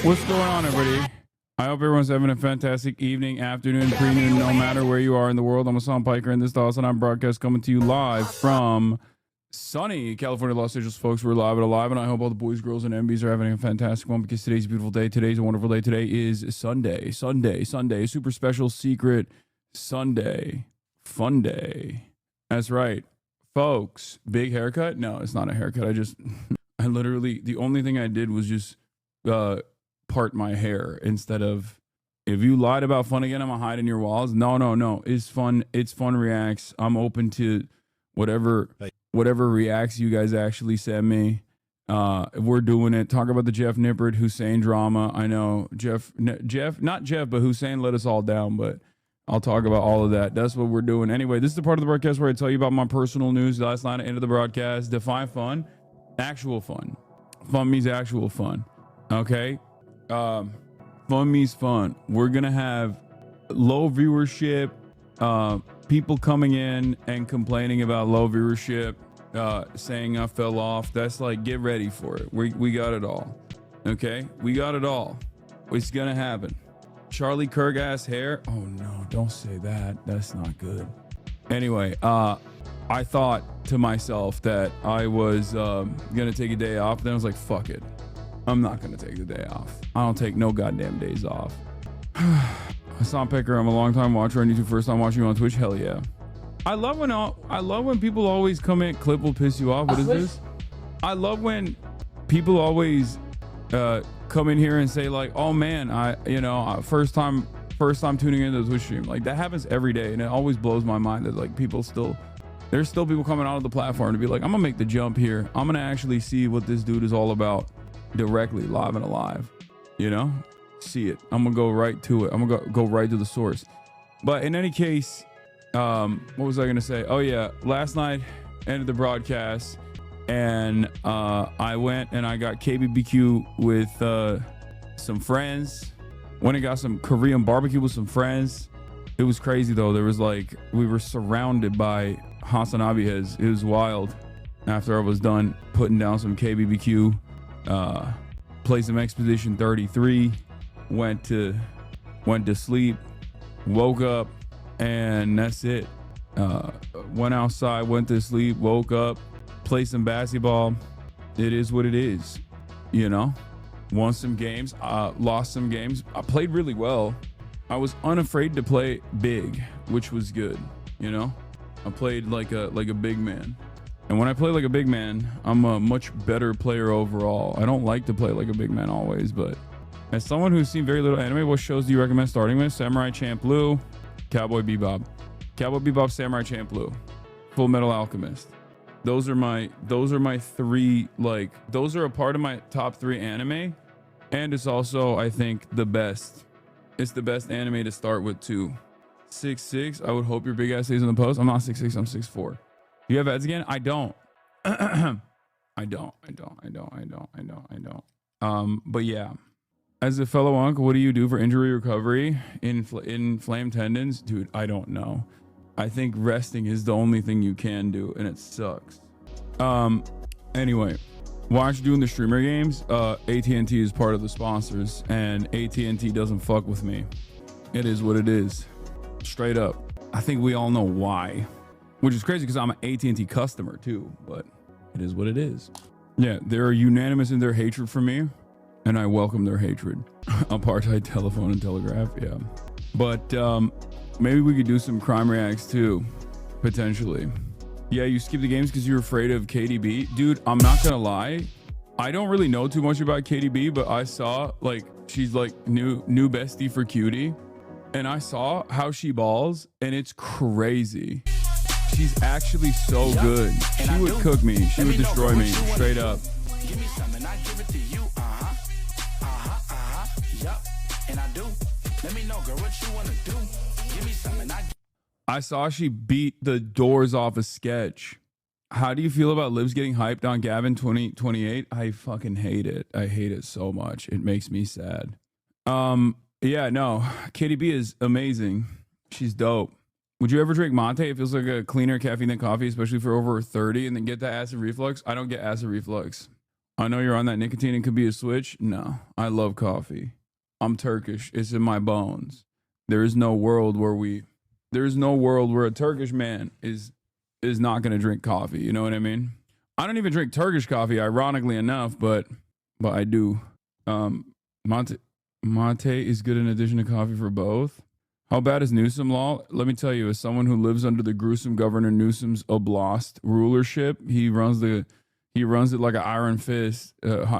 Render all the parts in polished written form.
What's going on, everybody? I hope everyone's having a fantastic evening, afternoon, prenoon, no matter where you are in the world. I'm Hassan Piker, and this is the Hassan broadcast coming to you live from sunny California, Los Angeles, folks. We're live and alive, and I hope all the boys, girls, and MBs are having a fantastic one because today's a beautiful day. Today's a wonderful day. Today is Sunday, super special, secret Sunday, fun day. That's right, folks. Big haircut? No, it's not a haircut. I literally, the only thing I did was just part my hair instead of, if you lied about fun again, I'm gonna hide in your walls. No. It's fun. It's fun reacts. I'm open to whatever reacts you guys actually send me. We're doing it. Talk about the Jeff Nippert Hussein drama. I know not Jeff, but Hussein let us all down, but I'll talk about all of that. That's what we're doing. Anyway, this is the part of the broadcast where I tell you about my personal news. Last night at the end of the broadcast, define fun. Actual fun. Fun means actual fun. Okay? Fun means fun. We're gonna have low viewership, people coming in and complaining about low viewership, saying I fell off. That's like, get ready for it. We got it all. Okay? We got it all. It's gonna happen. Charlie Kirk ass hair. Oh no, don't say that. That's not good. Anyway, I thought to myself that I was gonna take a day off. Then I was like, fuck it. I'm not gonna take the day off. I don't take no goddamn days off. Hassan Picker, I'm a long time watcher on YouTube, first time watching you on Twitch. Hell yeah. I love when people always come in. Clip will piss you off. What is this? I love when people always come in here and say like, oh man, first time tuning into the Twitch stream. Like that happens every day, and it always blows my mind that like there's still people coming out of the platform to be like, I'm gonna make the jump here. I'm gonna actually see what this dude is all about directly, live and alive. See it. I'm gonna go right to it. I'm gonna go right to the source. But in any case, what was I gonna say? Oh yeah, last night ended the broadcast, and I went and I got KBBQ with some friends. Went and got some Korean barbecue with some friends. It was crazy though. There was like, we were surrounded by Hasanabi. It was wild. After I was done putting down some KBBQ, played some Expedition 33, went to sleep, woke up, and that's it. Went outside, went to sleep, woke up, played some basketball. It is what it is, Won some games, lost some games. I played really well. I was unafraid to play big, which was good, I played like a big man. And when I play like a big man, I'm a much better player overall. I don't like to play like a big man always, but as someone who's seen very little anime, what shows do you recommend starting with? Samurai Champloo, Cowboy Bebop, Samurai Champloo, Full Metal Alchemist. Those are my three, like, those are a part of my top 3 anime. And it's also, I think, the best. It's the best anime to start with too. 6'6", I would hope your big ass stays in the post. I'm not 6'6", I'm 6'4". You have ads again? I don't. I don't. But yeah, as a fellow uncle, what do you do for injury recovery in inflamed tendons? Dude, I don't know. I think resting is the only thing you can do, and it sucks. Anyway, why aren't you doing the streamer games? AT&T is part of the sponsors, and AT&T doesn't fuck with me. It is what it is. Straight up. I think we all know why. Which is crazy because I'm an AT&T customer too, but it is what it is. Yeah, they're unanimous in their hatred for me, and I welcome their hatred. Apartheid telephone and telegraph, yeah. But maybe we could do some crime reacts too, potentially. Yeah, you skip the games because you're afraid of KDB. Dude, I'm not gonna lie. I don't really know too much about KDB, but I saw like she's like new bestie for Cutie. and I saw how she balls, and it's crazy. She's actually so good. She would cook me. She would destroy me straight up. Give me something, I give it to you. Yup, and I do. Let me know, girl, what you wanna do. Give me something, I saw she beat the doors off a sketch. How do you feel about Libs getting hyped on Gavin 2028? I fucking hate it. I hate it so much. It makes me sad. Yeah, no. KDB is amazing. She's dope. Would you ever drink Monte? It feels like a cleaner caffeine than coffee, especially for over 30, and then get that acid reflux. I don't get acid reflux. I know you're on that nicotine and could be a switch. No, I love coffee. I'm Turkish. It's in my bones. There is no world where a Turkish man is not going to drink coffee. You know what I mean? I don't even drink Turkish coffee, ironically enough, but I do. Mate is good in addition to coffee for both. How bad is Newsom law? Let me tell you, as someone who lives under the gruesome Governor Newsom's oblast rulership, he runs it like an iron fist.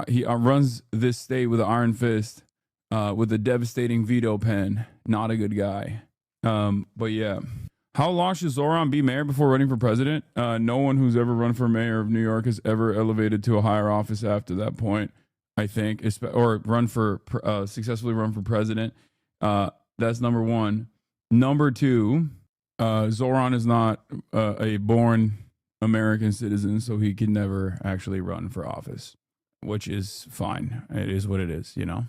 He runs this state with an iron fist, with a devastating veto pen. Not a good guy. But yeah. How long should Zoran be mayor before running for president? No one who's ever run for mayor of New York has ever elevated to a higher office after that point, I think, or successfully run for president. That's number one. Number two, Zoran is not a born American citizen, so he can never actually run for office, which is fine. It is what it is, you know.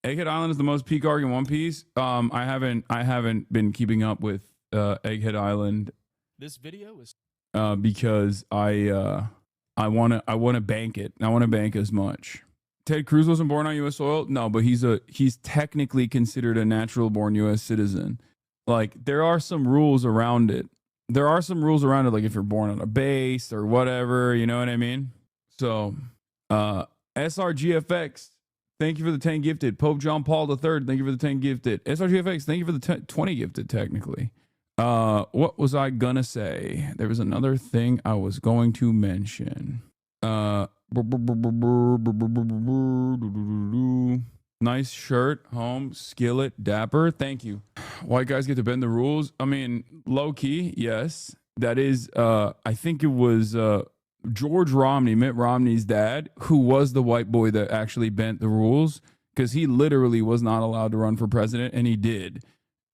Egghead Island is the most peak arc in One Piece. I haven't been keeping up with Egghead Island. This video is because I wanna bank it. I want to bank as much. Ted Cruz wasn't born on U.S. soil. No, but he's technically considered a natural born U.S. citizen. Like, there are some rules around it. Like if you're born on a base or whatever, you know what I mean? So, SRGFX, thank you for the 10 gifted. Pope John Paul III, thank you for the 10 gifted. SRGFX, thank you for the 20 gifted, technically. What was I gonna say? There was another thing I was going to mention. Nice shirt, home, skillet, dapper. Thank you. White guys get to bend the rules. I mean, low key, yes. That is, I think it was George Romney, Mitt Romney's dad, who was the white boy that actually bent the rules, because he literally was not allowed to run for president, and he did.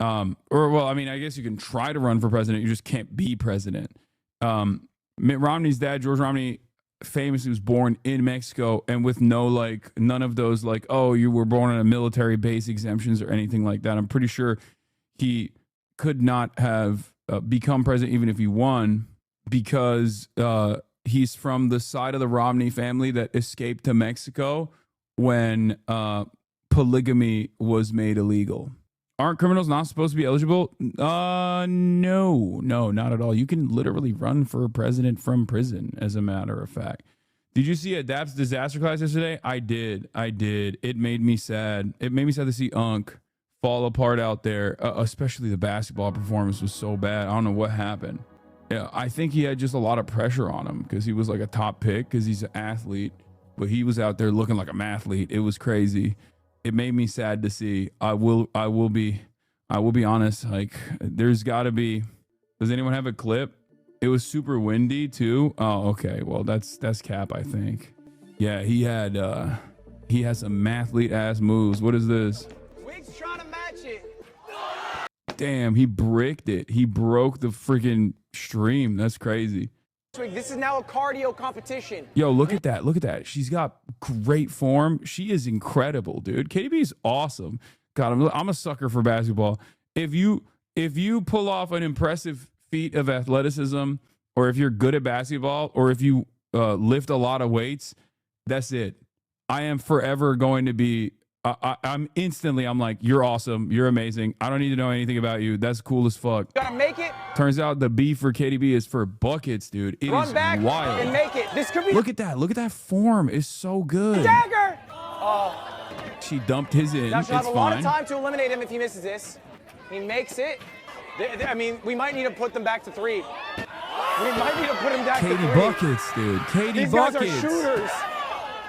Well, I mean, I guess you can try to run for president, you just can't be president. Mitt Romney's dad, George Romney, famously was born in Mexico, and with none of those oh, you were born on a military base exemptions or anything like that. I'm pretty sure he could not have become president even if he won, because he's from the side of the Romney family that escaped to Mexico when polygamy was made illegal. Aren't criminals not supposed to be eligible? No, not at all. You can literally run for president from prison, as a matter of fact. Did you see Adapt's disaster class yesterday? I did. It made me sad. It made me sad to see Unk fall apart out there, especially the basketball performance was so bad. I don't know what happened. Yeah, I think he had just a lot of pressure on him because he was like a top pick because he's an athlete, but he was out there looking like a mathlete. It was crazy. It made me sad to see. I will be honest. Like, there's got to be. Does anyone have a clip? It was super windy too. Oh, okay. Well, that's Cap, I think. Yeah, he has some mathlete ass moves. What is this? Wig's trying to match it. Damn, he bricked it. He broke the freaking stream. That's crazy. This is now a cardio competition. Yo, look at that. Look at that. She's got great form. She is incredible, dude. KDB is awesome. God, I'm a sucker for basketball. If you pull off an impressive feat of athleticism, or if you're good at basketball, or if you lift a lot of weights, that's it. I am forever going to be I'm like, you're awesome. You're amazing. I don't need to know anything about you. That's cool as fuck. You gotta make it. Turns out the B for KDB is for buckets, dude. It Run is back wild. and make it. This could be. Look at that. Look at that form. It's so good. Dagger. She dumped his in. Now she'll It's have a lot of fine. time to eliminate him if he misses this. He makes it. I mean, we might need to put them back to 3. We might need to put him back to 3. KD buckets, dude. KD These buckets. guys are shooters.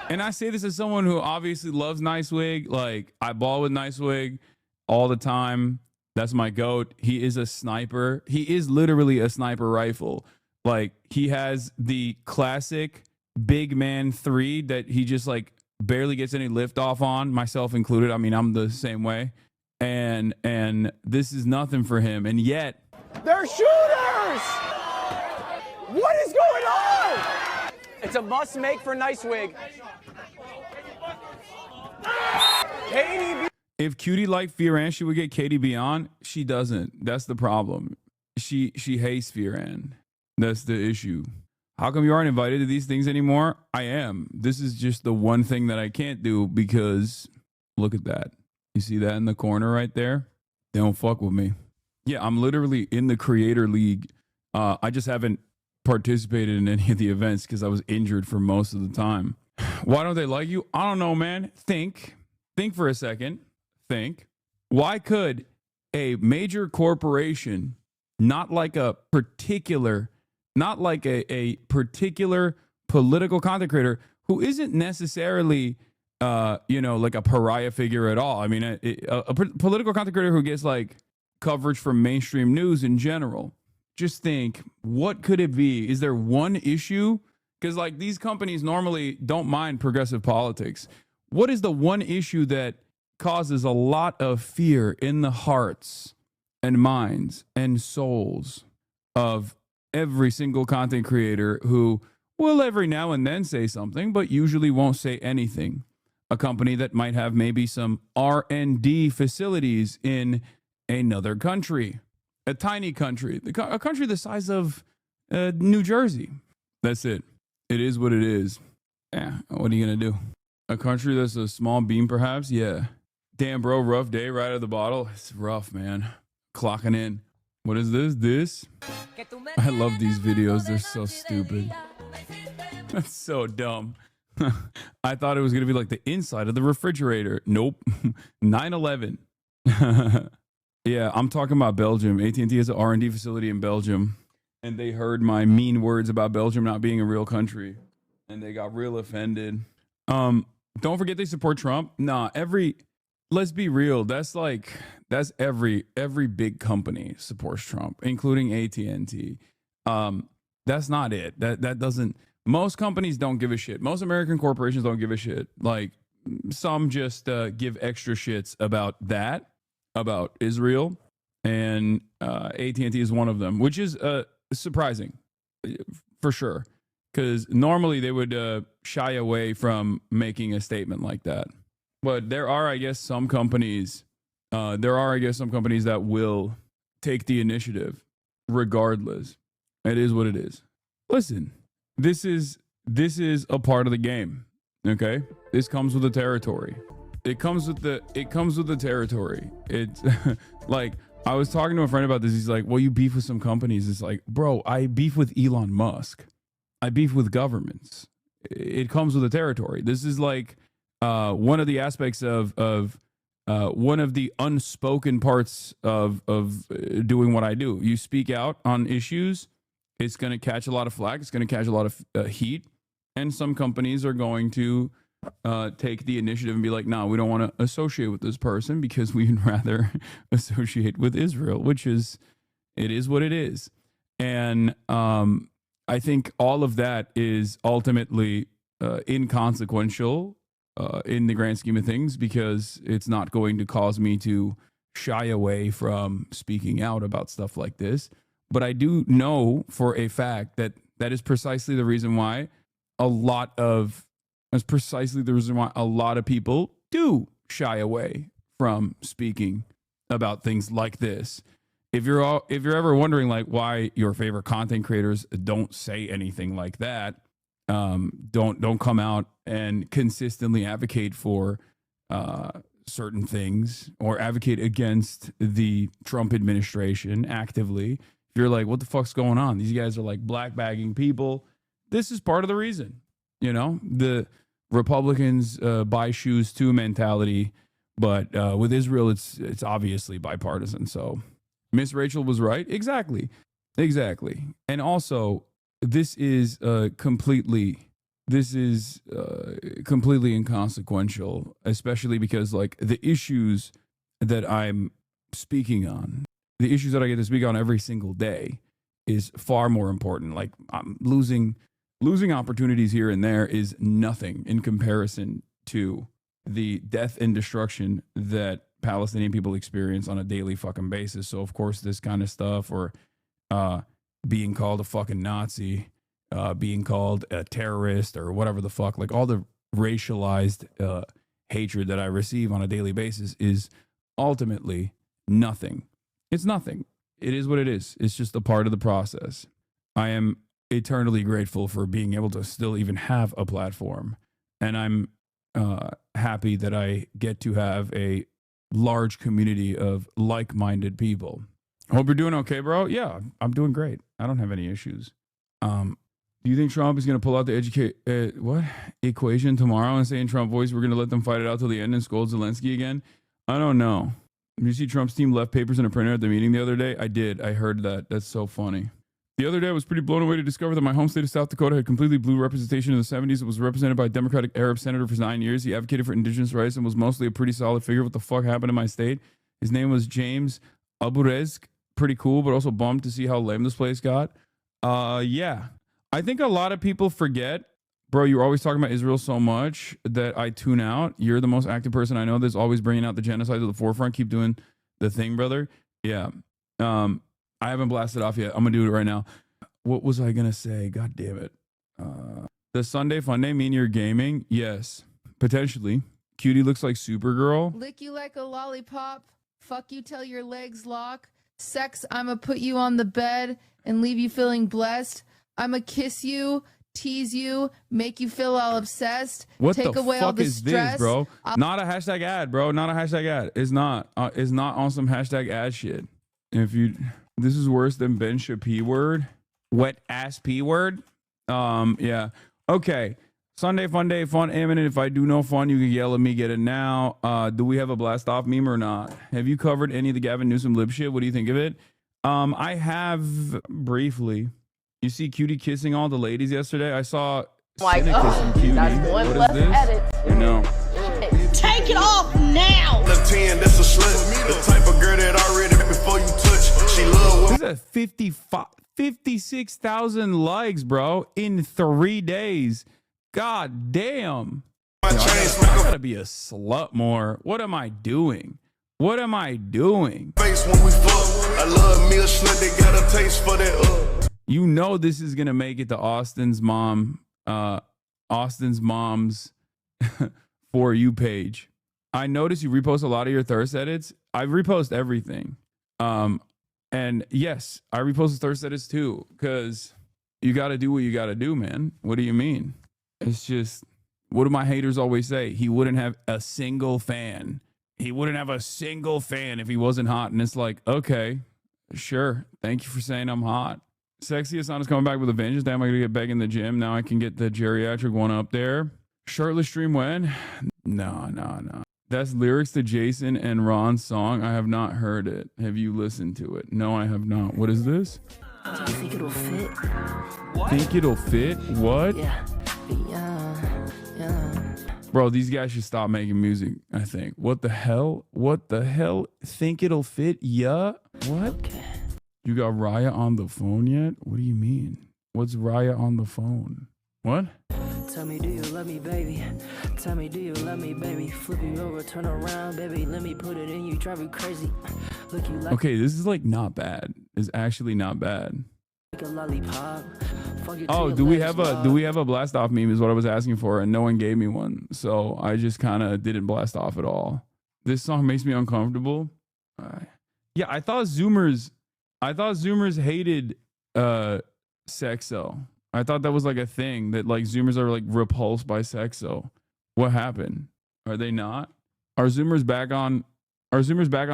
And I say this as someone who obviously loves Nicewig. Like, I ball with Nicewig all the time. That's my goat. He is a sniper. He is literally a sniper rifle. Like, he has the classic big man 3 that he just like barely gets any lift off on, myself included. I mean, I'm the same way. And this is nothing for him. And yet They're shooters! What is going on? It's a must make for Nicewig. KDB. if Cutie liked Fioran, she would get KDB on. She doesn't. That's the problem. She hates Fioran. That's the issue. How come you aren't invited to these things anymore? I am. This is just the one thing that I can't do because look at that. You see that in the corner right there? They don't fuck with me. Yeah, I'm literally in the creator league. I just haven't participated in any of the events because I was injured for most of the time. Why don't they like you? I don't know, man. Think for a second. Think. Why could a major corporation, not like a particular political content creator who isn't necessarily like a pariah figure at all. I mean, a political content creator who gets like coverage from mainstream news in general. Just think, what could it be? Is there one issue? Because like these companies normally don't mind progressive politics. What is the one issue that causes a lot of fear in the hearts and minds and souls of every single content creator who will every now and then say something, but usually won't say anything? A company that might have maybe some R&D facilities in another country, a tiny country, a country the size of New Jersey. That's it. It is what it is. Yeah, what are you going to do? A country that's a small beam, perhaps? Yeah. Damn, bro, rough day right out of the bottle. It's rough, man. Clocking in. What is this? I love these videos. They're so stupid. That's so dumb. I thought it was going to be like the inside of the refrigerator. Nope. 9/11. Yeah, I'm talking about Belgium. AT&T has an R&D facility in Belgium, and they heard my mean words about Belgium not being a real country, and they got real offended. Don't forget they support Trump. Nah, let's be real. That's every big company supports Trump, including AT&T. That's not it. That doesn't. Most companies don't give a shit. Most American corporations don't give a shit. Like some just give extra shits about that, about Israel, and AT&T is one of them, which is surprising for sure. Because normally they would shy away from making a statement like that. But there are, I guess, some companies. That will take the initiative, regardless. It is what it is. Listen, this is a part of the game. Okay, this comes with the territory. It comes with the territory. It's like I was talking to a friend about this. He's like, "Well, you beef with some companies." It's like, bro, I beef with Elon Musk. I beef with governments. It comes with the territory. This is like one of the aspects of one of the unspoken parts of doing what I do. You speak out on issues, it's going to catch a lot of flack. It's going to catch a lot of heat. And some companies are going to take the initiative and be like, no, we don't want to associate with this person because we'd rather associate with Israel, it is what it is. And I think all of that is ultimately inconsequential in the grand scheme of things, because it's not going to cause me to shy away from speaking out about stuff like this. But I do know for a fact that is precisely the reason why a lot of people do shy away from speaking about things like this. If you're ever wondering like why your favorite content creators don't say anything like that, don't come out and consistently advocate for certain things or advocate against the Trump administration actively. If you're like, what the fuck's going on? These guys are like black bagging people. This is part of the reason, the Republicans buy shoes too mentality, but with Israel, it's obviously bipartisan. So Miss Rachel was right. Exactly. And also, this is completely inconsequential, especially because like the issues that I'm speaking on, the issues that I get to speak on every single day is far more important. Like losing opportunities here and there is nothing in comparison to the death and destruction that Palestinian people experience on a daily fucking basis. So of course this kind of stuff, or being called a fucking Nazi, being called a terrorist, or whatever the fuck, like all the racialized hatred that I receive on a daily basis is ultimately nothing. It's nothing. It is what it is. It's just a part of the process. I am eternally grateful for being able to still even have a platform. And I'm happy that I get to have a large community of like-minded people. Hope you're doing okay, bro. Yeah, I'm doing great. I don't have any issues. Do you think Trump is going to pull out the equation tomorrow and say in Trump voice, we're going to let them fight it out till the end and scold Zelensky again? I don't know. Did you see Trump's team left papers in a printer at the meeting the other day? I did. I heard that. That's so funny. The other day, I was pretty blown away to discover that my home state of South Dakota had completely blue representation in the 70s. It was represented by a Democratic Arab senator for 9 years. He advocated for indigenous rights and was mostly a pretty solid figure. What the fuck happened in my state? His name was James Aburezk. Pretty cool, but also bummed to see how lame this place got. Yeah. I think a lot of people forget, bro, you're always talking about Israel so much that I tune out. You're the most active person I know that's always bringing out the genocide to the forefront. Keep doing the thing, brother. Yeah. I haven't blasted off yet. I'm going to do it right now. What was I going to say? God damn it. Does Sunday Funday mean you're gaming? Yes, potentially. Cutie looks like Supergirl. Lick you like a lollipop. Fuck you till your legs lock. Sex, I'ma put you on the bed and leave you feeling blessed. I'ma kiss you, tease you, make you feel all obsessed. What take the away fuck all the is stress. this, bro? Not a hashtag ad, bro. Not a hashtag ad. It's not on some hashtag ad shit. This is worse than Ben Shapee word. Wet ass P word. Yeah. Okay. Sunday fun day, fun imminent. If I do no fun, you can yell at me. Get it now. Do we have a blast off meme or not? Have you covered any of the Gavin Newsom lip shit? What do you think of it? I have briefly. You see Cutie kissing all the ladies yesterday? I saw Like, Senna kissing Cutie. that's one What less is this? edit. No. Take it off now. The 10, that's a slut. The type of girl that already before you touch. She love This is at 56,000 likes, bro, in 3 days. God damn. my Yo, chains. I gotta be a slut more. What am I doing? What am I doing? Face when we fuck. I love me a slut that got a taste for that. You know this is gonna make it to Austin's mom's For You page. I notice you repost a lot of your thirst edits. I repost everything. And yes, I repost the thirst edits too, because you gotta do what you gotta do, man. What do you mean? It's just, what do my haters always say? He wouldn't have a single fan. He wouldn't have a single fan if he wasn't hot. And it's like, okay, sure. Thank you for saying I'm hot. Sexy Asana's coming back with a vengeance. Damn, I'm gonna get back in the gym. Now I can get the geriatric one up there. Shirtless stream when? No. That's lyrics to Jason and Ron's song. I have not heard it. Have you listened to it? No, I have not. What is this? Do you think it'll fit? Think it'll fit? What? Yeah. Bro, these guys should stop making music, I think. What the hell? What the hell? Think it'll fit? Yeah? What? Okay. You got Raya on the phone yet? What do you mean? What's Raya on the phone? What? Tell me, do you love me, baby? Tell me, do you love me, baby? Flip you over, turn around, baby. Let me put it in you, drive you crazy. Look you like Okay, this is like not bad. It's actually not bad. a lollipop. Fuck you Oh, till do we your have legs a blast off meme is what I was asking for, and no one gave me one. So I just kind of didn't blast off at all. This song makes me uncomfortable. Yeah, I thought Zoomers hated Sexo. I thought that was like a thing that like Zoomers are like repulsed by Sexo. What happened? Are they not? Are Zoomers back on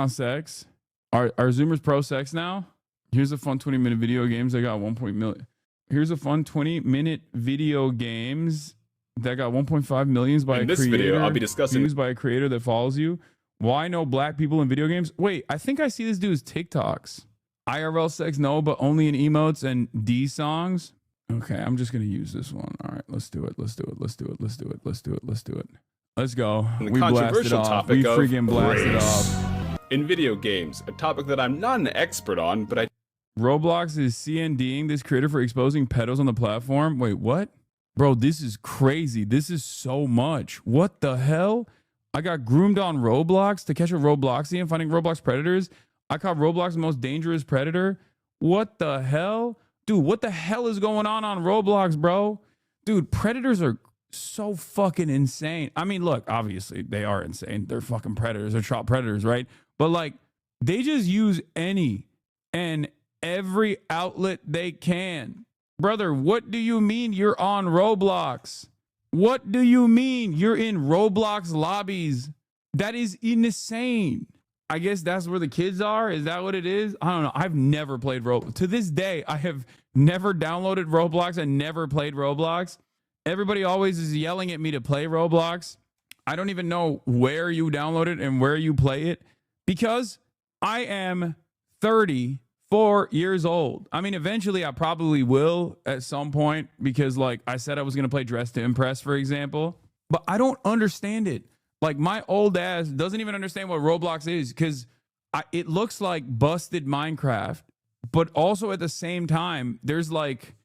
sex? Are Zoomers pro sex now? Here's a fun 20-minute video games that got 1 million. Here's a fun 20-minute video games that got 1.5 million by In a this creator. video, I'll be discussing views by a creator that follows you. Why no black people in video games? Wait, I think I see this dude's TikToks. IRL sex, no, but only in emotes and D songs. Okay, I'm just gonna use this one. All right, let's do it. Let's go. the We blasted controversial off. topic We of freaking blasted race. off. in video games, a topic that I'm not an expert on, but I Roblox is CNDing this creator for exposing pedos on the platform. Wait, what? Bro, this is crazy. This is so much. What the hell? I got groomed on Roblox to catch a Robloxian finding Roblox predators. I caught Roblox the most dangerous predator. What the hell? Dude, what the hell is going on Roblox, bro? Dude, predators are so fucking insane. I mean, look, obviously they are insane. They're fucking predators. They're child predators, right? But like, they just use any and every outlet they can. Brother, what do you mean you're on Roblox? What do you mean you're in Roblox lobbies? That is insane. I guess that's where the kids are. Is that what it is? I don't know. I've never played Roblox. To this day, I have never downloaded Roblox and never played Roblox. Everybody always is yelling at me to play Roblox. I don't even know where you download it and where you play it because I am 34 years old. I mean, eventually I probably will at some point because like I said, I was going to play Dress to Impress, for example, but I don't understand it. Like my old ass doesn't even understand what Roblox is because it looks like busted Minecraft, but also at the same time, there's like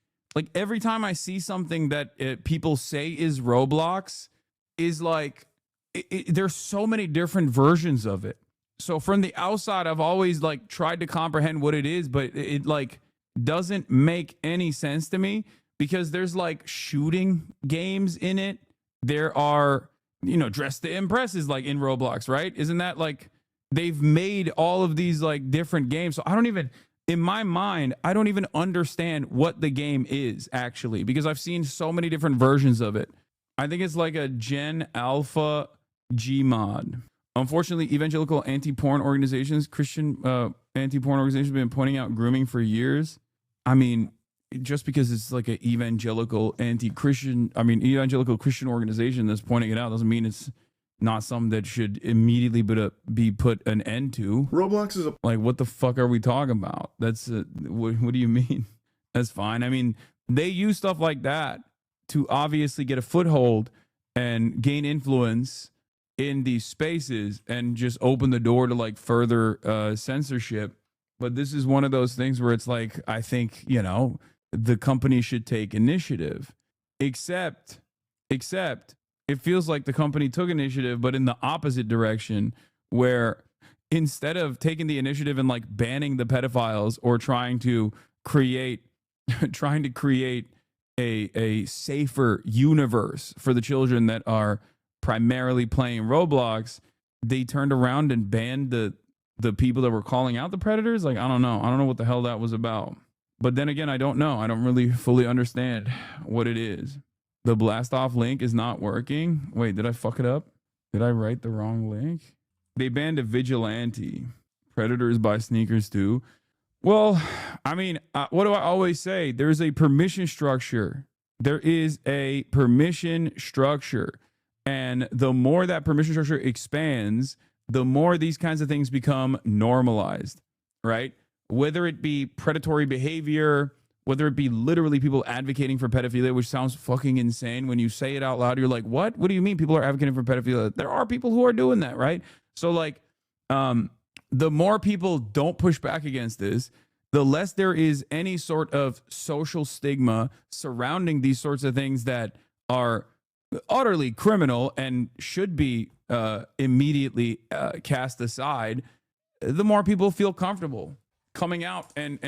every time I see something that people say is Roblox is like, there's so many different versions of it. So from the outside, I've always like tried to comprehend what it is, but it like doesn't make any sense to me because there's like shooting games in it. There are, you know, Dress to Impress is like in Roblox, right? Isn't that like they've made all of these like different games? So I don't even, in my mind, I don't even understand what the game is actually because I've seen so many different versions of it. I think it's like a Gen Alpha Gmod. Unfortunately, evangelical anti-porn organizations, Christian anti-porn organizations have been pointing out grooming for years. I mean, just because it's like an evangelical anti-Christian, evangelical Christian organization that's pointing it out doesn't mean it's not something that should immediately be put an end to. Roblox is a Like, what the fuck are we talking about? That's what do you mean? That's fine. I mean, they use stuff like that to obviously get a foothold and gain influence in these spaces and just open the door to like further censorship. But this is one of those things where it's like, I think, you know, the company should take initiative, except it feels like the company took initiative, but in the opposite direction, where instead of taking the initiative and like banning the pedophiles or trying to create a safer universe for the children that are primarily playing Roblox, they turned around and banned the people that were calling out the predators. Like, I don't know what the hell that was about. But then again, I don't know. I don't really fully understand what it is. The blast off link is not working. Wait, did I fuck it up? Did I write the wrong link? They banned a vigilante. Predators buy sneakers too. Well, I mean, what do I always say? There's a permission structure. There is a permission structure. And the more that permission structure expands, the more these kinds of things become normalized, right? Whether it be predatory behavior, whether it be literally people advocating for pedophilia, which sounds fucking insane. When you say it out loud, you're like, what? What do you mean people are advocating for pedophilia? There are people who are doing that, right? So like, the more people don't push back against this, the less there is any sort of social stigma surrounding these sorts of things that are utterly criminal and should be immediately cast aside. The more people feel comfortable coming out and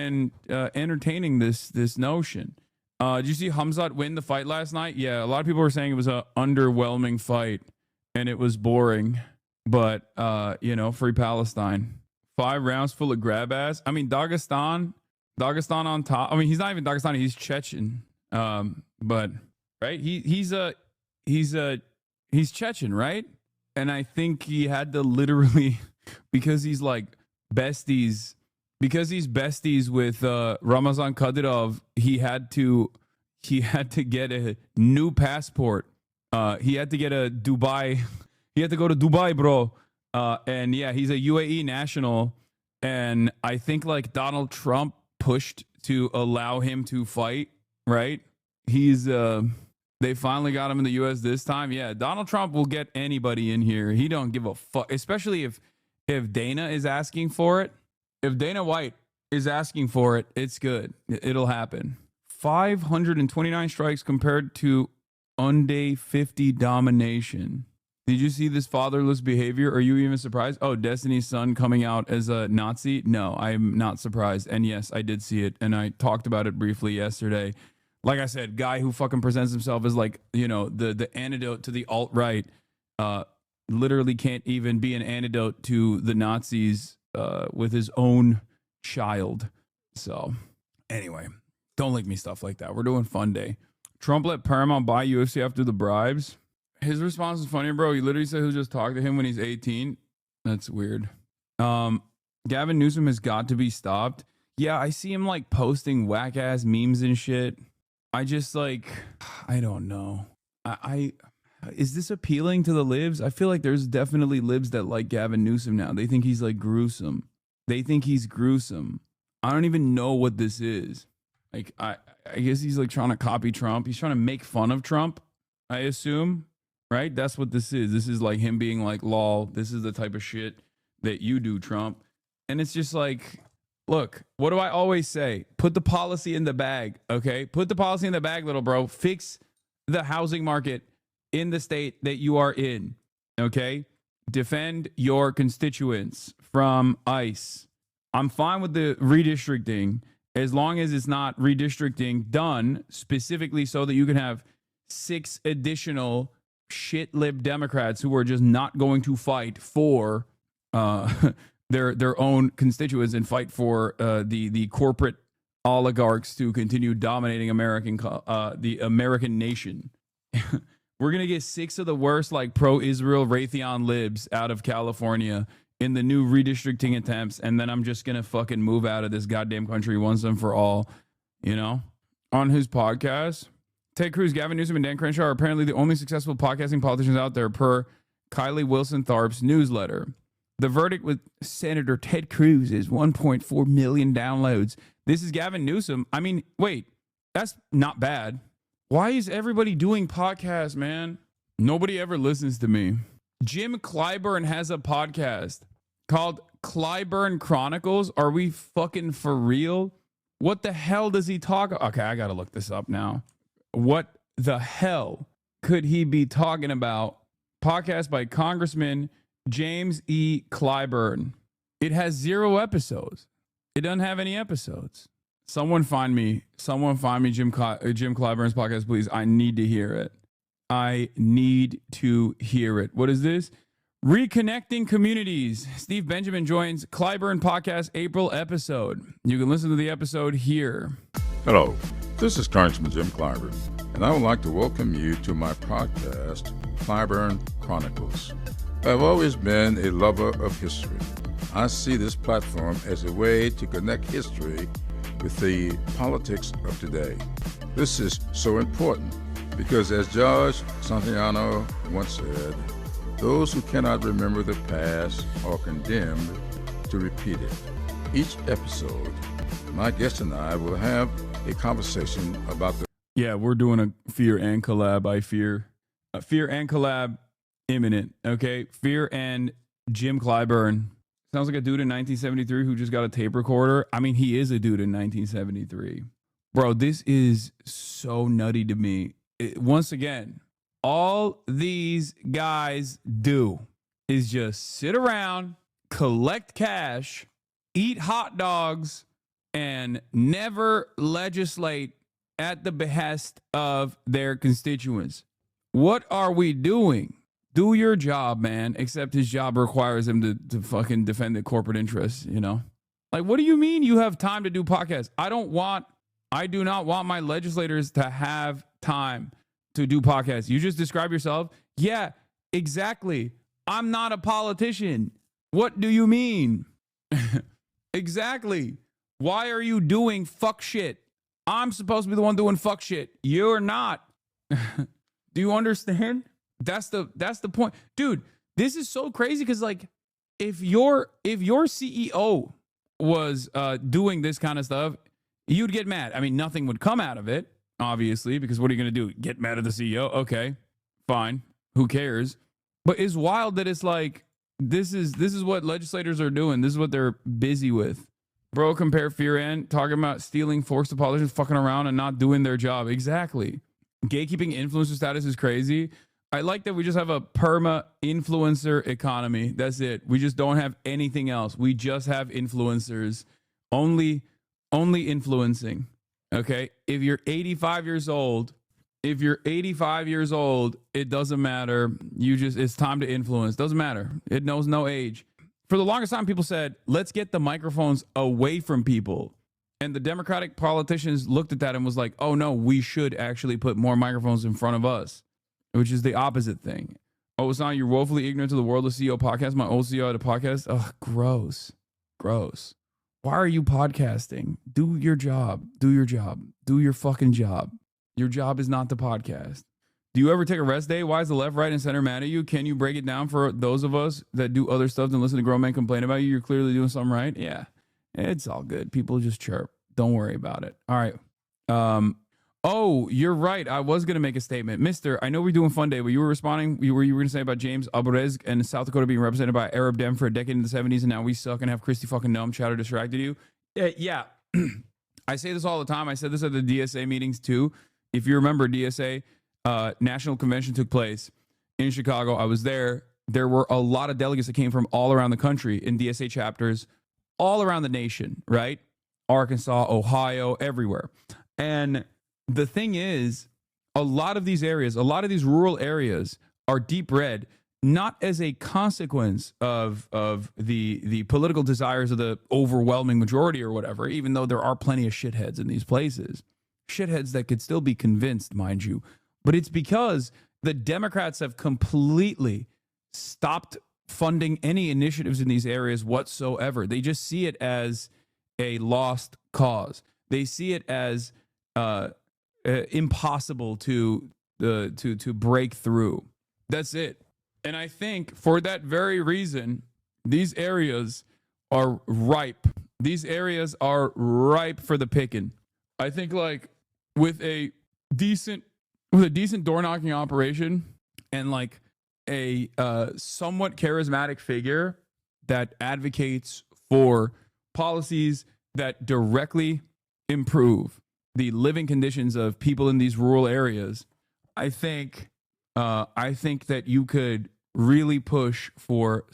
entertaining this notion. Did you see Hamzat win the fight last night? Yeah, a lot of people were saying it was an underwhelming fight and it was boring. But free Palestine. 5 rounds full of grab ass. I mean, Dagestan on top. I mean, he's not even Dagestani, he's Chechen. But right, he's Chechen, right? And I think he had to literally, because he's like besties. Because he's besties with Ramazan Kadyrov, he had to get a new passport. He had to get a Dubai. He had to go to Dubai, bro. And yeah, he's a UAE national. And I think like Donald Trump pushed to allow him to fight. Right? They finally got him in the U.S. this time. Yeah, Donald Trump will get anybody in here. He don't give a fuck, especially If Dana is asking for it, if Dana White is asking for it, it's good. It'll happen. 529 strikes compared to Unday 50 domination. Did you see this fatherless behavior? Are you even surprised? Oh, Destiny's Son coming out as a Nazi? No, I'm not surprised. And yes, I did see it. And I talked about it briefly yesterday. Like I said, guy who fucking presents himself as like, you know, the antidote to the alt-right, literally can't even be an antidote to the Nazis with his own child. So anyway, don't link me stuff like that. We're doing fun day. Trump let Paramount buy UFC after the bribes. His response is funny, bro. He literally said he'll just talk to him when he's 18. That's weird. Gavin Newsom has got to be stopped. Yeah, I see him like posting whack ass memes and shit. I just like, I don't know. I is this appealing to the libs? I feel like there's definitely libs that like Gavin Newsom now. They think he's like gruesome. They think he's gruesome. I don't even know what this is. Like, I guess he's like trying to copy Trump. He's trying to make fun of Trump, I assume. Right? That's what this is. This is like him being like, lol, this is the type of shit that you do, Trump. And it's just like, look, what do I always say? Put the policy in the bag, okay? Put the policy in the bag, little bro. Fix the housing market in the state that you are in, okay? Defend your constituents from ICE. I'm fine with the redistricting as long as it's not redistricting done specifically so that you can have 6 additional shit lib Democrats who are just not going to fight for their own constituents and fight for the corporate oligarchs to continue dominating the American nation. We're gonna get 6 of the worst like pro-Israel Raytheon libs out of California in the new redistricting attempts, and then I'm just gonna fucking move out of this goddamn country once and for all. You know, on his podcast. Ted Cruz, Gavin Newsom, and Dan Crenshaw are apparently the only successful podcasting politicians out there, per Kylie Wilson Tharp's newsletter. The verdict with Senator Ted Cruz is 1.4 million downloads. This is Gavin Newsom. I mean, wait, that's not bad. Why is everybody doing podcasts, man? Nobody ever listens to me. Jim Clyburn has a podcast called Clyburn Chronicles. Are we fucking for real? What the hell does he talk? Okay, I got to look this up now. What the hell could he be talking about? Podcast by Congressman James E. Clyburn. It has 0 episodes. It doesn't have any episodes. Someone find me Jim Clyburn's podcast, please. I need to hear it. I need to hear it. What is this? Reconnecting Communities. Steve Benjamin joins Clyburn podcast April episode. You can listen to the episode here. Hello, this is Congressman Jim Clyburn, and I would like to welcome you to my podcast, Clyburn Chronicles. I've always been a lover of history. I see this platform as a way to connect history with the politics of today. This is so important because, as George Santayana once said, those who cannot remember the past are condemned to repeat it. Each episode, my guest and I will have a conversation about the... Yeah, we're doing a Fear and collab. I fear. Fear and collab imminent, okay? Fear and Jim Clyburn. Sounds like a dude in 1973 who just got a tape recorder. I mean, he is a dude in 1973. Bro, this is so nutty to me. Once again, all these guys do is just sit around, collect cash, eat hot dogs, and never legislate at the behest of their constituents. What are we doing? Do your job, man, except his job requires him to fucking defend the corporate interests, you know? Like, what do you mean you have time to do podcasts? I do not want my legislators to have time to do podcasts. You just describe yourself. Yeah, exactly. I'm not a politician. What do you mean? Exactly. Why are you doing fuck shit? I'm supposed to be the one doing fuck shit. You're not. Do you understand? That's the point. Dude, this is so crazy because, like, if your CEO was doing this kind of stuff, you'd get mad. I mean, nothing would come out of it, obviously, because what are you going to do? Get mad at the CEO? Okay, fine. Who cares? But it's wild that it's like This is what legislators are doing. This is what they're busy with. Bro, compare fear and talking about stealing forced to politicians fucking around and not doing their job. Exactly. Gatekeeping influencer status is crazy. I like that we just have a perma influencer economy. That's it. We just don't have anything else. We just have influencers. Only influencing. Okay? If you're 85 years old, it doesn't matter. It's time to influence. Doesn't matter. It knows no age. For the longest time, people said, let's get the microphones away from people. And the Democratic politicians looked at that and was like, oh no, we should actually put more microphones in front of us, which is the opposite thing. Oh, it's not, you're woefully ignorant to the world of CEO podcast. My old CEO had a podcast. Ugh, gross. Why are you podcasting? Do your job. Do your fucking job. Your job is not to podcast. Do you ever take a rest day? Why is the left, right, and center mad at you? Can you break it down for those of us that do other stuff than listen to grown men complain about you? You're clearly doing something right. Yeah, it's all good. People just chirp. Don't worry about it. All right. Oh, you're right. I was going to make a statement. Mister, I know we're doing Fun Day, but you were responding. You were going to say about James Alvarez and South Dakota being represented by Arab Dem for a decade in the 70s, and now we suck and have Christy fucking Numb chatter distracted you. Yeah. I say this all the time. I said this at the DSA meetings too. If you remember, DSA National Convention took place in Chicago. I was there. There were a lot of delegates that came from all around the country in DSA chapters, all around the nation, right? Arkansas, Ohio, everywhere. And the thing is, a lot of these areas, a lot of these rural areas are deep red, not as a consequence of the political desires of the overwhelming majority or whatever, even though there are plenty of shitheads in these places. Shitheads that could still be convinced, mind you. But it's because the Democrats have completely stopped funding any initiatives in these areas whatsoever. They just see it as a lost cause. They see it as impossible to break through. That's it. And I think for that very reason, these areas are ripe. These areas are ripe for the picking. I think like with a decent door knocking operation and like a somewhat charismatic figure that advocates for policies that directly improve the living conditions of people in these rural areas, I think that you could really push for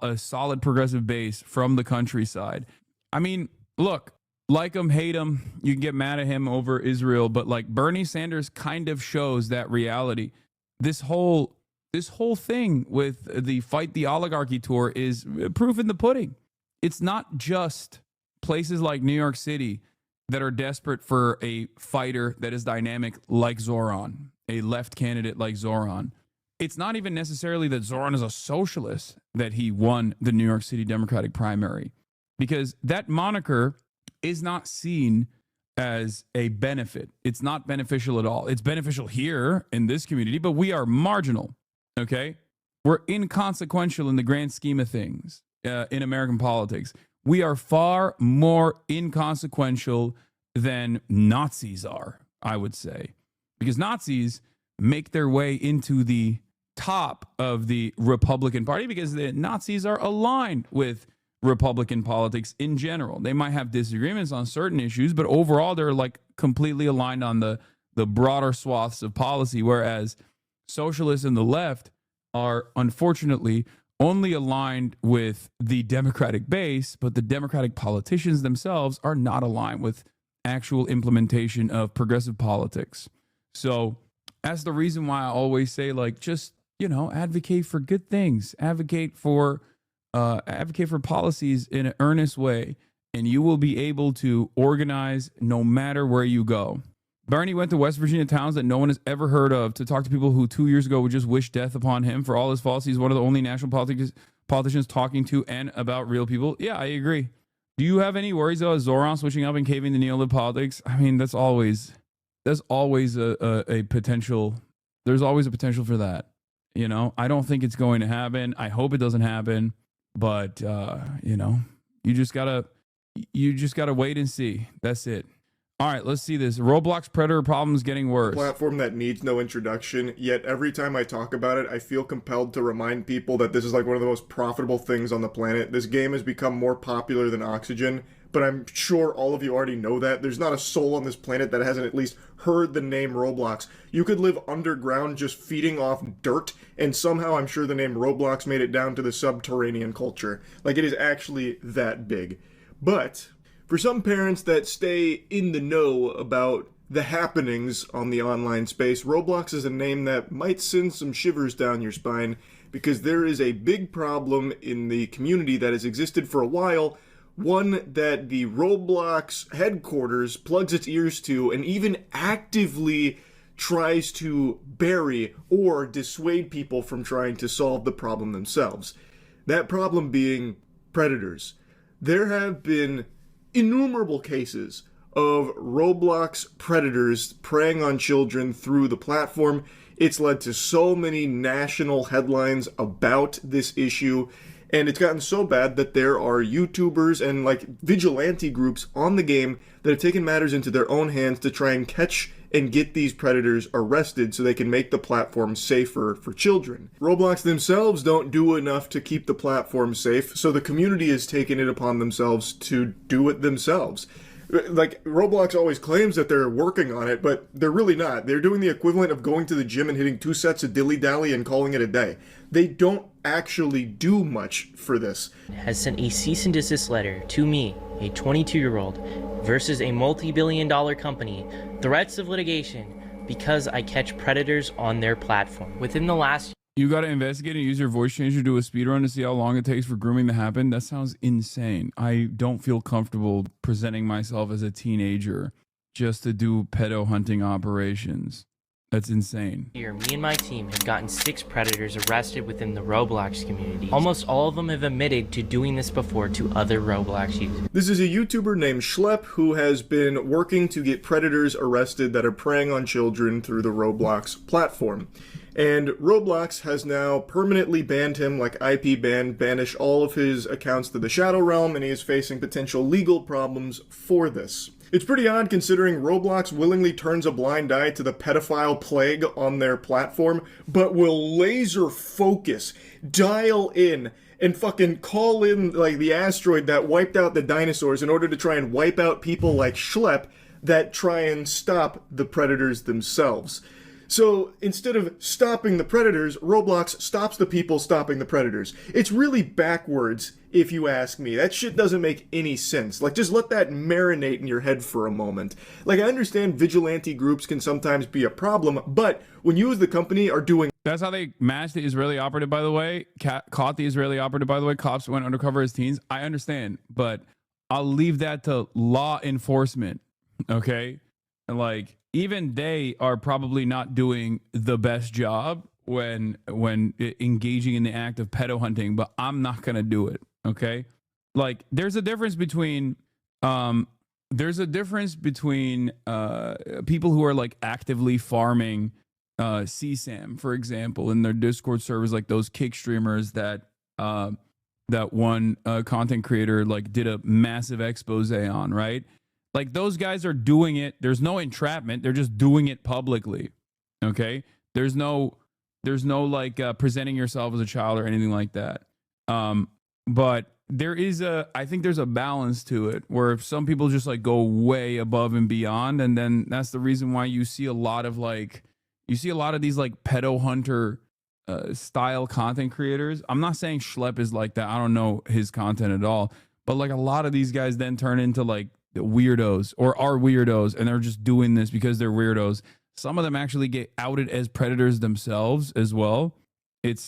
a solid progressive base from the countryside. I mean, look, like him, hate him, you can get mad at him over Israel, but like Bernie Sanders kind of shows that reality. This whole thing with the Fight the Oligarchy tour is proof in the pudding. It's not just places like New York City that are desperate for a fighter that is dynamic like Zoran, a left candidate like Zoran. It's not even necessarily that Zoran is a socialist that he won the New York City Democratic primary, because that moniker is not seen as a benefit. It's not beneficial at all. It's beneficial here in this community, but we are marginal, okay? We're inconsequential in the grand scheme of things in American politics. We are far more inconsequential than Nazis are, I would say, because Nazis make their way into the top of the Republican Party because the Nazis are aligned with Republican politics in general. They might have disagreements on certain issues, but overall they're like completely aligned on the broader swaths of policy, whereas socialists and the left are unfortunately only aligned with the Democratic base, but the Democratic politicians themselves are not aligned with actual implementation of progressive politics. So that's the reason why I always say, like, just, you know, advocate for good things, advocate for policies in an earnest way, and you will be able to organize no matter where you go. Bernie went to West Virginia towns that no one has ever heard of to talk to people who 2 years ago would just wish death upon him for all his faults. He's one of the only national politicians talking to and about real people. Yeah, I agree. Do you have any worries about Zoran switching up and caving to neoliberal politics? I mean, there's always a potential. There's always a potential for that. You know, I don't think it's going to happen. I hope it doesn't happen. But you know, you just gotta wait and see. That's it. All right, let's see this. Roblox predator problems getting worse. Platform that needs no introduction, yet every time I talk about it, I feel compelled to remind people that this is like one of the most profitable things on the planet. This game has become more popular than oxygen, but I'm sure all of you already know that. There's not a soul on this planet that hasn't at least heard the name Roblox. You could live underground just feeding off dirt, and somehow I'm sure the name Roblox made it down to the subterranean culture. Like, it is actually that big. But for some parents that stay in the know about the happenings on the online space, Roblox is a name that might send some shivers down your spine, because there is a big problem in the community that has existed for a while, one that the Roblox headquarters plugs its ears to and even actively tries to bury or dissuade people from trying to solve the problem themselves. That problem being predators. There have been innumerable cases of Roblox predators preying on children through the platform. It's led to so many national headlines about this issue, and it's gotten so bad that there are YouTubers and like vigilante groups on the game that have taken matters into their own hands to try and catch and get these predators arrested so they can make the platform safer for children. Roblox themselves don't do enough to keep the platform safe, so the community has taken it upon themselves to do it themselves. Like, Roblox always claims that they're working on it, but they're really not. They're doing the equivalent of going to the gym and hitting 2 sets of dilly-dally and calling it a day. They don't actually do much for this. Has sent a cease and desist letter to me, a 22-year-old, versus a multi-billion-dollar company, threats of litigation because I catch predators on their platform. Within the last You got to investigate and use your voice changer to do a speedrun to see how long it takes for grooming to happen. That sounds insane. I don't feel comfortable presenting myself as a teenager just to do pedo hunting operations. That's insane. year, me and my team have gotten 6 predators arrested within the Roblox community. Almost all of them have admitted to doing this before to other Roblox users. This is a YouTuber named Schlepp who has been working to get predators arrested that are preying on children through the Roblox platform. And Roblox has now permanently banned him, like IP ban, banished all of his accounts to the Shadow Realm, and he is facing potential legal problems for this. It's pretty odd considering Roblox willingly turns a blind eye to the pedophile plague on their platform, but will laser focus, dial in, and fucking call in like the asteroid that wiped out the dinosaurs in order to try and wipe out people like Schlepp that try and stop the predators themselves. So instead of stopping the predators, Roblox stops the people stopping the predators. It's really backwards, if you ask me. That shit doesn't make any sense. Like, just let that marinate in your head for a moment. Like, I understand vigilante groups can sometimes be a problem, but when you as the company are doing... That's how they matched the Israeli operative, by the way. Caught the Israeli operative, by the way. Cops went undercover as teens. I understand, but I'll leave that to law enforcement, okay? And, like, even they are probably not doing the best job when engaging in the act of pedo hunting, but I'm not going to do it, okay? Like, there's a difference between people who are, like, actively farming CSAM, for example, in their Discord servers, like those kick streamers that one content creator, like, did a massive expose on, right? Like, those guys are doing it. There's no entrapment. They're just doing it publicly. Okay. There's no like presenting yourself as a child or anything like that. But there is I think there's a balance to it where if some people just like go way above and beyond, and then that's the reason why you see a lot of these like pedo hunter style content creators. I'm not saying Schlepp is like that. I don't know his content at all, but like a lot of these guys then turn into like weirdos or are weirdos, and they're just doing this because they're weirdos. Some of them actually get outed as predators themselves as well. It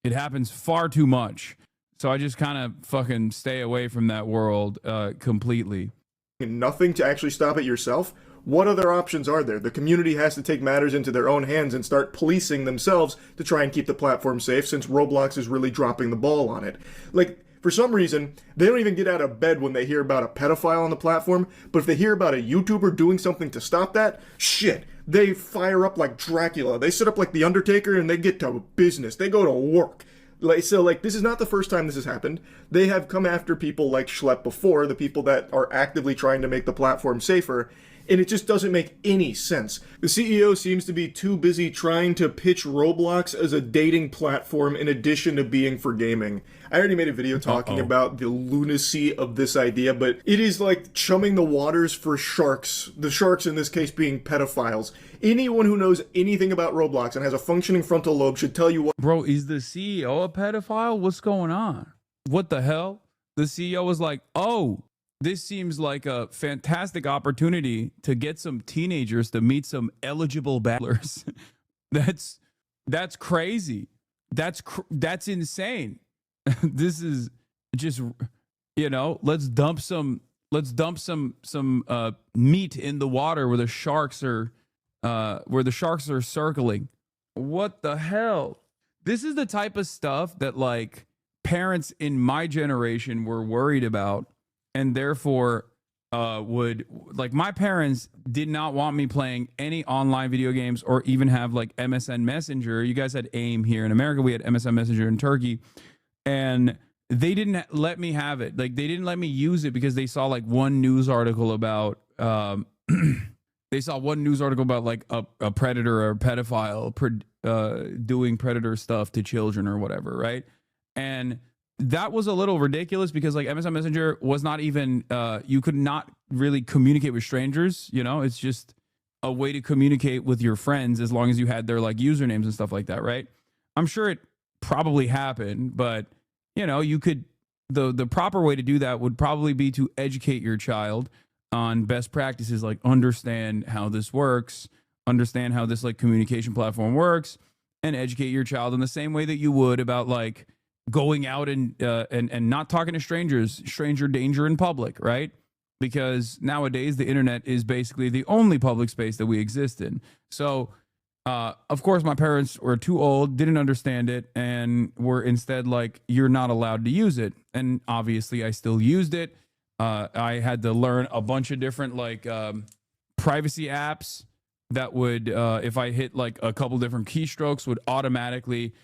happens far too much. So I just kind of fucking stay away from that world completely. Nothing to actually stop it yourself. What other options are there? The community has to take matters into their own hands and start policing themselves to try and keep the platform safe, since Roblox is really dropping the ball on it. Like, for some reason, they don't even get out of bed when they hear about a pedophile on the platform, but if they hear about a YouTuber doing something to stop that, shit, they fire up like Dracula. They sit up like The Undertaker and they get to business. They go to work. Like, this is not the first time this has happened. They have come after people like Schlepp before, the people that are actively trying to make the platform safer, and it just doesn't make any sense. The CEO seems to be too busy trying to pitch Roblox as a dating platform in addition to being for gaming. I already made a video talking about the lunacy of this idea, but it is like chumming the waters for sharks. The sharks in this case being pedophiles. Anyone who knows anything about Roblox and has a functioning frontal lobe should tell you what— Bro, is the CEO a pedophile? What's going on? What the hell? The CEO was like, oh, this seems like a fantastic opportunity to get some teenagers to meet some eligible battlers. That's crazy. That's insane. This is just, you know, let's dump some meat in the water where the sharks are circling. What the hell? This is the type of stuff that like parents in my generation were worried about, and therefore would, like, my parents did not want me playing any online video games or even have like MSN Messenger. You guys had AIM here in America. We had MSN Messenger in Turkey, and they didn't let me have it. Like, they didn't let me use it because they saw like one news article about like a predator or a pedophile doing predator stuff to children or whatever, right? And that was a little ridiculous because like MSN Messenger was not even, you could not really communicate with strangers, you know? It's just a way to communicate with your friends as long as you had their like usernames and stuff like that, right? I'm sure it probably happened, but you know, you could, the proper way to do that would probably be to educate your child on best practices, like understand how this works, understand how this like communication platform works, and educate your child in the same way that you would about like going out and not talking to strangers, stranger danger in public, right? Because nowadays the internet is basically the only public space that we exist in. So, of course, my parents were too old, didn't understand it, and were instead like, you're not allowed to use it. And obviously I still used it. I had to learn a bunch of different like privacy apps that would, if I hit like a couple different keystrokes, would automatically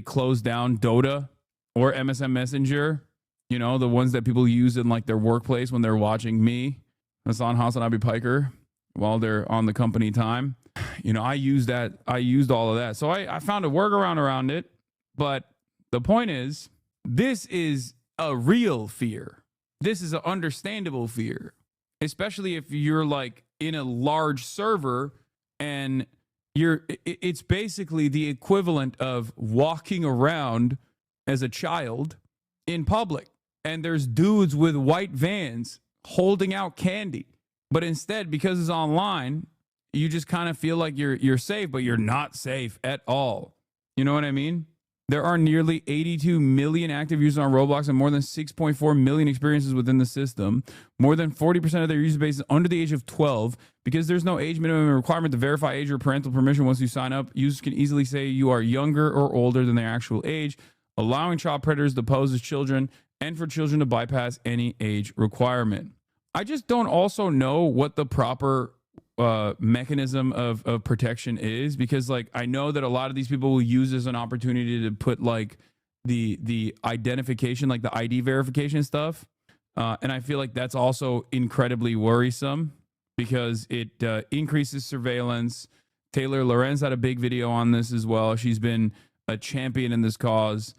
close down Dota or MSN Messenger. You know, the ones that people use in like their workplace when they're watching me, Hassan Abi Piker, while they're on the company time. You know, I used all of that. So I found a workaround around it. But the point is, this is a real fear. This is an understandable fear, especially if you're like in a large server and it's basically the equivalent of walking around as a child in public, and there's dudes with white vans holding out candy. But instead, because it's online, you just kind of feel like you're safe, but you're not safe at all. You know what I mean? There are nearly 82 million active users on Roblox and more than 6.4 million experiences within the system. More than 40% of their user base is under the age of 12. Because there's no age minimum requirement to verify age or parental permission once you sign up, users can easily say you are younger or older than their actual age, allowing child predators to pose as children and for children to bypass any age requirement. I just don't also know what the proper mechanism of protection is, because like I know that a lot of these people will use this as an opportunity to put like the identification, like the ID verification stuff, and I feel like that's also incredibly worrisome because it increases surveillance. Taylor Lorenz had a big video on this as well. She's been a champion in this cause,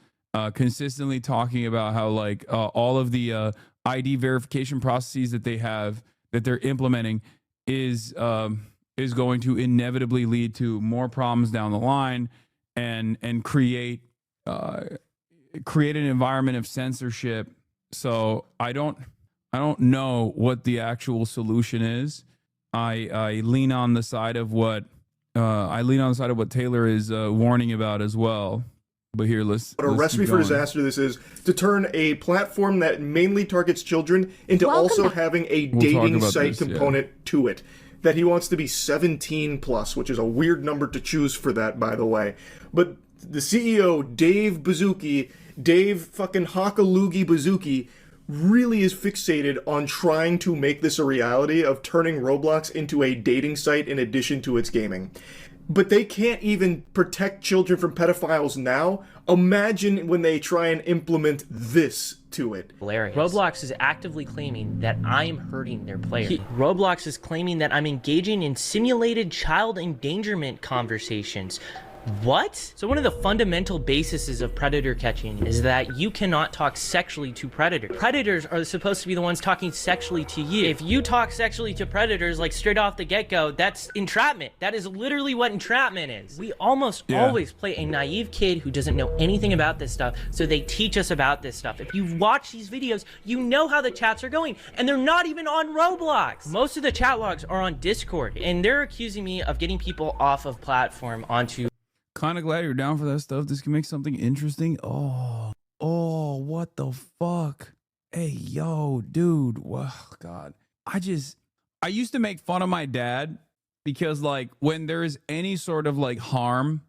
consistently talking about how like all of the ID verification processes that they're implementing is going to inevitably lead to more problems down the line and create an environment of censorship. So I don't know what the actual solution is. I lean on the side of what Taylor is warning about as well. But here, let's What a recipe for disaster this is, to turn a platform that mainly targets children into also having a dating site component to it. That he wants to be 17 plus, which is a weird number to choose for that, by the way. But the CEO, Dave fucking Hakalugi Bazuki, really is fixated on trying to make this a reality of turning Roblox into a dating site in addition to its gaming. but they can't even protect children from pedophiles now. Imagine when they try and implement this to it. Hilarious. Roblox is actively claiming that I'm hurting their players. Roblox is claiming that I'm engaging in simulated child endangerment conversations. What? So one of the fundamental bases of predator catching is that you cannot talk sexually to predators. Predators are supposed to be the ones talking sexually to you. If you talk sexually to predators, like straight off the get-go, that's entrapment. That is literally what entrapment is. We almost always play a naive kid who doesn't know anything about this stuff, so they teach us about this stuff. If you watch these videos, you know how the chats are going, and they're not even on Roblox. Most of the chat logs are on Discord, and they're accusing me of getting people off of platform onto Kind of glad you're down for that stuff. This can make something interesting. Oh, what the fuck? Hey, yo, dude. Wow, God. I used to make fun of my dad because, like, when there's any sort of, like, harm,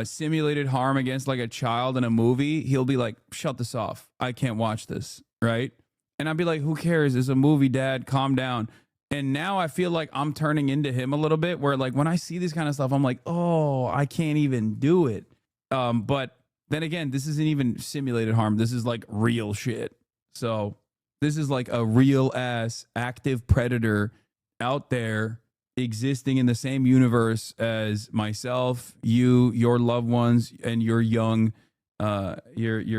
simulated harm against, like, a child in a movie, he'll be like, shut this off. I can't watch this, right? And I'd be like, who cares? It's a movie, Dad. Calm down. And now I feel like I'm turning into him a little bit where, like, when I see this kind of stuff, I'm like, oh, I can't even do it. But then again, this isn't even simulated harm. This is like real shit. So this is like a real ass active predator out there existing in the same universe as myself, you, your loved ones, and your young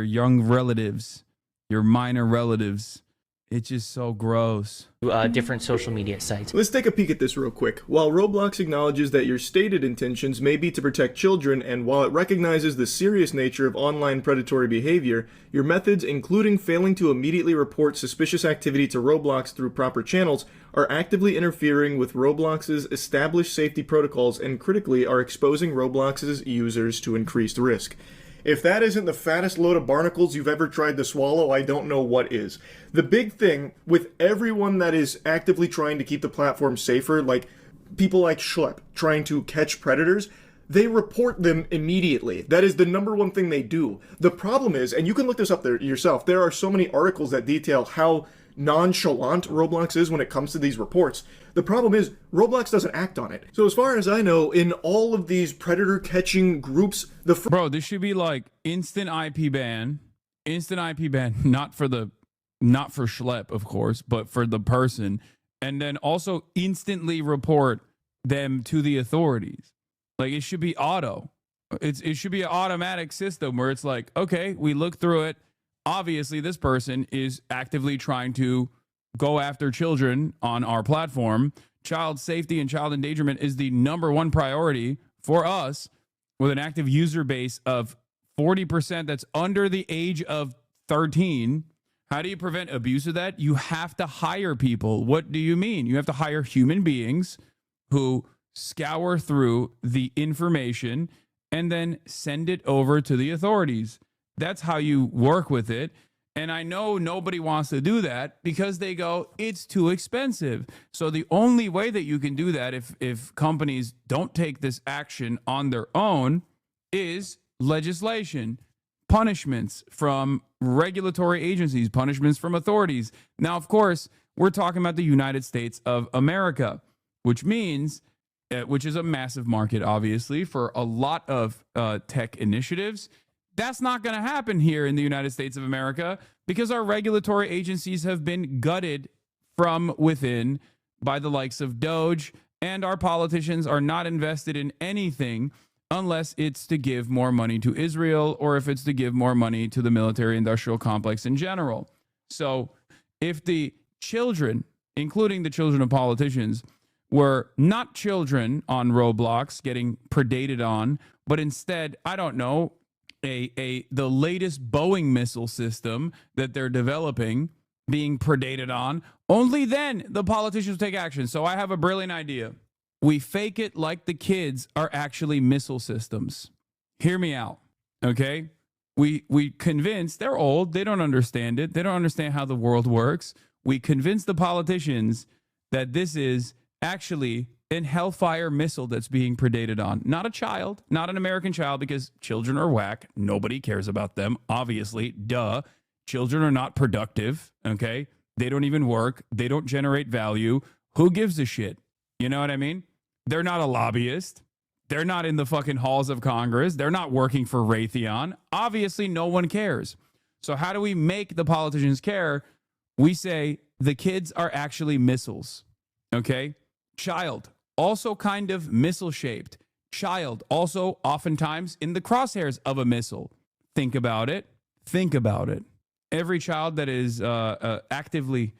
relatives, your minor relatives. It's just so gross. Different social media sites. Let's take a peek at this real quick. While Roblox acknowledges that your stated intentions may be to protect children, and while it recognizes the serious nature of online predatory behavior, your methods, including failing to immediately report suspicious activity to Roblox through proper channels, are actively interfering with Roblox's established safety protocols and critically are exposing Roblox's users to increased risk. If that isn't the fattest load of barnacles you've ever tried to swallow, I don't know what is. The big thing with everyone that is actively trying to keep the platform safer, like people like Schlepp trying to catch predators, they report them immediately. That is the number one thing they do. The problem is, and you can look this up there yourself, there are so many articles that detail how nonchalant Roblox is when it comes to these reports. The problem is, Roblox doesn't act on it. So as far as I know, in all of these predator catching groups, Bro, this should be like instant IP ban, not for Schlepp, of course, but for the person, and then also instantly report them to the authorities. Like, it should be auto. It should be an automatic system where it's like, okay, we look through it. Obviously, this person is actively trying to go after children on our platform. Child safety and child endangerment is the number one priority for us, with an active user base of 40% that's under the age of 13. How do you prevent abuse of that? You have to hire people. What do you mean? You have to hire human beings who scour through the information and then send it over to the authorities. That's how you work with it. And I know nobody wants to do that because they go, it's too expensive. So the only way that you can do that if companies don't take this action on their own is legislation, punishments from regulatory agencies, punishments from authorities. Now, of course, we're talking about the United States of America, which means, which is a massive market, obviously, for a lot of tech initiatives. That's not going to happen here in the United States of America because our regulatory agencies have been gutted from within by the likes of Doge, and our politicians are not invested in anything unless it's to give more money to Israel or if it's to give more money to the military-industrial complex in general. So if the children, including the children of politicians, were not children on Roblox getting predated on, but instead, I don't know, the latest Boeing missile system that they're developing being predated on, only then the politicians take action. So I have a brilliant idea. We fake it like the kids are actually missile systems. Hear me out, okay? We convince, they're old, they don't understand it, they don't understand how the world works. We convince the politicians that this is actually an Hellfire missile that's being predated on. Not a child, not an American child, because children are whack. Nobody cares about them, obviously. Duh. Children are not productive, okay? They don't even work. They don't generate value. Who gives a shit? You know what I mean? They're not a lobbyist. They're not in the fucking halls of Congress. They're not working for Raytheon. Obviously, no one cares. So how do we make the politicians care? We say the kids are actually missiles. Okay? Child, also kind of missile shaped. Child, also oftentimes in the crosshairs of a missile. Think about it. Think about it. Every child that is actively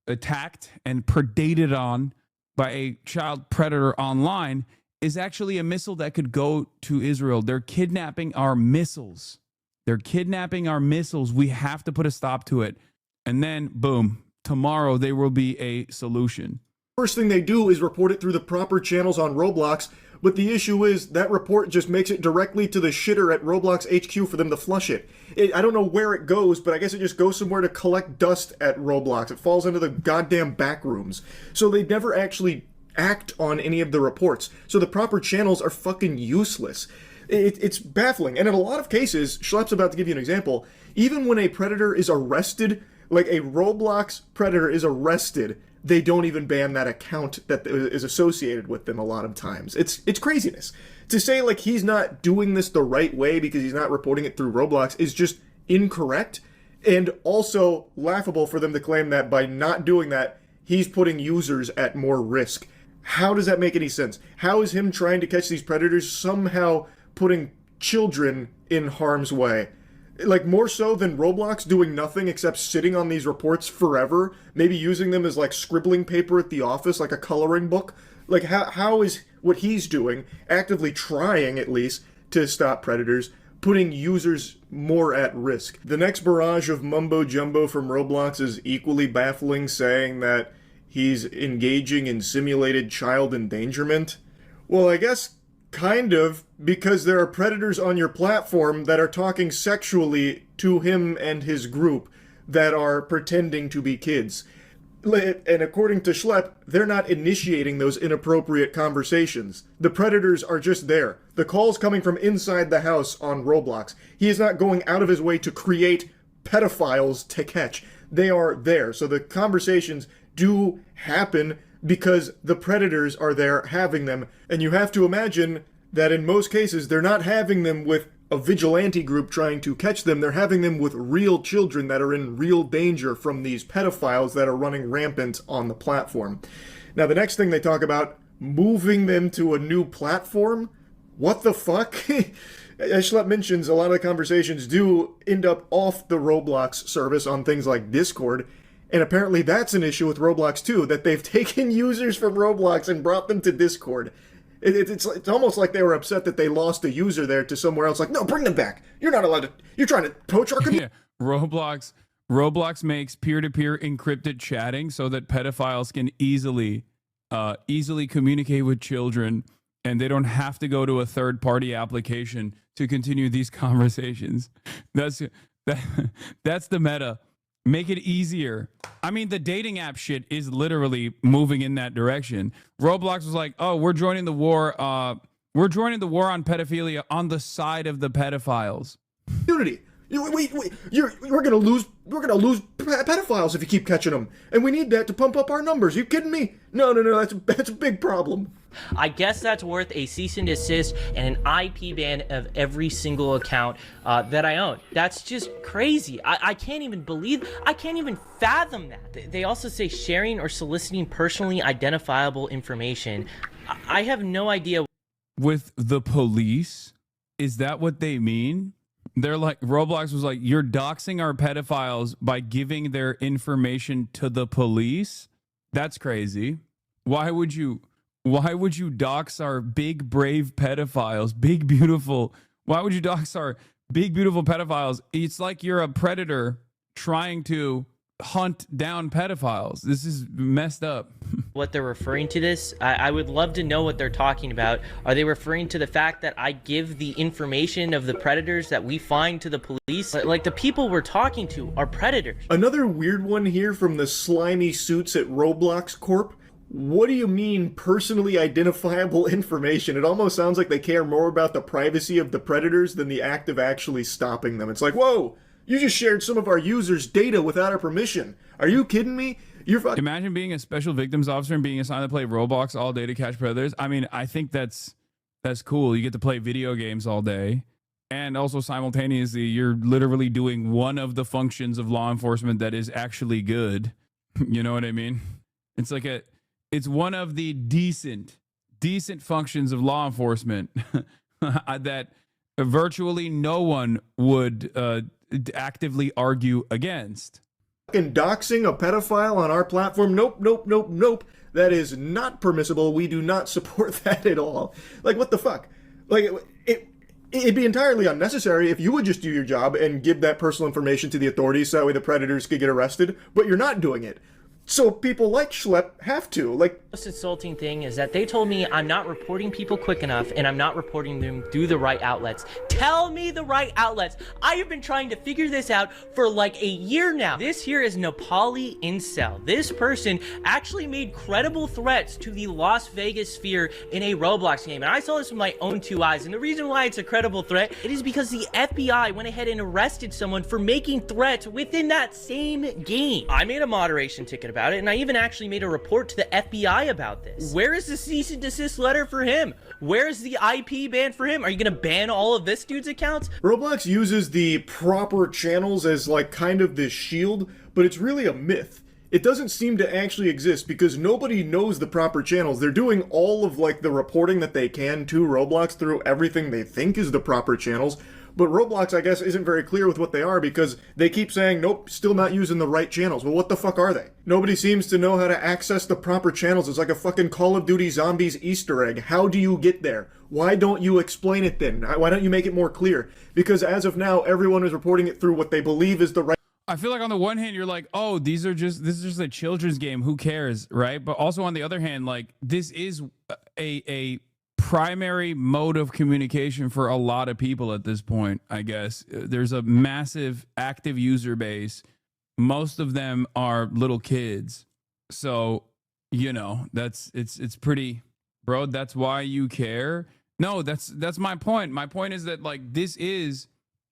attacked and predated on by a child predator online is actually a missile that could go to Israel. They're kidnapping our missiles. They're kidnapping our missiles. We have to put a stop to it. And then, boom, tomorrow there will be a solution. First thing they do is report it through the proper channels on Roblox, but the issue is that report just makes it directly to the shitter at Roblox HQ for them to flush it. I don't know where it goes, but I guess it just goes somewhere to collect dust at Roblox. It falls into the goddamn back rooms. So they never actually act on any of the reports. So the proper channels are fucking useless. It's baffling. And in a lot of cases, Schlepp's about to give you an example, even when a predator is arrested, like a Roblox predator is arrested, they don't even ban that account that is associated with them a lot of times. It's craziness. To say like he's not doing this the right way because he's not reporting it through Roblox is just incorrect, and also laughable for them to claim that by not doing that, he's putting users at more risk. How does that make any sense? How is him trying to catch these predators somehow putting children in harm's way? Like, more so than Roblox doing nothing except sitting on these reports forever, maybe using them as, like, scribbling paper at the office, like a coloring book. Like, how is what he's doing, actively trying, at least, to stop predators, putting users more at risk? The next barrage of mumbo-jumbo from Roblox is equally baffling, saying that he's engaging in simulated child endangerment. Well, I guess kind of, because there are predators on your platform that are talking sexually to him and his group that are pretending to be kids. And according to Schlepp, they're not initiating those inappropriate conversations. The predators are just there. The call's coming from inside the house on Roblox. He is not going out of his way to create pedophiles to catch. They are there. So the conversations do happen because the predators are there having them. And you have to imagine that in most cases, they're not having them with a vigilante group trying to catch them. They're having them with real children that are in real danger from these pedophiles that are running rampant on the platform. Now, the next thing they talk about, moving them to a new platform? What the fuck? As Schlepp mentions, a lot of the conversations do end up off the Roblox service on things like Discord. And apparently that's an issue with Roblox too, that they've taken users from Roblox and brought them to Discord. It's almost like they were upset that they lost a user there to somewhere else. Like, no, bring them back. You're not allowed to. You're trying to poach our community. Yeah. Roblox makes peer-to-peer encrypted chatting so that pedophiles can easily communicate with children, and they don't have to go to a third-party application to continue these conversations. That's the meta. Make it easier. I mean, the dating app shit is literally moving in that direction. Roblox was like, "Oh, we're joining the war. We're joining the war on pedophilia on the side of the pedophiles." Unity. We're gonna lose pedophiles if you keep catching them, and we need that to pump up our numbers. Are you kidding me? No. That's a big problem. I guess that's worth a cease and desist and an IP ban of every single account that I own. That's just crazy. I can't even fathom that. They also say sharing or soliciting personally identifiable information. I have no idea. With the police? Is that what they mean? They're like, Roblox was like, you're doxing our pedophiles by giving their information to the police? That's crazy. Why would you dox our big, brave pedophiles? Big, beautiful. Why would you dox our big, beautiful pedophiles? It's like you're a predator trying to hunt down pedophiles. This is messed up. What they're referring to this, I would love to know what they're talking about. Are they referring to the fact that I give the information of the predators that we find to the police? Like, the people we're talking to are predators. Another weird one here from the slimy suits at Roblox Corp. What do you mean personally identifiable information? It almost sounds like they care more about the privacy of the predators than the act of actually stopping them. It's like, whoa, you just shared some of our users' data without our permission. Are you kidding me? You're fucking. Imagine being a special victims officer and being assigned to play Roblox all day to catch predators. I mean, I think that's cool. You get to play video games all day. And also simultaneously, you're literally doing one of the functions of law enforcement that is actually good. You know what I mean? It's like it's one of the decent functions of law enforcement that virtually no one would actively argue against. Fucking doxing a pedophile on our platform? Nope. That is not permissible. We do not support that at all. Like, what the fuck? Like, it'd be entirely unnecessary if you would just do your job and give that personal information to the authorities so that way the predators could get arrested, but you're not doing it. So people like Schlepp have to. Like, The most insulting thing is that they told me I'm not reporting people quick enough and I'm not reporting them through the right outlets. Tell me the right outlets. I have been trying to figure this out for like a year now. This here is Nepali Incel. This person actually made credible threats to the Las Vegas sphere in a Roblox game. And I saw this with my own two eyes. And the reason why it's a credible threat, it is because the FBI went ahead and arrested someone for making threats within that same game. I made a moderation ticket about it, and I even actually made a report to the FBI about this. Where is the cease and desist letter for him? Where is the IP ban for him? Are you gonna ban all of this dude's accounts? Roblox uses the proper channels as like kind of this shield, but it's really a myth. It doesn't seem to actually exist because nobody knows the proper channels. They're doing all of like the reporting that they can to Roblox through everything they think is the proper channels. But Roblox, I guess, isn't very clear with what they are because they keep saying, nope, still not using the right channels. Well, what the fuck are they? Nobody seems to know how to access the proper channels. It's like a fucking Call of Duty Zombies Easter egg. How do you get there? Why don't you explain it then? Why don't you make it more clear? Because as of now, everyone is reporting it through what they believe is the right. I feel like on the one hand, you're like, oh, this is just a children's game. Who cares, right? But also on the other hand, like this is a primary mode of communication for a lot of people at this point, I guess. There's a massive active user base. Most of them are little kids. So, you know, it's pretty, bro, that's why you care. No, that's my point. My point is that like if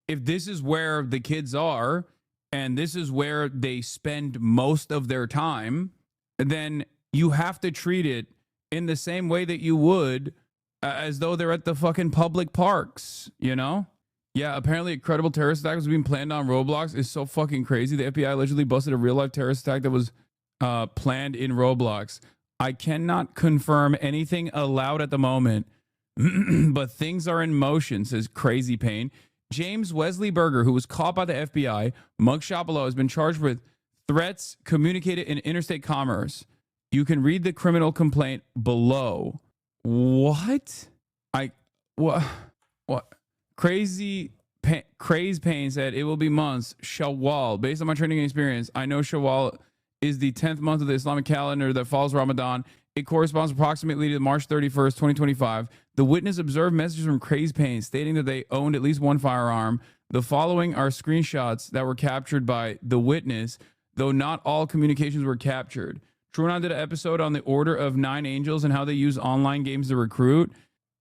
this is where the kids are and this is where they spend most of their time, then you have to treat it in the same way that you would as though they're at the fucking public parks, you know? Yeah, apparently a credible terrorist attack was being planned on Roblox. Is so fucking crazy. The FBI allegedly busted a real-life terrorist attack that was planned in Roblox. I cannot confirm anything aloud at the moment, but things are in motion, says Crazy Pain. James Wesley Berger, who was caught by the FBI, mugshot below, has been charged with threats communicated in interstate commerce. You can read the criminal complaint below. What? What? Crazy Pain said it will be months. Shawwal. Based on my training experience, I know Shawwal is the 10th month of the Islamic calendar that follows Ramadan. It corresponds approximately to March 31st, 2025. The witness observed messages from Crazy Pain stating that they owned at least one firearm. The following are screenshots that were captured by the witness, though not all communications were captured. TrueAnon did an episode on the Order of Nine Angels and how they use online games to recruit.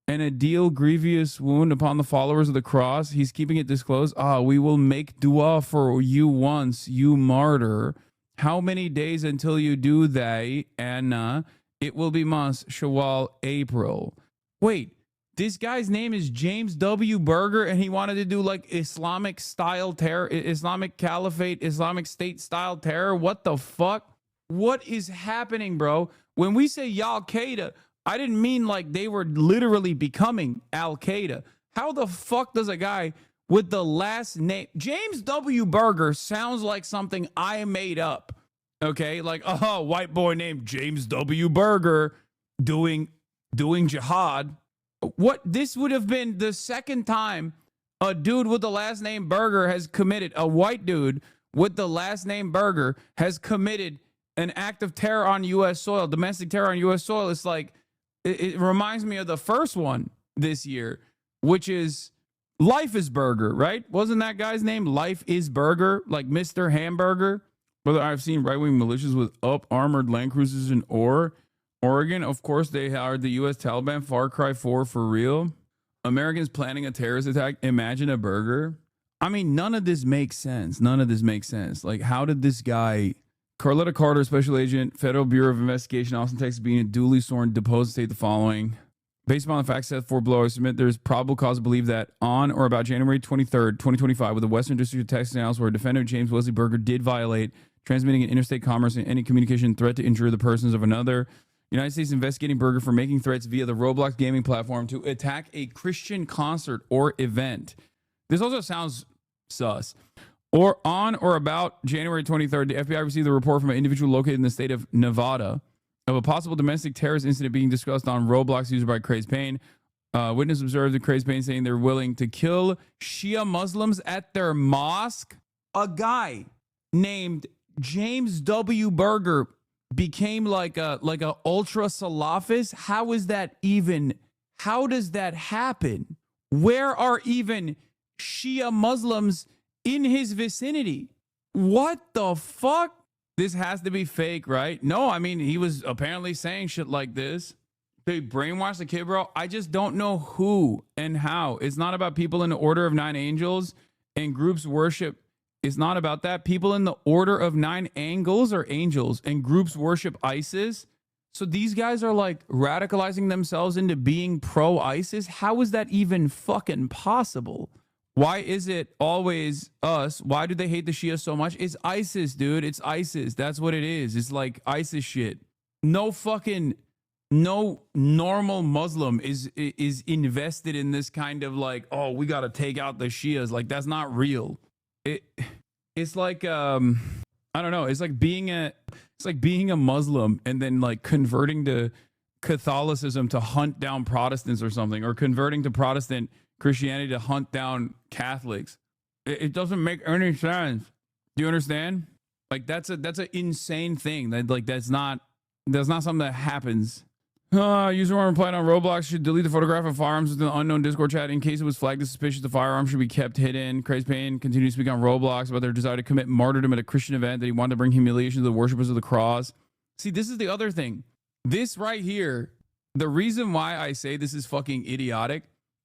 And a deal grievous wound upon the followers of the cross. He's keeping it disclosed. We will make dua for you once, you martyr. How many days until you do that, Anna? It will be months, Shawwal, April. Wait, this guy's name is James W. Berger, and he wanted to do like Islamic style terror, Islamic Caliphate, Islamic State style terror. What the fuck? What is happening, bro? When we say Al-Qaeda, I didn't mean like they were literally becoming Al-Qaeda. How the fuck does a guy with the last name James W. Berger sounds like something I made up? Okay, like white boy named James W. Berger doing jihad. What? This would have been the second time a dude with the last name Berger has committed, a white dude with the last name Berger has committed an act of terror on U.S. soil, domestic terror on U.S. soil. It's like, it reminds me of the first one this year, which is Life is Burger, right? Wasn't that guy's name Life is Burger, like Mr. Hamburger? Whether I've seen right-wing militias with up-armored Land Cruisers in Oregon. Of course, they are the U.S. Taliban. Far Cry 4 for real. Americans planning a terrorist attack. Imagine a burger. I mean, none of this makes sense. Like, how did this guy Carletta Carter, Special Agent, Federal Bureau of Investigation, Austin, Texas, being duly sworn, deposed, state the following. Based upon the facts set forth below, I submit there's probable cause to believe that on or about January 23rd, 2025, with the Western District of Texas and elsewhere, defendant James Wesley Berger did violate transmitting an interstate commerce and any communication threat to injure the persons of another. United States investigating Berger for making threats via the Roblox gaming platform to attack a Christian concert or event. This also sounds sus. Or on or about January 23rd, the FBI received a report from an individual located in the state of Nevada of a possible domestic terrorist incident being discussed on Roblox user by Crazy Payne. Witness observed the Crazy Payne saying they're willing to kill Shia Muslims at their mosque. A guy named James W. Berger became like a ultra Salafist. How is that even? How does that happen? Where are even Shia Muslims in his vicinity? What the fuck? This has to be fake, right? No, I mean, he was apparently saying shit like this. They brainwashed the kid, bro. I just don't know who and how. It's not about people in the Order of Nine Angels and groups worship. It's not about that. People in the Order of Nine Angles or angels and groups worship ISIS. So these guys are like radicalizing themselves into being pro-ISIS. How is that even fucking possible? Why is it always us? Why do they hate the Shia so much? It's ISIS, dude. It's ISIS. That's what it is. It's like ISIS shit. No normal Muslim is invested in this kind of like, oh, we got to take out the Shias. Like, that's not real. It's like I don't know. It's like being a Muslim and then like converting to Catholicism to hunt down Protestants or something, or converting to Protestant Christianity to hunt down Catholics. It doesn't make any sense. Do you understand? Like that's an insane thing. That's not something that happens. User one replied on Roblox should delete the photograph of firearms within the unknown Discord chat in case it was flagged as suspicious. The firearm should be kept hidden. Crazy Payne continued to speak on Roblox about their desire to commit martyrdom at a Christian event, that he wanted to bring humiliation to the worshippers of the cross. See, this is the other thing. This right here, the reason why I say this is fucking idiotic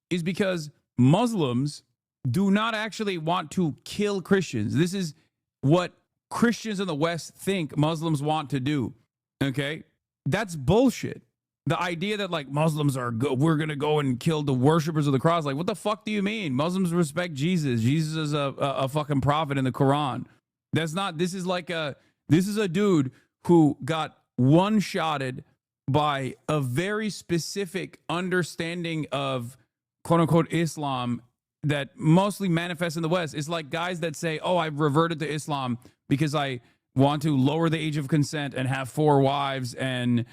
is because Muslims do not actually want to kill Christians. This is what Christians in the West think Muslims want to do. Okay? That's bullshit. The idea that like Muslims are we're going to go and kill the worshipers of the cross. Like, what the fuck do you mean? Muslims respect Jesus. Jesus is a fucking prophet in the Quran. This is a dude who got one-shotted by a very specific understanding of quote unquote Islam that mostly manifests in the West. It's like guys that say, oh, I've reverted to Islam because I want to lower the age of consent and have 4 wives and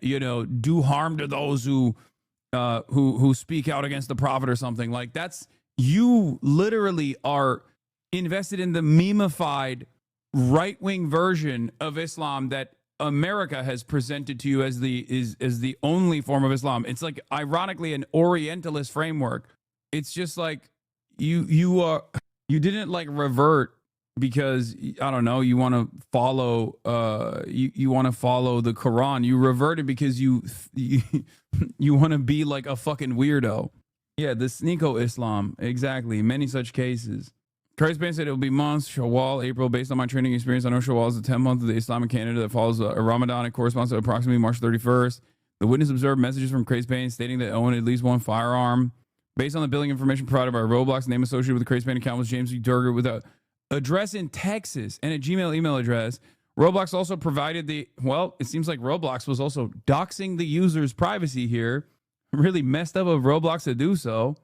you know, do harm to those who speak out against the prophet or something. Like, that's, you literally are invested in the memeified right-wing version of Islam that America has presented to you as the only form of Islam. It's like, ironically, an Orientalist framework. It's just like you didn't like revert because, I don't know, you want to follow you want to follow the Quran. You reverted because you want to be like a fucking weirdo. Yeah, the Sneako Islam, exactly. Many such cases. Crazy Payne said it will be months, Shawwal, April. Based on my training experience, I know Shawwal is the 10th month of the Islamic calendar that follows a Ramadan. It corresponds to approximately March 31st. The witness observed messages from Crazy Payne stating that owned at least one firearm. Based on the billing information provided by Roblox, the name associated with the Crazy Payne account was James V. Durger with a address in Texas and a Gmail email address. Roblox also provided it seems like Roblox was also doxing the user's privacy here. Really messed up of Roblox to do so.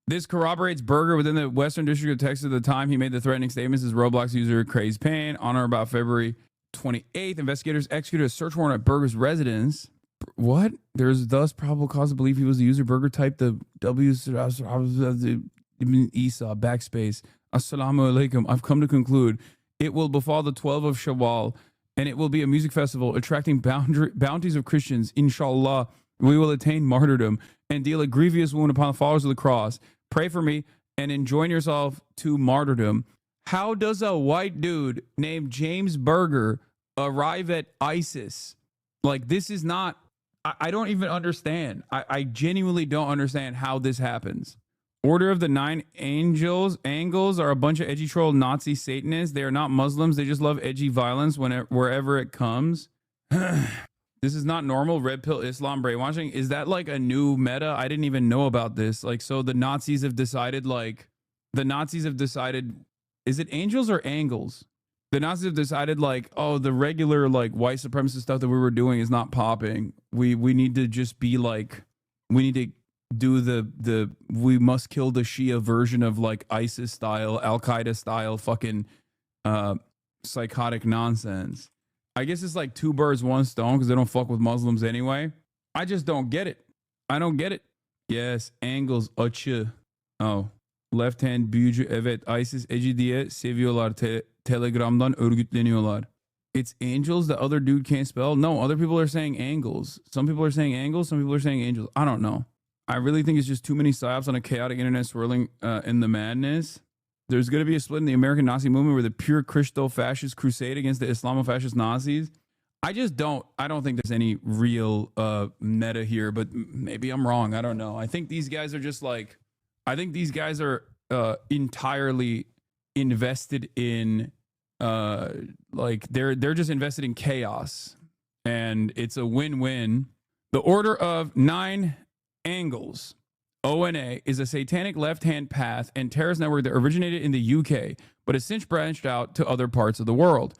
This corroborates Berger within the Western District of Texas at the time he made the threatening statements as Roblox user Crazy Payne. On or about February 28th, investigators executed a search warrant at Berger's residence. What? There's thus probable cause to believe he was the user. Berger typed the Ibn Isa backspace. Assalamu alaikum. I've come to conclude it will befall the 12 of Shawwal, and it will be a music festival attracting bounties of Christians. Inshallah, we will attain martyrdom and deal a grievous wound upon the followers of the cross. Pray for me and enjoin yourself to martyrdom. How does a white dude named James Berger arrive at ISIS? Like, this is not, I don't even understand. I genuinely don't understand how this happens Order of the Nine Angels. Angles are a bunch of edgy troll Nazi Satanists. They are not Muslims. They just love edgy violence wherever it comes. This is not normal. Red pill Islam brainwashing. Is that like a new meta? I didn't even know about this. Like, so the Nazis have decided, is it angels or angles? The Nazis have decided like, oh, the regular like white supremacist stuff that we were doing is not popping. We need to just be like, we need to do the we must kill the Shia version of like ISIS style, Al Qaeda style fucking psychotic nonsense. I guess it's like two birds, one stone because they don't fuck with Muslims anyway. I just don't get it. I don't get it. Yes, angles açı. Oh, left hand büyücü evet ISIS eci diye seviyorlar Telegram'dan örgütleniyorlar. It's angels. The other dude can't spell. No, other people are saying angles. Some people are saying angles. Some people are saying angels. I don't know. I really think it's just too many psyops on a chaotic internet swirling in the madness. There's going to be a split in the American Nazi movement where the pure Christo-fascist crusade against the Islamo-fascist Nazis. I don't think there's any real meta here, but maybe I'm wrong. I don't know. I think these guys are just like, entirely invested in, like they're just invested in chaos, and it's a win-win. The Order of Nine Angles, ONA, is a satanic left-hand path and terrorist network that originated in the UK, but has since branched out to other parts of the world.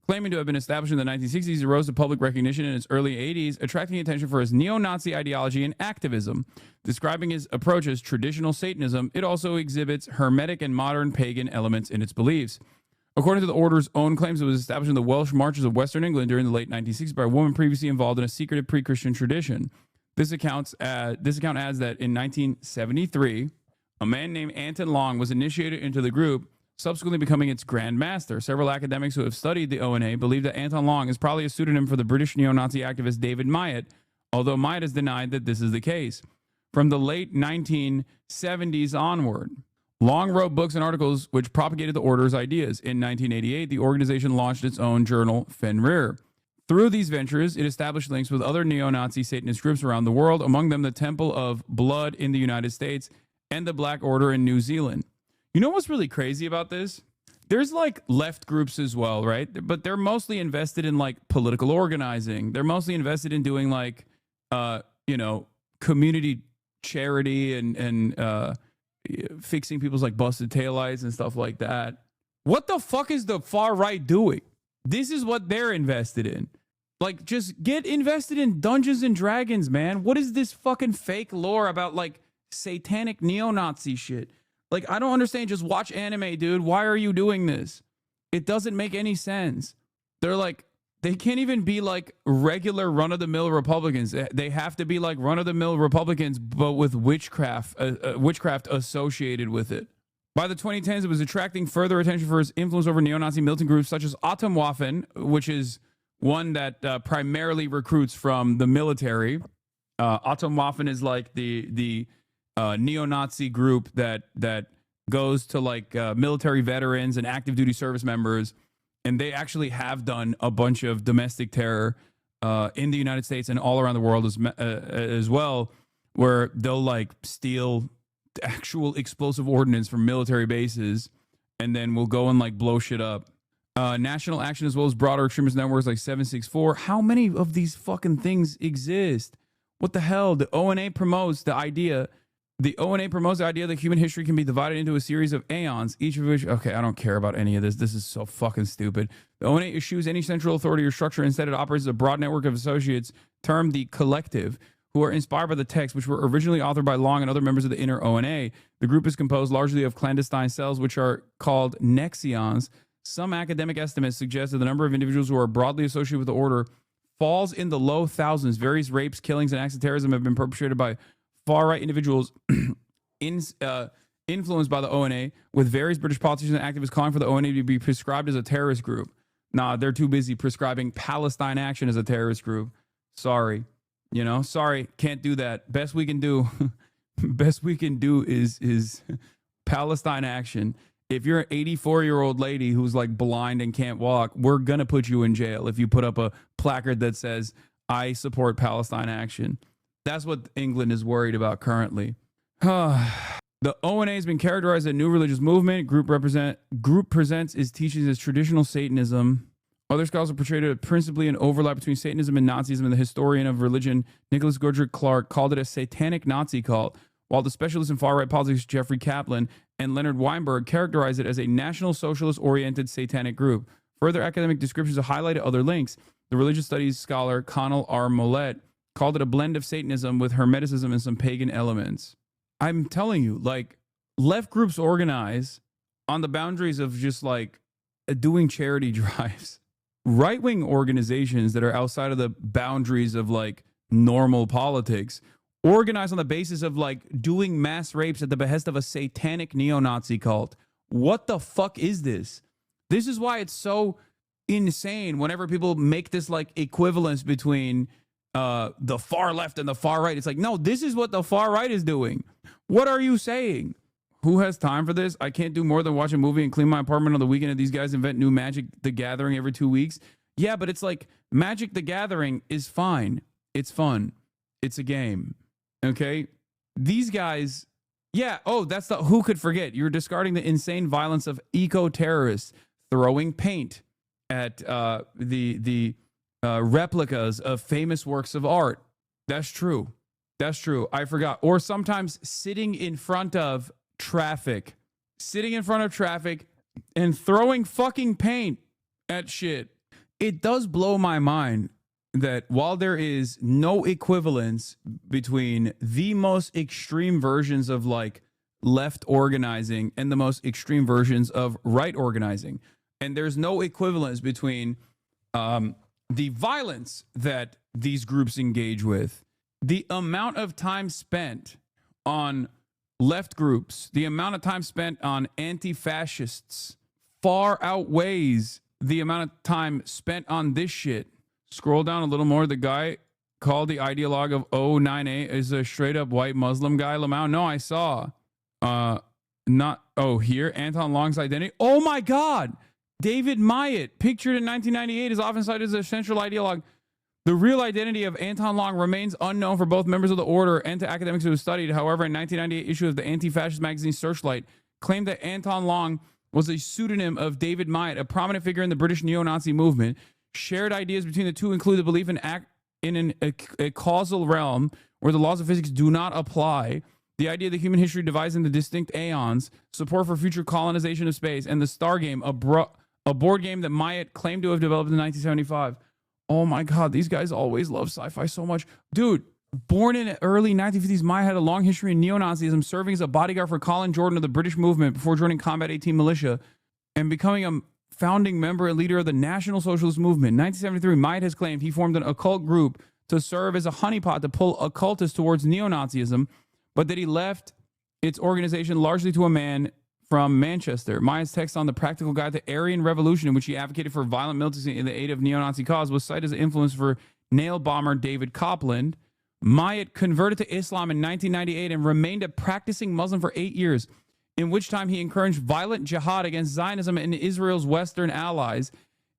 Claiming to have been established in the 1960s, it rose to public recognition in its early 80s, attracting attention for its neo-Nazi ideology and activism. Describing its approach as traditional Satanism, it also exhibits hermetic and modern pagan elements in its beliefs. According to the Order's own claims, it was established in the Welsh marches of Western England during the late 1960s by a woman previously involved in a secretive pre-Christian tradition. This account adds that in 1973, a man named Anton Long was initiated into the group, subsequently becoming its Grand Master. Several academics who have studied the ONA believe that Anton Long is probably a pseudonym for the British neo-Nazi activist David Myatt, although Myatt has denied that this is the case. From the late 1970s onward, Long wrote books and articles which propagated the Order's ideas. In 1988, the organization launched its own journal, Fenrir. Through these ventures, it established links with other neo-Nazi Satanist groups around the world, among them the Temple of Blood in the United States and the Black Order in New Zealand. You know what's really crazy about this? There's like left groups as well, right? But they're mostly invested in like political organizing. They're mostly invested in doing like, community charity and fixing people's like busted taillights and stuff like that. What the fuck is the far right doing? This is what they're invested in. Like, just get invested in Dungeons and Dragons, man. What is this fucking fake lore about like satanic neo-Nazi shit? Like, I don't understand. Just watch anime, dude. Why are you doing this? It doesn't make any sense. They're like, they can't even be like regular run-of-the-mill Republicans. They have to be like run-of-the-mill Republicans, but with witchcraft associated with it. By the 2010s, it was attracting further attention for its influence over neo-Nazi militant groups such as Atomwaffen, which is one that primarily recruits from the military. Atomwaffen is like the neo-Nazi group that goes to like military veterans and active duty service members, and they actually have done a bunch of domestic terror in the United States and all around the world as well, where they'll like steal actual explosive ordnance from military bases and then we'll go and like blow shit up. National Action, as well as broader extremist networks like 764. How many of these fucking things exist? What the hell? The ONA promotes the idea that human history can be divided into a series of aeons, each of which, okay, I don't care about any of this. This is so fucking stupid. The ONA eschews any central authority or structure. Instead, it operates as a broad network of associates termed the Collective, who are inspired by the texts, which were originally authored by Long and other members of the inner ONA. The group is composed largely of clandestine cells, which are called Nexions. Some academic estimates suggest that the number of individuals who are broadly associated with the order falls in the low thousands. Various rapes, killings, and acts of terrorism have been perpetrated by far-right individuals influenced by the ONA, with various British politicians and activists calling for the ONA to be prescribed as a terrorist group. Nah, they're too busy prescribing Palestine Action as a terrorist group. Sorry. Sorry, can't do that. Best we can do is Palestine Action. If you're an 84-year-old lady who's like blind and can't walk, we're going to put you in jail if you put up a placard that says, I support Palestine Action. That's what England is worried about currently. The ONA has been characterized as a new religious movement. Group presents its teachings as traditional Satanism. Other scholars have portrayed it principally an overlap between Satanism and Nazism, and the historian of religion, Nicholas Goodrick Clark, called it a satanic Nazi cult, while the specialist in far-right politics, Jeffrey Kaplan, and Leonard Weinberg characterized it as a National Socialist-oriented satanic group. Further academic descriptions have highlighted other links. The religious studies scholar Connell R. Mollett called it a blend of Satanism with Hermeticism and some pagan elements. I'm telling you, like, left groups organize on the boundaries of just like doing charity drives. Right-wing organizations that are outside of the boundaries of like normal politics organize on the basis of like doing mass rapes at the behest of a satanic neo-Nazi cult. What the fuck is this? This is why it's so insane whenever people make this like equivalence between the far left and the far right. It's like, no, this is what the far right is doing. What are you saying? Who has time for this? I can't do more than watch a movie and clean my apartment on the weekend, and these guys invent new Magic the Gathering every 2 weeks. Yeah, but it's like Magic the Gathering is fine. It's fun. It's a game. Okay? These guys, yeah, oh, that's the, who could forget? You're discarding the insane violence of eco-terrorists throwing paint at the replicas of famous works of art. That's true. That's true. I forgot. Or sometimes sitting in front of traffic and throwing fucking paint at shit. It does blow my mind that while there is no equivalence between the most extreme versions of like left organizing and the most extreme versions of right organizing, and there's no equivalence between the violence that these groups engage with, the amount of time spent on left groups, the amount of time spent on anti-fascists far outweighs the amount of time spent on this shit. Scroll down a little more. The guy called the ideologue of 098 is a straight up white Muslim guy. Lamau, no, I saw. Here, Anton Long's identity. Oh my God. David Myatt, pictured in 1998, is often cited as a central ideologue. The real identity of Anton Long remains unknown for both members of the order and to academics who have studied. However, a 1998 issue of the anti-fascist magazine Searchlight claimed that Anton Long was a pseudonym of David Myatt, a prominent figure in the British neo-Nazi movement. Shared ideas between the two include the belief in a causal realm where the laws of physics do not apply, the idea that human history divides into distinct aeons, support for future colonization of space, and the Star Game, a board game that Myatt claimed to have developed in 1975. Oh my God, these guys always love sci-fi so much. Dude, born in the early 1950s, Myatt had a long history in neo-Nazism, serving as a bodyguard for Colin Jordan of the British movement before joining Combat 18 Militia and becoming a founding member and leader of the National Socialist Movement. In 1973, Myatt has claimed he formed an occult group to serve as a honeypot to pull occultists towards neo-Nazism, but that he left its organization largely to a man from Manchester. Myatt's text on the Practical Guide to Aryan Revolution, in which he advocated for violent militancy in the aid of neo-Nazi cause, was cited as an influence for nail bomber David Copland. Myatt converted to Islam in 1998 and remained a practicing Muslim for 8 years, in which time he encouraged violent jihad against Zionism and Israel's Western allies.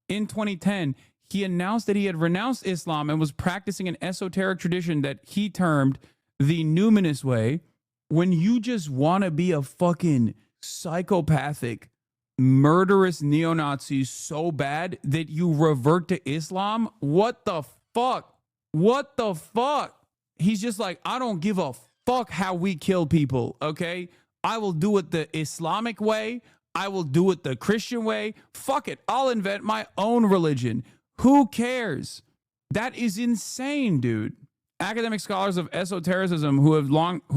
In 2010, he announced that he had renounced Islam and was practicing an esoteric tradition that he termed the Numinous Way. When you just want to be a fucking psychopathic, murderous neo-Nazi so bad that you revert to Islam, what the fuck? What the fuck? He's just like, I don't give a fuck how we kill people, okay? I will do it the Islamic way. I will do it the Christian way. Fuck it. I'll invent my own religion. Who cares? That is insane, dude. Academic scholars of esotericism who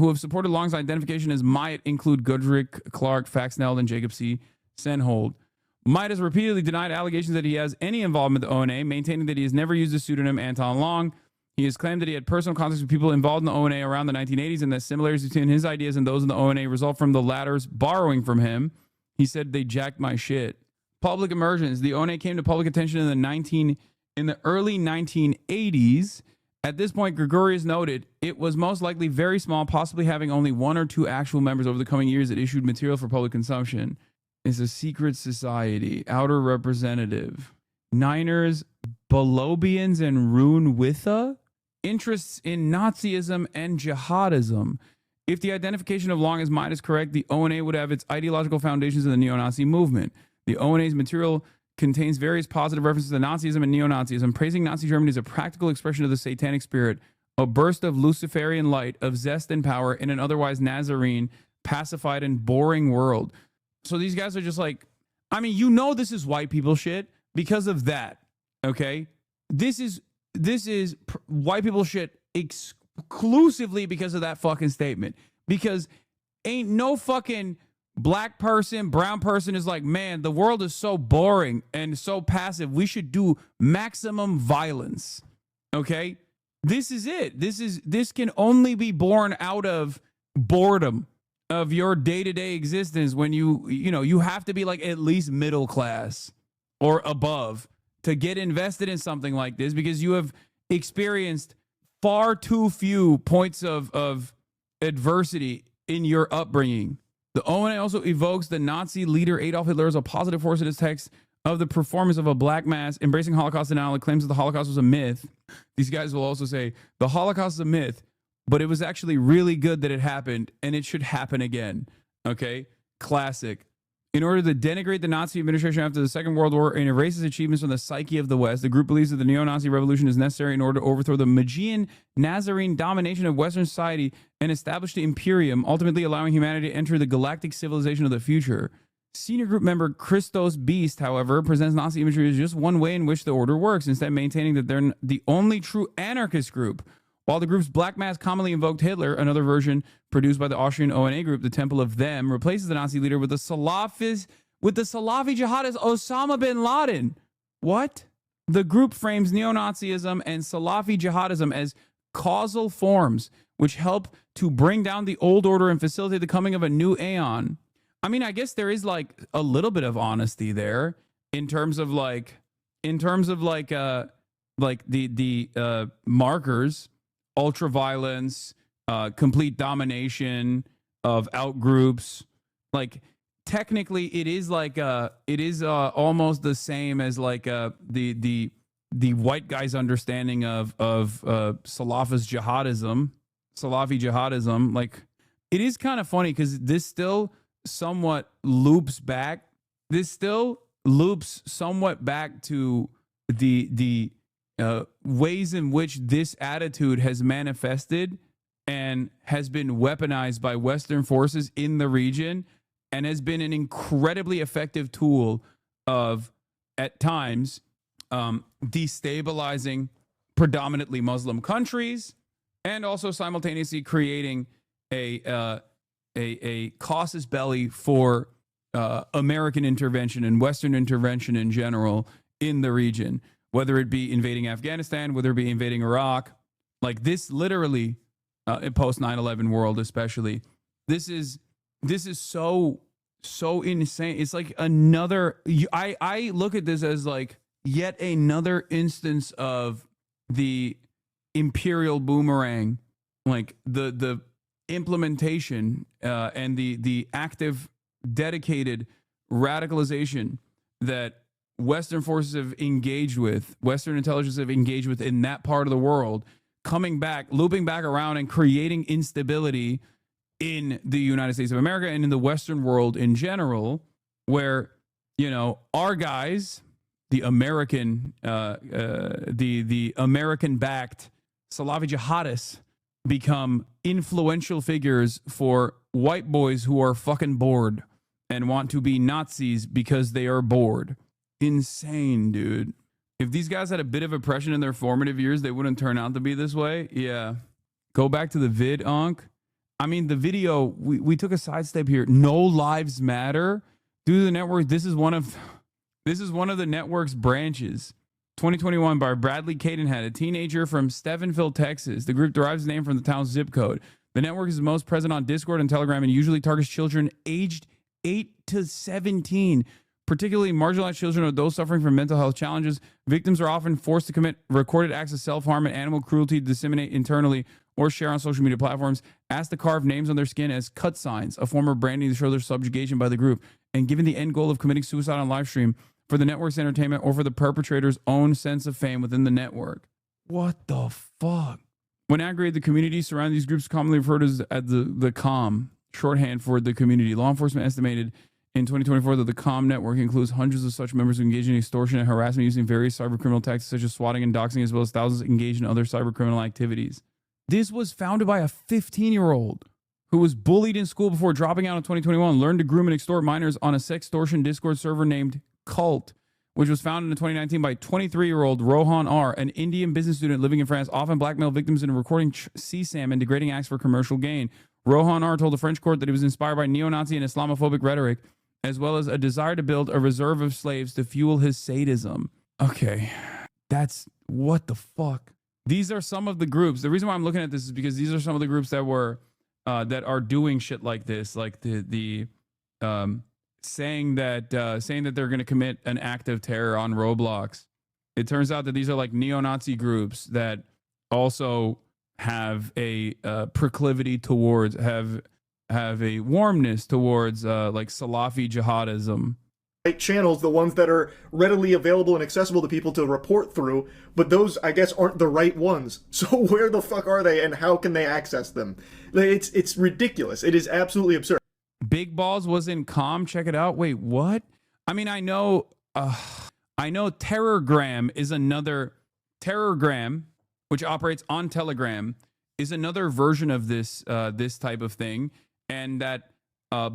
have supported Long's identification as Myatt include Goodrick, Clark, Faxneld, and Jacob C. Senhold. Myatt has repeatedly denied allegations that he has any involvement with the ONA, maintaining that he has never used the pseudonym Anton Long. He has claimed that he had personal contacts with people involved in the ONA around the 1980s and that similarities between his ideas and those in the ONA result from the latter's borrowing from him. He said, they jacked my shit. Public emergence. The ONA came to public attention in the early 1980s. At this point, Gregorius noted it was most likely very small, possibly having only 1 or 2 actual members. Over the coming years, it issued material for public consumption. It's a secret society, outer representative. Niners, Bolobians, and Rune Witha. Interests in Nazism and jihadism. If the identification of Long as mine is correct, the ONA would have its ideological foundations in the neo-Nazi movement. The ONA's material contains various positive references to Nazism and neo-Nazism. Praising Nazi Germany is a practical expression of the satanic spirit, a burst of Luciferian light, of zest and power in an otherwise Nazarene, pacified and boring world. So these guys are just like, I mean, you know, this is white people shit because of that. Okay, this is white people shit exclusively because of that fucking statement. Because ain't no fucking black person, brown person is like, man, the world is so boring and so passive. We should do maximum violence. Okay, this is it. This can only be born out of boredom of your day-to-day existence when you have to be like at least middle class or above to get invested in something like this, because you have experienced far too few points of adversity in your upbringing. The ONA also evokes the Nazi leader Adolf Hitler as a positive force in his text of the performance of a black mass, embracing Holocaust denial. It claims that the Holocaust was a myth. These guys will also say the Holocaust is a myth, but it was actually really good that it happened, and it should happen again. Okay? Classic. In order to denigrate the Nazi administration after the Second World War and erase its achievements from the psyche of the West, the group believes that the neo-Nazi revolution is necessary in order to overthrow the Magian Nazarene domination of Western society and establish the Imperium, ultimately allowing humanity to enter the galactic civilization of the future. Senior group member Christos Beast, however, presents Nazi imagery as just one way in which the order works, instead maintaining that they're the only true anarchist group. While the group's black mass commonly invoked Hitler, another version produced by the Austrian ONA group, the Temple of Them, replaces the Nazi leader with the Salafi jihadist Osama bin Laden. What? The group frames neo-Nazism and Salafi jihadism as causal forms, which help to bring down the old order and facilitate the coming of a new aeon. I mean, I guess there is like a little bit of honesty there in terms of the markers. Ultra-violence, complete domination of outgroups. Like, technically, it is almost the same as like the white guy's understanding of Salafi jihadism. Like, it is kind of funny because this still somewhat loops back. This still loops somewhat back to the ways in which this attitude has manifested and has been weaponized by Western forces in the region, and has been an incredibly effective tool of, at times, destabilizing predominantly Muslim countries, and also simultaneously creating a casus belli for American intervention and Western intervention in general in the region. Whether it be invading Afghanistan, whether it be invading Iraq, like this literally, in post 9/11 world especially, this is so insane. It's like another, I look at this as like yet another instance of the imperial boomerang, like the implementation and the active, dedicated radicalization that Western forces have engaged with, Western intelligence have engaged with in that part of the world, coming back, looping back around and creating instability in the United States of America and in the Western world in general, where, you know, our guys, the American, the American-backed Salafi jihadists become influential figures for white boys who are fucking bored and want to be Nazis because they are bored. Insane, dude. If these guys had a bit of oppression in their formative years, they wouldn't turn out to be this way. Yeah. Go back to the vid, Unc. I mean, the video, we took a sidestep here. No lives matter. Due to the network, this is one of the network's branches. 2021 by Bradley Cadenhead, a teenager from Stephenville, Texas. The group derives its name from the town's zip code. The network is most present on Discord and Telegram and usually targets children aged 8 to 17. Particularly marginalized children or those suffering from mental health challenges. Victims are often forced to commit recorded acts of self-harm and animal cruelty to disseminate internally or share on social media platforms, asked to carve names on their skin as cut signs, a form of branding to show their subjugation by the group, and given the end goal of committing suicide on live stream for the network's entertainment or for the perpetrator's own sense of fame within the network. What the fuck? When aggregated, the community surrounding these groups, commonly referred to as the COM, shorthand for the community. Law enforcement estimated in 2024 that the COM network includes hundreds of such members who engage in extortion and harassment using various cybercriminal tactics such as swatting and doxing, as well as thousands engaged in other cybercriminal activities. This was founded by a 15-year-old who was bullied in school before dropping out in 2021, learned to groom and extort minors on a sextortion Discord server named Cult, which was founded in 2019 by 23-year-old Rohan R., an Indian business student living in France, often blackmailed victims into recording CSAM and degrading acts for commercial gain. Rohan R. told the French court that he was inspired by neo-Nazi and Islamophobic rhetoric, as well as a desire to build a reserve of slaves to fuel his sadism. Okay, that's what the fuck. These are some of the groups. The reason why I'm looking at this is because these are some of the groups that were that are doing shit like this, like the saying that they're going to commit an act of terror on Roblox. It turns out that these are like neo-Nazi groups that also have a proclivity towards, have a warmness towards like Salafi jihadism. Right channels, the ones that are readily available and accessible to people to report through, but those, I guess, aren't the right ones. So where the fuck are they, and how can they access them? It's ridiculous. It is absolutely absurd. Big Balls was in COM. Check it out. Wait, what? I mean, I know Terrorgram is another. Terrorgram, which operates on Telegram, is another version of this this type of thing, and that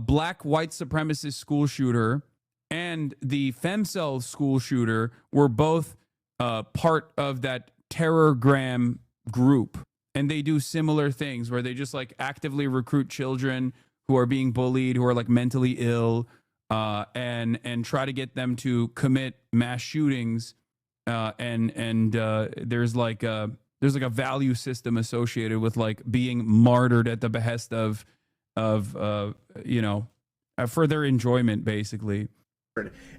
black white supremacist school shooter and the femcel school shooter were both part of that Terrorgram group, and they do similar things where they just like actively recruit children who are being bullied, who are like mentally ill, and try to get them to commit mass shootings, and there's like a value system associated with like being martyred at the behest of you know, for their enjoyment, basically.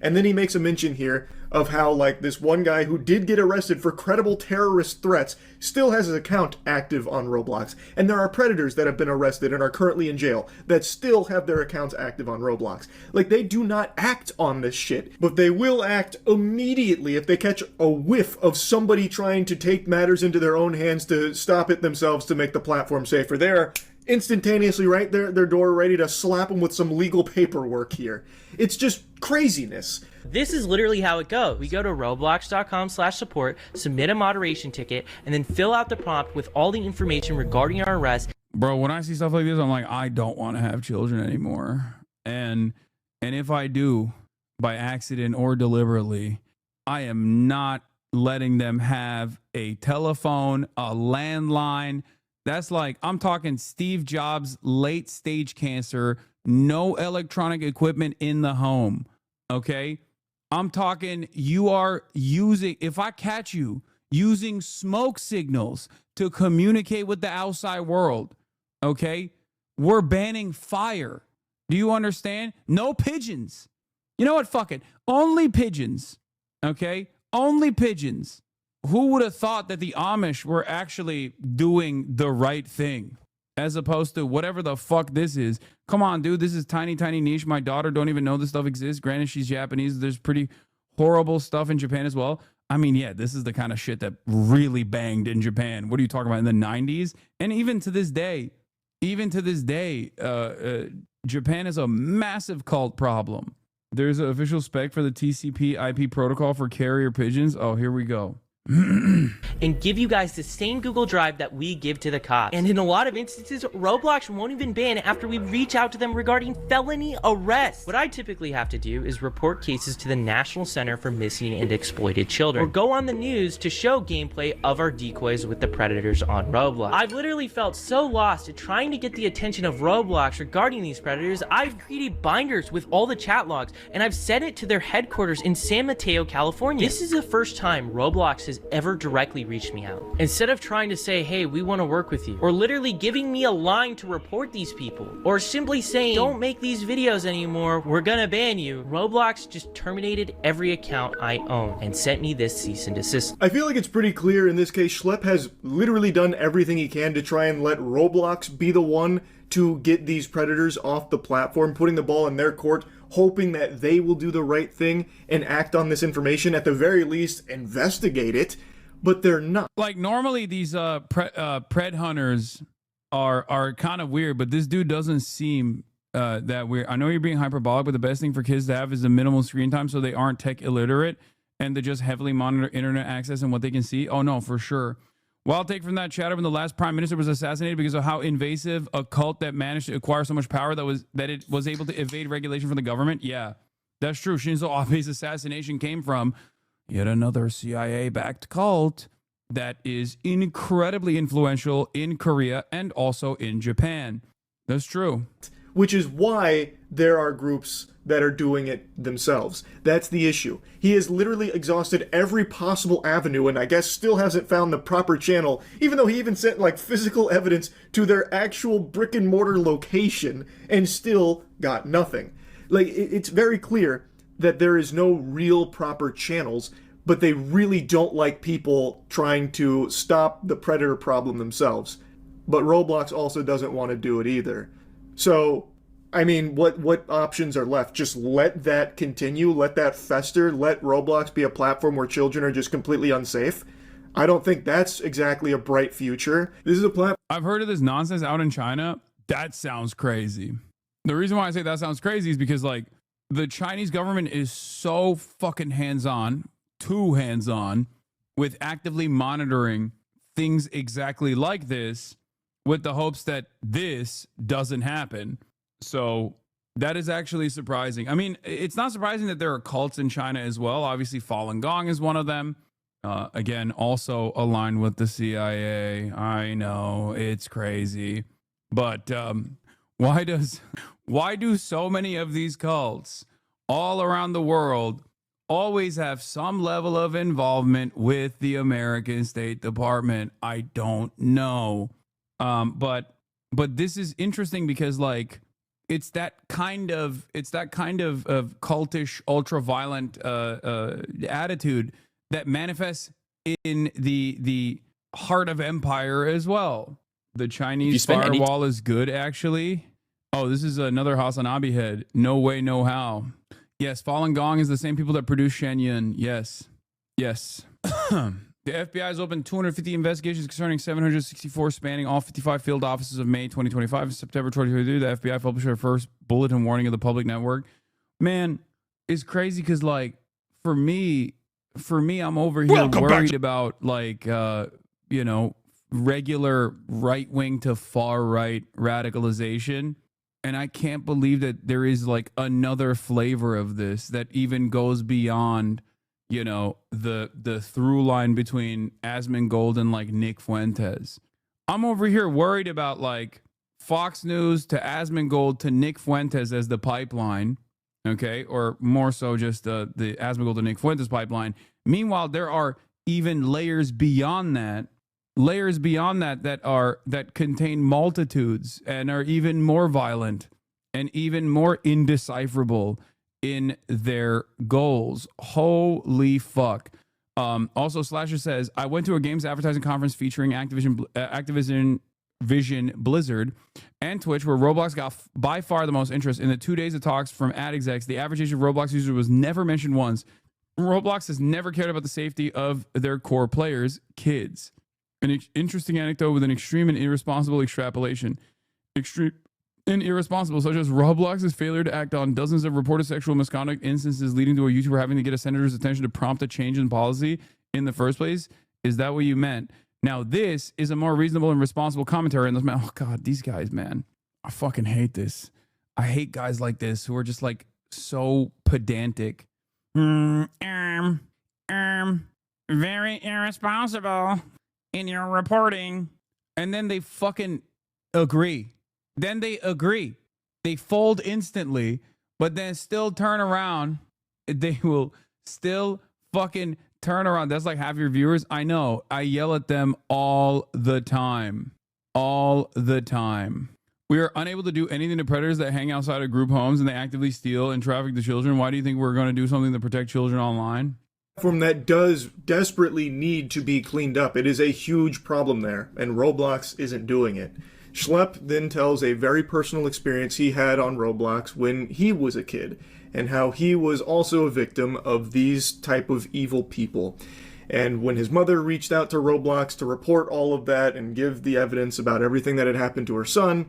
And then he makes a mention here of how, like, this one guy who did get arrested for credible terrorist threats still has his account active on Roblox. And there are predators that have been arrested and are currently in jail that still have their accounts active on Roblox. Like, they do not act on this shit, but they will act immediately if they catch a whiff of somebody trying to take matters into their own hands to stop it themselves to make the platform safer. They're instantaneously right there at their door, ready to slap them with some legal paperwork here. It's just craziness. This is literally how it goes. We go to roblox.com/support, submit a moderation ticket, and then fill out the prompt with all the information regarding our arrest. Bro, when I see stuff like this, I'm like, I don't want to have children anymore. And if I do, by accident or deliberately, I am not letting them have a telephone, a landline. That's like, I'm talking Steve Jobs, late stage cancer, no electronic equipment in the home. Okay. I'm talking, you are using, if I catch you using smoke signals to communicate with the outside world, okay, we're banning fire. Do you understand? No pigeons. You know what? Fuck it. Only pigeons. Okay. Only pigeons. Who would have thought that the Amish were actually doing the right thing as opposed to whatever the fuck this is? Come on, dude. This is tiny, tiny niche. My daughter don't even know this stuff exists. Granted, she's Japanese. There's pretty horrible stuff in Japan as well. I mean, yeah, this is the kind of shit that really banged in Japan. What are you talking about? In the 90s? And even to this day, Japan is a massive cult problem. There's an official spec for the TCP IP protocol for carrier pigeons. Oh, here we go. And give you guys the same Google Drive that we give to the cops. And in a lot of instances, Roblox won't even ban after we reach out to them regarding felony arrests. What I typically have to do is report cases to the National Center for Missing and Exploited Children, or go on the news to show gameplay of our decoys with the predators on Roblox. I've literally felt so lost at trying to get the attention of Roblox regarding these predators. I've created binders with all the chat logs, and I've sent it to their headquarters in San Mateo, California. This is the first time Roblox has ever directly reached me out. Instead of trying to say, hey, we want to work with you, or literally giving me a line to report these people, or simply saying, don't make these videos anymore, we're gonna ban you, Roblox just terminated every account I own and sent me this cease and desist. I feel like it's pretty clear in this case, Schlepp has literally done everything he can to try and let Roblox be the one to get these predators off the platform, putting the ball in their court, hoping that they will do the right thing and act on this information, at the very least investigate it. but they're not. Like normally these pred hunters are kind of weird, but this dude doesn't seem that weird. I know you're being hyperbolic, but the best thing for kids to have is the minimal screen time so they aren't tech illiterate and they just heavily monitor internet access and what they can see. Oh no, for sure. Wild take from that chatter when the last prime minister was assassinated because of how invasive a cult that managed to acquire so much power that it was able to evade regulation from the government. Yeah, that's true. Shinzo Abe's assassination came from yet another CIA-backed cult that is incredibly influential in Korea and also in Japan. That's true. Which is why there are groups that are doing it themselves. That's the issue. He has literally exhausted every possible avenue and I guess still hasn't found the proper channel, even though he even sent like physical evidence to their actual brick and mortar location and still got nothing. Like, it's very clear that there is no real proper channels, but they really don't like people trying to stop the predator problem themselves. But Roblox also doesn't want to do it either. So, I mean, what options are left? Just let that continue, let that fester, let Roblox be a platform where children are just completely unsafe? I don't think that's exactly a bright future. This is a platform. I've heard of this nonsense out in China. That sounds crazy. The reason why I say that sounds crazy is because, like, the Chinese government is so fucking hands-on, too hands-on, with actively monitoring things exactly like this with the hopes that this doesn't happen. So that is actually surprising. I mean, it's not surprising that there are cults in China as well. Obviously, Falun Gong is one of them. Again, also aligned with the CIA. I know, it's crazy. But why do so many of these cults all around the world always have some level of involvement with the American State Department? I don't know. But this is interesting because, like, it's that kind of cultish, ultra violent attitude that manifests in the heart of empire as well. The Chinese firewall is good, actually. Oh, this is another Hasanabe head. No way, no how. Yes, Falun Gong is the same people that produce Shenyun. Yes. The FBI has opened 250 investigations concerning 764 spanning all 55 field offices of May 2025 and September 2022. The FBI published their first bulletin warning of the public network. Man, it's crazy because, like, for me, I'm over here worried about, like, regular right-wing to far-right radicalization. And I can't believe that there is, like, another flavor of this that even goes beyond, you know, the through line between Asmongold and, like, Nick Fuentes. I'm over here worried about, like, Fox News to Asmongold to Nick Fuentes as the pipeline, okay? Or more so just the Asmongold to Nick Fuentes pipeline. Meanwhile, there are even layers beyond that that contain multitudes and are even more violent and even more indecipherable in their goals. Holy fuck. Also, Slasher says, I went to a games advertising conference featuring Activision Vision Blizzard and Twitch, where Roblox got by far the most interest. In the 2 days of talks from ad execs, the average age of Roblox user was never mentioned once. Roblox has never cared about the safety of their core players, kids. An interesting anecdote with an extreme and irresponsible extrapolation. Extreme and irresponsible, such as Roblox's failure to act on dozens of reported sexual misconduct instances, leading to a YouTuber having to get a senator's attention to prompt a change in policy in the first place. Is that what you meant? Now, this is a more reasonable and responsible commentary on this man. Oh, God, these guys, man. I fucking hate this. I hate guys like this who are just, like, so pedantic. Very irresponsible in your reporting. And then they fucking agree. They fold instantly, but then still turn around. They will still fucking turn around. That's like half your viewers. I know. I yell at them all the time. We are unable to do anything to predators that hang outside of group homes and they actively steal and traffic the children. Why do you think we're going to do something to protect children online? Platform that does desperately need to be cleaned up. It is a huge problem there, and Roblox isn't doing it. Schlepp then tells a very personal experience he had on Roblox when he was a kid, and how he was also a victim of these type of evil people. And when his mother reached out to Roblox to report all of that and give the evidence about everything that had happened to her son,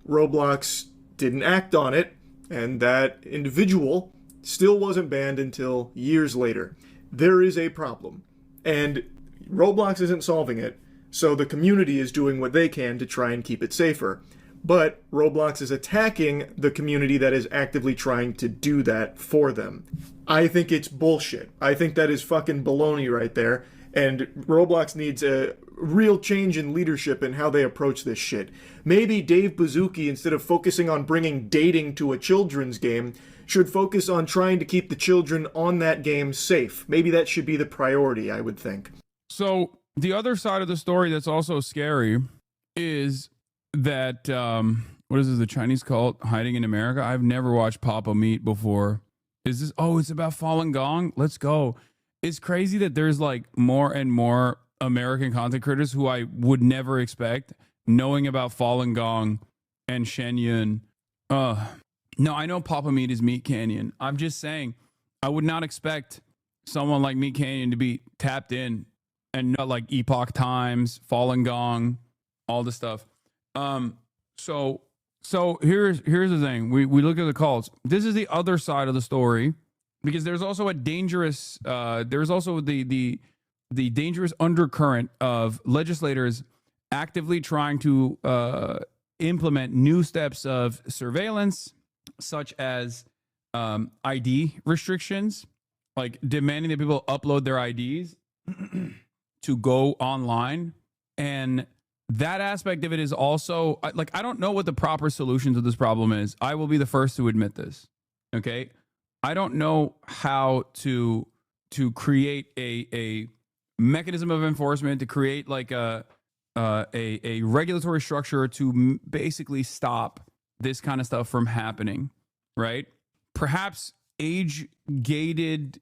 Roblox didn't act on it, and that individual still wasn't banned until years later. There is a problem, and Roblox isn't solving it, so the community is doing what they can to try and keep it safer. But Roblox is attacking the community that is actively trying to do that for them. I think it's bullshit. I think that is fucking baloney right there, and Roblox needs a real change in leadership in how they approach this shit. Maybe Dave Baszucki, instead of focusing on bringing dating to a children's game, should focus on trying to keep the children on that game safe. Maybe that should be the priority, I would think. So the other side of the story that's also scary is that, what is this, the Chinese cult Hiding in America? I've never watched Papa Meat before. Is this, oh, it's about Falun Gong? Let's go. It's crazy that there's like more and more American content creators who I would never expect knowing about Falun Gong and Shen Yun. No, I know Papa Meat is Meat Canyon. I'm just saying, I would not expect someone like Meat Canyon to be tapped in and not like Epoch Times, Falun Gong, all the stuff. So here's the thing. We look at the cults. This is the other side of the story, because there's also a dangerous, there's also the dangerous undercurrent of legislators actively trying to implement new steps of surveillance, such as ID restrictions, like demanding that people upload their IDs to go online. And that aspect of it is also, like, I don't know what the proper solution to this problem is. I will be the first to admit this. Okay. I don't know how to create a mechanism of enforcement, to create like a regulatory structure to basically stop this kind of stuff from happening, right? Perhaps age-gated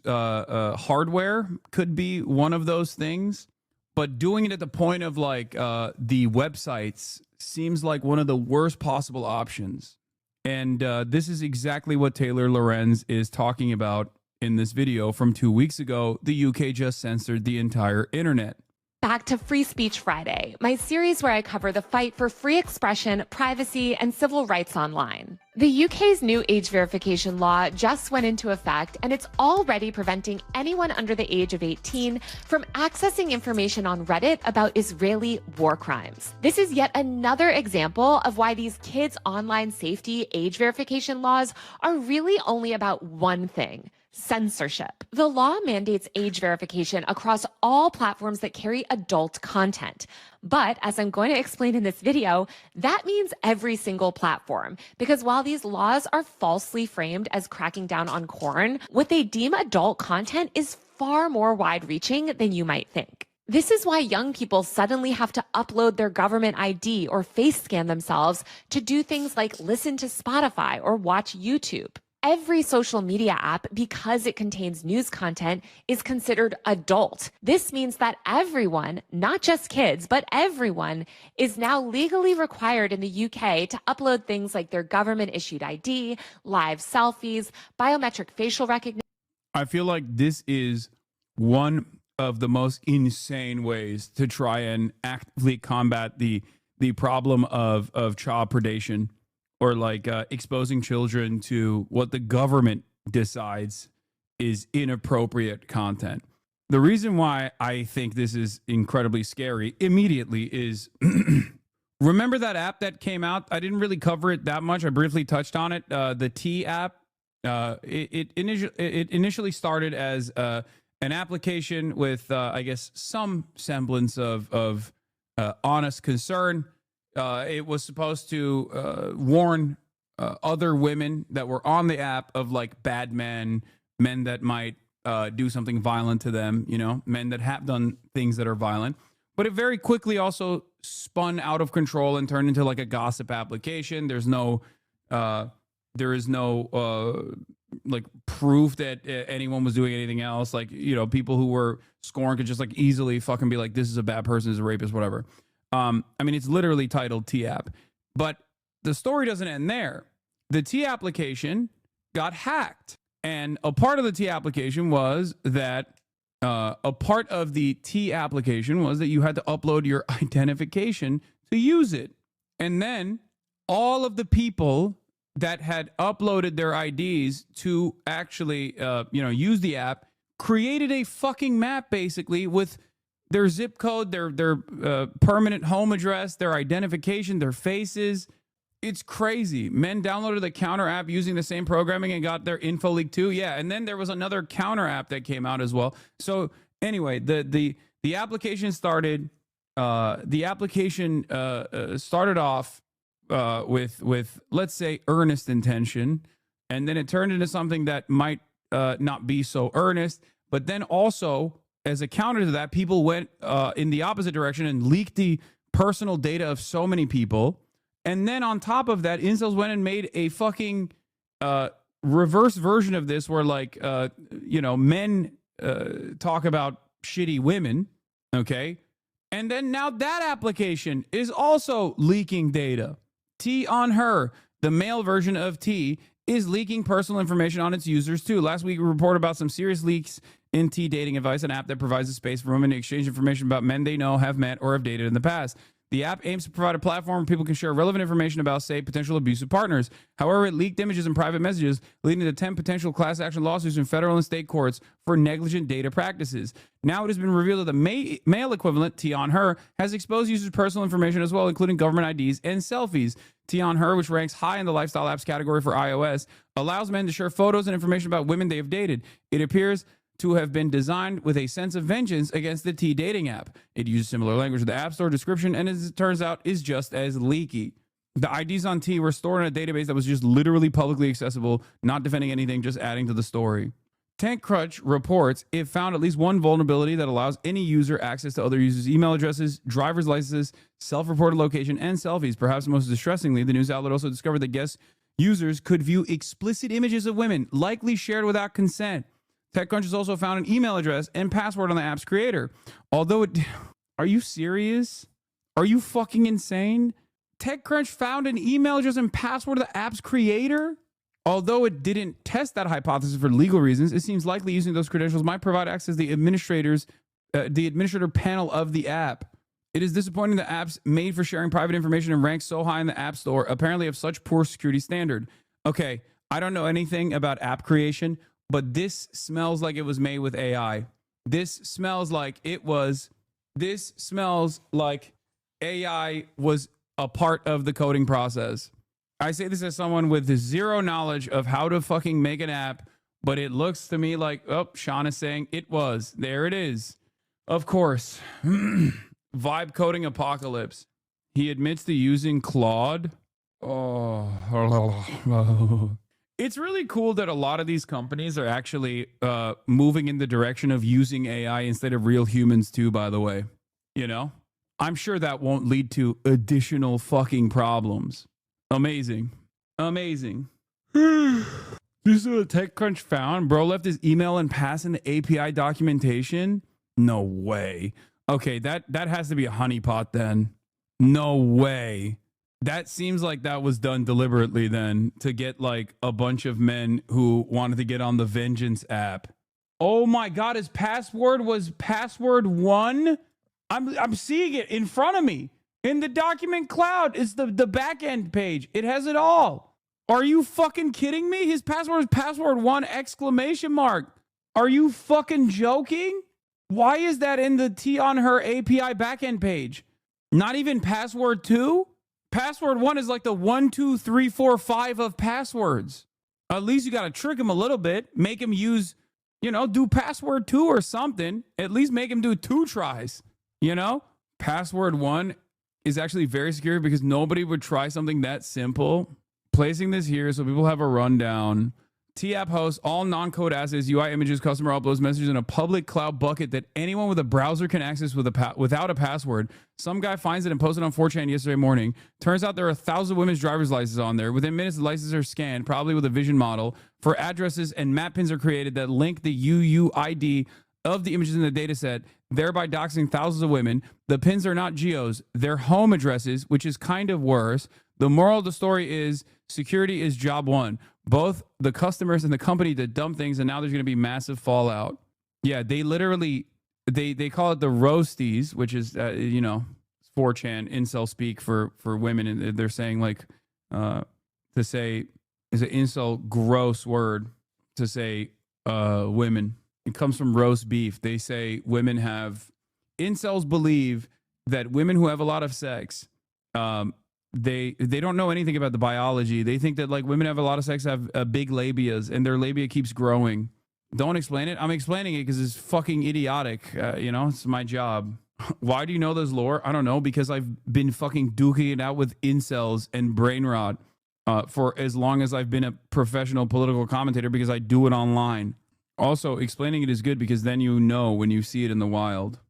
hardware could be one of those things, but doing it at the point of like the websites seems like one of the worst possible options. And this is exactly what Taylor Lorenz is talking about in this video from 2 weeks ago. The UK just censored the entire internet. Back to Free Speech Friday, my series where I cover the fight for free expression, privacy, and civil rights online. The UK's new age verification law just went into effect, and it's already preventing anyone under the age of 18 from accessing information on Reddit about Israeli war crimes. This is yet another example of why these kids' online safety age verification laws are really only about one thing: censorship. The law mandates age verification across all platforms that carry adult content. But as I'm going to explain in this video, that means every single platform. Because while these laws are falsely framed as cracking down on porn, what they deem adult content is far more wide-reaching than you might think. This is why young people suddenly have to upload their government ID or face scan themselves to do things like listen to Spotify or watch YouTube. Every social media app, because it contains news content, is considered adult. This means that everyone, not just kids, but everyone, is now legally required in the UK to upload things like their government-issued ID, live selfies, biometric facial recognition. I feel like this is one of the most insane ways to try and actively combat the problem of child predation, or like exposing children to what the government decides is inappropriate content. The reason why I think this is incredibly scary immediately is remember that app that came out? I didn't really cover it that much. I briefly touched on it. The T app. It initially started as an application with, I guess, some semblance of honest concern. It was supposed to warn other women that were on the app of like bad men that might do something violent to them, you know, men that have done things that are violent. But it very quickly also spun out of control and turned into like a gossip application. There is no like proof that anyone was doing anything else. Like, you know, people who were scorned could just like easily fucking be like, this is a bad person, this is a rapist, whatever. I mean, it's literally titled T-App, but the story doesn't end there. The T application got hacked, and a part of the T application was that a part of the T application was that you had to upload your identification to use it. And then all of the people that had uploaded their IDs to actually, use the app created a fucking map basically with their zip code, their permanent home address, their identification, their faces. It's crazy. Men downloaded the Counter app using the same programming and got their info leaked too. Yeah, and then there was another Counter app that came out as well. So anyway, the application started. The application started off with let's say earnest intention, and then it turned into something that might not be so earnest. But then also, as a counter to that, people went in the opposite direction and leaked the personal data of so many people. And then on top of that, incels went and made a fucking reverse version of this where, like, men talk about shitty women, okay? And then now that application is also leaking data. T on Her, the male version of T, is leaking personal information on its users too. Last week we reported about some serious leaks in T Dating Advice, an app that provides a space for women to exchange information about men they know, have met, or have dated in the past. The app aims to provide a platform where people can share relevant information about, say, potential abusive partners. However, it leaked images and private messages, leading to 10 potential class action lawsuits in federal and state courts for negligent data practices. Now it has been revealed that the male equivalent, T on Her, has exposed users' personal information as well, including government IDs and selfies. T on Her, which ranks high in the lifestyle apps category for iOS, allows men to share photos and information about women they have dated. It appears to have been designed with a sense of vengeance against the T dating app. It uses similar language to the App Store description, and as it turns out, is just as leaky. The IDs on T were stored in a database that was just literally publicly accessible, not defending anything, just adding to the story. TechCrunch reports it found at least one vulnerability that allows any user access to other users' email addresses, driver's licenses, self-reported location, and selfies. Perhaps most distressingly, the news outlet also discovered that guest users could view explicit images of women, likely shared without consent. TechCrunch has also found an email address and password on the app's creator. Although it... Are you serious? Are you fucking insane? TechCrunch found an email address and password of the app's creator? Although it didn't test that hypothesis for legal reasons, it seems likely using those credentials might provide access to the administrator panel of the app. It is disappointing that apps made for sharing private information and ranked so high in the App Store apparently have such poor security standard. Okay, I don't know anything about app creation, but this smells like it was made with AI. This smells like AI was a part of the coding process. I say this as someone with zero knowledge of how to fucking make an app, but it looks to me like, oh, Sean is saying it was. There it is. Of course. Vibe coding apocalypse. He admits to using Claude. Oh. It's really cool that a lot of these companies are actually moving in the direction of using AI instead of real humans too, by the way. You know? I'm sure that won't lead to additional fucking problems. Amazing. Amazing. This is what TechCrunch found. Bro left his email and pass in the API documentation. No way. Okay, that has to be a honeypot then. No way. That seems like that was done deliberately then to get like a bunch of men who wanted to get on the Vengeance app. Oh my God, his password was password 1. I'm seeing it in front of me. In the document cloud, it's the back end page. It has it all. Are you fucking kidding me? His password is password 1 exclamation mark. Are you fucking joking? Why is that in the T on Her API backend page? Not even password 2? Password 1 is like the 1, 2, 3, 4, 5 of passwords. At least you got to trick him a little bit. Make him use, do password 2 or something. At least make him do 2 tries. Password 1 is actually very secure because nobody would try something that simple. Placing this here so people have a rundown. T-App hosts all non-code assets, UI images, customer uploads, messages in a public cloud bucket that anyone with a browser can access without a password. Some guy finds it and posted on 4chan yesterday morning. Turns out there are 1,000 women's driver's licenses on there. Within minutes, the licenses are scanned, probably with a vision model, for addresses, and map pins are created that link the UUID of the images in the data set, thereby doxing thousands of women. The pins are not geos, they're home addresses, which is kind of worse. The moral of the story is security is job 1. Both the customers and the company did dumb things, and now there's going to be massive fallout. Yeah, they literally they call it the roasties, which is 4chan incel speak for women, and they're saying like to say is an incel gross word to say women. It comes from roast beef. They say women have incels believe that women who have a lot of sex, they don't know anything about the biology. They think that like women have a lot of sex have big labias and their labia keeps growing. Don't explain it. I'm explaining it because it's fucking idiotic. It's my job. Why do you know this lore? I don't know, because I've been fucking duking it out with incels and brain rot for as long as I've been a professional political commentator, because I do it online. Also, explaining it is good because then you know when you see it in the wild.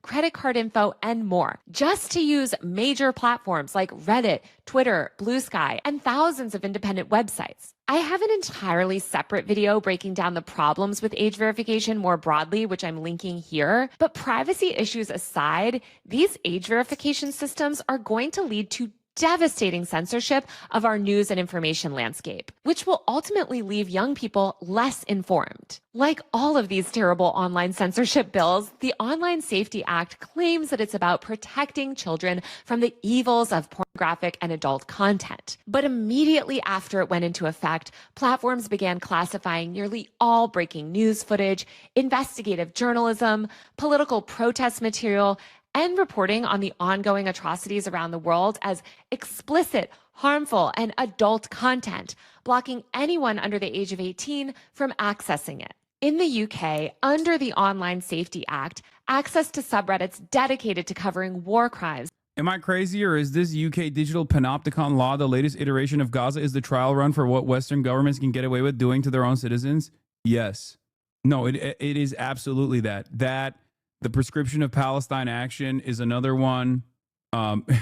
Credit card info, and more, just to use major platforms like Reddit, Twitter, Blue Sky, and thousands of independent websites. I have an entirely separate video breaking down the problems with age verification more broadly, which I'm linking here. But privacy issues aside, these age verification systems are going to lead to devastating censorship of our news and information landscape, which will ultimately leave young people less informed. Like all of these terrible online censorship bills, the Online Safety Act claims that it's about protecting children from the evils of pornographic and adult content. But immediately after it went into effect, platforms began classifying nearly all breaking news footage, investigative journalism, political protest material, and reporting on the ongoing atrocities around the world as explicit, harmful, and adult content, blocking anyone under the age of 18 from accessing it. In the UK, under the Online Safety Act, access to subreddits dedicated to covering war crimes. Am I crazy, or is this UK digital panopticon law the latest iteration of Gaza is the trial run for what Western governments can get away with doing to their own citizens? Yes. No, it is absolutely that. The prescription of Palestine action is another one.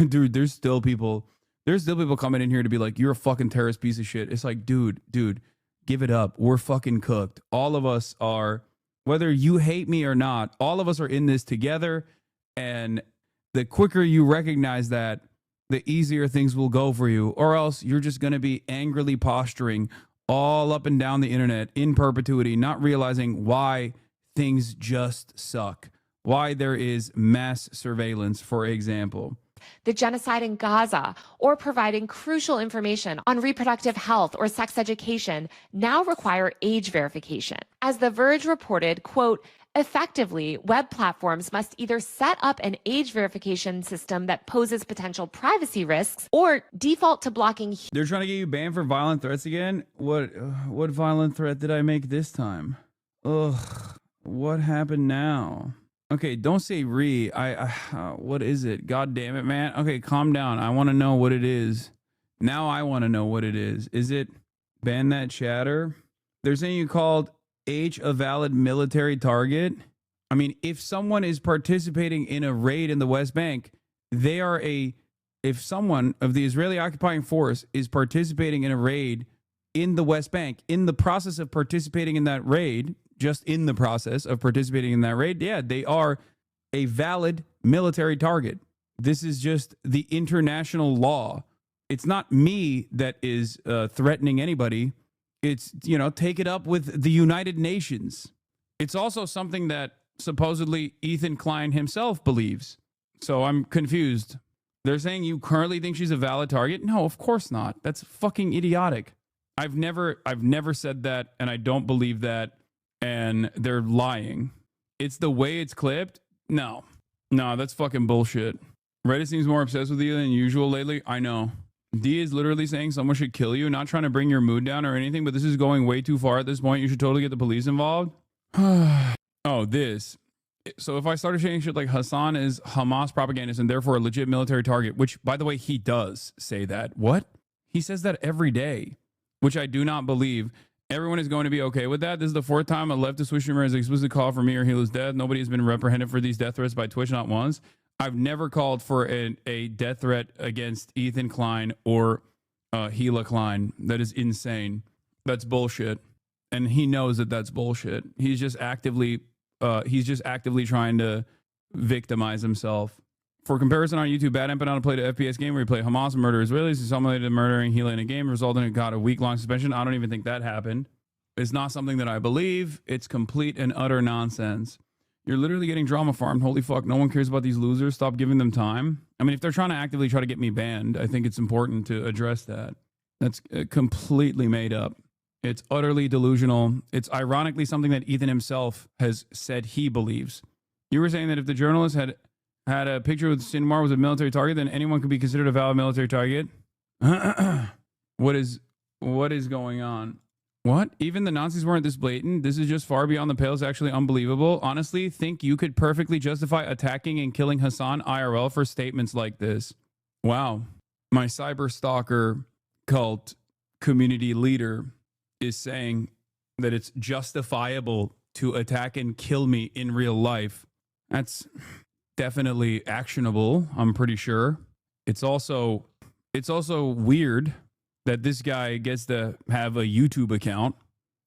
Dude, there's still people coming in here to be like, you're a fucking terrorist piece of shit. It's like, dude, give it up. We're fucking cooked. All of us are, whether you hate me or not, all of us are in this together. And the quicker you recognize that, the easier things will go for you. Or else you're just going to be angrily posturing all up and down the internet in perpetuity, not realizing why things just suck. Why there is mass surveillance, for example. The genocide in Gaza, or providing crucial information on reproductive health or sex education now require age verification. As The Verge reported, quote, effectively, web platforms must either set up an age verification system that poses potential privacy risks or default to blocking. They're trying to get you banned for violent threats again? What violent threat did I make this time? Ugh, what happened now? Okay, don't say what is it? God damn it, man. Okay, calm down. I want to know what it is. Now I want to know what it is. Is it ban that chatter? They're saying you called H a valid military target. I mean, if someone is participating in a raid in the West Bank, if someone of the Israeli occupying force is participating in a raid in the West Bank, in the process of participating in that raid, just in the process of participating in that raid, yeah, they are a valid military target. This is just the international law. It's not me that is threatening anybody. It's, take it up with the United Nations. It's also something that supposedly Ethan Klein himself believes. So I'm confused. They're saying you currently think she's a valid target? No, of course not. That's fucking idiotic. I've never said that, and I don't believe that. And they're lying. It's the way it's clipped. No, that's fucking bullshit. Reddit seems more obsessed with you than usual lately. I know. D is literally saying someone should kill you, not trying to bring your mood down or anything, but this is going way too far at this point. You should totally get the police involved. This. So if I started saying shit like Hassan is Hamas propagandist and therefore a legit military target, which, by the way, he does say that. What? He says that every day, which I do not believe. Everyone is going to be okay with that. This is the fourth time a leftist Twitch streamer has explicitly called for me or Hila's death. Nobody has been reprehended for these death threats by Twitch, not once. I've never called for a death threat against Ethan Klein or Hila Klein. That is insane. That's bullshit. And he knows that that's bullshit. He's just actively trying to victimize himself. For comparison on YouTube, Bad Empanada played an FPS game where he played Hamas and murder Israelis. He simulated murdering Hila in a game, resulting in a week-long suspension. I don't even think that happened. It's not something that I believe. It's complete and utter nonsense. You're literally getting drama farmed. Holy fuck, no one cares about these losers. Stop giving them time. I mean, if they're trying to actively try to get me banned, I think it's important to address that. That's completely made up. It's utterly delusional. It's ironically something that Ethan himself has said he believes. You were saying that if the journalist had a picture with Sinmar was a military target, then anyone could be considered a valid military target. What is going on? What? Even the Nazis weren't this blatant? This is just far beyond the pale. It's actually unbelievable. Honestly, think you could perfectly justify attacking and killing Hassan IRL for statements like this. Wow. My cyber stalker cult community leader is saying that it's justifiable to attack and kill me in real life. That's definitely actionable, I'm pretty sure. It's also weird that this guy gets to have a YouTube account.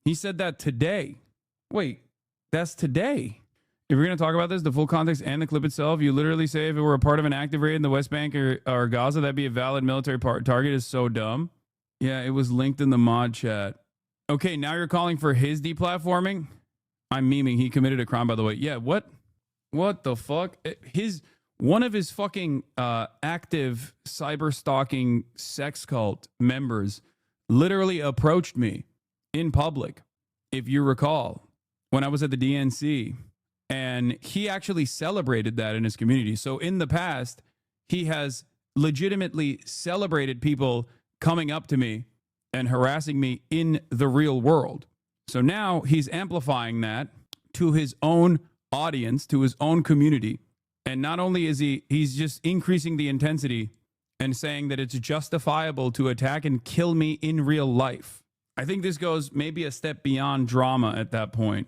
He said that today. Wait, that's today. If we're going to talk about this, the full context and the clip itself, you literally say if it were a part of an active raid in the West Bank or Gaza, that'd be a valid military target is so dumb. Yeah, it was linked in the mod chat. Okay, now you're calling for his deplatforming? I'm memeing. He committed a crime, by the way. Yeah, what? What the fuck? One of his fucking active cyber stalking sex cult members literally approached me in public, if you recall, when I was at the DNC. And he actually celebrated that in his community. So in the past, he has legitimately celebrated people coming up to me and harassing me in the real world. So now he's amplifying that to his own audience, to his own community. And not only is he's just increasing the intensity and saying that it's justifiable to attack and kill me in real life. I think this goes maybe a step beyond drama at that point.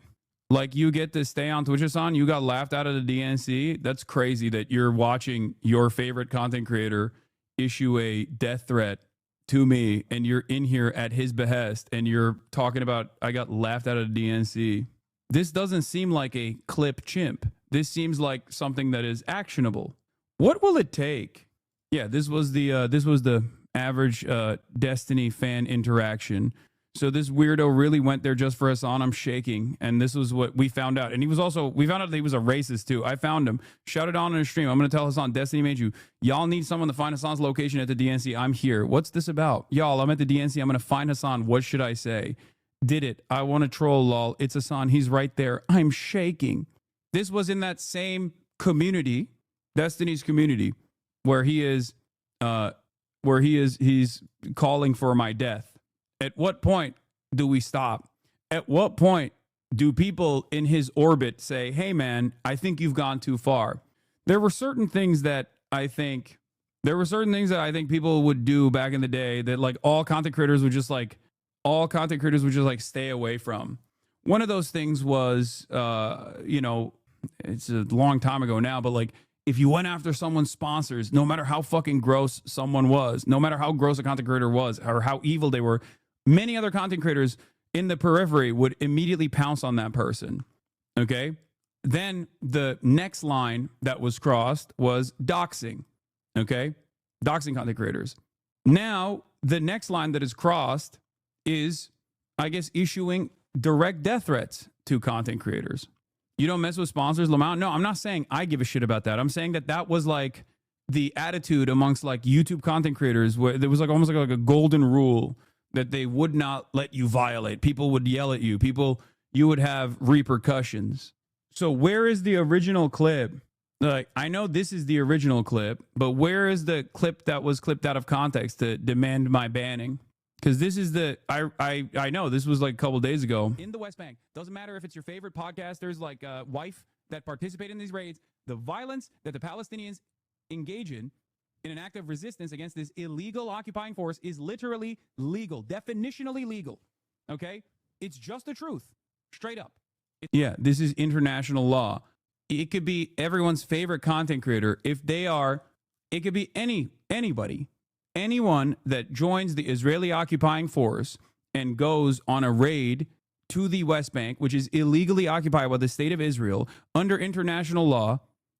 Like, you get to stay on Twitch-a-thon, you got laughed out of the DNC. That's crazy that you're watching your favorite content creator issue a death threat to me and you're in here at his behest and you're talking about, I got laughed out of the DNC. This doesn't seem like a clip chimp. This seems like something that is actionable. What will it take? Yeah, this was the average Destiny fan interaction. So this weirdo really went there just for Hassan. I'm shaking. And this was what we found out. And we found out that he was a racist too. I found him. Shouted on a stream. I'm going to tell Hassan, Destiny made you. Y'all need someone to find Hassan's location at the DNC. I'm here. What's this about? Y'all, I'm at the DNC. I'm going to find Hassan. What should I say? Did it. I want to troll, lol. It's Hassan. He's right there. I'm shaking. This was in that same community, Destiny's community, where he's calling for my death. At what point do we stop? At what point do people in his orbit say, hey man, I think you've gone too far? There were certain things that I think people would do back in the day that like all content creators would just like stay away from. One of those things was, it's a long time ago now, but like if you went after someone's sponsors, no matter how fucking gross someone was, no matter how gross a content creator was or how evil they were, many other content creators in the periphery would immediately pounce on that person. Okay. Then the next line that was crossed was doxing. Okay. Doxing content creators. Now the next line that is crossed is, I guess, issuing direct death threats to content creators. You don't mess with sponsors, Lamont? No, I'm not saying I give a shit about that. I'm saying that was like the attitude amongst like YouTube content creators, where there was like almost like a golden rule that they would not let you violate. People would yell at you. You would have repercussions. So where is the original clip? Like, I know this is the original clip, but where is the clip that was clipped out of context to demand my banning? Because this is I know this was like a couple days ago. In the West Bank, doesn't matter if it's your favorite podcasters like Wife that participate in these raids, the violence that the Palestinians engage in an act of resistance against this illegal occupying force is literally legal, definitionally legal. Okay? It's just the truth. Straight up. Yeah, this is international law. It could be everyone's favorite content creator. It could be anybody. Anyone that joins the Israeli occupying force and goes on a raid to the West Bank, which is illegally occupied by the state of Israel, under international law,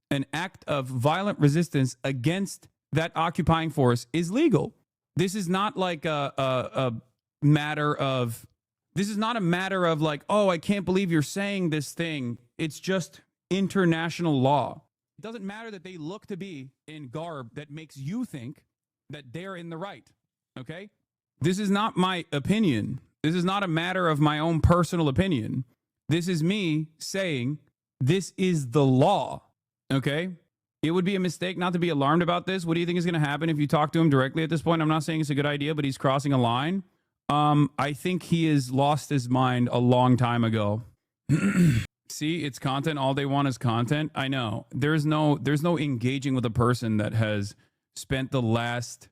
an act of violent resistance against that occupying force is legal. This is not like a matter of This is not a matter of like, oh, I can't believe you're saying this thing. It's just international law. It doesn't matter that they look to be in garb that makes you think that they're in the right. Okay? This is not my opinion. This is not a matter of my own personal opinion. This is me saying this is the law. Okay? It would be a mistake not to be alarmed about this. What do you think is going to happen if you talk to him directly at this point? I'm not saying it's a good idea, but he's crossing a line. I think he has lost his mind a long time ago. See, it's content. All they want is content. I know. There's no engaging with a person that has spent the last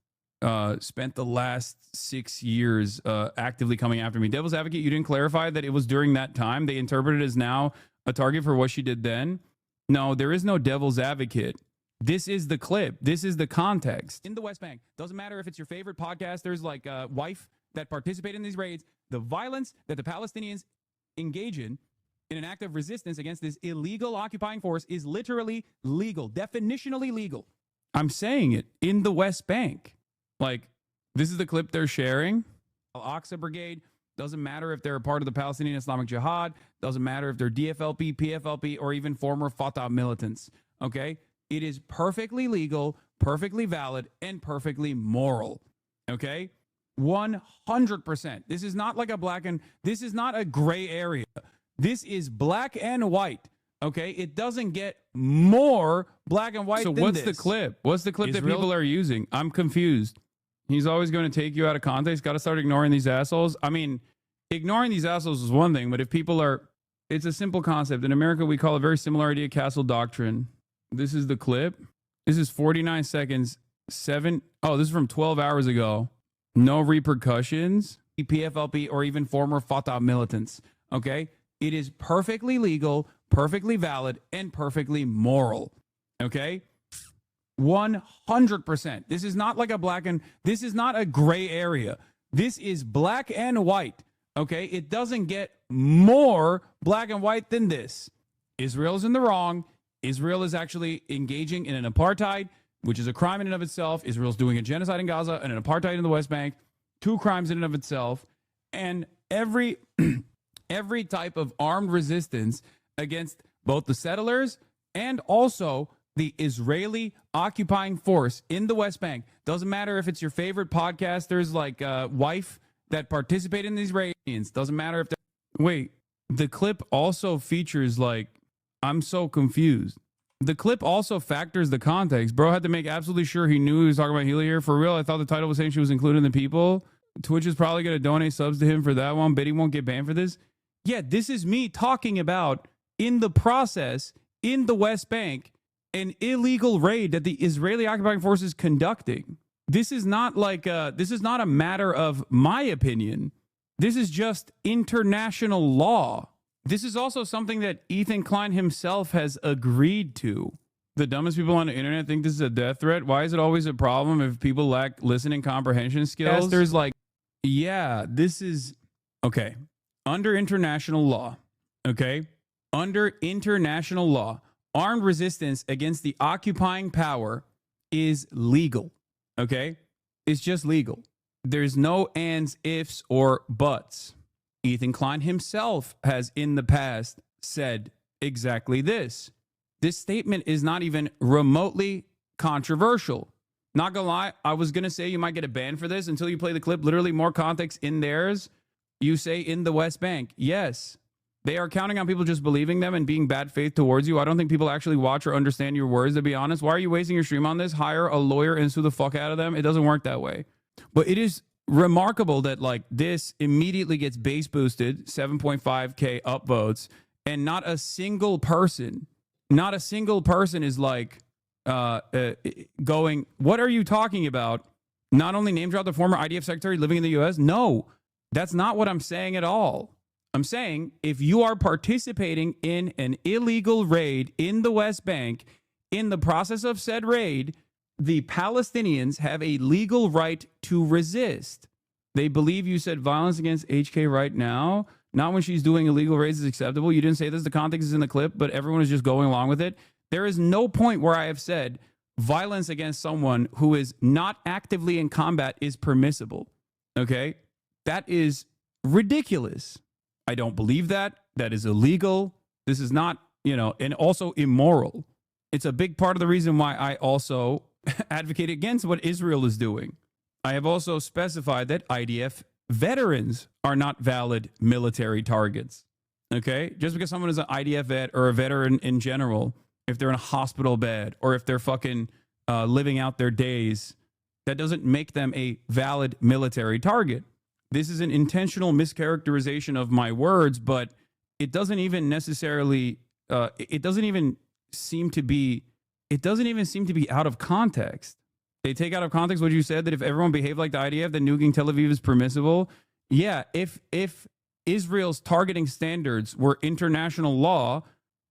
6 years actively coming after me. Devil's Advocate, you didn't clarify that it was during that time. They interpreted it as now a target for what she did then. No, there is no devil's advocate. This is the clip. This is the context. In the West Bank, doesn't matter if it's your favorite podcasters like Wife that participate in these raids, the violence that the Palestinians engage in an act of resistance against this illegal occupying force is literally legal, definitionally legal. I'm saying it in the West Bank. Like, this is the clip they're sharing. Al-Aqsa Brigade, doesn't matter if they're a part of the Palestinian Islamic Jihad, doesn't matter if they're DFLP, PFLP, or even former Fatah militants, okay? It is perfectly legal, perfectly valid, and perfectly moral, okay? 100%. This is not like this is not a gray area. This is black and white, okay? It doesn't get more black and white than this. So what's the clip? What's the clip that people are using? I'm confused. He's always going to take you out of context. Got to start ignoring these assholes. I mean, ignoring these assholes is one thing, but if people are, it's a simple concept. In America, we call it very similar idea, castle doctrine. This is the clip. This is 49 seconds. This is from 12 hours ago. No repercussions. PFLP or even former Fatah militants. Okay? It is perfectly legal, perfectly valid, and perfectly moral. Okay? 100%. This is not like this is not a gray area. This is black and white. Okay? It doesn't get more black and white than this. Israel's in the wrong. Israel is actually engaging in an apartheid, which is a crime in and of itself. Israel's doing a genocide in Gaza and an apartheid in the West Bank. 2 crimes in and of itself. And every type of armed resistance against both the settlers and also the Israeli occupying force in the West Bank. Doesn't matter if it's your favorite podcasters like Wife that participate in these raids. Doesn't matter if wait, the clip also features I'm so confused. The clip also factors the context. Bro had to make absolutely sure he knew he was talking about Healy here. For real, I thought the title was saying she was including the people. Twitch is probably going to donate subs to him for that one. Bet he won't get banned for this. Yeah, this is me talking about, in the process, in the West Bank, an illegal raid that the Israeli occupying force is conducting. This is not this is not a matter of my opinion. This is just international law. This is also something that Ethan Klein himself has agreed to. The dumbest people on the internet think this is a death threat. Why is it always a problem if people lack listening comprehension skills? There's yeah, this is okay. Under international law, okay? Under international law, armed resistance against the occupying power is legal, okay? It's just legal. There's no ands, ifs, or buts. Ethan Klein himself has in the past said exactly this. This statement is not even remotely controversial. Not gonna lie, I was gonna say you might get a ban for this until you play the clip. Literally more context in theirs. You say in the West Bank. Yes, they are counting on people just believing them and being bad faith towards you. I don't think people actually watch or understand your words, to be honest. Why are you wasting your stream on this? Hire a lawyer and sue the fuck out of them. It doesn't work that way. But it is remarkable that this immediately gets base boosted, 7.5K upvotes, and not a single person is going, what are you talking about? Not only name drop the former IDF secretary living in the US. No, that's not what I'm saying at all. I'm saying if you are participating in an illegal raid in the West Bank, in the process of said raid, the Palestinians have a legal right to resist. They believe you said violence against HK right now, not when she's doing illegal raids is acceptable. You didn't say this. The context is in the clip, but everyone is just going along with it. There is no point where I have said violence against someone who is not actively in combat is permissible. Okay? That is ridiculous. I don't believe that. That is illegal. This is not, and also immoral. It's a big part of the reason why I also advocate against what Israel is doing. I have also specified that IDF veterans are not valid military targets. Okay? Just because someone is an IDF vet or a veteran in general, if they're in a hospital bed or if they're fucking living out their days, that doesn't make them a valid military target. This is an intentional mischaracterization of my words, but it doesn't even necessarily, it doesn't even seem to be out of context. They take out of context what you said, that if everyone behaved like the IDF, then nuking Tel Aviv is permissible. Yeah, if Israel's targeting standards were international law,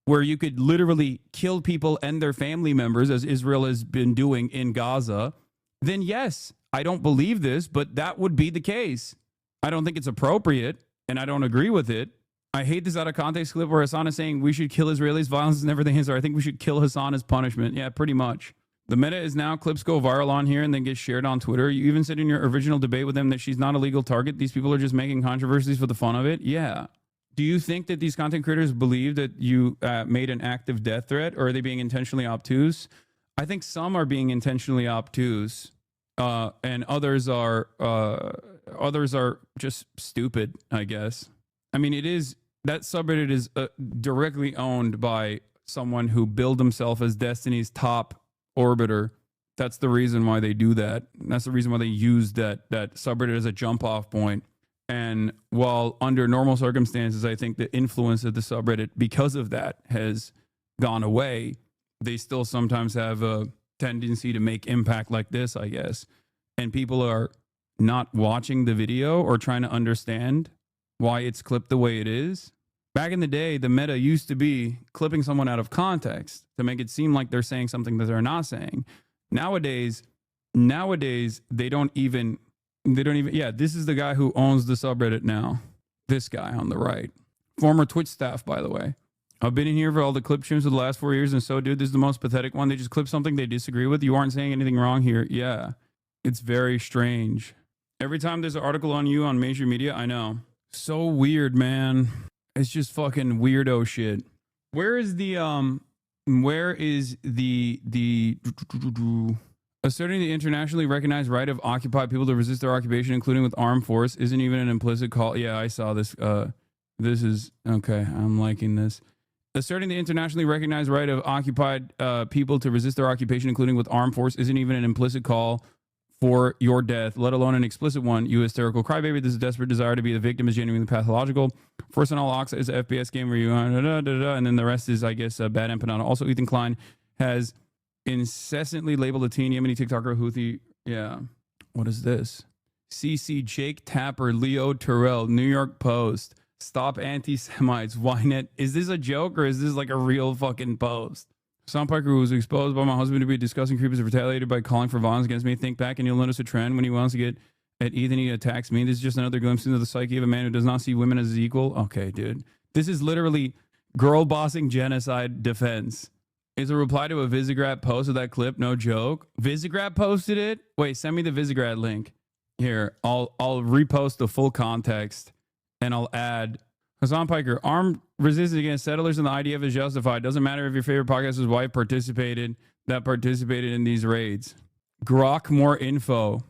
where you could literally kill people and their family members, as Israel has been doing in Gaza, then yes, I don't believe this, but that would be the case. I don't think it's appropriate, and I don't agree with it. I hate this out of context clip where Hassan is saying we should kill Israelis. Violence is never the answer. I think we should kill Hassan as punishment. Yeah, pretty much. The meta is now clips go viral on here and then get shared on Twitter. You even said in your original debate with them that she's not a legal target. These people are just making controversies for the fun of it. Yeah. Do you think that these content creators believe that you made an active death threat, or are they being intentionally obtuse? I think some are being intentionally obtuse, and others are just stupid, I guess. I mean, that subreddit is directly owned by someone who billed himself as Destiny's top orbiter. That's the reason why they do that. That's the reason why they use that subreddit as a jump off point. And while under normal circumstances, I think the influence of the subreddit because of that has gone away, they still sometimes have a tendency to make impact like this, I guess. And people are not watching the video or trying to understand why it's clipped the way it is. Back in the day, the meta used to be clipping someone out of context to make it seem like they're saying something that they're not saying. Nowadays, they don't even, yeah, this is the guy who owns the subreddit now. This guy on the right. Former Twitch staff, by the way. I've been in here for all the clip streams of the last 4 years, and so, dude, this is the most pathetic one. They just clip something they disagree with. You aren't saying anything wrong here. Yeah, it's very strange. Every time there's an article on you on major media, I know. So weird, man. It's just fucking weirdo shit. Where is the asserting the internationally recognized right of occupied people to resist their occupation, including with armed force, isn't even an implicit call. Yeah, I saw this. This is okay. I'm liking this. Asserting the internationally recognized right of occupied people to resist their occupation, including with armed force, isn't even an implicit call for your death, let alone an explicit one. You hysterical crybaby. This is desperate desire to be the victim is genuinely pathological. First and all, Oxa is an FPS game where you and then the rest is, I guess, bad empanada. Also, Ethan Klein has incessantly labeled a teen Yemeni TikToker Houthi. Yeah. What is this? CC Jake Tapper, Leo Terrell, New York Post. Stop anti-Semites. Ynet. Is this a joke or is this like a real fucking post? Sam Piker was exposed by my husband to be a disgusting creep is retaliated by calling for violence against me. Think back and you'll notice a trend. When he wants to get at Ethan, he attacks me. This is just another glimpse into the psyche of a man who does not see women as equal. Okay, dude. This is literally girl bossing genocide defense. It's a reply to a Visegrad post of that clip. No joke. Visegrad posted it? Wait, send me the Visegrad link. Here, I'll repost the full context and I'll add Hassan Piker, armed resistance against settlers in the IDF is justified. Doesn't matter if your favorite podcast's wife participated in these raids. Grok more info.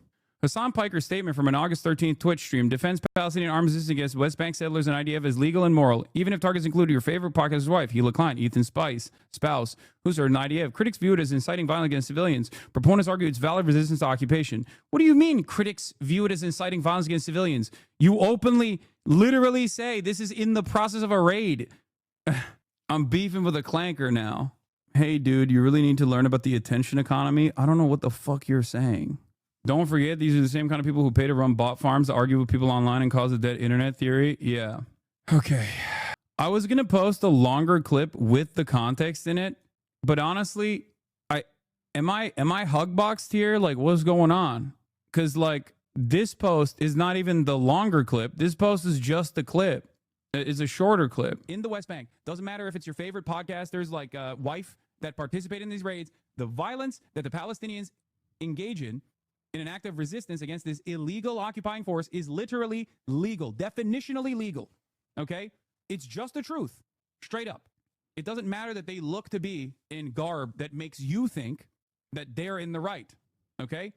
Hassan Piker's statement from an August 13th Twitch stream defends Palestinian armed resistance against West Bank settlers and IDF as legal and moral, even if targets include your favorite podcast's wife, Hila Klein, Ethan Spice, spouse, who's heard an IDF. Critics view it as inciting violence against civilians. Proponents argue it's valid resistance to occupation. What do you mean critics view it as inciting violence against civilians? You openly, literally say this is in the process of a raid. I'm beefing with a clanker now. Hey, dude, you really need to learn about the attention economy? I don't know what the fuck you're saying. Don't forget, these are the same kind of people who pay to run bot farms to argue with people online and cause a dead internet theory. Yeah. Okay. I was going to post a longer clip with the context in it, but honestly, am I hugboxed here? Like, what's going on? Because, like, this post is not even the longer clip. This post is just the clip. It's a shorter clip. In the West Bank, doesn't matter if it's your favorite podcasters like wife that participate in these raids, the violence that the Palestinians engage in in an act of resistance against this illegal occupying force is literally legal, definitionally legal. Okay? It's just the truth, straight up. It doesn't matter that they look to be in garb that makes you think that they're in the right. Okay?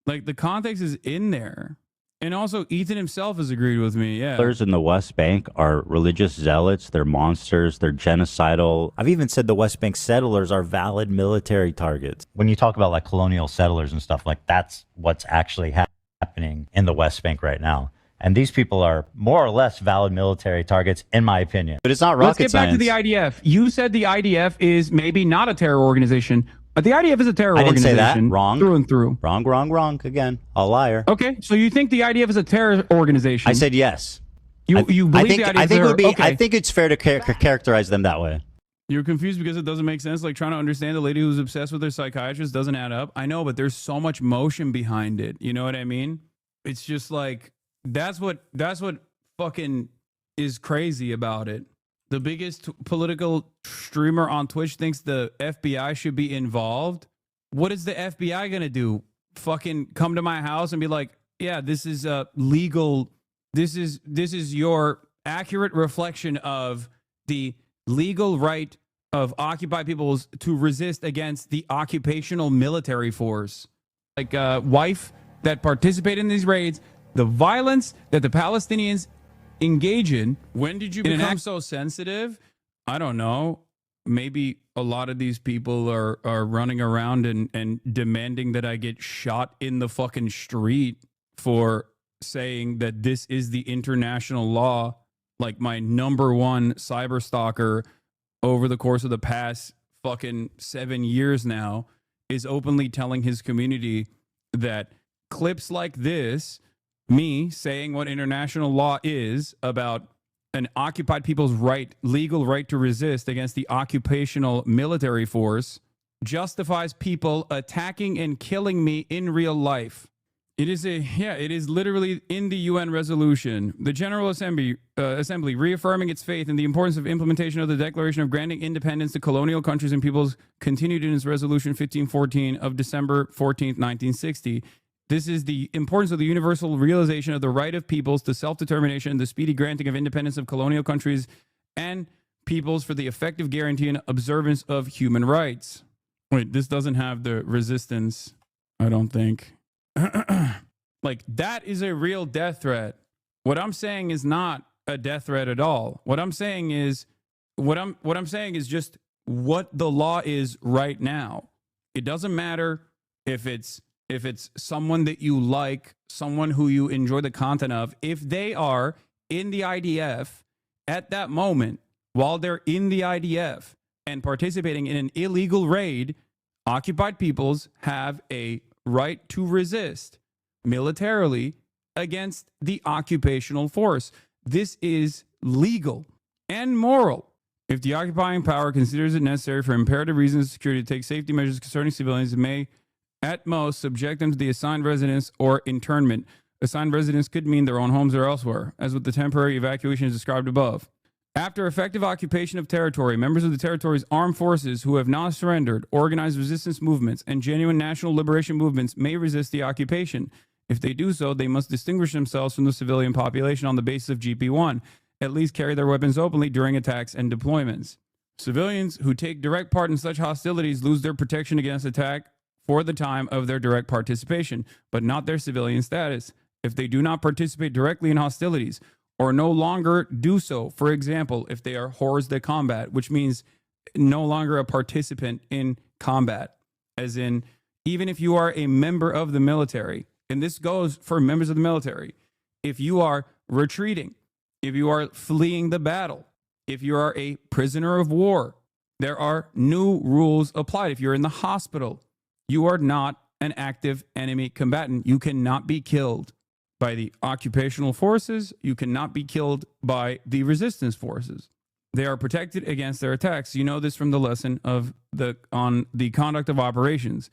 Like, the context is in there. And also, Ethan himself has agreed with me. Yeah. Settlers in the West Bank are religious zealots. They're monsters. They're genocidal. I've even said the West Bank settlers are valid military targets. When you talk about like colonial settlers and stuff, like that's what's actually happening in the West Bank right now. And these people are more or less valid military targets, in my opinion. But it's not rocket science. Let's get back to the IDF. You said the IDF is maybe not a terror organization. But the IDF is a terror organization. I didn't say that. Wrong. Through and through. Wrong. Again, a liar. Okay, so you think the IDF is a terror organization? I said yes. You believe the IDF I think is would be. okay. I think it's fair to characterize them that way. You're confused because it doesn't make sense. Like, trying to understand the lady who's obsessed with her psychiatrist doesn't add up. I know, but there's so much motion behind it. You know what I mean? It's just like that's what fucking is crazy about it. The biggest political streamer on Twitch thinks the FBI should be involved. What is the FBI going to do? Fucking come to my house and be like, yeah, this is legal. This is your accurate reflection of the legal right of occupied peoples to resist against the occupational military force. Like, wife that participate in these raids, the violence that the Palestinians engage in. When did you become so sensitive? I don't know. Maybe a lot of these people are running around and demanding that I get shot in the fucking street for saying that this is the international law. Like, my number one cyber stalker over the course of the past fucking 7 years now is openly telling his community that clips like this, me saying what international law is about an occupied people's legal right to resist against the occupational military force, justifies people attacking and killing me in real life. It is literally in the UN resolution. The General Assembly reaffirming its faith in the importance of implementation of the Declaration of Granting Independence to Colonial Countries and Peoples, continued in its Resolution 1514 of December 14th, 1960. This is the importance of the universal realization of the right of peoples to self-determination, the speedy granting of independence of colonial countries and peoples for the effective guarantee and observance of human rights. Wait, this doesn't have the resistance, I don't think. Like, that is a real death threat. What I'm saying is not a death threat at all. What I'm saying is just what the law is right now. It doesn't matter if it's someone that you like, someone who you enjoy the content of, if they are in the IDF at that moment, while they're in the IDF and participating in an illegal raid, occupied peoples have a right to resist militarily against the occupational force. This is legal and moral. If the occupying power considers it necessary for imperative reasons of security to take safety measures concerning civilians, it may at most subject them to the assigned residence or internment. Assigned residence could mean their own homes or elsewhere, as with the temporary evacuation as described above. After effective occupation of territory, members of the territory's armed forces who have not surrendered, organized resistance movements, and genuine national liberation movements may resist the occupation. If they do so, they must distinguish themselves from the civilian population on the basis of GP1, at least carry their weapons openly during attacks and deployments. Civilians who take direct part in such hostilities lose their protection against attack for the time of their direct participation, but not their civilian status. If they do not participate directly in hostilities, or no longer do so, for example, if they are hors de combat, which means no longer a participant in combat, as in, even if you are a member of the military, and this goes for members of the military, if you are retreating, if you are fleeing the battle, if you are a prisoner of war, there are new rules applied. If you're in the hospital, you are not an active enemy combatant. You cannot be killed by the occupational forces. You cannot be killed by the resistance forces. They are protected against their attacks. You know this from the lesson on the conduct of operations.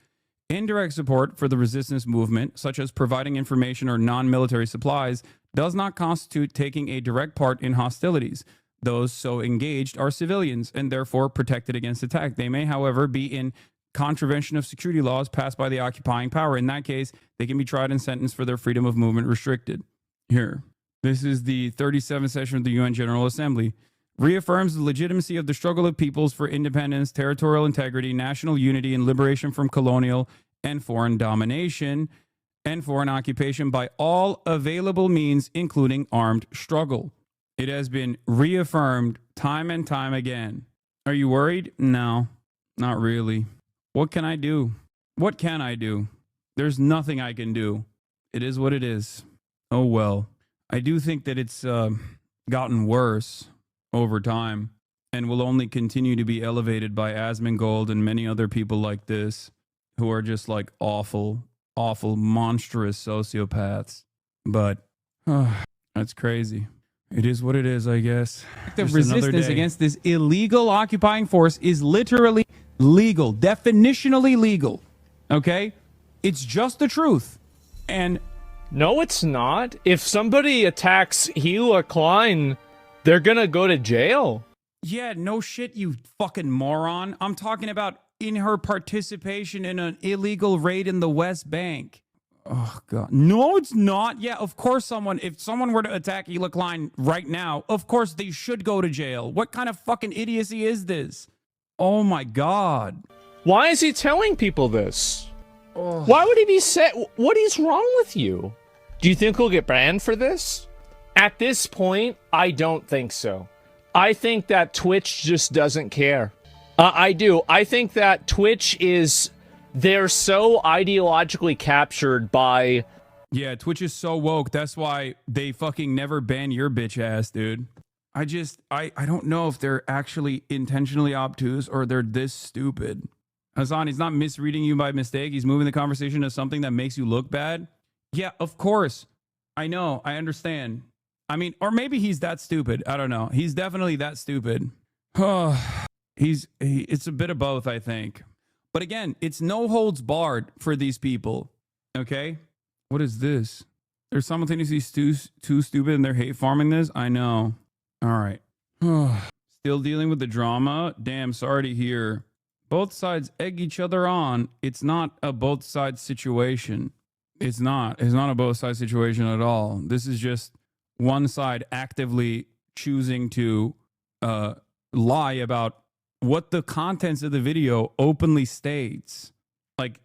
Indirect support for the resistance movement, such as providing information or non-military supplies, does not constitute taking a direct part in hostilities. Those so engaged are civilians and therefore protected against attack. They may, however, be in contravention of security laws passed by the occupying power. In that case, they can be tried and sentenced for their freedom of movement restricted. Here, this is the 37th session of the UN General Assembly. Reaffirms the legitimacy of the struggle of peoples for independence, territorial integrity, national unity, and liberation from colonial and foreign domination and foreign occupation by all available means, including armed struggle. It has been reaffirmed time and time again. Are you worried? No, not really. What can I do? What can I do? There's nothing I can do. It is what it is. Oh, well. I do think that it's gotten worse over time and will only continue to be elevated by Asmongold and many other people like this who are just like awful, monstrous sociopaths. But that's crazy. It is what it is, I guess. The resistance against this illegal occupying force is literally legal, definitionally legal. Okay? It's just the truth. And no, it's not. If somebody attacks Hila Klein, they're gonna go to jail. Yeah, no shit, you fucking moron. I'm talking about in her participation in an illegal raid in the West Bank. Oh, God. No, it's not. Yeah, of course if someone were to attack Hila Klein right now, of course they should go to jail. What kind of fucking idiocy is this? Oh, my God. Why is he telling people this? Oh. Why would he be what is wrong with you? Do you think he'll get banned for this? At this point, I don't think so. I think that Twitch just doesn't care. I do. I think that Twitch they're so ideologically captured by... Yeah, Twitch is so woke. That's why they fucking never ban your bitch ass, dude. I don't know if they're actually intentionally obtuse or they're this stupid. Hassan, he's not misreading you by mistake. He's moving the conversation to something that makes you look bad. Yeah, of course. I know. I understand. I mean, or maybe he's that stupid. I don't know. He's definitely that stupid. It's a bit of both, I think. But again, it's no holds barred for these people. Okay? What is this? They're simultaneously too stupid and they're hate farming this? I know. All right. Still dealing with the drama? Damn, sorry to hear. Both sides egg each other on. It's not a both sides situation. It's not. It's not a both sides situation at all. This is just one side actively choosing to lie about what the contents of the video openly states. Like,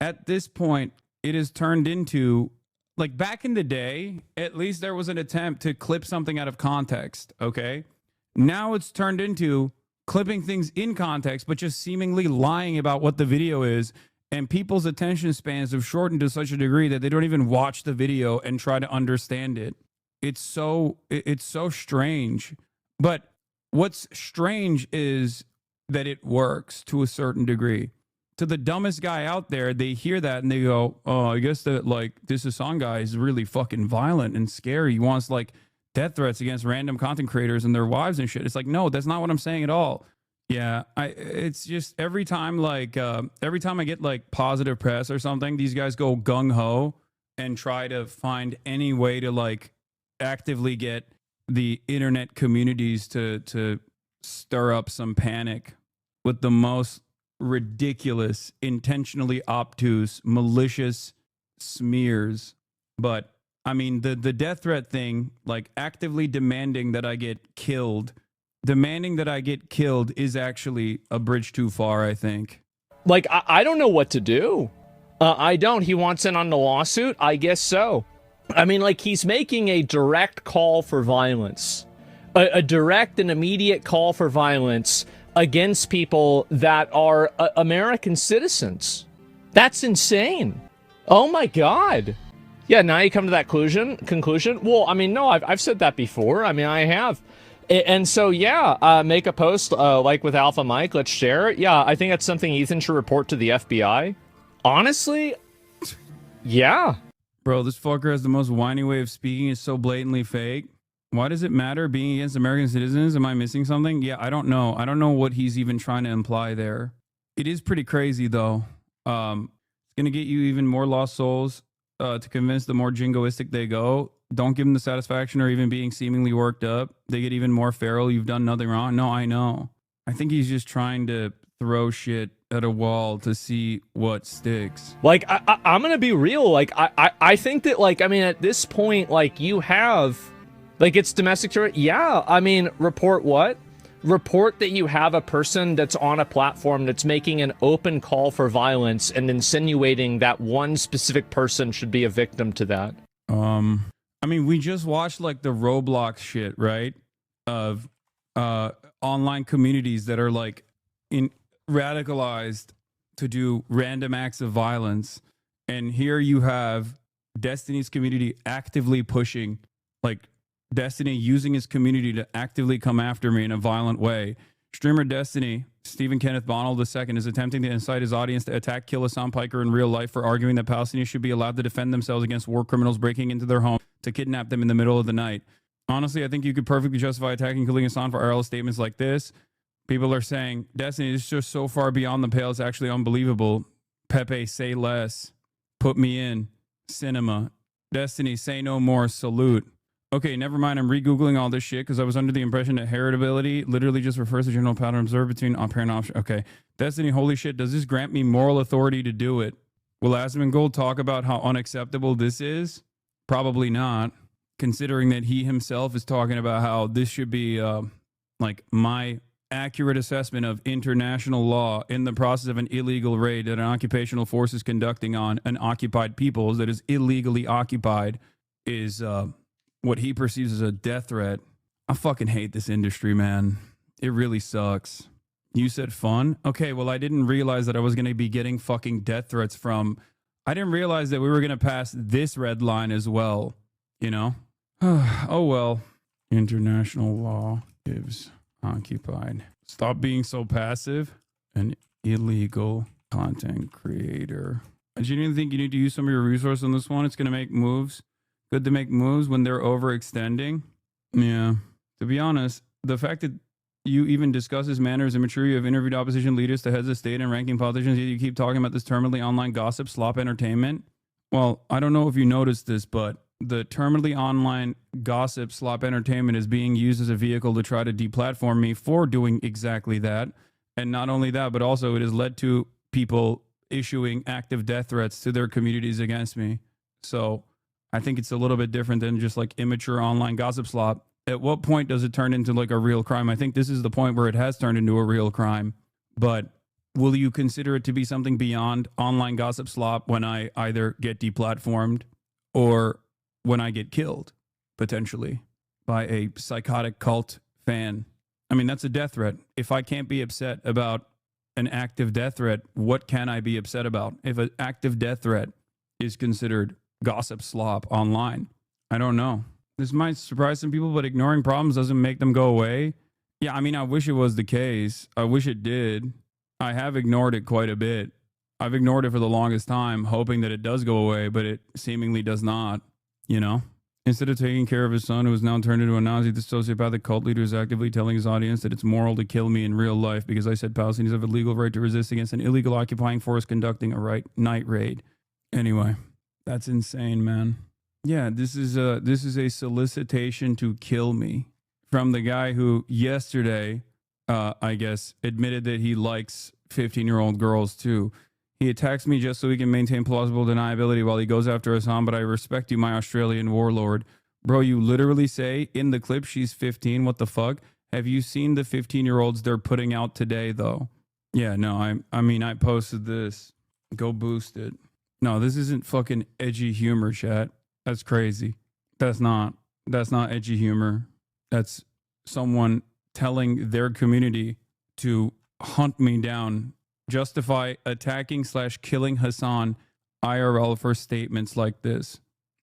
at this point, it is turned into, like, back in the day, at least there was an attempt to clip something out of context, okay? Now it's turned into clipping things in context, but just seemingly lying about what the video is, and people's attention spans have shortened to such a degree that they don't even watch the video and try to understand it. It's so strange. But what's strange is that it works to a certain degree. To the dumbest guy out there, they hear that and they go, oh, I guess that, like, this Hassan guy is really fucking violent and scary. He wants, like, death threats against random content creators and their wives and shit. It's like, no, that's not what I'm saying at all. Yeah, it's just every time I get, like, positive press or something, these guys go gung-ho and try to find any way to, like, actively get the internet communities to stir up some panic with the most ridiculous, intentionally obtuse, malicious smears. But I mean, the death threat thing, like actively demanding that I get killed is actually a bridge too far, I think. Like, I don't know what to do. I don't. He wants in on the lawsuit? I guess so. I mean, like, he's making a direct call for violence. A direct and immediate call for violence against people that are American citizens. That's insane. Oh my God. Yeah, now you come to that conclusion. Well, I mean, no, I've said that before. I mean, I have. And so, yeah, make a post like with Alpha Mike. Let's share it. Yeah, I think that's something Ethan should report to the FBI. Honestly, yeah. Bro, this fucker has the most whiny way of speaking. It's so blatantly fake. Why does it matter being against American citizens? Am I missing something? Yeah, I don't know. I don't know what he's even trying to imply there. It is pretty crazy, though. It's going to get you even more lost souls to convince the more jingoistic they go. Don't give them the satisfaction or even being seemingly worked up. They get even more feral. You've done nothing wrong. No, I know. I think he's just trying to throw shit at a wall to see what sticks. Like, I'm gonna be real. Like, I think that, like, I mean, at this point, like, you have, like, it's domestic terror. Yeah, I mean, report what? Report that you have a person that's on a platform that's making an open call for violence and insinuating that one specific person should be a victim to that. I mean, we just watched like the Roblox shit, right? Of online communities that are like radicalized to do random acts of violence. And here you have Destiny's community actively pushing, like Destiny using his community to actively come after me in a violent way. Streamer Destiny, Stephen Kenneth Bonnell II, is attempting to incite his audience to attack, kill Hassan Piker in real life for arguing that Palestinians should be allowed to defend themselves against war criminals breaking into their home to kidnap them in the middle of the night. Honestly, I think you could perfectly justify attacking, killing Hassan for IRL statements like this. People are saying, Destiny is just so far beyond the pale, it's actually unbelievable. Pepe, say less. Put me in. Cinema. Destiny, say no more. Salute. Okay, never mind. I'm re-Googling all this shit because I was under the impression that heritability literally just refers to general pattern observed between apparent options. Okay. Destiny, holy shit, does this grant me moral authority to do it? Will Asmongold talk about how unacceptable this is? Probably not, considering that he himself is talking about how this should be like my accurate assessment of international law in the process of an illegal raid that an occupational force is conducting on an occupied peoples that is illegally occupied is what he perceives as a death threat. I fucking hate this industry, man. It really sucks. You said fun? Okay, well, I didn't realize that I was going to be getting fucking death threats from... I didn't realize that we were going to pass this red line as well, you know? Oh, well. International law gives occupied. Stop being so passive. An illegal content creator. I genuinely think you need to use some of your resources on this one. It's going to make moves. Good to make moves when they're overextending. Yeah. To be honest, the fact that you even discuss his manners and maturity of interviewed opposition leaders to heads of state and ranking politicians, yet you keep talking about this terminally online gossip, slop entertainment. Well, I don't know if you noticed this, but the terminally online gossip, slop entertainment is being used as a vehicle to try to deplatform me for doing exactly that. And not only that, but also it has led to people issuing active death threats to their communities against me. So I think it's a little bit different than just like immature online gossip slop. At what point does it turn into like a real crime? I think this is the point where it has turned into a real crime. But will you consider it to be something beyond online gossip slop when I either get deplatformed or when I get killed, potentially, by a psychotic cult fan? I mean, that's a death threat. If I can't be upset about an active death threat, what can I be upset about? If an active death threat is considered gossip slop online, I don't know. This might surprise some people, but ignoring problems doesn't make them go away. Yeah, I mean, I wish it was the case. I wish it did. I have ignored it quite a bit. I've ignored it for the longest time, hoping that it does go away, but it seemingly does not, you know? Instead of taking care of his son, who is now turned into a Nazi, the sociopathic cult leader is actively telling his audience that it's moral to kill me in real life because I said Palestinians have a legal right to resist against an illegal occupying force conducting a night raid. Anyway, that's insane, man. Yeah, this is a solicitation to kill me from the guy who yesterday, I guess, admitted that he likes 15-year-old girls too. He attacks me just so he can maintain plausible deniability while he goes after Hassan, but I respect you, my Australian warlord. Bro, you literally say in the clip she's 15. What the fuck? Have you seen the 15-year-olds they're putting out today, though? Yeah, no, I mean, I posted this. Go boost it. No, this isn't fucking edgy humor, chat. That's crazy. That's not edgy humor. That's someone telling their community to hunt me down, justify attacking / killing Hassan IRL for statements like this.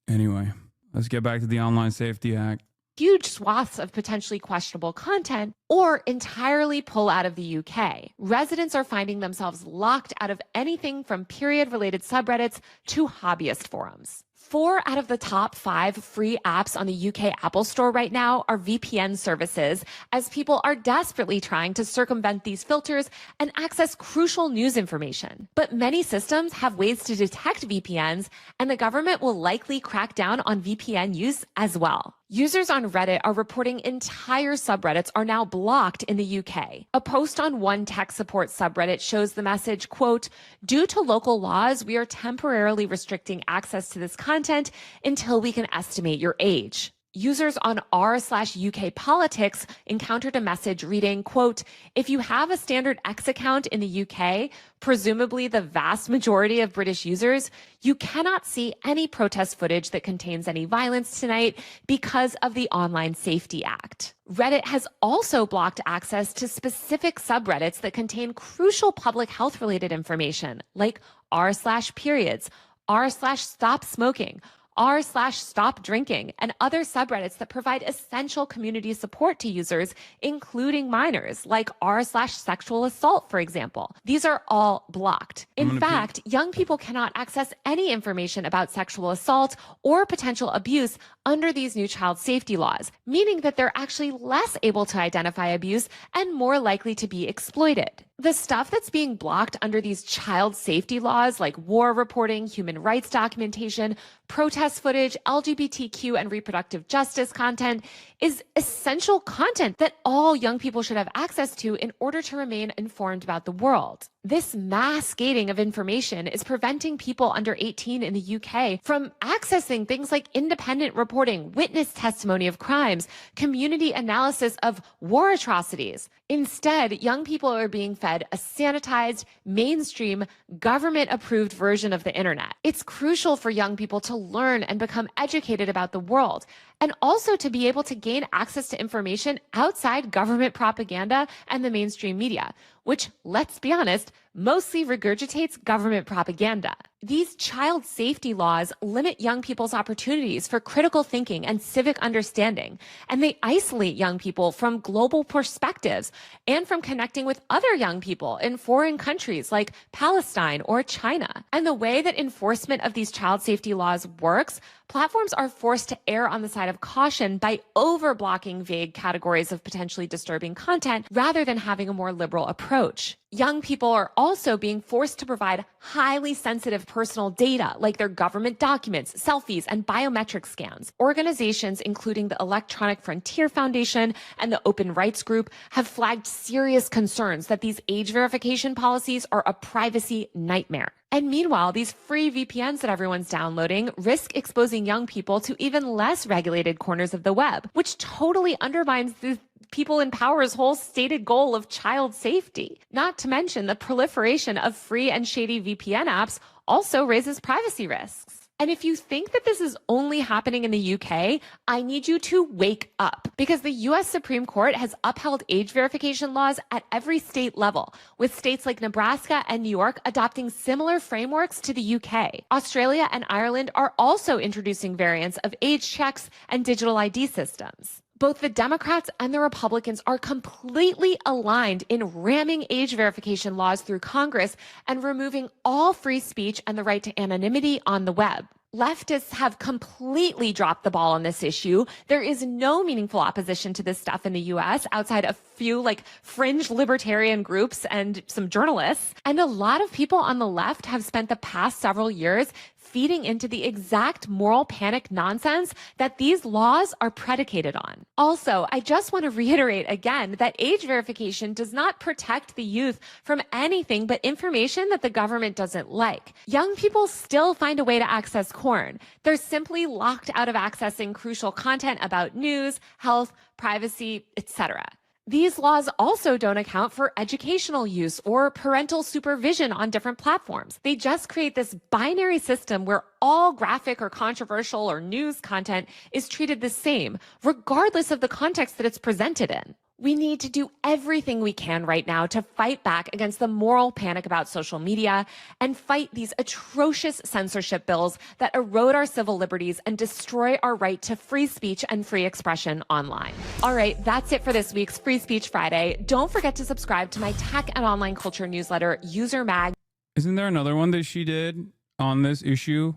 Anyway, let's get back to the Online Safety Act. Huge swaths of potentially questionable content, or entirely pull out of the UK. Residents are finding themselves locked out of anything from period-related subreddits to hobbyist forums. 4 out of the top 5 free apps on the UK Apple Store right now are VPN services, as people are desperately trying to circumvent these filters and access crucial news information. But many systems have ways to detect VPNs, and the government will likely crack down on VPN use as well. Users on Reddit are reporting entire subreddits are now blocked in the UK. A post on one tech support subreddit shows the message, quote, "Due to local laws, we are temporarily restricting access to this content until we can estimate your age." Users on r/UK politics encountered a message reading, quote, "If you have a standard X account in the UK, presumably the vast majority of British users, you cannot see any protest footage that contains any violence tonight because of the Online Safety Act." Reddit has also blocked access to specific subreddits that contain crucial public health related information like r/periods, r/stop smoking, r/stop drinking, and other subreddits that provide essential community support to users, including minors, like r/sexual assault, for example. These are all blocked. In fact, young people cannot access any information about sexual assault or potential abuse under these new child safety laws, meaning that they're actually less able to identify abuse and more likely to be exploited. The stuff that's being blocked under these child safety laws, like war reporting, human rights documentation, protest footage, LGBTQ and reproductive justice content, is essential content that all young people should have access to in order to remain informed about the world. This mass gating of information is preventing people under 18 in the UK from accessing things like independent reporting, witness testimony of crimes, community analysis of war atrocities. Instead, young people are being fed a sanitized, mainstream, government-approved version of the internet. It's crucial for young people to learn and become educated about the world, and also to be able to gain access to information outside government propaganda and the mainstream media, which, let's be honest, mostly regurgitates government propaganda. These child safety laws limit young people's opportunities for critical thinking and civic understanding, and they isolate young people from global perspectives and from connecting with other young people in foreign countries like Palestine or China. And the way that enforcement of these child safety laws works, platforms are forced to err on the side of caution by over-blocking vague categories of potentially disturbing content rather than having a more liberal approach. Young people are also being forced to provide highly sensitive personal data like their government documents, selfies, and biometric scans. Organizations including the Electronic Frontier Foundation and the Open Rights Group have flagged serious concerns that these age verification policies are a privacy nightmare. And meanwhile, these free VPNs that everyone's downloading risk exposing young people to even less regulated corners of the web, which totally undermines the people in power's whole stated goal of child safety. Not to mention the proliferation of free and shady VPN apps also raises privacy risks. And if you think that this is only happening in the UK, I need you to wake up, because the US Supreme Court has upheld age verification laws at every state level, with states like Nebraska and New York adopting similar frameworks to the UK. Australia and Ireland are also introducing variants of age checks and digital ID systems. Both the Democrats and the Republicans are completely aligned in ramming age verification laws through Congress and removing all free speech and the right to anonymity on the web. Leftists have completely dropped the ball on this issue. There is no meaningful opposition to this stuff in the US outside a few fringe libertarian groups and some journalists. And a lot of people on the left have spent the past several years feeding into the exact moral panic nonsense that these laws are predicated on. Also, I just want to reiterate again that age verification does not protect the youth from anything but information that the government doesn't like. Young people still find a way to access porn. They're simply locked out of accessing crucial content about news, health, privacy, etc. These laws also don't account for educational use or parental supervision on different platforms. They just create this binary system where all graphic or controversial or news content is treated the same, regardless of the context that it's presented in. We need to do everything we can right now to fight back against the moral panic about social media and fight these atrocious censorship bills that erode our civil liberties and destroy our right to free speech and free expression online. All right, that's it for this week's Free Speech Friday. Don't forget to subscribe to my tech and online culture newsletter, User Mag. Isn't there another one that she did on this issue?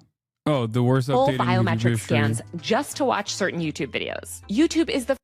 Oh, the worst Full updated biometric YouTube scans just to watch certain YouTube videos. YouTube is the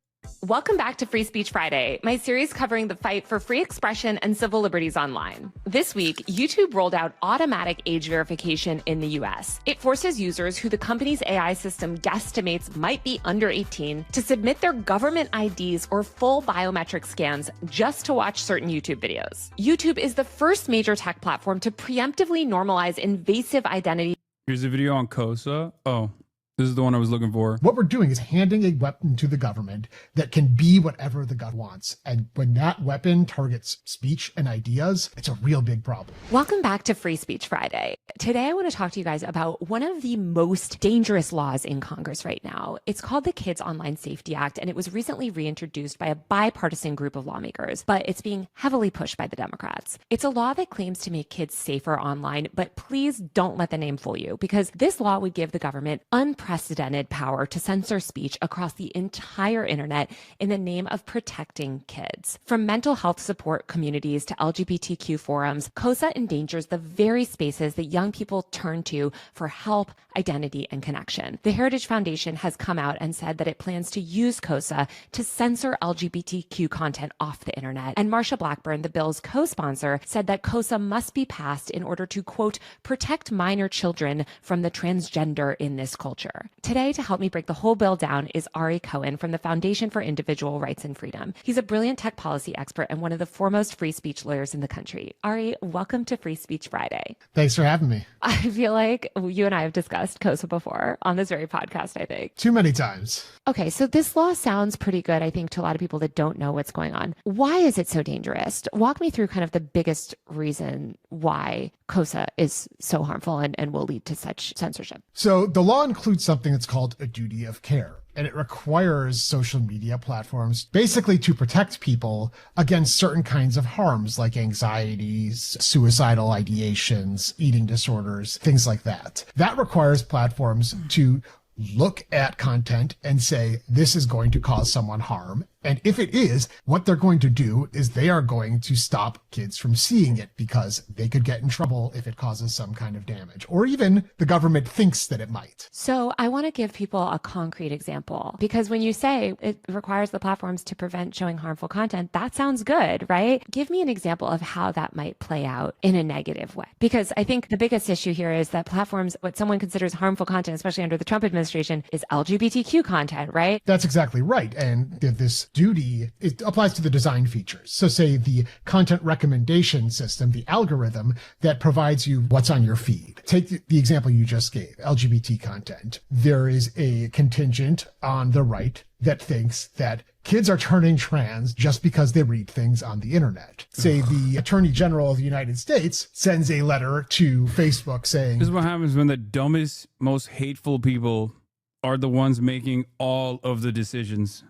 Welcome back to Free Speech Friday, my series covering the fight for free expression and civil liberties online. This week, YouTube rolled out automatic age verification in the US. It forces users who the company's AI system guesstimates might be under 18 to submit their government IDs or full biometric scans just to watch certain YouTube videos. YouTube is the first major tech platform to preemptively normalize invasive identity. Here's a video on Kosa. Oh, this is the one I was looking for. What we're doing is handing a weapon to the government that can be whatever the government wants. And when that weapon targets speech and ideas, it's a real big problem. Welcome back to Free Speech Friday. Today, I want to talk to you guys about one of the most dangerous laws in Congress right now. It's called the Kids Online Safety Act, and it was recently reintroduced by a bipartisan group of lawmakers, but it's being heavily pushed by the Democrats. It's a law that claims to make kids safer online, but please don't let the name fool you, because this law would give the government unprecedented power to censor speech across the entire internet in the name of protecting kids. From mental health support communities to LGBTQ forums, KOSA endangers the very spaces that young people turn to for help, identity, and connection. The Heritage Foundation has come out and said that it plans to use KOSA to censor LGBTQ content off the internet. And Marsha Blackburn, the bill's co-sponsor, said that KOSA must be passed in order to, quote, protect minor children from the transgender in this culture. Today, to help me break the whole bill down, is Ari Cohen from the Foundation for Individual Rights and Freedom. He's a brilliant tech policy expert and one of the foremost free speech lawyers in the country. Ari, welcome to Free Speech Friday. Thanks for having me. I feel like you and I have discussed KOSA before on this very podcast, I think. Too many times. Okay, so this law sounds pretty good, I think, to a lot of people that don't know what's going on. Why is it so dangerous? Walk me through kind of the biggest reason why KOSA is so harmful and will lead to such censorship. So the law includes something that's called a duty of care. And it requires social media platforms basically to protect people against certain kinds of harms like anxieties, suicidal ideations, eating disorders, things like that. That requires platforms to look at content and say, this is going to cause someone harm. And if it is, what they're going to do is they are going to stop kids from seeing it because they could get in trouble if it causes some kind of damage, or even the government thinks that it might. So I want to give people a concrete example, because when you say it requires the platforms to prevent showing harmful content, that sounds good, right? Give me an example of how that might play out in a negative way. Because I think the biggest issue here is that platforms, what someone considers harmful content, especially under the Trump administration, is LGBTQ content, right? That's exactly right. And this duty, it applies to the design features. So say the content recommendation system, the algorithm that provides you what's on your feed. Take the example you just gave, LGBT content. There is a contingent on the right that thinks that kids are turning trans just because they read things on the internet. Say the Attorney General of the United States sends a letter to Facebook saying, this is what happens when the dumbest, most hateful people are the ones making all of the decisions.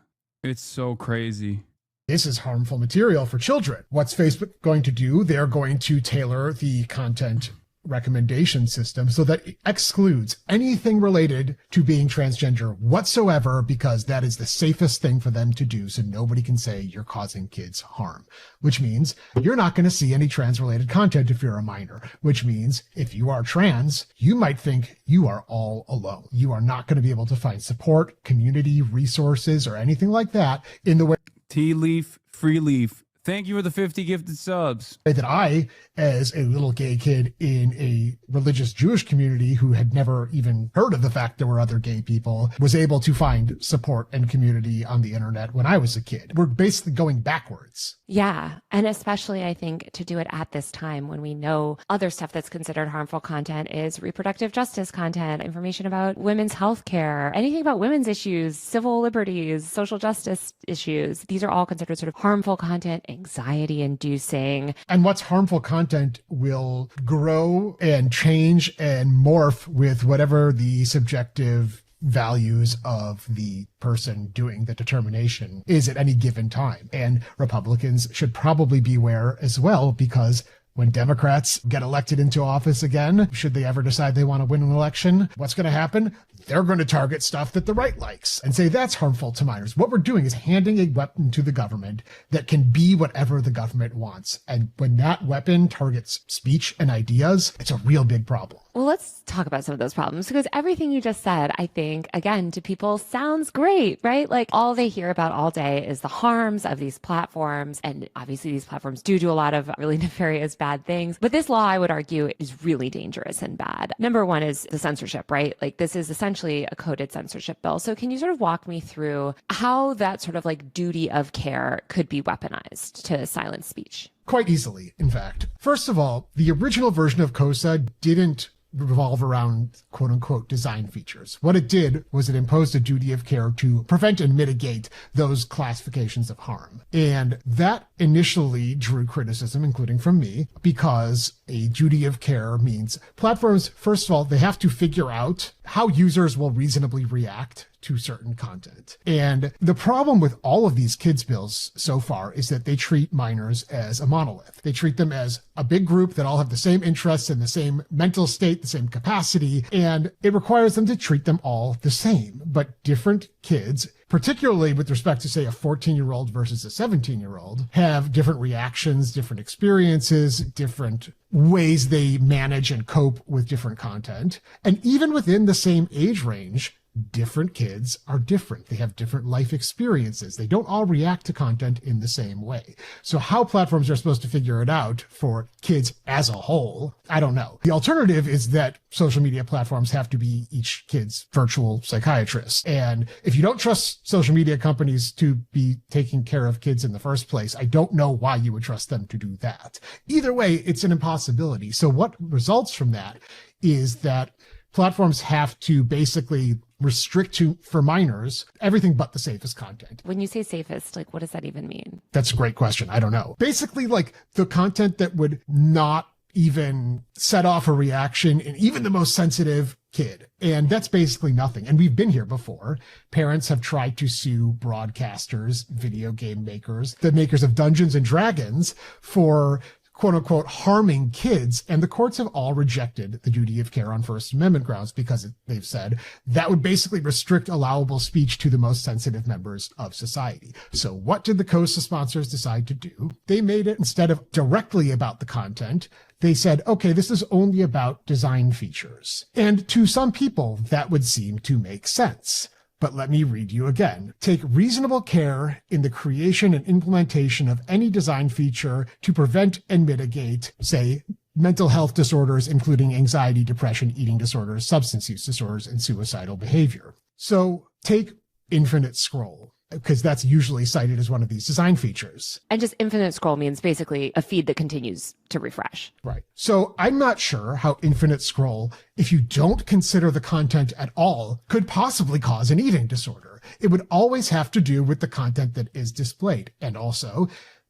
It's so crazy. This is harmful material for children. What's Facebook going to do? They're going to tailor the content recommendation system so that it excludes anything related to being transgender whatsoever, because that is the safest thing for them to do, so nobody can say you're causing kids harm. Which means you're not going to see any trans-related content if you're a minor. Which means if you are trans, you might think you are all alone. You are not going to be able to find support, community, resources, or anything like that in the way Tea Leaf, Free Leaf. Thank you for the 50 gifted subs. That I, as a little gay kid in a religious Jewish community who had never even heard of the fact there were other gay people, was able to find support and community on the internet when I was a kid. We're basically going backwards. Yeah. And especially, I think, to do it at this time when we know other stuff that's considered harmful content is reproductive justice content, information about women's health care, anything about women's issues, civil liberties, social justice issues. These are all considered sort of harmful content, anxiety inducing. And what's harmful content will grow and change and morph with whatever the subjective values of the person doing the determination is at any given time. And Republicans should probably beware as well, because when Democrats get elected into office again, should they ever decide they want to win an election, what's going to happen? They're going to target stuff that the right likes and say that's harmful to minors. What we're doing is handing a weapon to the government that can be whatever the government wants. And when that weapon targets speech and ideas, it's a real big problem. Well, let's talk about some of those problems, because everything you just said, I think, again, to people sounds great, right? Like all they hear about all day is the harms of these platforms. And obviously these platforms do a lot of really nefarious bad things. But this law, I would argue, is really dangerous and bad. Number one is the censorship, right? Like this is essentially a coded censorship bill. So can you sort of walk me through how that sort of like duty of care could be weaponized to silence speech? Quite easily, in fact. First of all, the original version of KOSA didn't revolve around quote unquote design features. What it did was it imposed a duty of care to prevent and mitigate those classifications of harm. And that initially drew criticism, including from me, because a duty of care means platforms, first of all, they have to figure out how users will reasonably react to certain content. And the problem with all of these kids bills so far is that they treat minors as a monolith. They treat them as a big group that all have the same interests and the same mental state, the same capacity, and it requires them to treat them all the same. But different kids, particularly with respect to, say, a 14-year-old versus a 17-year-old, have different reactions, different experiences, different ways they manage and cope with different content. And even within the same age range, different kids are different. They have different life experiences. They don't all react to content in the same way. So how platforms are supposed to figure it out for kids as a whole, I don't know. The alternative is that social media platforms have to be each kid's virtual psychiatrist. And if you don't trust social media companies to be taking care of kids in the first place, I don't know why you would trust them to do that. Either way, it's an impossibility. So what results from that is that platforms have to basically restrict for minors everything but the safest content. When you say safest, like what does that even mean? That's a great question. I don't know. Basically, like the content that would not even set off a reaction in even the most sensitive kid. And that's basically nothing. And we've been here before. Parents have tried to sue broadcasters, video game makers, the makers of Dungeons and Dragons for quote unquote harming kids, and the courts have all rejected the duty of care on First Amendment grounds because they've said that would basically restrict allowable speech to the most sensitive members of society. So what did the KOSA sponsors decide to do? They made it, instead of directly about the content, they said, okay, this is only about design features. And to some people, that would seem to make sense. But let me read you again. Take reasonable care in the creation and implementation of any design feature to prevent and mitigate, say, mental health disorders, including anxiety, depression, eating disorders, substance use disorders, and suicidal behavior. So take infinite scroll, because that's usually cited as one of these design features. And just infinite scroll means basically a feed that continues to refresh. Right. So I'm not sure how infinite scroll, if you don't consider the content at all, could possibly cause an eating disorder. It would always have to do with the content that is displayed. And also,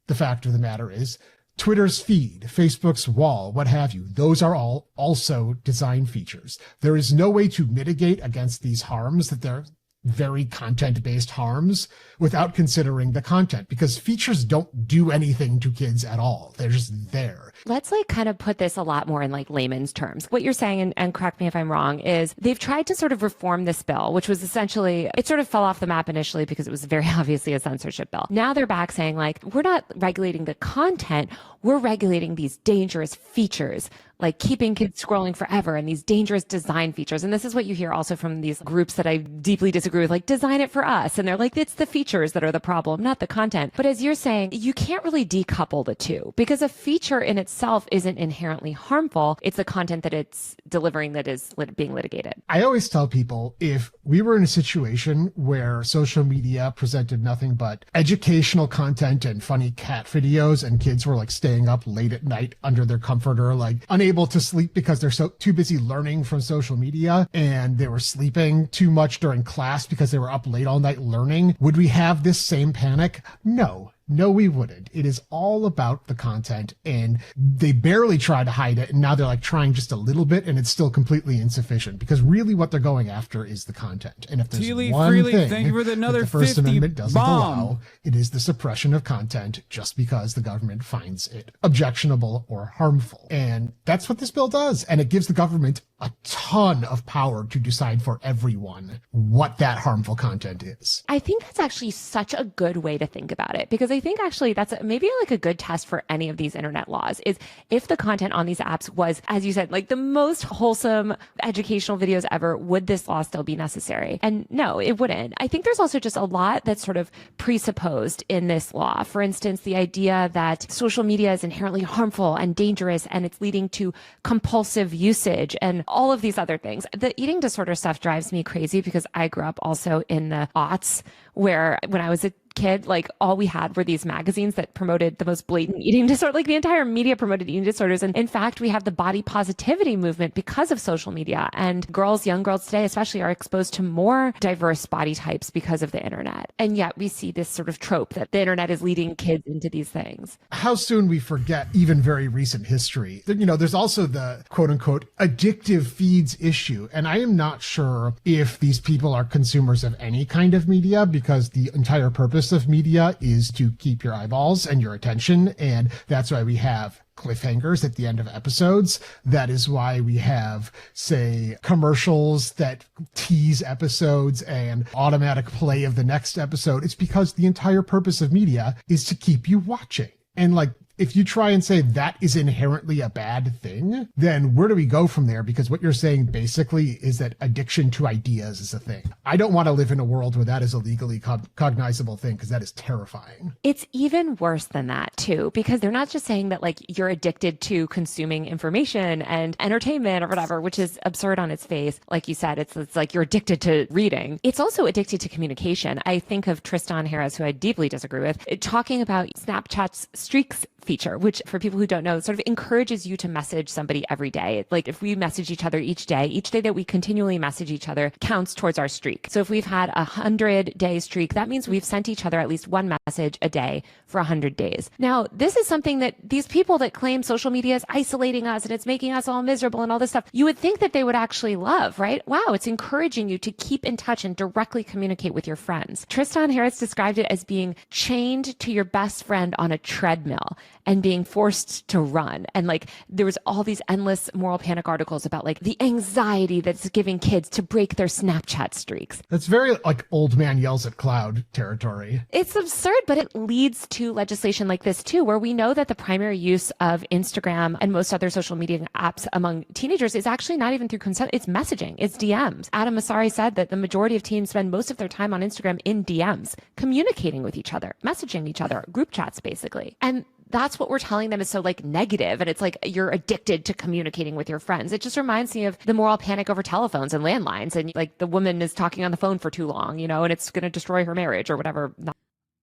the fact of the matter is, Twitter's feed, Facebook's wall, what have you, those are all also design features. There is no way to mitigate against these harms, that they're very content-based harms, without considering the content, because features don't do anything to kids at all. They're just there. Let's like kind of put this a lot more in like layman's terms. What you're saying, and correct me if I'm wrong, is they've tried to sort of reform this bill, which was essentially, it sort of fell off the map initially because it was very obviously a censorship bill. Now they're back saying like, we're not regulating the content, we're regulating these dangerous features, like keeping kids scrolling forever and these dangerous design features. And this is what you hear also from these groups that I deeply disagree with, like design it for us. And they're like, it's the features that are the problem, not the content. But as you're saying, you can't really decouple the two, because a feature in itself isn't inherently harmful. It's the content that it's delivering that is being litigated. I always tell people, if we were in a situation where social media presented nothing but educational content and funny cat videos, and kids were like staying up late at night under their comforter, like unable to sleep because they're too busy learning from social media, and they were sleeping too much during class because they were up late all night learning, would we have this same panic? No. No, we wouldn't. It is all about the content, and they barely try to hide it, and now they're like trying just a little bit, and it's still completely insufficient, because really what they're going after is the content. And if there's Teely, one Freely, thing thank you for another that the First 50 Amendment doesn't bomb. allow, it is the suppression of content just because the government finds it objectionable or harmful. And that's what this bill does. And it gives the government a ton of power to decide for everyone what that harmful content is. I think that's actually such a good way to think about it, because I think actually that's maybe like a good test for any of these internet laws is if the content on these apps was, as you said, like the most wholesome educational videos ever, would this law still be necessary? And no, it wouldn't. I think there's also just a lot that's sort of presupposed in this law. For instance, the idea that social media is inherently harmful and dangerous and it's leading to compulsive usage and all of these other things. The eating disorder stuff drives me crazy because I grew up also in the aughts where when I was a kid, like all we had were these magazines that promoted the most blatant eating disorder. Like the entire media promoted eating disorders. And in fact, we have the body positivity movement because of social media. And girls, young girls today especially, are exposed to more diverse body types because of the internet. And yet we see this sort of trope that the internet is leading kids into these things. How soon we forget even very recent history. You know, there's also the quote unquote addictive feeds issue. And I am not sure if these people are consumers of any kind of media, because the entire purpose of media is to keep your eyeballs and your attention. And that's why we have cliffhangers at the end of episodes. That is why we have, say, commercials that tease episodes and automatic play of the next episode. It's because the entire purpose of media is to keep you watching. And like, if you try and say that is inherently a bad thing, then where do we go from there? Because what you're saying basically is that addiction to ideas is a thing. I don't want to live in a world where that is a legally cognizable thing, because that is terrifying. It's even worse than that too, because they're not just saying that like you're addicted to consuming information and entertainment or whatever, which is absurd on its face. Like you said, it's like you're addicted to reading. It's also addicted to communication. I think of Tristan Harris, who I deeply disagree with, talking about Snapchat's streaks feature, which for people who don't know, sort of encourages you to message somebody every day. Like if we message each other each day that we continually message each other counts towards our streak. So if we've had 100-day streak, that means we've sent each other at least one message a day for 100 days. Now, this is something that these people that claim social media is isolating us and it's making us all miserable and all this stuff, you would think that they would actually love, right? Wow, it's encouraging you to keep in touch and directly communicate with your friends. Tristan Harris described it as being chained to your best friend on a treadmill and being forced to run. And like, there was all these endless moral panic articles about like the anxiety that's giving kids to break their Snapchat streaks. That's very like old man yells at cloud territory. It's absurd, but it leads to legislation like this too, where we know that the primary use of Instagram and most other social media apps among teenagers is actually not even through consent. It's messaging, it's DMs. Adam Masari said that the majority of teens spend most of their time on Instagram in DMs, communicating with each other, messaging each other, group chats basically. And that's what we're telling them is so like negative, and it's like you're addicted to communicating with your friends. It just reminds me of the moral panic over telephones and landlines, and like the woman is talking on the phone for too long, you know, and it's going to destroy her marriage or whatever.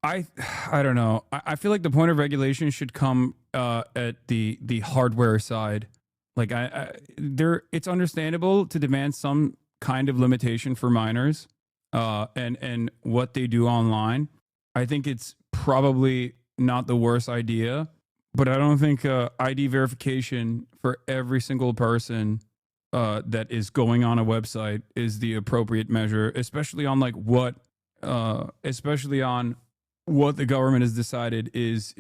I don't know. I feel like the point of regulation should come at the hardware side. Like it's understandable to demand some kind of limitation for minors and what they do online. I think it's probably not the worst idea, but I don't think ID verification for every single person that is going on a website is the appropriate measure, especially on like especially on what the government has decided is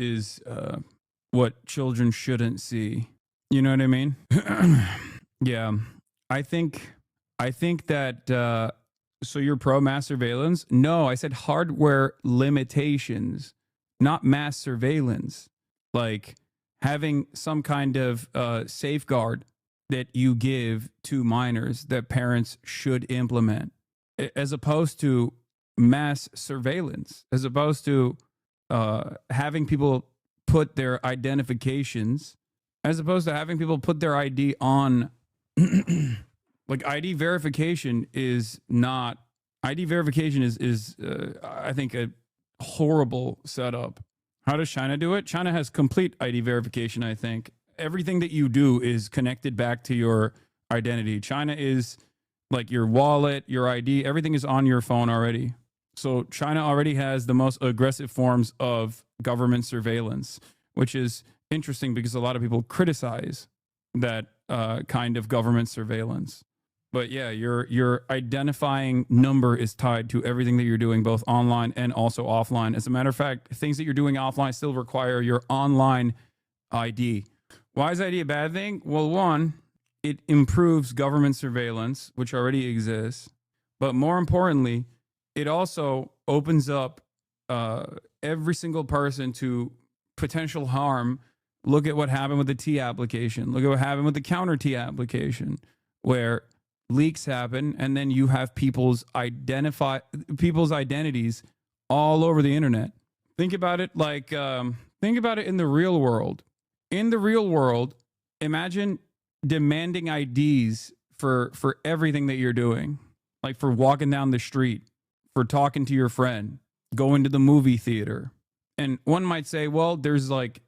what children shouldn't see. You know what I mean? Yeah, I think that. So you're pro mass surveillance? No, I said hardware limitations, not mass surveillance. Like having some kind of safeguard that you give to minors that parents should implement, as opposed to mass surveillance, as opposed to having people put their identifications, as opposed to having people put their ID on. Like ID verification is I think a horrible setup. How does China do it? China has complete ID verification, I think. Everything that you do is connected back to your identity. China is like your wallet, your ID, everything is on your phone already. So China already has the most aggressive forms of government surveillance, which is interesting because a lot of people criticize that kind of government surveillance. But yeah, your identifying number is tied to everything that you're doing, both online and also offline. As a matter of fact, things that you're doing offline still require your online ID. Why is ID a bad thing? Well, one, it improves government surveillance, which already exists. But more importantly, it also opens up every single person to potential harm. Look at what happened with the T application. Look at what happened with the counter T application, where leaks happen and then you have people's identities all over the internet. Think about it like think about it in the real world. In the real world, imagine demanding IDs for everything that you're doing, like for walking down the street, for talking to your friend, going to the movie theater. And one might say, well, there's like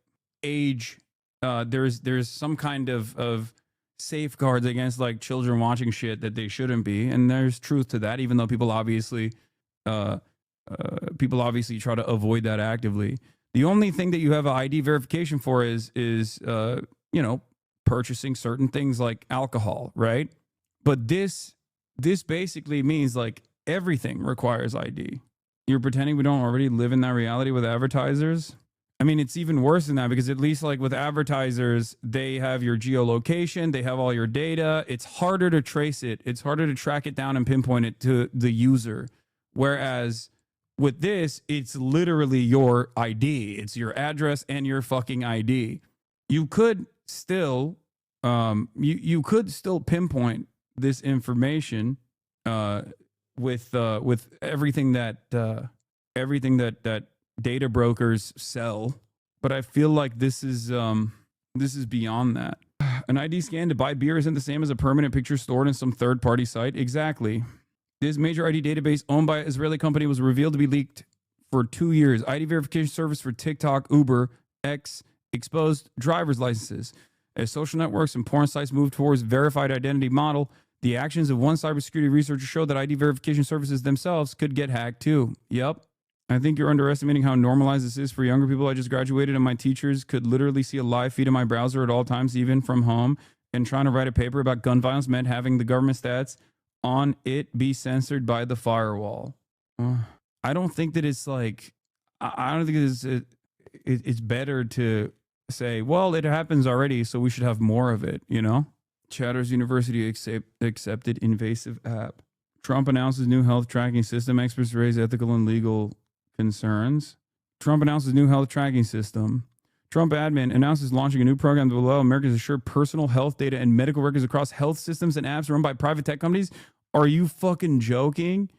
age, there's some kind of safeguards against like children watching shit that they shouldn't be, and there's truth to that, even though people obviously try to avoid that actively. The only thing that you have an ID verification for is purchasing certain things like alcohol, right? But this basically means like everything requires ID. You're pretending we don't already live in that reality with advertisers? I mean, it's even worse than that, because at least like with advertisers, they have your geolocation, they have all your data. It's harder to trace it. It's harder to track it down and pinpoint it to the user. Whereas with this, it's literally your ID. It's your address and your fucking ID. You could still, you could still pinpoint this information with everything that data brokers sell, but I feel like this is beyond that. An ID scan to buy beer isn't the same as a permanent picture stored in some third-party site. Exactly. This major ID database owned by an Israeli company was revealed to be leaked for 2 years. ID verification service for TikTok, Uber, X exposed driver's licenses. As social networks and porn sites move towards verified identity model, the actions of one cybersecurity researcher showed that ID verification services themselves could get hacked too. Yep. I think you're underestimating how normalized this is for younger people. I just graduated and my teachers could literally see a live feed in my browser at all times, even from home. And trying to write a paper about gun violence meant having the government stats on it be censored by the firewall. I don't think that it's like, I don't think it's better to say, well, it happens already, so we should have more of it, you know? Chatters University accepted invasive app. Trump announces new health tracking system. Experts raise ethical and legal concerns. Trump announces new health tracking system. Trump admin announces launching a new program that will allow Americans to share personal health data and medical records across health systems and apps run by private tech companies. Are you fucking joking?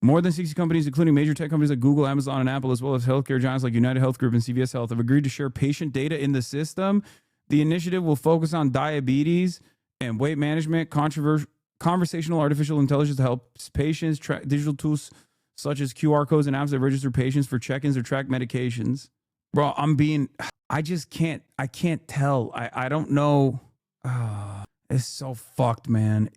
More than 60 companies, including major tech companies like Google, Amazon, and Apple, as well as healthcare giants like United Health Group and CVS Health, have agreed to share patient data in the system. The initiative will focus on diabetes and weight management, conversational artificial intelligence to help patients track digital tools such as QR codes and apps that register patients for check-ins or track medications. Bro, I can't tell. I don't know. It's so fucked, man.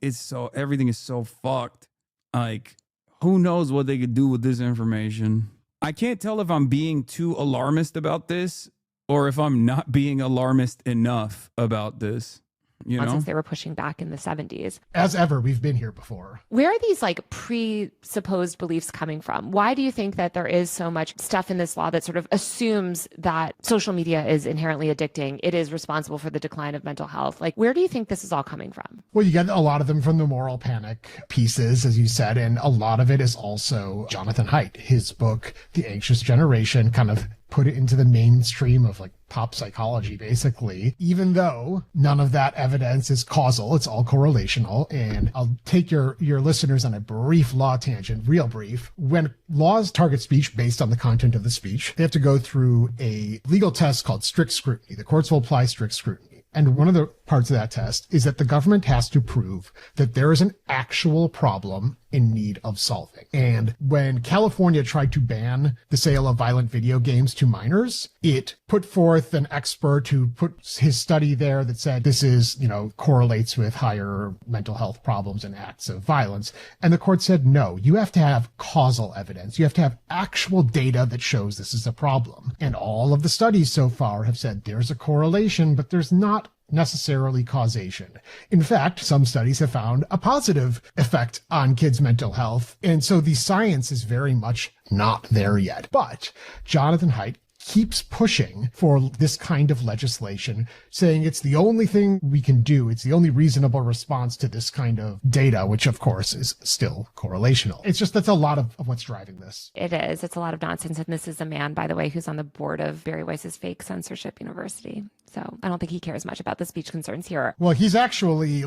Everything is so fucked. Like, who knows what they could do with this information? I can't tell if I'm being too alarmist about this or if I'm not being alarmist enough about this. You know? Since they were pushing back in the 70s. As ever, we've been here before. Where are these like presupposed beliefs coming from? Why do you think that there is so much stuff in this law that sort of assumes that social media is inherently addicting? It is responsible for the decline of mental health. Like, where do you think this is all coming from? Well, you get a lot of them from the moral panic pieces, as you said, and a lot of it is also Jonathan Haidt. His book, The Anxious Generation, kind of put it into the mainstream of like pop psychology, basically, even though none of that evidence is causal. It's all correlational. And I'll take your listeners on a brief law tangent, real brief. When laws target speech based on the content of the speech, they have to go through a legal test called strict scrutiny. The courts will apply strict scrutiny. And one of the parts of that test is that the government has to prove that there is an actual problem in need of solving. And when California tried to ban the sale of violent video games to minors, it put forth an expert who put his study there that said this is, correlates with higher mental health problems and acts of violence. And the court said, no, you have to have causal evidence. You have to have actual data that shows this is a problem. And all of the studies so far have said there's a correlation, but there's not necessarily causation. In fact, some studies have found a positive effect on kids' mental health. And so the science is very much not there yet. But Jonathan Haidt keeps pushing for this kind of legislation, saying it's the only thing we can do. It's the only reasonable response to this kind of data, which of course is still correlational. It's just that's a lot of what's driving this. It is. It's a lot of nonsense. And this is a man, by the way, who's on the board of Barry Weiss's fake censorship university. So I don't think he cares much about the speech concerns here. Well, he's actually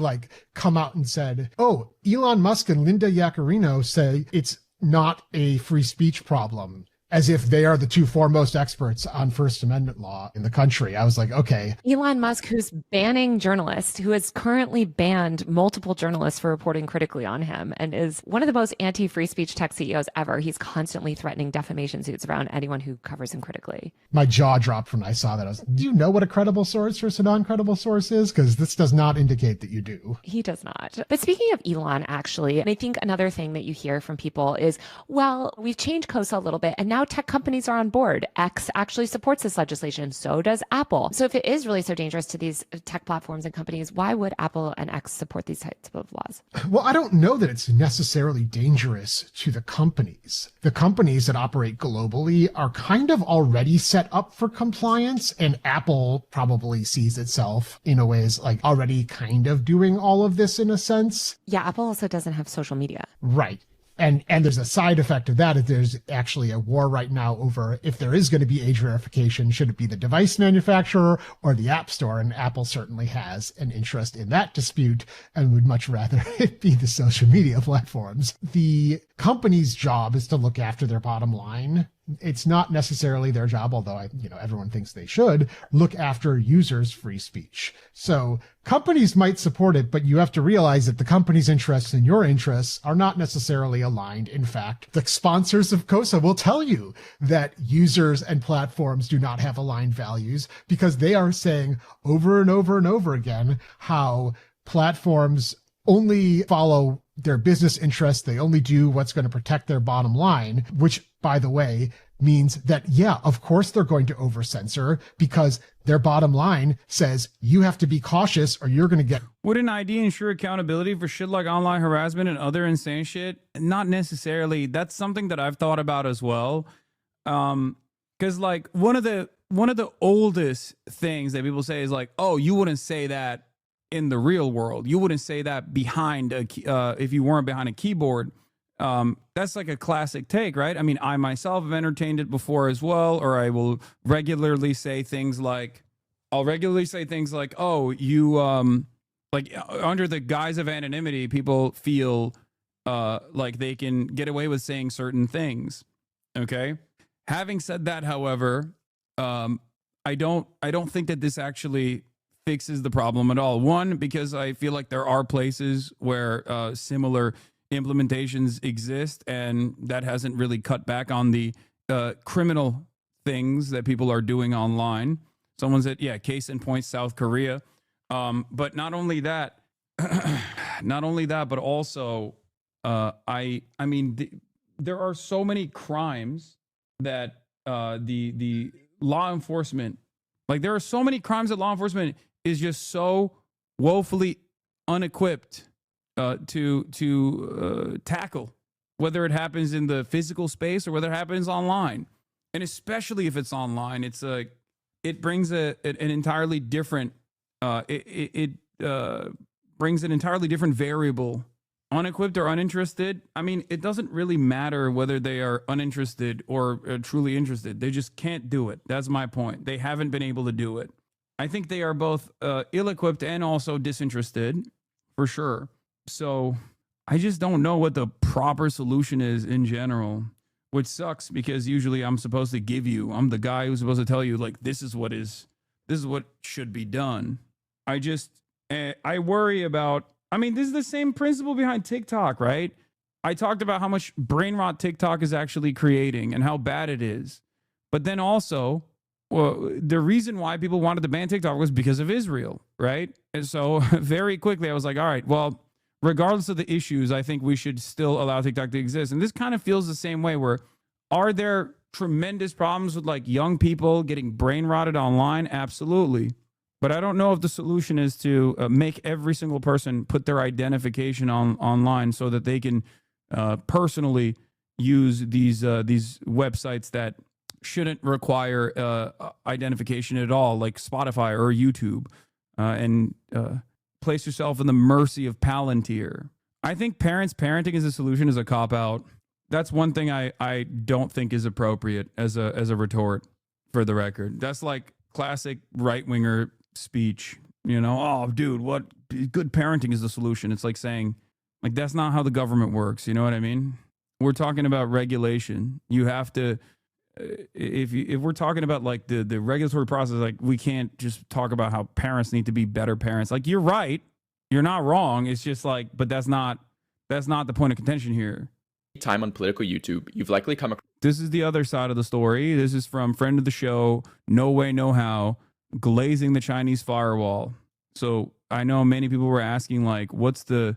come out and said, oh, Elon Musk and Linda Yaccarino say it's not a free speech problem, as if they are the two foremost experts on First Amendment law in the country. I was like, okay. Elon Musk, who's banning journalists, who has currently banned multiple journalists for reporting critically on him and is one of the most anti-free speech tech CEOs ever. He's constantly threatening defamation suits around anyone who covers him critically. My jaw dropped when I saw that. I was like, do you know what a credible source versus a non-credible source is? Because this does not indicate that you do. He does not. But speaking of Elon, actually, and I think another thing that you hear from people is, well, we've changed KOSA a little bit, and now tech companies are on board. X actually supports this legislation. So does Apple. So if it is really so dangerous to these tech platforms and companies, why would Apple and X support these types of laws? Well, I don't know that it's necessarily dangerous to the companies. The companies that operate globally are kind of already set up for compliance, and Apple probably sees itself in a way as already kind of doing all of this in a sense. Yeah, Apple also doesn't have social media. Right. And there's a side effect of that. There's actually a war right now over if there is going to be age verification, should it be the device manufacturer or the App Store? And Apple certainly has an interest in that dispute and would much rather it be the social media platforms. The company's job is to look after their bottom line. It's not necessarily their job, although everyone thinks they should look after users' free speech. So companies might support it, but you have to realize that the company's interests and your interests are not necessarily aligned. In fact, the sponsors of KOSA will tell you that users and platforms do not have aligned values because they are saying over and over and over again how platforms only follow their business interests. They only do what's going to protect their bottom line, which, by the way, means that, yeah, of course they're going to over-censor because their bottom line says you have to be cautious or you're going to get... Would an ID ensure accountability for shit like online harassment and other insane shit? Not necessarily. That's something that I've thought about as well. Because one of the oldest things that people say is oh, you wouldn't say that in the real world. You wouldn't say that behind if you weren't behind a keyboard. That's a classic take, right? I mean, I myself have entertained it before as well, or I will regularly say things like, oh, you, under the guise of anonymity, people feel like they can get away with saying certain things. Okay. Having said that, however, I don't think that this actually fixes the problem at all. One, because I feel like there are places where similar implementations exist, and that hasn't really cut back on the criminal things that people are doing online. Someone said, yeah, case in point, South Korea. But not only that, but also, I mean, there are so many crimes that the law enforcement, there are so many crimes that law enforcement is just so woefully unequipped to tackle, whether it happens in the physical space or whether it happens online. And especially if it's online, it's it brings an entirely different brings an entirely different variable. Unequipped or uninterested, I mean, it doesn't really matter whether they are uninterested or truly interested. They just can't do it. That's my point. They haven't been able to do it. I think they are both ill-equipped and also disinterested, for sure. So I just don't know what the proper solution is in general, which sucks because usually I'm the guy who's supposed to tell you, this is what should be done. And I worry about, I mean, this is the same principle behind TikTok, right? I talked about how much brain rot TikTok is actually creating and how bad it is. But then also, well, the reason why people wanted to ban TikTok was because of Israel, right? And so very quickly, I was like, all right, well, regardless of the issues, I think we should still allow TikTok to exist. And this kind of feels the same way where, are there tremendous problems with like young people getting brain rotted online? Absolutely. But I don't know if the solution is to make every single person put their identification online so that they can personally use these websites that shouldn't require identification at all, like Spotify or YouTube, and place yourself in the mercy of Palantir. I think parents parenting as a solution is a cop-out. That's one thing I don't think is appropriate as a retort, for the record. That's like classic right-winger speech. You know, oh, dude, what good parenting is the solution. It's like saying, like, that's not how the government works. You know what I mean? We're talking about regulation. You have to, if we're talking about like the regulatory process, like we can't just talk about how parents need to be better parents. Like, you're right, you're not wrong. It's just like, but that's not the point of contention here. Time on political YouTube, you've likely come across. This is the other side of the story. This is from friend of the show, No Way No How, glazing the Chinese firewall. So I know many people were asking, like, what's the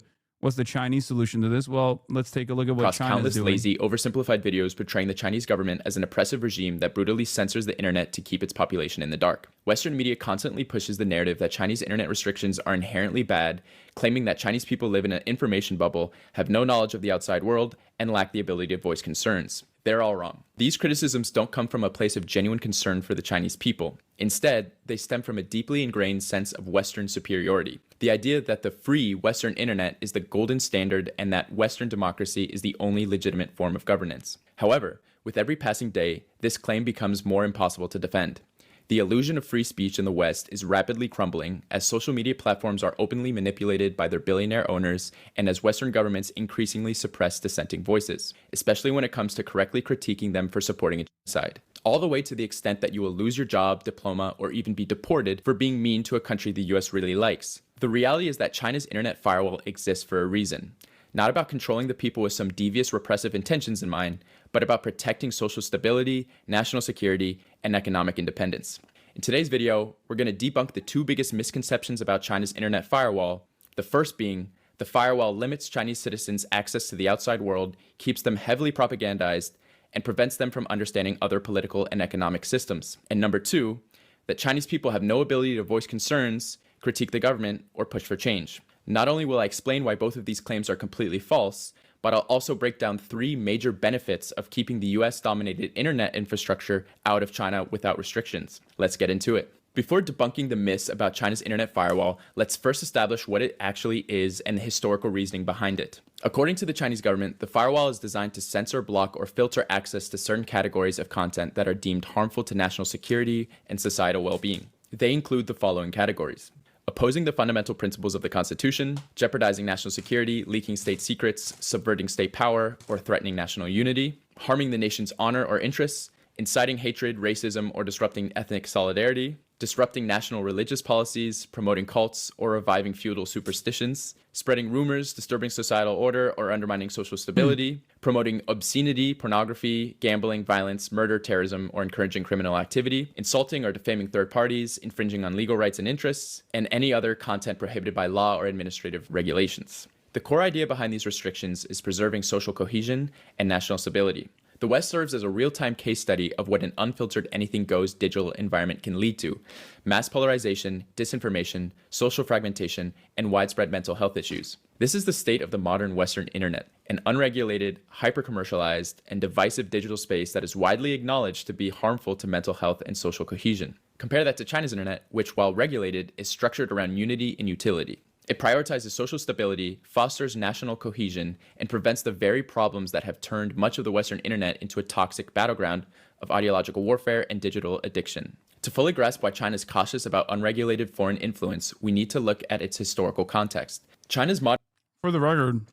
Chinese solution to this? Well, let's take a look at what China's countless doing. lazy, oversimplified videos portraying the Chinese government as an oppressive regime that brutally censors the internet to keep its population in the dark. Western media constantly pushes the narrative that Chinese internet restrictions are inherently bad, claiming that Chinese people live in an information bubble, have no knowledge of the outside world, and lack the ability to voice concerns. They're all wrong. These criticisms don't come from a place of genuine concern for the Chinese people. Instead, they stem from a deeply ingrained sense of Western superiority. The idea that the free Western internet is the golden standard and that Western democracy is the only legitimate form of governance. However, with every passing day, this claim becomes more impossible to defend. The illusion of free speech in the West is rapidly crumbling as social media platforms are openly manipulated by their billionaire owners and as Western governments increasingly suppress dissenting voices, especially when it comes to correctly critiquing them for supporting a genocide, all the way to the extent that you will lose your job, diploma, or even be deported for being mean to a country the US really likes. The reality is that China's internet firewall exists for a reason. Not about controlling the people with some devious repressive intentions in mind, but about protecting social stability, national security, and economic independence. In today's video, we're going to debunk the two biggest misconceptions about China's internet firewall. The first being, the firewall limits Chinese citizens' access to the outside world, keeps them heavily propagandized, and prevents them from understanding other political and economic systems. And number two, that Chinese people have no ability to voice concerns, critique the government, or push for change. Not only will I explain why both of these claims are completely false, but I'll also break down three major benefits of keeping the US-dominated internet infrastructure out of China without restrictions. Let's get into it. Before debunking the myths about China's internet firewall, let's first establish what it actually is and the historical reasoning behind it. According to the Chinese government, the firewall is designed to censor, block, or filter access to certain categories of content that are deemed harmful to national security and societal well-being. They include the following categories: opposing the fundamental principles of the Constitution, jeopardizing national security, leaking state secrets, subverting state power, or threatening national unity, harming the nation's honor or interests, inciting hatred, racism, or disrupting ethnic solidarity, disrupting national religious policies, promoting cults, or reviving feudal superstitions, spreading rumors, disturbing societal order, or undermining social stability, promoting obscenity, pornography, gambling, violence, murder, terrorism, or encouraging criminal activity, insulting or defaming third parties, infringing on legal rights and interests, and any other content prohibited by law or administrative regulations. The core idea behind these restrictions is preserving social cohesion and national stability. The West serves as a real-time case study of what an unfiltered anything-goes digital environment can lead to: mass polarization, disinformation, social fragmentation, and widespread mental health issues. This is the state of the modern Western internet, an unregulated, hyper-commercialized, and divisive digital space that is widely acknowledged to be harmful to mental health and social cohesion. Compare that to China's internet, which, while regulated, is structured around unity and utility. It prioritizes social stability, fosters national cohesion, and prevents the very problems that have turned much of the Western internet into a toxic battleground of ideological warfare and digital addiction. To fully grasp why China is cautious about unregulated foreign influence, we need to look at its historical context. China's modern... For the record,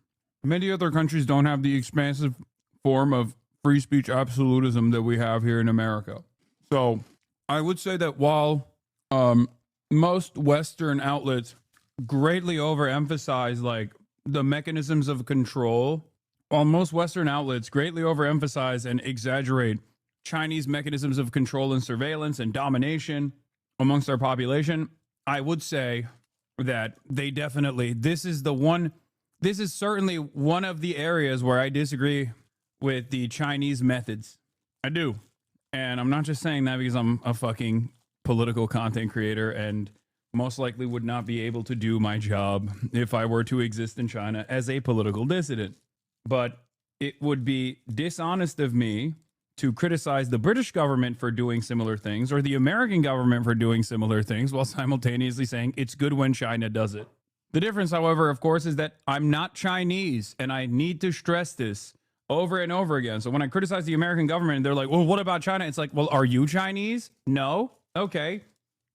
many other countries don't have the expansive form of free speech absolutism that we have here in America. So I would say that while most Western outlets greatly overemphasize like the mechanisms of control, while most Western outlets greatly overemphasize and exaggerate Chinese mechanisms of control and surveillance and domination amongst our population, I would say that they definitely, this is certainly one of the areas where I disagree with the Chinese methods. I do. And I'm not just saying that because I'm a fucking political content creator and most likely would not be able to do my job if I were to exist in China as a political dissident. But it would be dishonest of me to criticize the British government for doing similar things or the American government for doing similar things while simultaneously saying it's good when China does it. The difference, however, of course, is that I'm not Chinese, and I need to stress this over and over again. So when I criticize the American government, they're like, well, what about China? It's like, well, are you Chinese? No? Okay.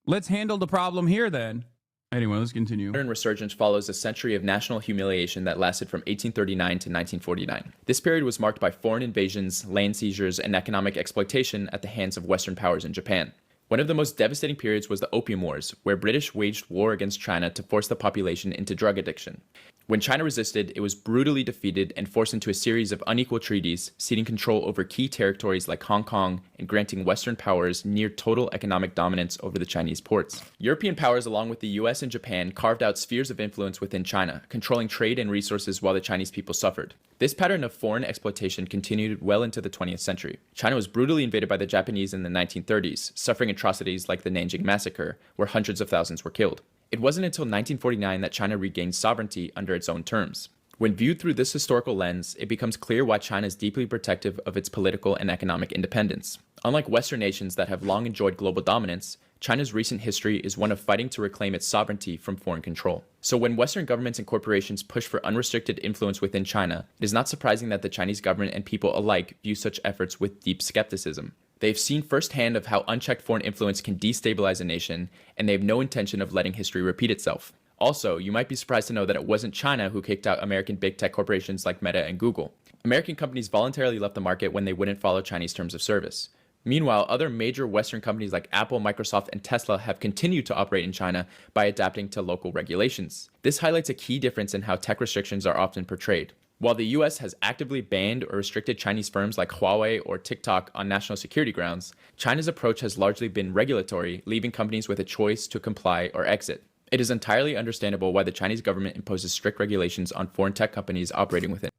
Let's handle the problem here then. Anyway, let's continue. Modern resurgence follows a century of national humiliation that lasted from 1839 to 1949. This period was marked by foreign invasions, land seizures, and economic exploitation at the hands of Western powers in Japan. One of the most devastating periods was the Opium Wars, where British waged war against China to force the population into drug addiction. When China resisted, it was brutally defeated and forced into a series of unequal treaties, ceding control over key territories like Hong Kong and granting Western powers near total economic dominance over the Chinese ports. European powers, along with the US and Japan, carved out spheres of influence within China, controlling trade and resources while the Chinese people suffered. This pattern of foreign exploitation continued well into the 20th century. China was brutally invaded by the Japanese in the 1930s, suffering atrocities like the Nanjing Massacre, where hundreds of thousands were killed. It wasn't until 1949 that China regained sovereignty under its own terms. When viewed through this historical lens, it becomes clear why China is deeply protective of its political and economic independence. Unlike Western nations that have long enjoyed global dominance, China's recent history is one of fighting to reclaim its sovereignty from foreign control. So when Western governments and corporations push for unrestricted influence within China, it is not surprising that the Chinese government and people alike view such efforts with deep skepticism. They've seen firsthand of how unchecked foreign influence can destabilize a nation, and they have no intention of letting history repeat itself. Also, you might be surprised to know that it wasn't China who kicked out American big tech corporations like Meta and Google. American companies voluntarily left the market when they wouldn't follow Chinese terms of service. Meanwhile, other major Western companies like Apple, Microsoft, and Tesla have continued to operate in China by adapting to local regulations. This highlights a key difference in how tech restrictions are often portrayed. While the US has actively banned or restricted Chinese firms like Huawei or TikTok on national security grounds, China's approach has largely been regulatory, leaving companies with a choice to comply or exit. It is entirely understandable why the Chinese government imposes strict regulations on foreign tech companies operating within.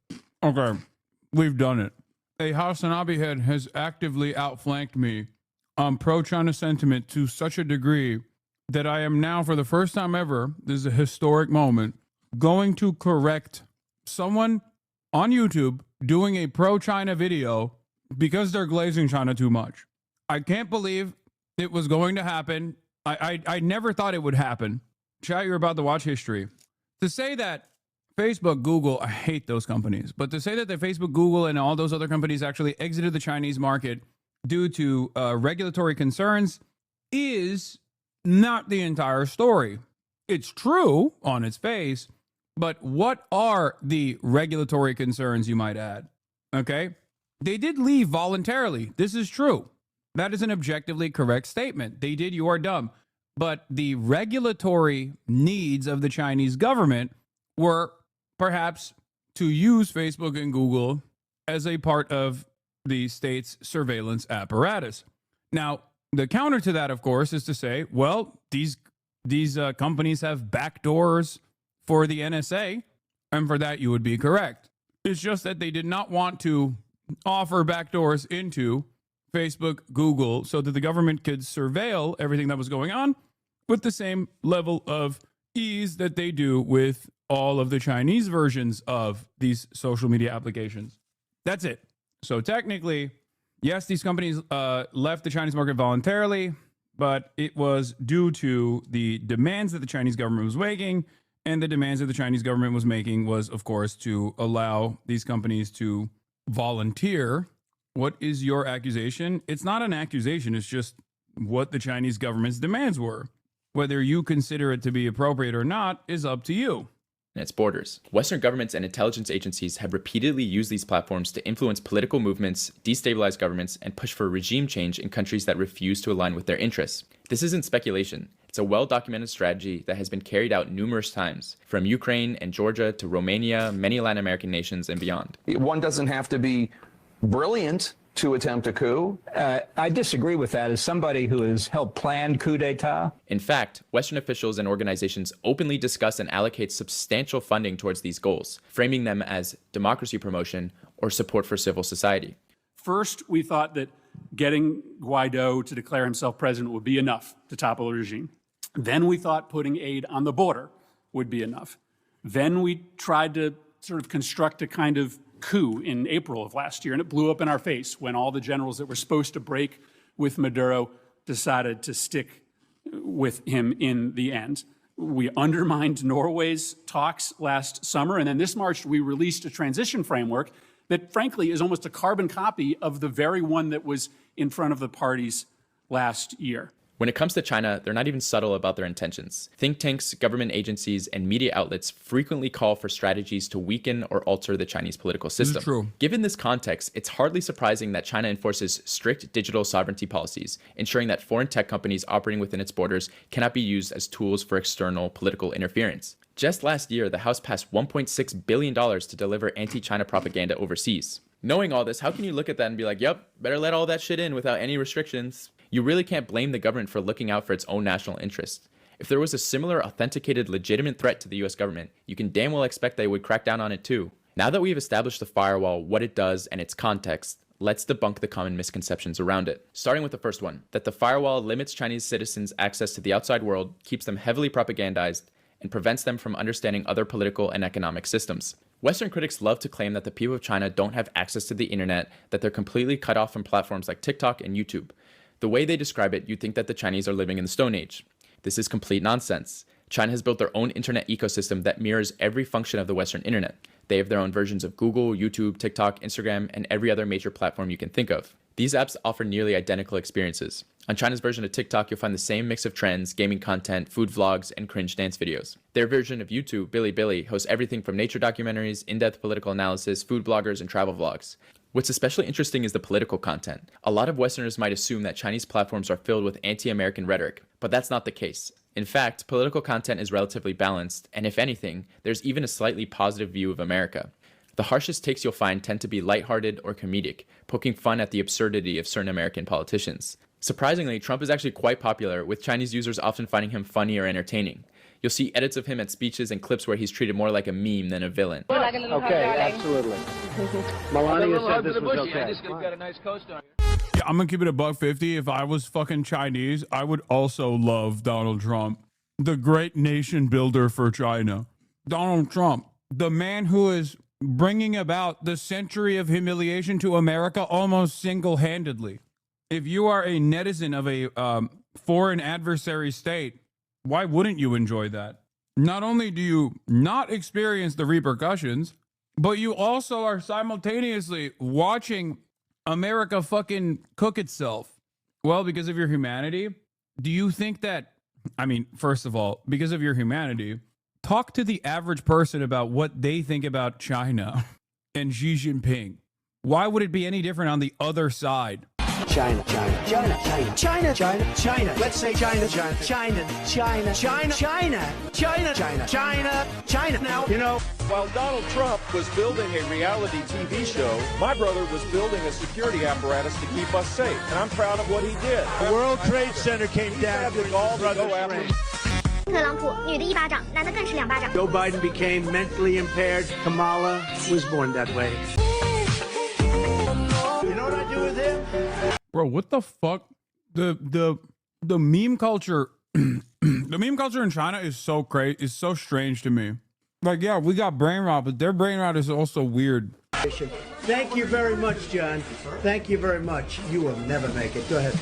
Okay, we've done it. A Hasanabe head has actively outflanked me on pro-China sentiment to such a degree that I am now, for the first time ever, this is a historic moment, going to correct someone on YouTube doing a pro-China video because they're glazing China too much. I can't believe it was going to happen. I never thought it would happen. Chat, you're about to watch history. To say that Facebook, Google, I hate those companies, but to say that the Facebook, Google, and all those other companies actually exited the Chinese market due to regulatory concerns is not the entire story. It's true on its face, but what are the regulatory concerns, you might add? Okay? They did leave voluntarily. This is true. That is an objectively correct statement. They did, you are dumb. But the regulatory needs of the Chinese government were perhaps to use Facebook and Google as a part of the state's surveillance apparatus. Now, the counter to that, of course, is to say, well, these companies have backdoors for the NSA, and for that you would be correct. It's just that they did not want to offer backdoors into Facebook, Google, so that the government could surveil everything that was going on with the same level of ease that they do with all of the Chinese versions of these social media applications. That's it. So technically, yes, these companies left the Chinese market voluntarily, but it was due to the demands that the Chinese government was making, and the demands that the Chinese government was making was, of course, to allow these companies to volunteer. What is your accusation? It's not an accusation. It's just what the Chinese government's demands were. Whether you consider it to be appropriate or not is up to you. And its borders. Western governments and intelligence agencies have repeatedly used these platforms to influence political movements, destabilize governments, and push for regime change in countries that refuse to align with their interests. This isn't speculation. It's a well-documented strategy that has been carried out numerous times, from Ukraine and Georgia to Romania, many Latin American nations, and beyond. One doesn't have to be brilliant to attempt a coup. I disagree with that as somebody who has helped plan coup d'etat. In fact, Western officials and organizations openly discuss and allocate substantial funding towards these goals, framing them as democracy promotion or support for civil society. First, we thought that getting Guaido to declare himself president would be enough to topple the regime. Then we thought putting aid on the border would be enough. Then we tried to sort of construct a kind of coup in April of last year, and it blew up in our face when all the generals that were supposed to break with Maduro decided to stick with him in the end. We undermined Norway's talks last summer, and then this March we released a transition framework that frankly is almost a carbon copy of the very one that was in front of the parties last year. When it comes to China, they're not even subtle about their intentions. Think tanks, government agencies, and media outlets frequently call for strategies to weaken or alter the Chinese political system. This is true. Given this context, it's hardly surprising that China enforces strict digital sovereignty policies, ensuring that foreign tech companies operating within its borders cannot be used as tools for external political interference. Just last year, the House passed $1.6 billion to deliver anti-China propaganda overseas. Knowing all this, how can you look at that and be like, yep, better let all that shit in without any restrictions? You really can't blame the government for looking out for its own national interests. If there was a similar authenticated legitimate threat to the US government, you can damn well expect they would crack down on it too. Now that we've established the firewall, what it does, and its context, let's debunk the common misconceptions around it. Starting with the first one, that the firewall limits Chinese citizens' access to the outside world, keeps them heavily propagandized, and prevents them from understanding other political and economic systems. Western critics love to claim that the people of China don't have access to the internet, that they're completely cut off from platforms like TikTok and YouTube. The way they describe it, you'd think that the Chinese are living in the Stone Age. This is complete nonsense. China has built their own internet ecosystem that mirrors every function of the Western internet. They have their own versions of Google, YouTube, TikTok, Instagram, and every other major platform you can think of. These apps offer nearly identical experiences. On China's version of TikTok, you'll find the same mix of trends, gaming content, food vlogs, and cringe dance videos. Their version of YouTube, Bilibili, hosts everything from nature documentaries, in-depth political analysis, food bloggers, and travel vlogs. What's especially interesting is the political content. A lot of Westerners might assume that Chinese platforms are filled with anti-American rhetoric, but that's not the case. In fact, political content is relatively balanced, and if anything, there's even a slightly positive view of America. The harshest takes you'll find tend to be lighthearted or comedic, poking fun at the absurdity of certain American politicians. Surprisingly, Trump is actually quite popular, with Chinese users often finding him funny or entertaining. You'll see edits of him at speeches and clips where he's treated more like a meme than a villain. Okay, absolutely. Melania said this was okay. Yeah, I'm gonna keep it a $1.50. If I was fucking Chinese, I would also love Donald Trump, the great nation builder for China. Donald Trump, the man who is bringing about the century of humiliation to America almost single-handedly. If you are a netizen of a foreign adversary state, why wouldn't you enjoy that? Not only do you not experience the repercussions, but you also are simultaneously watching America fucking cook itself. Well, because of your humanity, do you think that, I mean, first of all, because of your humanity, talk to the average person about what they think about China and Xi Jinping. Why would it be any different on the other side? China, China, China, China, China, China, China. Let's say China, China, China, China, China, China, China, China, China, China. Now, you know, while Donald Trump was building a reality TV show, my brother was building a security apparatus to keep us safe, and I'm proud of what he did. The World Trade Center came down. He had the gall to go after. 特朗普女的一巴掌，男的更是2巴掌。 Joe Biden became mentally impaired. Kamala was born that way. You know what I do with him? Bro, what the fuck? The meme culture, the meme culture in China is so crazy. It's so strange to me. Like, yeah, we got brain rot, but their brain rot is also weird. Thank you very much, John. Thank you very much. You will never make it. Go ahead.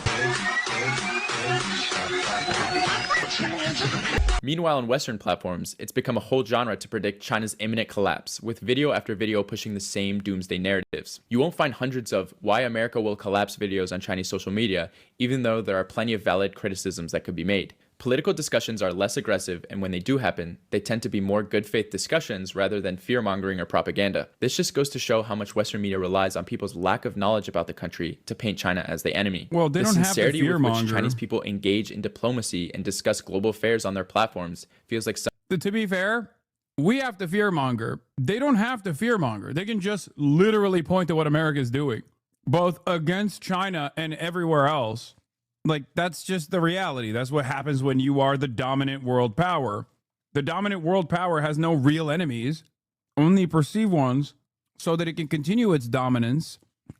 Meanwhile, on Western platforms, it's become a whole genre to predict China's imminent collapse, with video after video pushing the same doomsday narratives. You won't find hundreds of why America will collapse videos on Chinese social media, even though there are plenty of valid criticisms that could be made. Political discussions are less aggressive, and when they do happen, they tend to be more good faith discussions rather than fear mongering or propaganda. This just goes to show how much Western media relies on people's lack of knowledge about the country to paint China as the enemy. Well, they the don't have to sincerity fear with which monger. Chinese people engage in diplomacy and discuss global affairs on their platforms feels like To be fair, we have to fearmonger. They don't have to fearmonger. They can just literally point to what America is doing, both against China and everywhere else. Like, that's just the reality. That's what happens when you are the dominant world power. The dominant world power has no real enemies, only perceived ones, so that it can continue its dominance.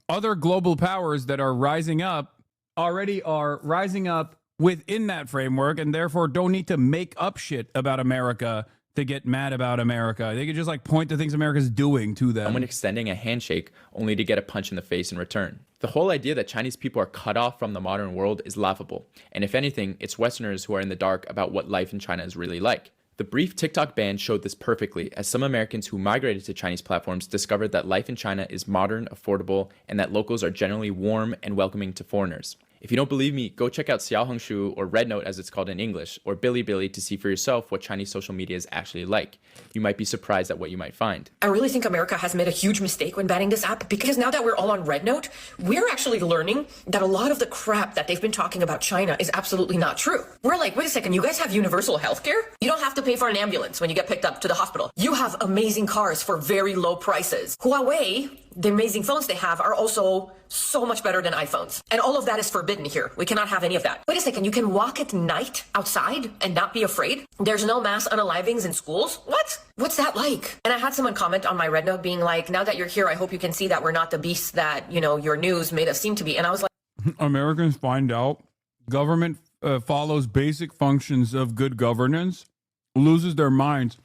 Other global powers that are rising up already are rising up within that framework, and therefore don't need to make up shit about America to get mad about America. They could just like point to things America's doing to them. someone extending a handshake only to get a punch in the face in return. The whole idea that Chinese people are cut off from the modern world is laughable. And if anything, it's Westerners who are in the dark about what life in China is really like. The brief TikTok ban showed this perfectly, as some Americans who migrated to Chinese platforms discovered that life in China is modern, affordable, and that locals are generally warm and welcoming to foreigners. If you don't believe me, go check out Xiaohongshu, or Red Note as it's called in English, or Bilibili to see for yourself what Chinese social media is actually like. You might be surprised at what you might find. I really think America has made a huge mistake when banning this app, because now that we're all on Red Note, we're actually learning that a lot of the crap that they've been talking about China is absolutely not true. We're like, wait a second, you guys have universal healthcare? You don't have to pay for an ambulance when you get picked up to the hospital. You have amazing cars for very low prices. Huawei, the amazing phones they have, are also so much better than iPhones. And all of that is forbidden here. We cannot have any of that. Wait a second, you can walk at night outside and not be afraid? There's no mass unalivings in schools? What? What's that like? And I had someone comment on my Red Note being like, now that you're here, I hope you can see that we're not the beasts that, you know, your news made us seem to be. And I was like, Americans find out government follows basic functions of good governance, loses their minds.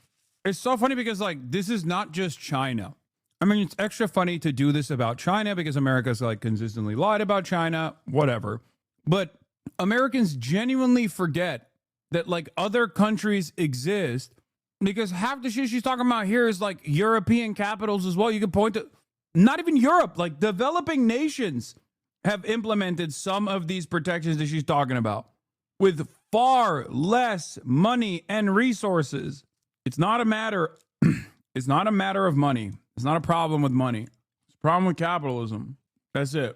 It's so funny because, like, this is not just China. I mean, it's extra funny to do this about China because America's like consistently lied about China, whatever. But Americans genuinely forget that like other countries exist, because half the shit she's talking about here is like European capitals as well. You can point to not even Europe, like developing nations have implemented some of these protections that she's talking about with far less money and resources. It's not a matter it's not a matter of money. It's not a problem with money. It's a problem with capitalism. That's it.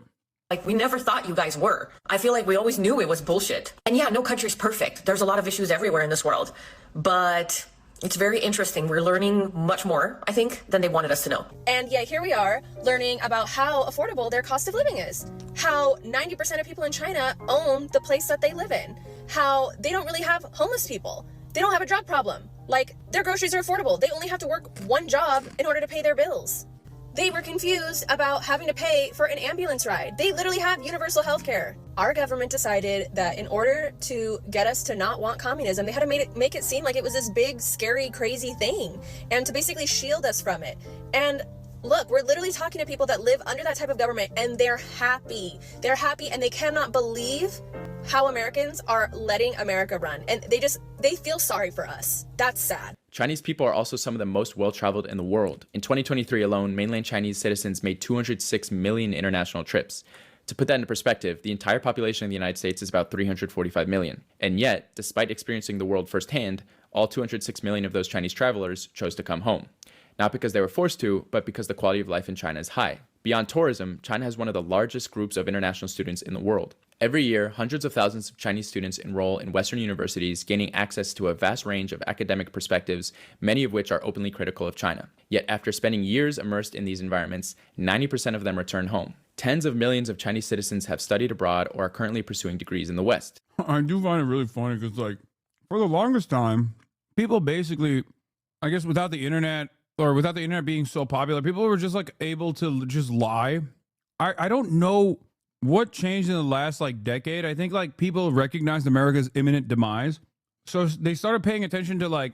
like, we never thought you guys were. I feel like we always knew it was bullshit. And yeah, no country's perfect. There's a lot of issues everywhere in this world. But it's very interesting. We're learning much more, I think, than they wanted us to know. And yet here we are learning about how affordable their cost of living is. How 90% of people in China own the place that they live in. How they don't really have homeless people. They don't have a drug problem. Like, their groceries are affordable. They only have to work one job in order to pay their bills. They were confused about having to pay for an ambulance ride. They literally have universal health care. Our government decided that in order to get us to not want communism, they had to make it seem like it was this big, scary, crazy thing, and to basically shield us from it. And look, we're literally talking to people that live under that type of government, and they're happy. They're happy, and they cannot believe how Americans are letting America run. And they feel sorry for us. That's sad. Chinese people are also some of the most well-traveled in the world. In 2023 alone, mainland Chinese citizens made 206 million international trips. To put that into perspective, the entire population of the United States is about 345 million. And yet, despite experiencing the world firsthand, all 206 million of those Chinese travelers chose to come home. Not because they were forced to, but because the quality of life in China is high. Beyond tourism, China has one of the largest groups of international students in the world. Every year, hundreds of thousands of Chinese students enroll in Western universities, gaining access to a vast range of academic perspectives, many of which are openly critical of China. Yet after spending years immersed in these environments, 90% of them return home. Tens of millions of Chinese citizens have studied abroad or are currently pursuing degrees in the West. I do find it really funny because, like, for the longest time, people basically, I guess without the internet, or without the internet being so popular, people were just like able to just lie. I don't know what changed in the last like decade. I think like people recognized America's imminent demise. So they started paying attention to like,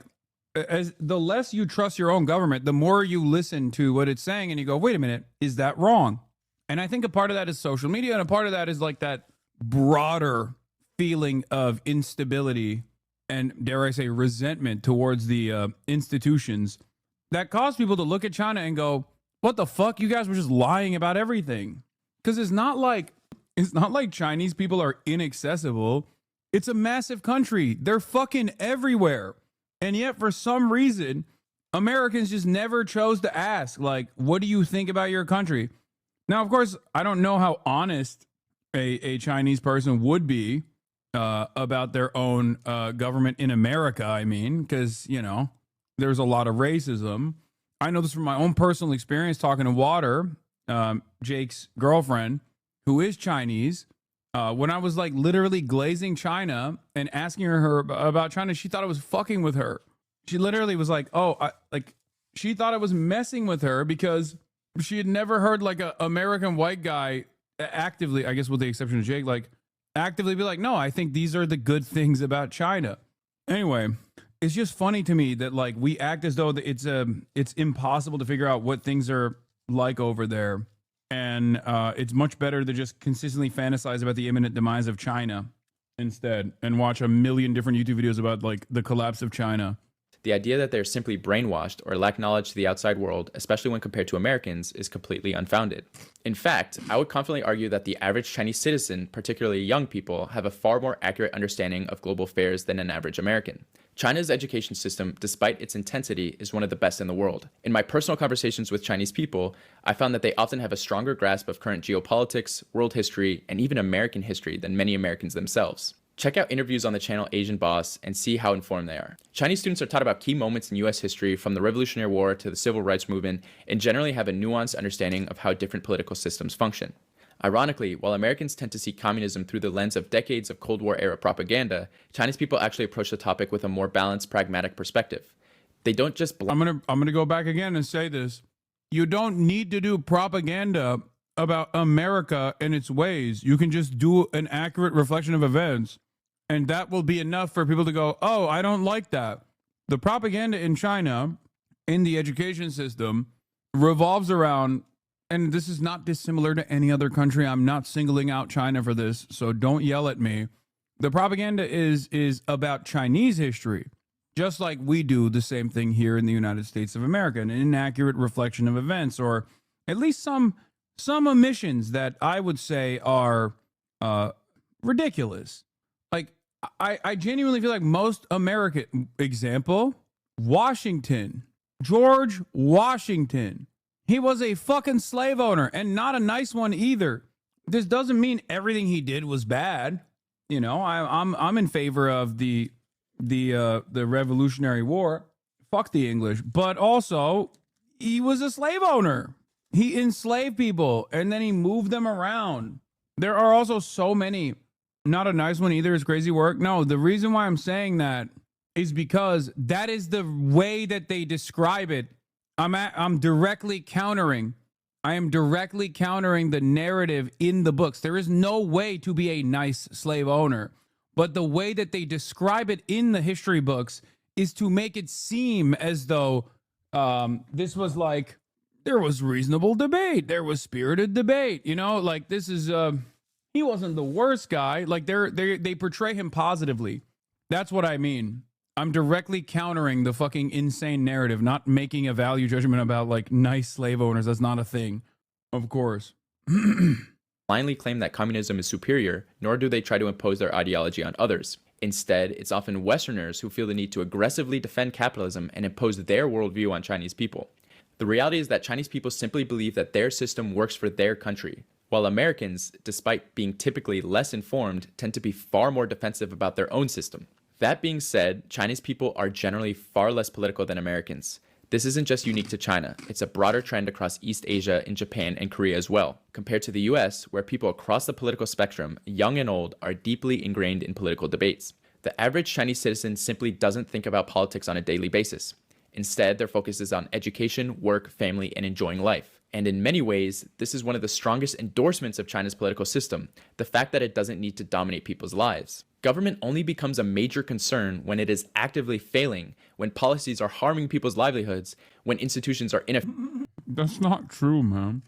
as the less you trust your own government, the more you listen to what it's saying and you go, wait a minute, is that wrong? And I think a part of that is social media, and a part of that is like that broader feeling of instability and, dare I say, resentment towards the institutions that caused people to look at China and go, what the fuck? You guys were just lying about everything. Because it's not like Chinese people are inaccessible. It's a massive country. They're fucking everywhere. And yet, for some reason, Americans just never chose to ask, like, what do you think about your country? Now, of course, I don't know how honest a Chinese person would be about their own government in America, I mean, because, you know, there's a lot of racism. I know this from my own personal experience talking to Water, Jake's girlfriend, who is Chinese. When I was like literally glazing China and asking her about China, she thought I was fucking with her. She literally was like, she thought I was messing with her because she had never heard like a American white guy actively, I guess with the exception of Jake, like actively be like, no, I think these are the good things about China. Anyway, it's just funny to me that like we act as though it's impossible to figure out what things are like over there. And it's much better to just consistently fantasize about the imminent demise of China instead and watch a million different YouTube videos about like the collapse of China. The idea that they're simply brainwashed or lack knowledge to the outside world, especially when compared to Americans, is completely unfounded. In fact, I would confidently argue that the average Chinese citizen, particularly young people, have a far more accurate understanding of global affairs than an average American. China's education system, despite its intensity, is one of the best in the world. In my personal conversations with Chinese people, I found that they often have a stronger grasp of current geopolitics, world history, and even American history than many Americans themselves. Check out interviews on the channel Asian Boss and see how informed they are. Chinese students are taught about key moments in US history from the Revolutionary War to the Civil Rights Movement and generally have a nuanced understanding of how different political systems function. Ironically, while Americans tend to see communism through the lens of decades of Cold War era propaganda, Chinese people actually approach the topic with a more balanced, pragmatic perspective. They don't just I'm gonna go back again and say this. You don't need to do propaganda about America and its ways. You can just do an accurate reflection of events. And that will be enough for people to go, oh, I don't like that. The propaganda in China, in the education system, revolves around, and this is not dissimilar to any other country. I'm not singling out China for this, so don't yell at me. The propaganda is about Chinese history, just like we do the same thing here in the United States of America, an inaccurate reflection of events, or at least some omissions that I would say are ridiculous. Like, I genuinely feel like most American, example, Washington, George Washington, he was a fucking slave owner and not a nice one either. This doesn't mean everything he did was bad. You know, I'm in favor of the Revolutionary War. Fuck the English. But also, he was a slave owner. He enslaved people and then he moved them around. There are also so many. Not a nice one either is crazy work. No, the reason why I'm saying that is because that is the way that they describe it. I'm directly countering. I am directly countering the narrative in the books. There is no way to be a nice slave owner. But the way that they describe it in the history books is to make it seem as though this was like, there was reasonable debate. There was spirited debate. You know, like this is... he wasn't the worst guy. Like they portray him positively. That's what I mean. I'm directly countering the fucking insane narrative, not making a value judgment about like nice slave owners. That's not a thing. Of course. Blindly claim that communism is superior, nor do they try to impose their ideology on others. Instead, it's often Westerners who feel the need to aggressively defend capitalism and impose their worldview on Chinese people. The reality is that Chinese people simply believe that their system works for their country, while Americans, despite being typically less informed, tend to be far more defensive about their own system. That being said, Chinese people are generally far less political than Americans. This isn't just unique to China, it's a broader trend across East Asia and Japan and Korea as well, compared to the US, where people across the political spectrum, young and old, are deeply ingrained in political debates. The average Chinese citizen simply doesn't think about politics on a daily basis. Instead, their focus is on education, work, family, and enjoying life. And in many ways, this is one of the strongest endorsements of China's political system, the fact that it doesn't need to dominate people's lives. Government only becomes a major concern when it is actively failing, when policies are harming people's livelihoods, when institutions are ineffective. That's not true, man.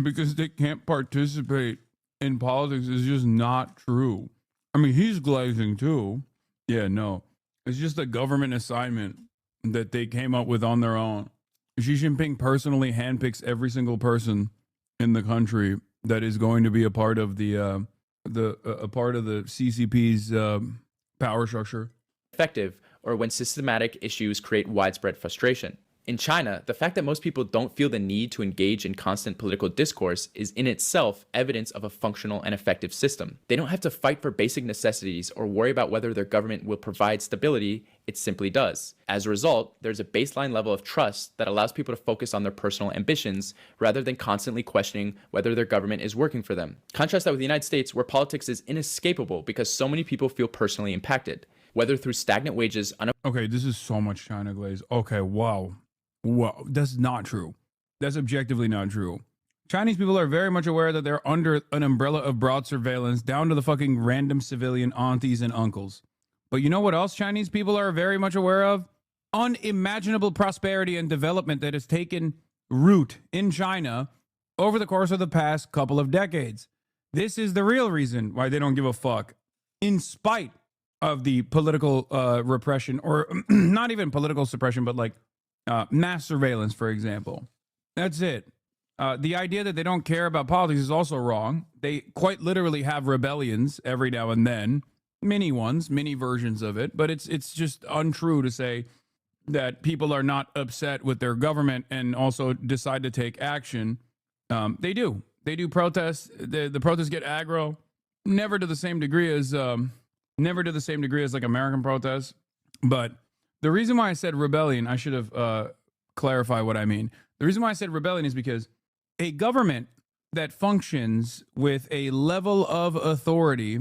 Because they can't participate in politics is just not true. I mean, he's glazing too. Yeah, no. It's just a government assignment that they came up with on their own. Xi Jinping personally handpicks every single person in the country that is going to be a part of the CCP's power structure. Effective, or when systematic issues create widespread frustration. In China, the fact that most people don't feel the need to engage in constant political discourse is in itself evidence of a functional and effective system. They don't have to fight for basic necessities or worry about whether their government will provide stability, it simply does. As a result, there's a baseline level of trust that allows people to focus on their personal ambitions rather than constantly questioning whether their government is working for them. Contrast that with the United States, where politics is inescapable because so many people feel personally impacted, whether through stagnant wages, Okay, this is so much China glaze. Okay, wow. Wow, that's not true. That's objectively not true. Chinese people are very much aware that they're under an umbrella of broad surveillance, down to the fucking random civilian aunties and uncles. But you know what else Chinese people are very much aware of? Unimaginable prosperity and development that has taken root in China over the course of the past couple of decades. This is the real reason why they don't give a fuck, in spite of the political repression, or not even political suppression, but like mass surveillance, for example. That's it. The idea that they don't care about politics is also wrong. They quite literally have rebellions every now and then, mini ones, mini versions of it. But it's just untrue to say that people are not upset with their government and also decide to take action. They do. They do protests. The protests get aggro. Never to the same degree as like American protests, but the reason why I said rebellion, I should have clarified what I mean. The reason why I said rebellion is because a government that functions with a level of authority,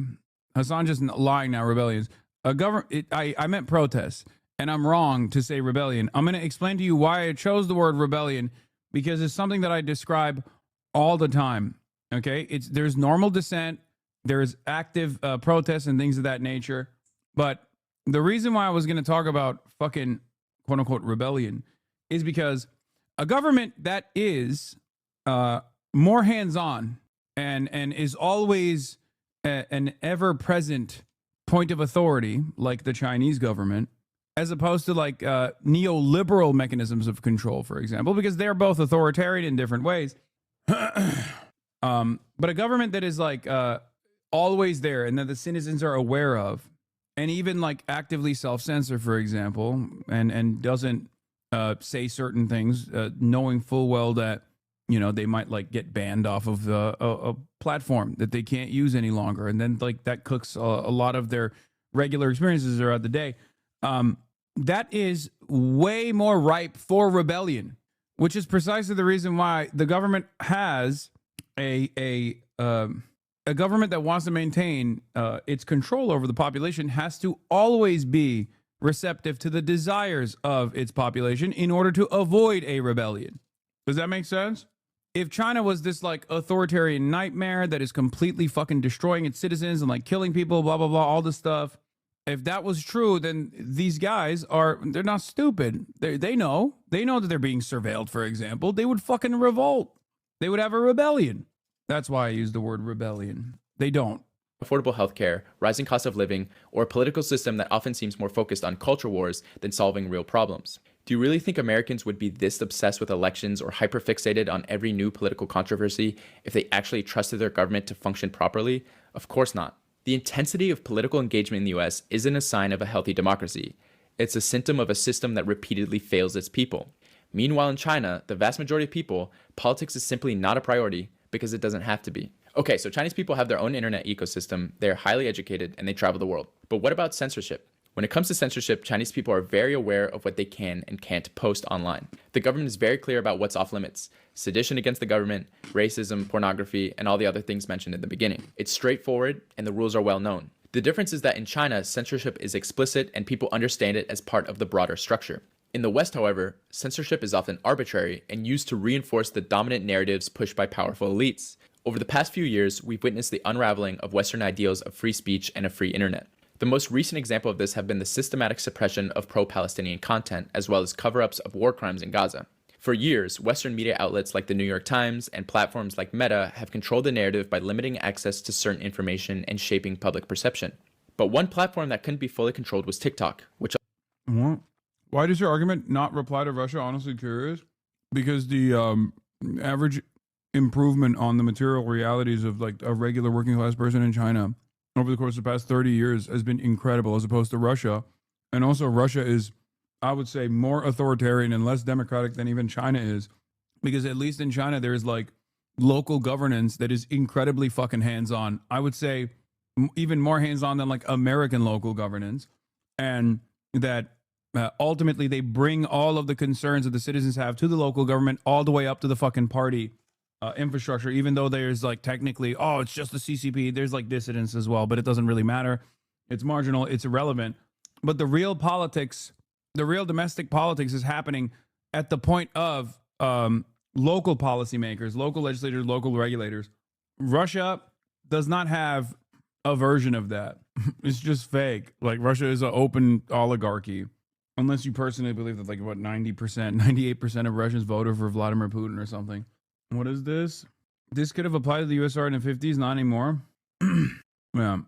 Hassan just lying now, rebellions. I meant protests, and I'm wrong to say rebellion. I'm going to explain to you why I chose the word rebellion, because it's something that I describe all the time. Okay, there's normal dissent, there's active protests and things of that nature, but the reason why I was going to talk about fucking quote unquote rebellion is because a government that is more hands-on and is always an ever-present point of authority, like the Chinese government, as opposed to like neoliberal mechanisms of control, for example, because they're both authoritarian in different ways. But a government that is like always there and that the citizens are aware of, and even like actively self-censor, for example, and doesn't say certain things, knowing full well that, you know, they might like get banned off of a platform that they can't use any longer, and then like that cooks a lot of their regular experiences throughout the day. That is way more ripe for rebellion, which is precisely the reason why the government has a government that wants to maintain its control over the population has to always be receptive to the desires of its population in order to avoid a rebellion. Does that make sense? If China was this like authoritarian nightmare that is completely fucking destroying its citizens and like killing people, blah, blah, blah, all this stuff, if that was true, then these guys they're not stupid. They know that they're being surveilled, for example. They would fucking revolt. They would have a rebellion. That's why I use the word rebellion. They don't. Affordable healthcare, rising cost of living, or a political system that often seems more focused on culture wars than solving real problems. Do you really think Americans would be this obsessed with elections or hyperfixated on every new political controversy if they actually trusted their government to function properly? Of course not. The intensity of political engagement in the US isn't a sign of a healthy democracy. It's a symptom of a system that repeatedly fails its people. Meanwhile, in China, the vast majority of people, politics is simply not a priority because it doesn't have to be. Okay, so Chinese people have their own internet ecosystem, they're highly educated, and they travel the world. But what about censorship? When it comes to censorship, Chinese people are very aware of what they can and can't post online. The government is very clear about what's off limits: sedition against the government, racism, pornography, and all the other things mentioned in the beginning. It's straightforward, and the rules are well known. The difference is that in China, censorship is explicit and people understand it as part of the broader structure. In the West, however, censorship is often arbitrary and used to reinforce the dominant narratives pushed by powerful elites. Over the past few years, we've witnessed the unraveling of Western ideals of free speech and a free internet. The most recent example of this have been the systematic suppression of pro-Palestinian content, as well as cover-ups of war crimes in Gaza. For years, Western media outlets like the New York Times and platforms like Meta have controlled the narrative by limiting access to certain information and shaping public perception. But one platform that couldn't be fully controlled was TikTok, which... What? Why does your argument not reply to Russia? Honestly curious. Because the average improvement on the material realities of like a regular working class person in China over the course of the past 30 years has been incredible, as opposed to Russia. And also, Russia is, I would say, more authoritarian and less democratic than even China is, because at least in China, there's like local governance that is incredibly fucking hands-on. I would say even more hands-on than like American local governance. And that ultimately they bring all of the concerns that the citizens have to the local government all the way up to the fucking party infrastructure, even though there's like technically, oh, it's just the CCP. There's like dissidents as well, but it doesn't really matter. It's marginal. It's irrelevant. But the real politics, the real domestic politics is happening at the point of local policymakers, local legislators, local regulators. Russia does not have a version of that. It's just fake. Like, Russia is an open oligarchy. Unless you personally believe that, like, what, 90%, 98% of Russians voted for Vladimir Putin or something. What is this? This could have applied to the USSR in the 50s, not anymore. Yeah.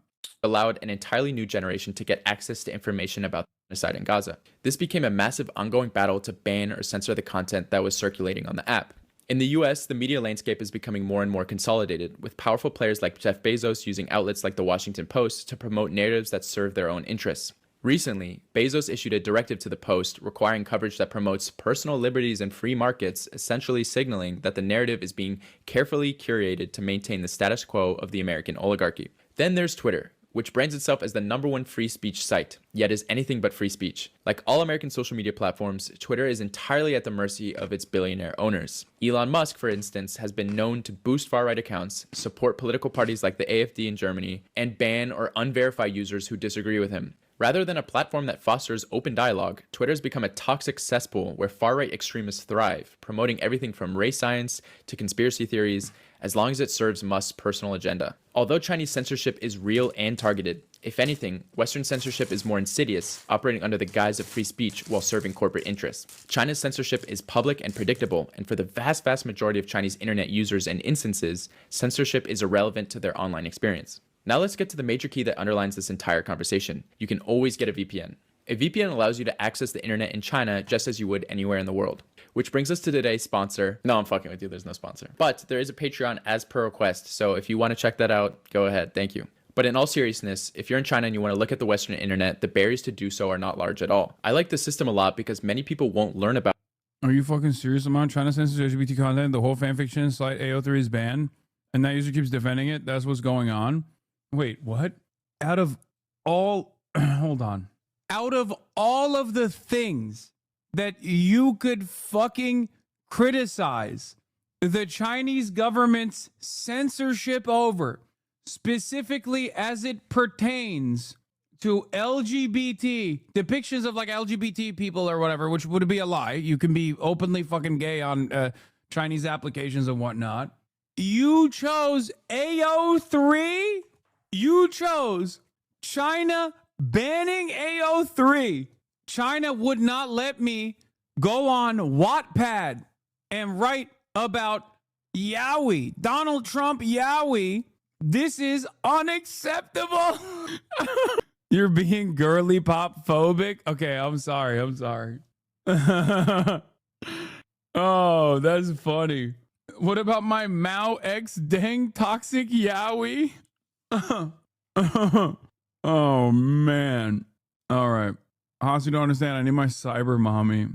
Allowed an entirely new generation to get access to information about the genocide in Gaza. This became a massive ongoing battle to ban or censor the content that was circulating on the app. In the US, the media landscape is becoming more and more consolidated, with powerful players like Jeff Bezos using outlets like the Washington Post to promote narratives that serve their own interests. Recently, Bezos issued a directive to the Post requiring coverage that promotes personal liberties and free markets, essentially signaling that the narrative is being carefully curated to maintain the status quo of the American oligarchy. Then there's Twitter, which brands itself as the #1 free speech site, yet is anything but free speech. Like all American social media platforms, Twitter is entirely at the mercy of its billionaire owners. Elon Musk, for instance, has been known to boost far-right accounts, support political parties like the AfD in Germany, and ban or unverify users who disagree with him. Rather than a platform that fosters open dialogue, Twitter has become a toxic cesspool where far-right extremists thrive, promoting everything from race science to conspiracy theories, as long as it serves Musk's personal agenda. Although Chinese censorship is real and targeted, if anything, Western censorship is more insidious, operating under the guise of free speech while serving corporate interests. China's censorship is public and predictable, and for the vast majority of Chinese internet users and instances, censorship is irrelevant to their online experience. Now let's get to the major key that underlines this entire conversation. You can always get a VPN. A VPN allows you to access the internet in China just as you would anywhere in the world. Which brings us to today's sponsor. No, I'm fucking with you. There's no sponsor. But there is a Patreon as per request. So if you want to check that out, go ahead. Thank you. But in all seriousness, if you're in China and you want to look at the Western internet, the barriers to do so are not large at all. I like this system a lot because many people won't learn about. Are you fucking serious, Amon? China censors LGBT content. The whole fanfiction site AO3 is banned. And that user keeps defending it. That's what's going on. Wait, what? Out of all... hold on. Out of all of the things that you could fucking criticize the Chinese government's censorship over, specifically as it pertains to LGBT depictions of like LGBT people or whatever, which would be a lie. You can be openly fucking gay on Chinese applications and whatnot. You chose AO3? You chose China banning AO3. China would not let me go on Wattpad and write about Yowie, Donald Trump Yowie. This is unacceptable. You're being girly pop phobic? Okay, I'm sorry. Oh, that's funny. What about my Mao X dang toxic Yowie? Oh, man. All right. Haas, you don't understand. I need my cyber mommy.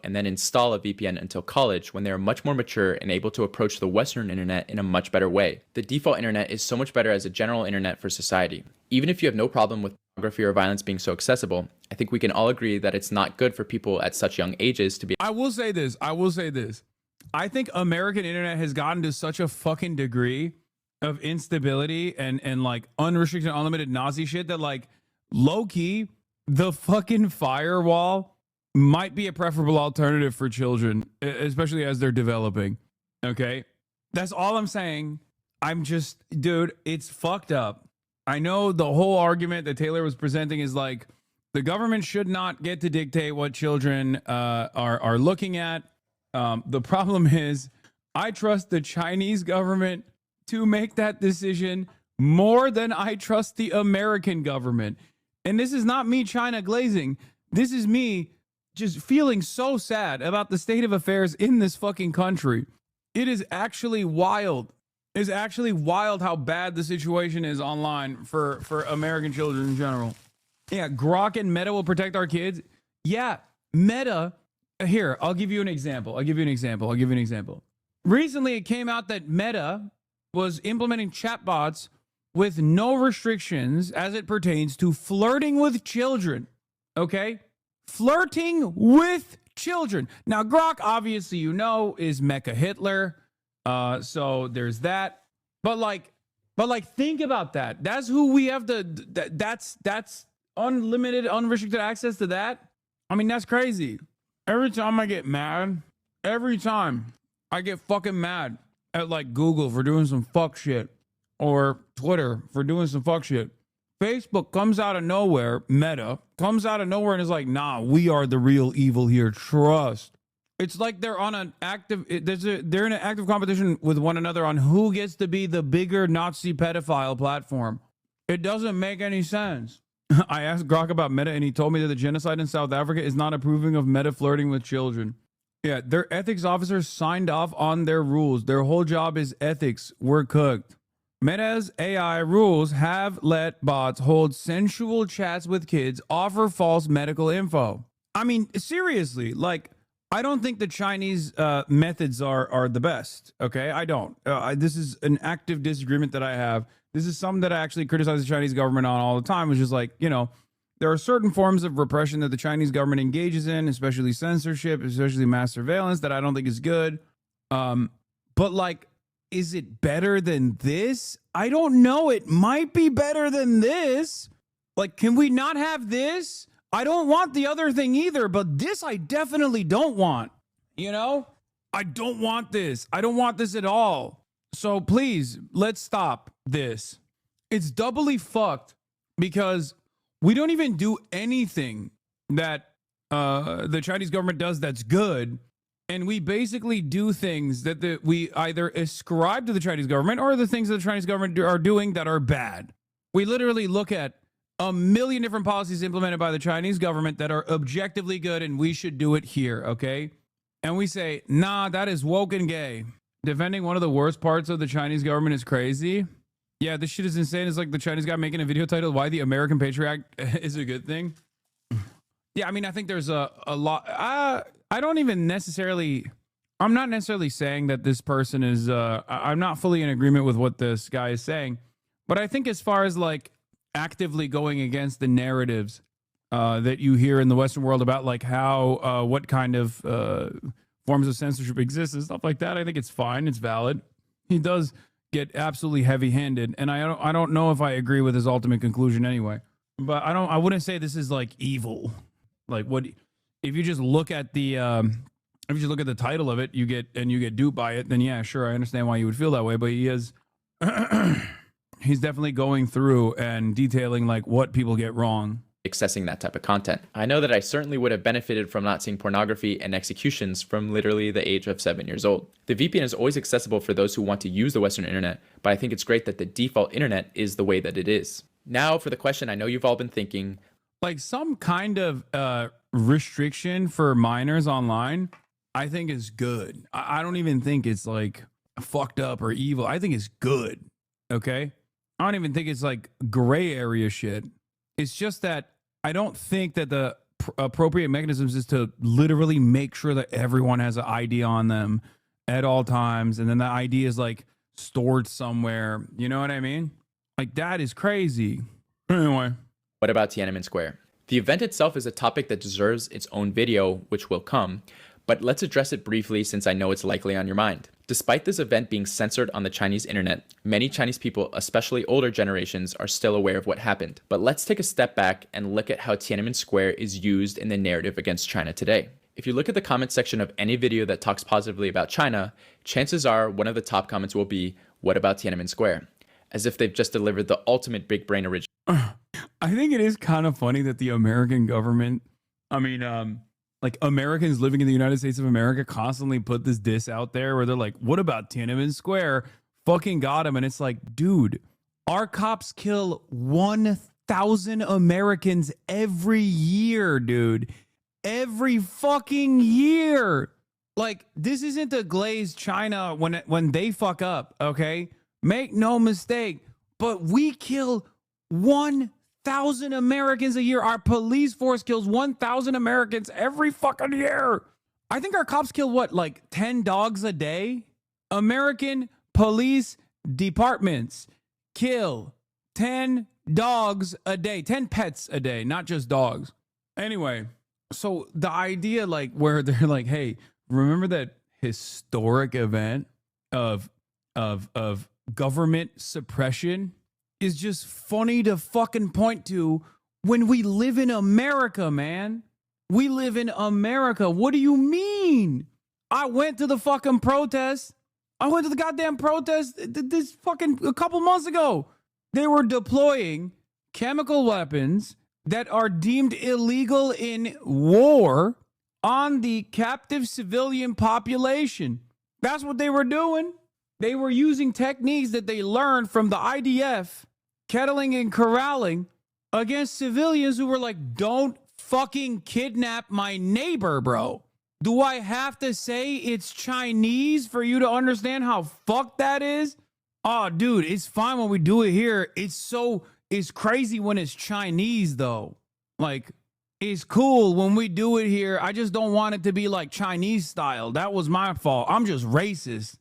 And then install a VPN until college when they are much more mature and able to approach the Western internet in a much better way. The default internet is so much better as a general internet for society. Even if you have no problem with pornography or violence being so accessible, I think we can all agree that it's not good for people at such young ages to be. I will say this. I think American internet has gotten to such a fucking degree of instability and like unrestricted, unlimited Nazi shit that like low-key, the fucking firewall might be a preferable alternative for children, especially as they're developing. Okay? That's all I'm saying. I'm just, dude, it's fucked up. I know the whole argument that Taylor was presenting is like, the government should not get to dictate what children are looking at. The problem is, I trust the Chinese government to make that decision more than I trust the American government. And this is not me China glazing. This is me just feeling so sad about the state of affairs in this fucking country. It is actually wild It's actually wild how bad the situation is online for American children in general. Yeah, Grok and Meta will protect our kids. Yeah, Meta. Here, I'll give you an example. Recently, it came out that Meta was implementing chatbots with no restrictions as it pertains to flirting with children. Okay? Flirting with children. Now, Grok, obviously, is Mecha Hitler. So there's that. But think about that. That's who we have that's unlimited, unrestricted access to that. I mean, that's crazy. Every time I get mad, I get fucking mad at like Google for doing some fuck shit or Twitter for doing some fuck shit. Facebook comes out of nowhere, Meta comes out of nowhere and is like, nah, we are the real evil here. Trust. It's like they're on an active, they're in an active competition with one another on who gets to be the bigger Nazi pedophile platform. It doesn't make any sense. I asked Grok about Meta and he told me that the genocide in South Africa is not approving of Meta flirting with children. Yeah, their ethics officers signed off on their rules. Their whole job is ethics. We're cooked. Meta's AI rules have let bots hold sensual chats with kids, offer false medical info. I mean, seriously, like, I don't think the Chinese methods are the best. Okay, I don't. This is an active disagreement that I have. This is something that I actually criticize the Chinese government on all the time, which is like, there are certain forms of repression that the Chinese government engages in, especially censorship, especially mass surveillance, that I don't think is good. But like, is it better than this? I don't know. It might be better than this. Like, can we not have this? I don't want the other thing either, but this I definitely don't want. I don't want this. I don't want this at all. So please, let's stop this. It's doubly fucked because we don't even do anything that the Chinese government does that's good. And we basically do things that we either ascribe to the Chinese government or the things that the Chinese government are doing that are bad. We literally look at a million different policies implemented by the Chinese government that are objectively good and we should do it here, okay? And we say, nah, that is woke and gay. Defending one of the worst parts of the Chinese government is crazy. Yeah, this shit is insane. It's like the Chinese guy making a video titled Why the American Patriot Act is a Good Thing. Yeah, I mean, I think there's a lot. I don't even necessarily, I'm not necessarily saying that this person is, I'm not fully in agreement with what this guy is saying. But I think as far as like actively going against the narratives that you hear in the Western world about like how, what kind of forms of censorship exist and stuff like that, I think it's fine. It's valid. He does get absolutely heavy-handed. And I don't know if I agree with his ultimate conclusion anyway. But I wouldn't say this is like evil. Like what, if you just look at the, if you just look at the title of it, you get duped by it, then yeah, sure, I understand why you would feel that way. But he is, he's definitely going through and detailing like what people get wrong. Accessing that type of content. I know that I certainly would have benefited from not seeing pornography and executions from literally the age of 7 years old. The VPN is always accessible for those who want to use the Western internet, but I think it's great that the default internet is the way that it is. Now for the question I know you've all been thinking. Like some kind of restriction for minors online, I think is good. I don't even think it's like fucked up or evil. I think it's good. Okay? I don't even think it's like gray area shit. It's just that I don't think that the appropriate mechanisms is to literally make sure that everyone has an ID on them at all times. And then the ID is like stored somewhere. You know what I mean? Like that is crazy. Anyway. What about Tiananmen Square? The event itself is a topic that deserves its own video, which will come. But let's address it briefly since I know it's likely on your mind. Despite this event being censored on the Chinese internet, many Chinese people, especially older generations, are still aware of what happened. But let's take a step back and look at how Tiananmen Square is used in the narrative against China today. If you look at the comment section of any video that talks positively about China, chances are one of the top comments will be, "What about Tiananmen Square?" As if they've just delivered the ultimate big brain original. I think it is kind of funny that the American government, like Americans living in the United States of America constantly put this diss out there where they're like, what about Tiananmen Square? Fucking got him. And it's like, dude, our cops kill 1,000 Americans every year, dude. Every fucking year. Like, this isn't to glaze China when they fuck up, okay? Make no mistake, but we kill 1,000 Americans a year. Our police force kills 1,000 Americans every fucking year. I think our cops kill what, like 10 dogs a day? American police departments kill 10 dogs a day, 10 pets a day, not just dogs. Anyway, so the idea, like, where they're like, hey, remember that historic event of government suppression is just funny to fucking point to when we live in America, man. We live in America. What do you mean? I went to the fucking protest. I went to the goddamn protest this fucking a couple months ago. They were deploying chemical weapons that are deemed illegal in war on the captive civilian population. That's what they were doing. They were using techniques that they learned from the IDF, kettling and corralling against civilians who were like, don't fucking kidnap my neighbor, bro. Do I have to say it's Chinese for you to understand how fucked that is? Oh, dude, it's fine when we do it here. It's crazy when it's Chinese, though. Like, it's cool when we do it here. I just don't want it to be like Chinese style. That was my fault. I'm just racist.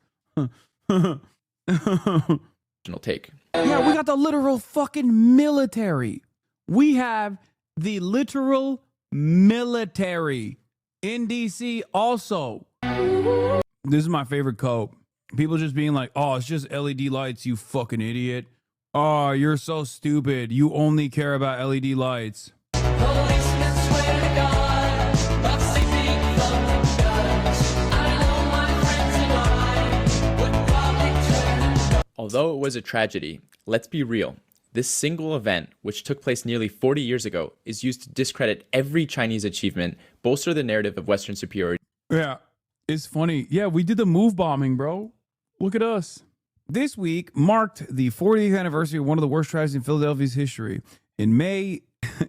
Take. Yeah, we got the literal fucking military. We have the literal military in DC also. This is my favorite quote. People just being like, oh, it's just LED lights, you fucking idiot. Oh, you're so stupid. You only care about LED lights. Although it was a tragedy, let's be real. This single event, which took place nearly 40 years ago, is used to discredit every Chinese achievement, bolster the narrative of Western superiority. Yeah, it's funny. Yeah, we did the move bombing, bro. Look at us. This week marked the 40th anniversary of one of the worst tragedies in Philadelphia's history. In May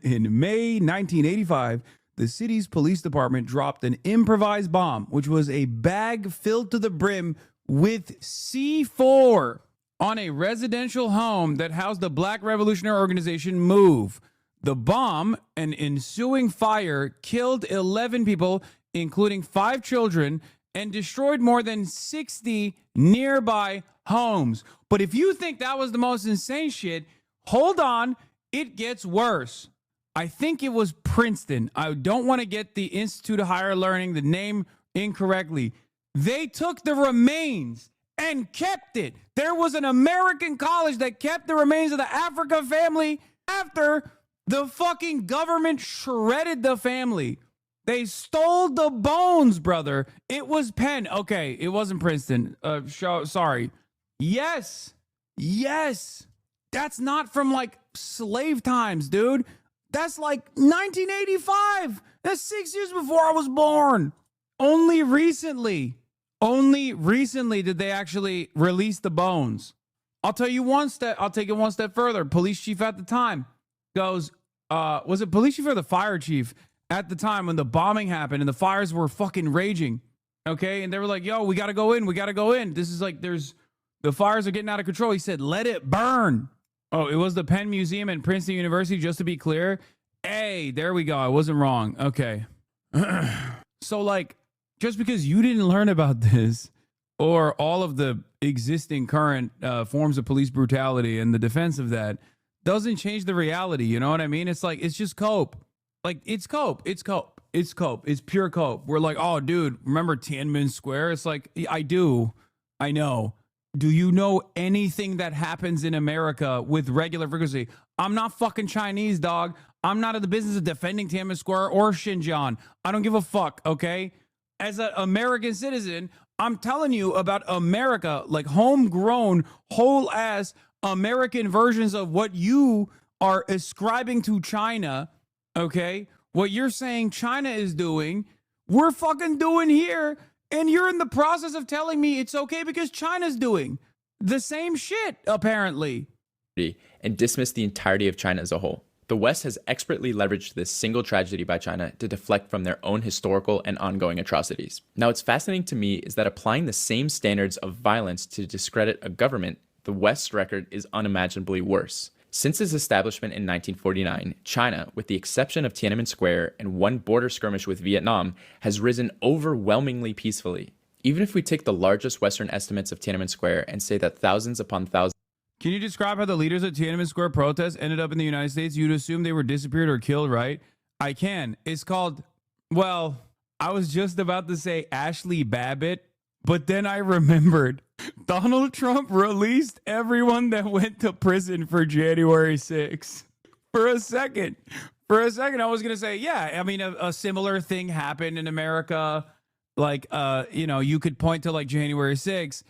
1985, the city's police department dropped an improvised bomb, which was a bag filled to the brim with C4 on a residential home that housed the Black Revolutionary Organization MOVE. The bomb and ensuing fire killed 11 people, including 5 children, and destroyed more than 60 nearby homes. But if you think that was the most insane shit, hold on, it gets worse. I think it was Princeton. I don't want to get the Institute of Higher Learning, the name, incorrectly. They took the remains and kept it. There was an American college that kept the remains of the Africa family after the fucking government shredded the family. They stole the bones, brother. It was Penn. Okay, it wasn't Princeton. Sorry. Yes. That's not from like slave times, dude. That's like 1985. That's 6 years before I was born. Only recently did they actually release the bones. I'll tell you one step. I'll take it one step further. Police chief at the time goes, was it police chief or the fire chief at the time when the bombing happened and the fires were fucking raging? Okay. And they were like, yo, we got to go in. We got to go in. This is like, the fires are getting out of control. He said, let it burn. Oh, it was the Penn Museum and Princeton University, just to be clear. Hey, there we go. I wasn't wrong. Okay. So like, just because you didn't learn about this or all of the existing current forms of police brutality and the defense of that doesn't change the reality. You know what I mean? It's like, it's just cope. Like, it's cope. It's cope. It's cope. It's pure cope. We're like, oh, dude, remember Tiananmen Square? It's like, I do. I know. Do you know anything that happens in America with regular frequency? I'm not fucking Chinese, dog. I'm not in the business of defending Tiananmen Square or Xinjiang. I don't give a fuck, okay? As an American citizen, I'm telling you about America, like homegrown, whole-ass American versions of what you are ascribing to China, okay? What you're saying China is doing, we're fucking doing here. And you're in the process of telling me it's okay because China's doing the same shit, apparently. And dismiss the entirety of China as a whole. The West has expertly leveraged this single tragedy by China to deflect from their own historical and ongoing atrocities. Now, what's fascinating to me is that applying the same standards of violence to discredit a government the West's record is unimaginably worse. Since its establishment in 1949, China, with the exception of Tiananmen Square and one border skirmish with Vietnam, has risen overwhelmingly peacefully. Even if we take the largest Western estimates of Tiananmen Square and say that thousands upon thousands. Can you describe how the leaders of Tiananmen Square protests ended up in the United States? You'd assume they were disappeared or killed, right? I can. It's called, well, I was just about to say Ashley Babbitt, but then I remembered Donald Trump released everyone that went to prison for January 6th. For a second, I was going to say, yeah, I mean, a similar thing happened in America. Like, you could point to like January 6th.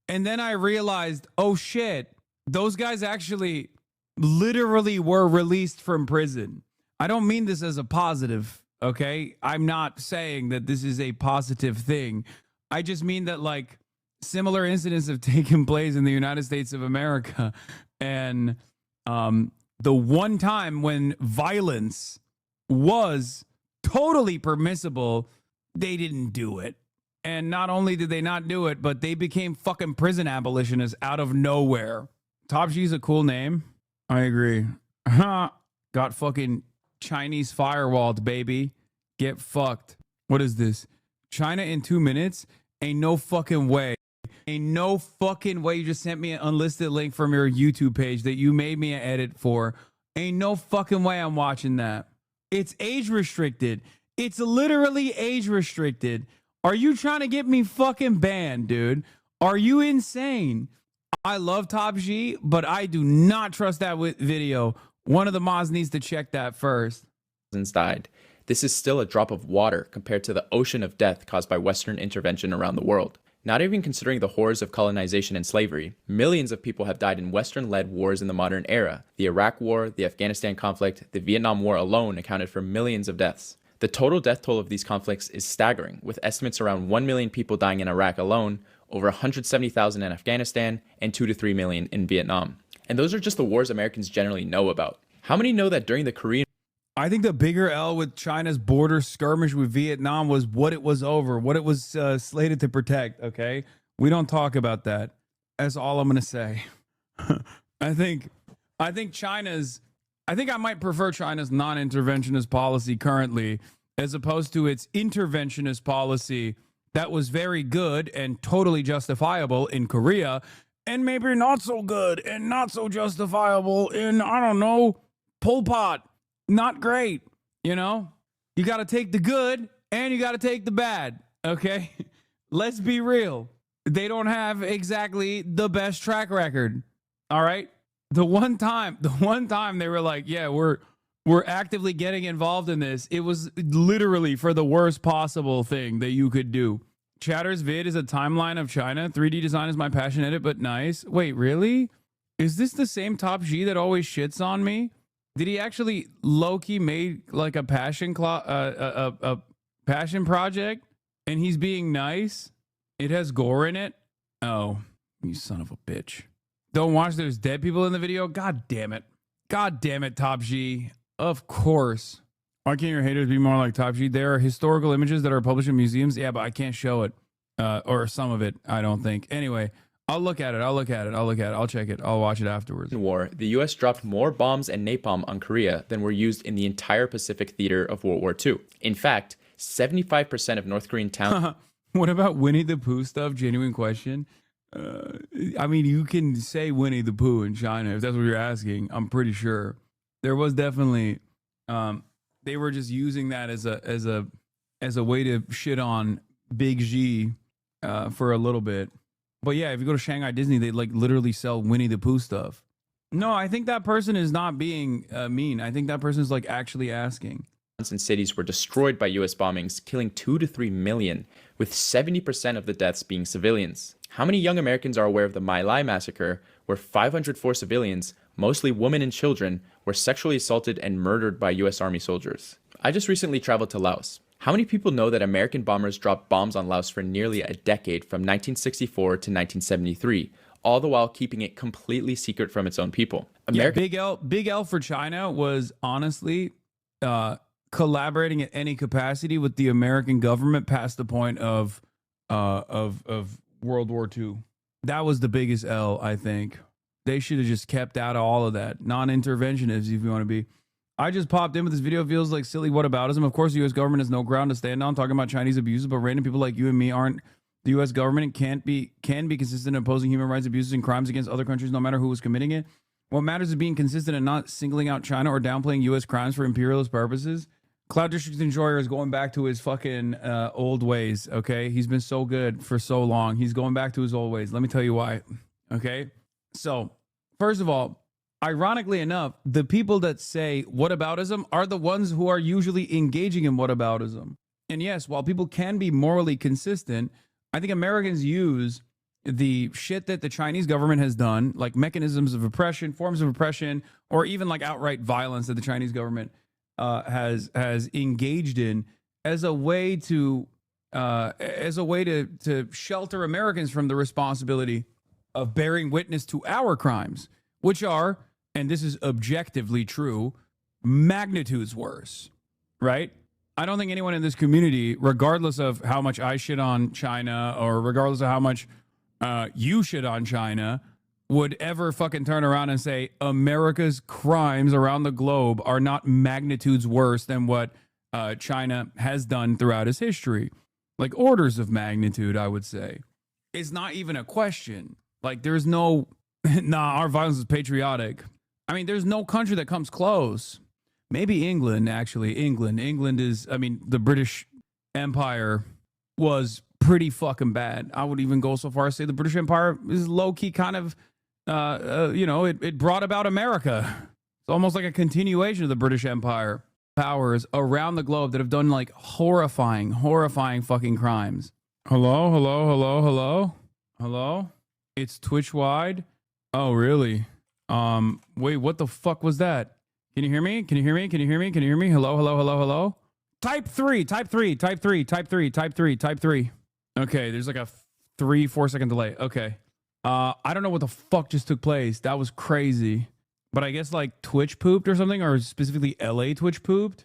And then I realized, oh shit, those guys actually literally were released from prison. I don't mean this as a positive, okay? I'm not saying that this is a positive thing. I just mean that like similar incidents have taken place in the United States of America. And the one time when violence was totally permissible, they didn't do it. And not only did they not do it, but they became fucking prison abolitionists out of nowhere. Top G's a cool name. I agree. Got fucking Chinese firewalled, baby. Get fucked. What is this? China in 2 minutes? Ain't no fucking way. Ain't no fucking way. You just sent me an unlisted link from your YouTube page that you made me an edit for. Ain't no fucking way I'm watching that. It's age restricted. It's literally age restricted. Are you trying to get me fucking banned, dude? Are you insane? I love Top G, but I do not trust that video. One of the mods needs to check that first. Died. This is still a drop of water compared to the ocean of death caused by Western intervention around the world. Not even considering the horrors of colonization and slavery, millions of people have died in Western-led wars in the modern era. The Iraq War, the Afghanistan conflict, the Vietnam War alone accounted for millions of deaths. The total death toll of these conflicts is staggering, with estimates around 1 million people dying in Iraq alone, over 170,000 in Afghanistan, and 2 to 3 million in Vietnam. And those are just the wars Americans generally know about. How many know that during the Korean... I think the bigger L with China's border skirmish with Vietnam was what it was over, what it was slated to protect, okay? We don't talk about that. That's all I'm going to say. I think I might prefer China's non-interventionist policy currently as opposed to its interventionist policy that was very good and totally justifiable in Korea and maybe not so good and not so justifiable in, I don't know, Pol Pot. Not great, you know? You got to take the good and you got to take the bad, okay? Let's be real. They don't have exactly the best track record, all right? The one time they were like, yeah, we're actively getting involved in this. It was literally for the worst possible thing that you could do. Chatter's vid is a timeline of China. 3D design is my passion edit, but nice. Wait, really? Is this the same Top G that always shits on me? Did he actually low-key made like a passion passion project and he's being nice? It has gore in it? Oh, you son of a bitch. Don't watch, there's dead people in the video? God damn it. God damn it, Top G. Of course. Why can't your haters be more like Top G? There are historical images that are published in museums. Yeah, but I can't show it. Or some of it, I don't think. Anyway, I'll look at it. I'll check it. I'll watch it afterwards. War, the US dropped more bombs and napalm on Korea than were used in the entire Pacific theater of World War II. In fact, 75% of North Korean towns... What about Winnie the Pooh stuff? Genuine question. I mean, you can say Winnie the Pooh in China if that's what you're asking. I'm pretty sure there was definitely they were just using that as a way to shit on Big G for a little bit. But yeah, if you go to Shanghai Disney, they like literally sell Winnie the Pooh stuff. No, I think that person is not being mean. I think that person is like actually asking. And cities were destroyed by US bombings, killing 2 to 3 million, with 70% of the deaths being civilians. How many young Americans are aware of the My Lai massacre, where 504 civilians, mostly women and children, were sexually assaulted and murdered by US Army soldiers? I just recently traveled to Laos. How many people know that American bombers dropped bombs on Laos for nearly a decade from 1964 to 1973, all the while keeping it completely secret from its own people? Big L for China was honestly collaborating at any capacity with the American government past the point of World War II. That was the biggest L, I think. They should have just kept out of all of that. Non-interventionists, if you want to be. I just popped in with this video. Feels like silly whataboutism. Of course, the U.S. government has no ground to stand on talking about Chinese abuses, but random people like you and me aren't. The U.S. government can be consistent in opposing human rights abuses and crimes against other countries, no matter who is committing it. What matters is being consistent and not singling out China or downplaying U.S. crimes for imperialist purposes. Cloud District Enjoyer is going back to his fucking old ways, okay? He's been so good for so long. He's going back to his old ways. Let me tell you why, okay? So, first of all, ironically enough, the people that say whataboutism are the ones who are usually engaging in whataboutism. And yes, while people can be morally consistent, I think Americans use the shit that the Chinese government has done, like mechanisms of oppression, forms of oppression, or even like outright violence that the Chinese government has engaged in, as a way to shelter Americans from the responsibility of bearing witness to our crimes, which are, and this is objectively true, magnitudes worse, right? I don't think anyone in this community, regardless of how much I shit on China or regardless of how much you shit on China, would ever fucking turn around and say America's crimes around the globe are not magnitudes worse than what China has done throughout its history. Like orders of magnitude, I would say. It's not even a question. Like there's no, our violence is patriotic. I mean, there's no country that comes close. Maybe England, actually. England is, I mean, the British Empire was pretty fucking bad. I would even go so far as to say the British Empire is low-key kind of, it brought about America. It's almost like a continuation of the British Empire. Powers around the globe that have done like horrifying fucking crimes. Hello? It's Twitch wide? Oh, really? Wait, what the fuck was that? Can you hear me? Hello? Type 3. Okay, there's like a 3-4 second delay. Okay. I don't know what the fuck just took place. That was crazy. But I guess like Twitch pooped or something, or specifically LA Twitch pooped.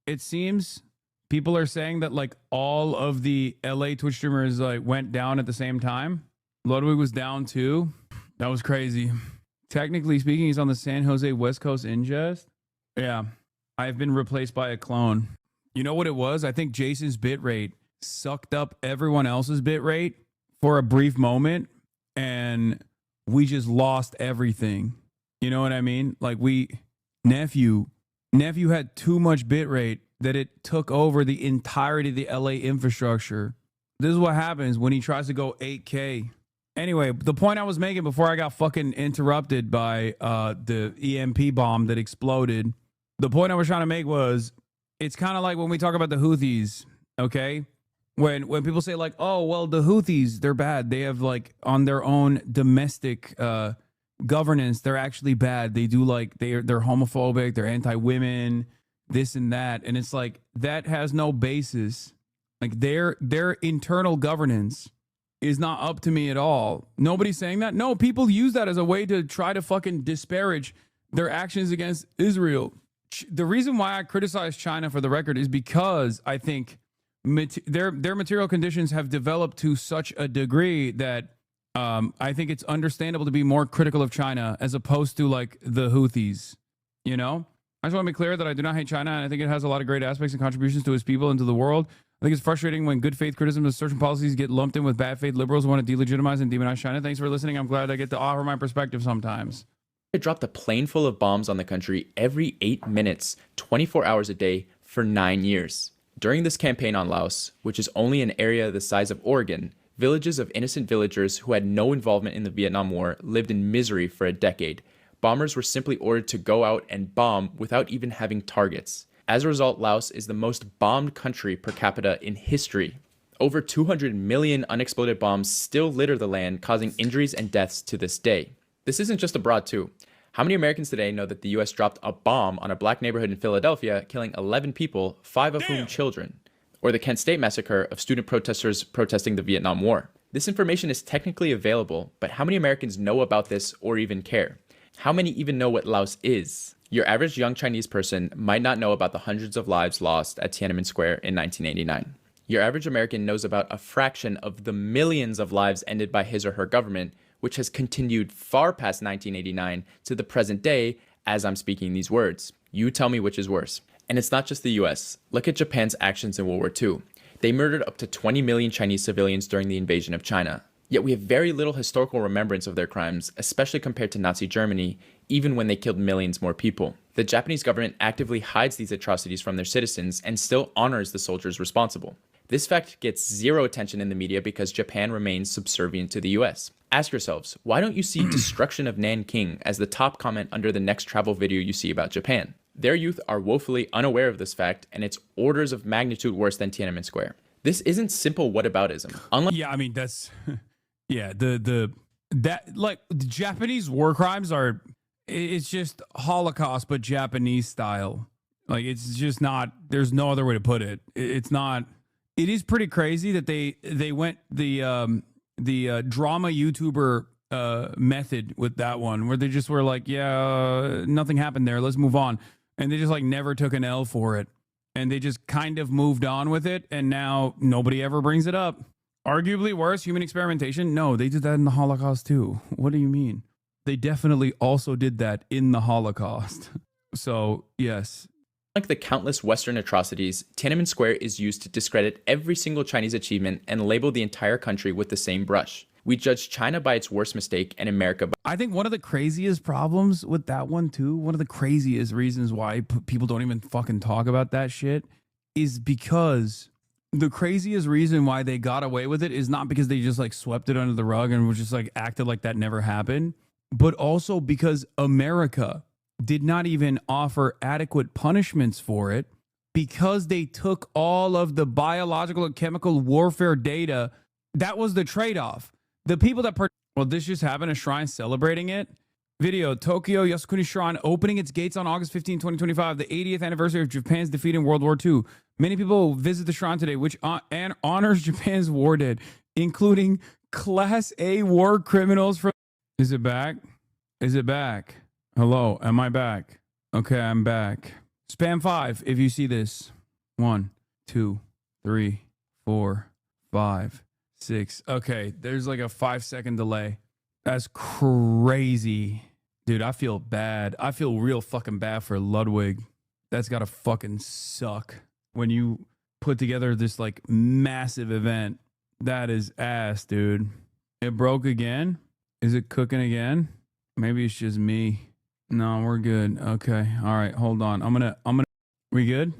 It seems people are saying that like all of the LA Twitch streamers like went down at the same time. Ludwig was down too. That was crazy. Technically speaking, he's on the San Jose West Coast ingest. Yeah, I've been replaced by a clone. You know what it was? I think Jason's bitrate sucked up everyone else's bitrate for a brief moment, and we just lost everything. You know what I mean? Like nephew had too much bitrate that it took over the entirety of the LA infrastructure. This is what happens when he tries to go 8K. Anyway, the point I was making before I got fucking interrupted by the EMP bomb that exploded, the point I was trying to make was, it's kind of like when we talk about the Houthis, okay? When people say like, oh, well, the Houthis, they're bad. They have like on their own domestic governance, they're actually bad. They do like, they're homophobic, they're anti-women, this and that. And it's like, that has no basis. Like their internal governance is not up to me at all. Nobody's saying that. No, people use that as a way to try to fucking disparage their actions against Israel. The reason why I criticize China, for the record, is because I think their material conditions have developed to such a degree that I think it's understandable to be more critical of China as opposed to like the Houthis. You know, I just want to be clear that I do not hate China, and I think it has a lot of great aspects and contributions to its people and to the world. I think it's frustrating when good faith criticism of certain policies get lumped in with bad faith liberals who want to delegitimize and demonize China. Thanks for listening. I'm glad I get to offer my perspective sometimes. It dropped a plane full of bombs on the country every 8 minutes, 24 hours a day for 9 years. During this campaign on Laos, which is only an area the size of Oregon, villages of innocent villagers who had no involvement in the Vietnam War lived in misery for a decade. Bombers were simply ordered to go out and bomb without even having targets. As a result, Laos is the most bombed country per capita in history. Over 200 million unexploded bombs still litter the land, causing injuries and deaths to this day. This isn't just abroad too. How many Americans today know that the US dropped a bomb on a black neighborhood in Philadelphia, killing 11 people, 5 of whom children? Or the Kent State massacre of student protesters protesting the Vietnam War? This information is technically available, but how many Americans know about this or even care? How many even know what Laos is? Your average young Chinese person might not know about the hundreds of lives lost at Tiananmen Square in 1989. Your average American knows about a fraction of the millions of lives ended by his or her government, which has continued far past 1989 to the present day as I'm speaking these words. You tell me which is worse. And it's not just the US. Look at Japan's actions in World War II. They murdered up to 20 million Chinese civilians during the invasion of China. Yet we have very little historical remembrance of their crimes, especially compared to Nazi Germany, even when they killed millions more people. The Japanese government actively hides these atrocities from their citizens and still honors the soldiers responsible. This fact gets zero attention in the media because Japan remains subservient to the US. Ask yourselves, why don't you see destruction of Nanking as the top comment under the next travel video you see about Japan? Their youth are woefully unaware of this fact, and it's orders of magnitude worse than Tiananmen Square. This isn't simple whataboutism. Yeah, I mean, that's... Yeah, the Japanese war crimes are... It's just Holocaust, but Japanese style. Like, it's just not... There's no other way to put it. It's not... It is pretty crazy that they went the drama YouTuber method with that one, where they just were like, yeah, nothing happened there, let's move on. And they just like never took an L for it. And they just kind of moved on with it, and now nobody ever brings it up. Arguably worse, human experimentation? No, they did that in the Holocaust too. What do you mean? They definitely also did that in the Holocaust. So, yes. Like the countless Western atrocities, Tiananmen Square is used to discredit every single Chinese achievement and label the entire country with the same brush. We judge China by its worst mistake and America by... I think one of the craziest problems with that one too, one of the craziest reasons why people don't even fucking talk about that shit, is because the craziest reason why they got away with it is not because they just like swept it under the rug and was just like acted like that never happened, but also because America did not even offer adequate punishments for it, because they took all of the biological and chemical warfare data. That was the trade-off. The people that... Well, this just happened, a shrine celebrating it. Video, Tokyo Yasukuni Shrine opening its gates on August 15, 2025, the 80th anniversary of Japan's defeat in World War II. Many people visit the shrine today, which honors Japan's war dead, including Class A war criminals from... Is it back? Is it back? Hello, am I back? Okay, I'm back. Spam 5 if you see this. 1, 2, 3, 4, 5, 6. Okay, there's like a 5-second delay. That's crazy. Dude, I feel bad. I feel real fucking bad for Ludwig. That's gotta fucking suck. When you put together this like massive event. That is ass, dude. It broke again? Is it cooking again? Maybe it's just me. No, we're good. Okay. All right. Hold on. I'm gonna. We good?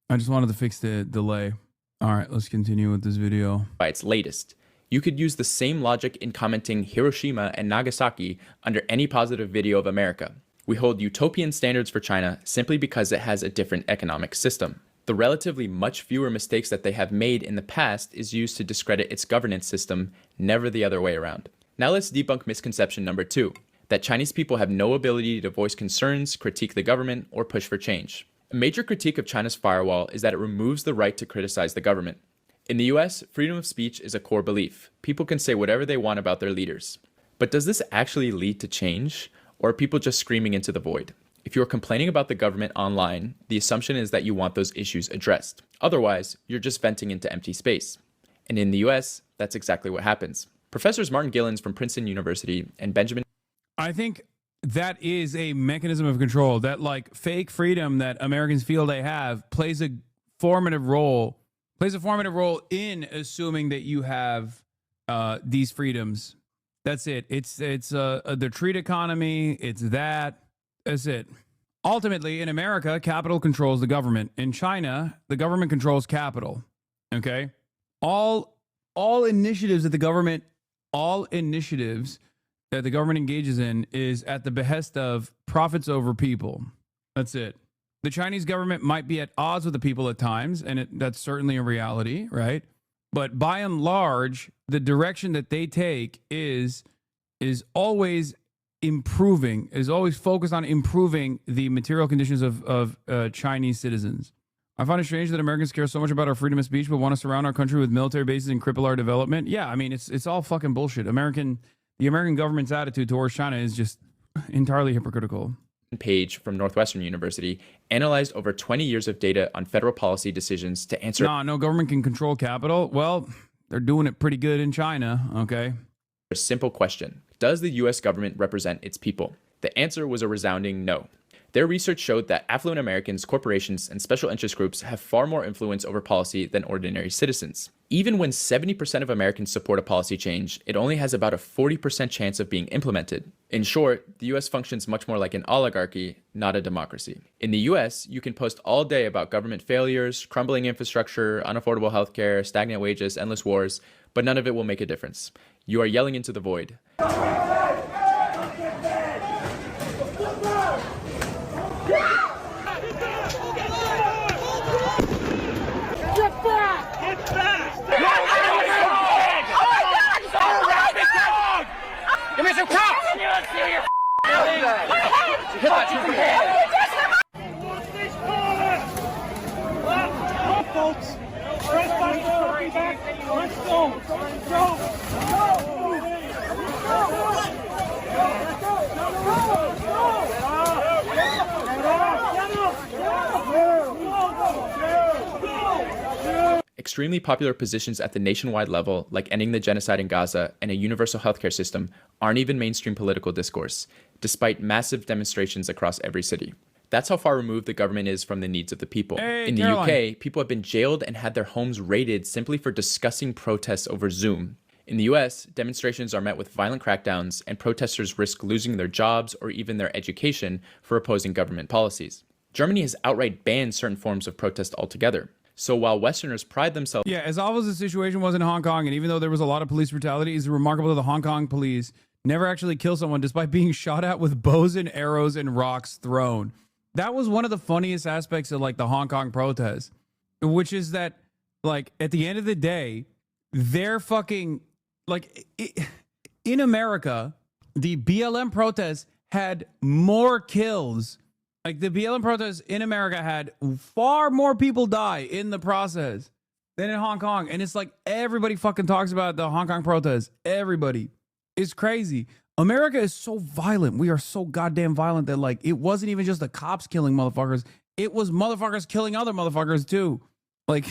I just wanted to fix the delay. All right. Let's continue with this video. By its latest. You could use the same logic in commenting Hiroshima and Nagasaki under any positive video of America. We hold utopian standards for China simply because it has a different economic system. The relatively much fewer mistakes that they have made in the past is used to discredit its governance system, never the other way around. Now let's debunk misconception number 2. That Chinese people have no ability to voice concerns, critique the government, or push for change. A major critique of China's firewall is that it removes the right to criticize the government. In the US, freedom of speech is a core belief. People can say whatever they want about their leaders. But does this actually lead to change, or are people just screaming into the void? If you're complaining about the government online, the assumption is that you want those issues addressed. Otherwise, you're just venting into empty space. And in the US, that's exactly what happens. Professors Martin Gilens from Princeton University and Benjamin... I think that is a mechanism of control. That like fake freedom that Americans feel they have plays a formative role in assuming that you have these freedoms. That's it. It's the treat economy. It's that. That's it. Ultimately, in America, capital controls the government. In China, the government controls capital. Okay? All initiatives that the government engages in is at the behest of profits over people. That's it. The Chinese government might be at odds with the people at times, and that's certainly a reality, right? But by and large, the direction that they take is always improving, is always focused on improving the material conditions of Chinese citizens. I find it strange that Americans care so much about our freedom of speech, but want to surround our country with military bases and cripple our development. Yeah, I mean, it's all fucking bullshit. The American government's attitude towards China is just entirely hypocritical. Page from Northwestern University analyzed over 20 years of data on federal policy decisions to answer No government can control capital. Well, they're doing it pretty good in China, okay? a simple question. Does the US government represent its people? The answer was a resounding no. Their research showed that affluent Americans, corporations, and special interest groups have far more influence over policy than ordinary citizens. Even when 70% of Americans support a policy change, it only has about a 40% chance of being implemented. In short, the US functions much more like an oligarchy, not a democracy. In the US, you can post all day about government failures, crumbling infrastructure, unaffordable healthcare, stagnant wages, endless wars, but none of it will make a difference. You are yelling into the void. Give me some cops! Folks, press by back. Let's go. Extremely popular positions at the nationwide level, like ending the genocide in Gaza and a universal healthcare system, aren't even mainstream political discourse, despite massive demonstrations across every city. That's how far removed the government is from the needs of the people. In the UK, people have been jailed and had their homes raided simply for discussing protests over Zoom. In the US, demonstrations are met with violent crackdowns, and protesters risk losing their jobs or even their education for opposing government policies. Germany has outright banned certain forms of protest altogether. So while Westerners pride themselves... Yeah, as awful as the situation was in Hong Kong, and even though there was a lot of police brutality, it's remarkable that the Hong Kong police never actually kill someone despite being shot at with bows and arrows and rocks thrown. That was one of the funniest aspects of like the Hong Kong protests, which is that like at the end of the day, they're fucking like in America, the BLM protests had more kills. Like the BLM protests in America had far more people die in the process than in Hong Kong. And it's like everybody fucking talks about the Hong Kong protests. Everybody. It's crazy. America is so violent. We are so goddamn violent that like it wasn't even just the cops killing motherfuckers. It was motherfuckers killing other motherfuckers too. Like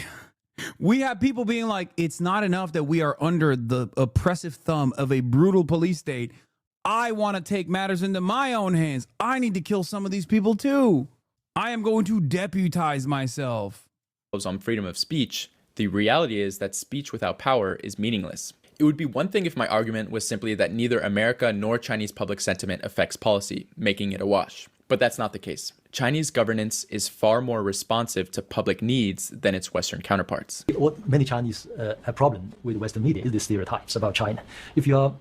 we have people being like, it's not enough that we are under the oppressive thumb of a brutal police state. I want to take matters into my own hands. I need to kill some of these people too. I am going to deputize myself. On freedom of speech, the reality is that speech without power is meaningless. It would be one thing if my argument was simply that neither America nor Chinese public sentiment affects policy, making it a wash. But that's not the case. Chinese governance is far more responsive to public needs than its Western counterparts. What many Chinese have problem with Western media is the stereotypes about China. If you are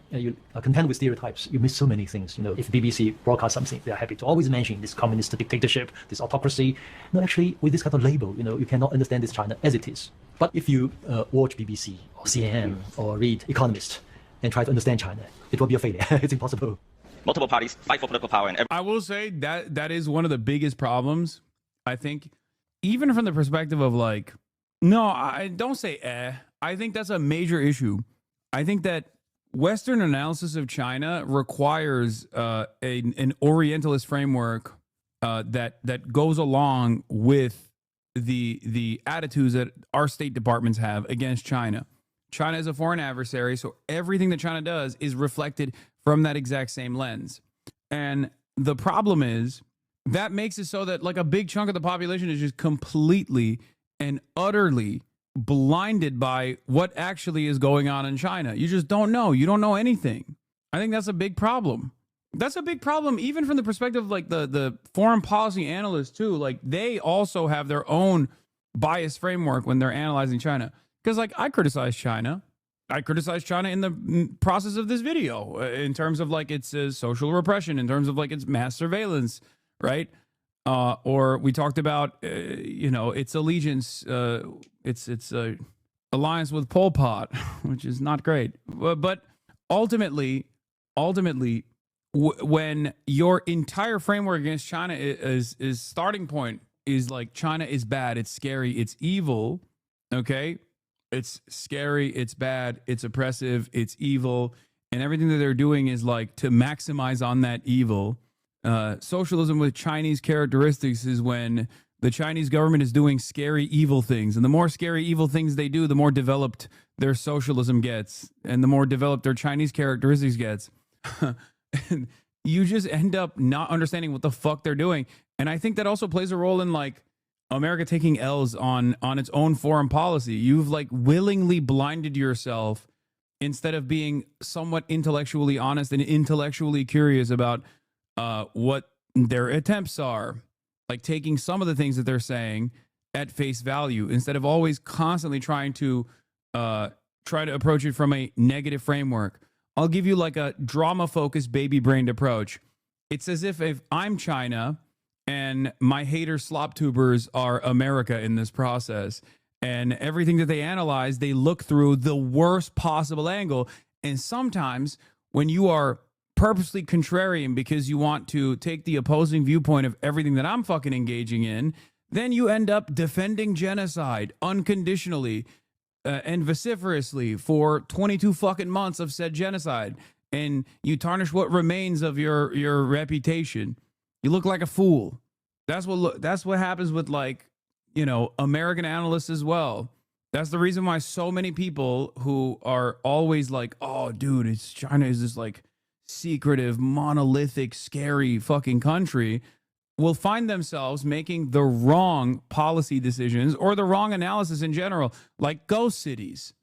content with stereotypes, you miss so many things. You know, if BBC broadcasts something, they are happy to always mention this communist dictatorship, this autocracy. No, actually, with this kind of label, you know, you cannot understand this China as it is. But if you watch BBC or CNN or read Economist and try to understand China, it will be a failure. It's impossible. Multiple parties fight for political power. I will say that is one of the biggest problems, I think, even from the perspective of like, no, I don't say I think that's a major issue. I think that Western analysis of China requires an Orientalist framework that goes along with the attitudes that our state departments have against China. China is a foreign adversary, so everything that China does is reflected from that exact same lens. And the problem is that makes it so that like a big chunk of the population is just completely and utterly blinded by what actually is going on in China. You just don't know. You don't know anything. I think that's a big problem. That's a big problem, even from the perspective of like the foreign policy analysts too. Like they also have their own bias framework when they're analyzing China. Because like I criticize China. I criticize China in the process of this video in terms of like its social repression, in terms of like its mass surveillance, right? Or we talked about, its allegiance, its alliance with Pol Pot, which is not great. But ultimately, when your entire framework against China is starting point is like China is bad, it's scary, it's evil, okay? It's scary, it's bad, it's oppressive, it's evil, and everything that they're doing is like to maximize on that evil. socialism with Chinese characteristics is when the Chinese government is doing scary, evil things. And the more scary, evil things they do, the more developed their socialism gets and the more developed their Chinese characteristics gets. And you just end up not understanding what the fuck they're doing. And I think that also plays a role in like America taking L's on its own foreign policy. You've like willingly blinded yourself instead of being somewhat intellectually honest and intellectually curious about what their attempts are. Like taking some of the things that they're saying at face value instead of always constantly trying to approach it from a negative framework. I'll give you like a drama-focused, baby-brained approach. It's as if I'm China and my hater slop tubers are America in this process, and everything that they analyze, they look through the worst possible angle. And sometimes when you are purposely contrarian because you want to take the opposing viewpoint of everything that I'm fucking engaging in, then you end up defending genocide unconditionally and vociferously for 22 fucking months of said genocide, and you tarnish what remains of your reputation. You look like a fool. That's what happens with, like, you know, American analysts as well. That's the reason why so many people who are always like, oh, dude, China is this like secretive, monolithic, scary fucking country, will find themselves making the wrong policy decisions or the wrong analysis in general, like ghost cities.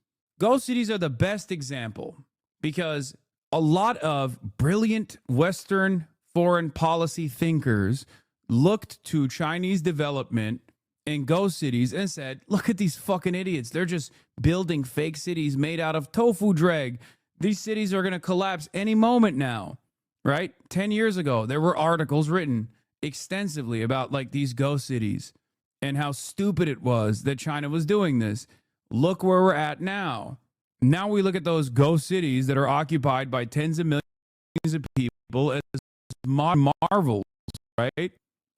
Ghost cities are the best example because a lot of brilliant Western foreign policy thinkers looked to Chinese development in ghost cities and said, look at these fucking idiots. They're just building fake cities made out of tofu dreg. These cities are going to collapse any moment now, right? 10 years ago, there were articles written extensively about like these ghost cities and how stupid it was that China was doing this. Look where we're at now. Now we look at those ghost cities that are occupied by tens of millions of people as marvels, right?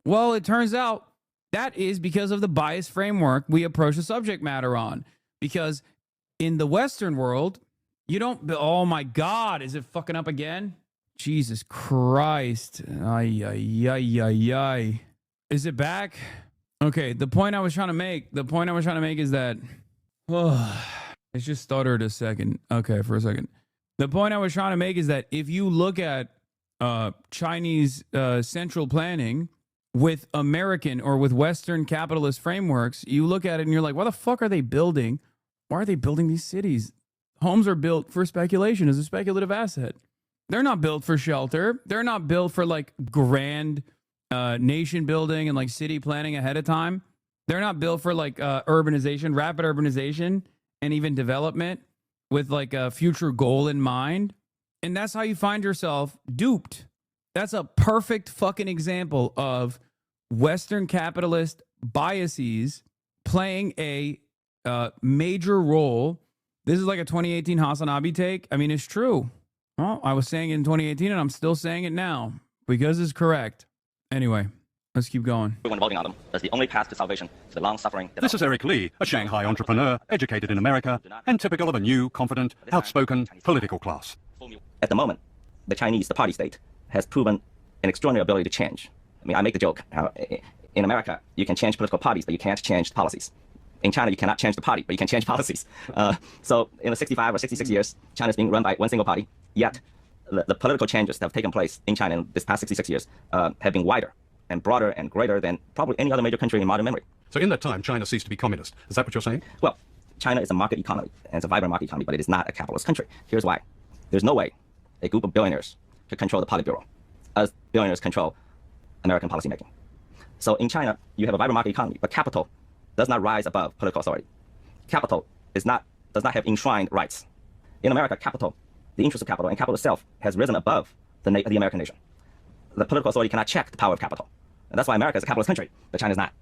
Well, it turns out that is because of the biased framework we approach the subject matter on. Because in the Western world, you don't, oh my God, is it fucking up again? Jesus Christ. Ay, ay, ay, ay, ay. Is it back? Okay, the point I was trying to make is that, it just stuttered a second. Okay, for a second. The point I was trying to make is that if you look at Chinese central planning with American or with Western capitalist frameworks, you look at it and you're like, why the fuck are they building? Why are they building these cities? Homes are built for speculation as a speculative asset. They're not built for shelter. They're not built for like grand nation building and like city planning ahead of time. They're not built for like urbanization, rapid urbanization, and even development with like a future goal in mind. And that's how you find yourself duped. That's a perfect fucking example of Western capitalist biases playing a major role. This is like a 2018 Hasanabi take. I mean, it's true. Well, I was saying it in 2018 and I'm still saying it now because it's correct. Anyway, let's keep going. Everyone voting on them. That's the only path to salvation. To the long-suffering. This is Eric Lee, a Shanghai entrepreneur, educated in America, and typical of a new, confident, outspoken political class. At the moment, the Chinese, the party state, has proven an extraordinary ability to change. I mean, I make the joke. In America, you can change political parties, but you can't change policies. In China, you cannot change the party, but you can change policies. So in the 65 or 66 years, China is being run by one single party, yet the political changes that have taken place in China in this past 66 years have been wider and broader and greater than probably any other major country in modern memory. So in that time, China ceased to be communist. Is that what you're saying? Well, China is a market economy, and it's a vibrant market economy, but it is not a capitalist country. Here's why. There's no way a group of billionaires could control the Politburo as billionaires control American policymaking. So in China, you have a vibrant market economy, but capital does not rise above political authority. Capital does not have enshrined rights. In America, capital, the interest of capital and capital itself has risen above the American nation. The political authority cannot check the power of capital. And that's why America is a capitalist country, but China is not.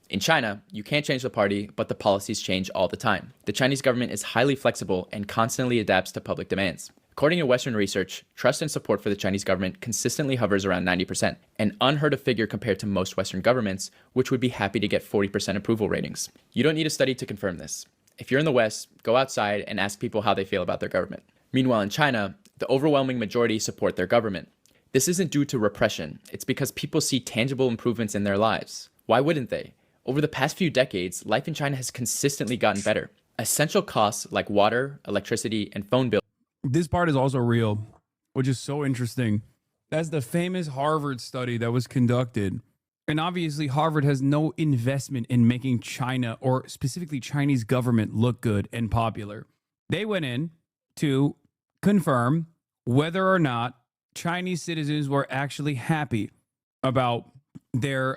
In China, you can't change the party, but the policies change all the time. The Chinese government is highly flexible and constantly adapts to public demands. According to Western research, trust and support for the Chinese government consistently hovers around 90%, an unheard of figure compared to most Western governments, which would be happy to get 40% approval ratings. You don't need a study to confirm this. If you're in the West, go outside and ask people how they feel about their government. Meanwhile, in China, the overwhelming majority support their government. This isn't due to repression. It's because people see tangible improvements in their lives. Why wouldn't they? Over the past few decades, life in China has consistently gotten better. Essential costs like water, electricity, and phone bills. This part is also real, which is so interesting. That's the famous Harvard study that was conducted. And obviously, Harvard has no investment in making China, or specifically Chinese government, look good and popular. They went in to confirm whether or not Chinese citizens were actually happy about their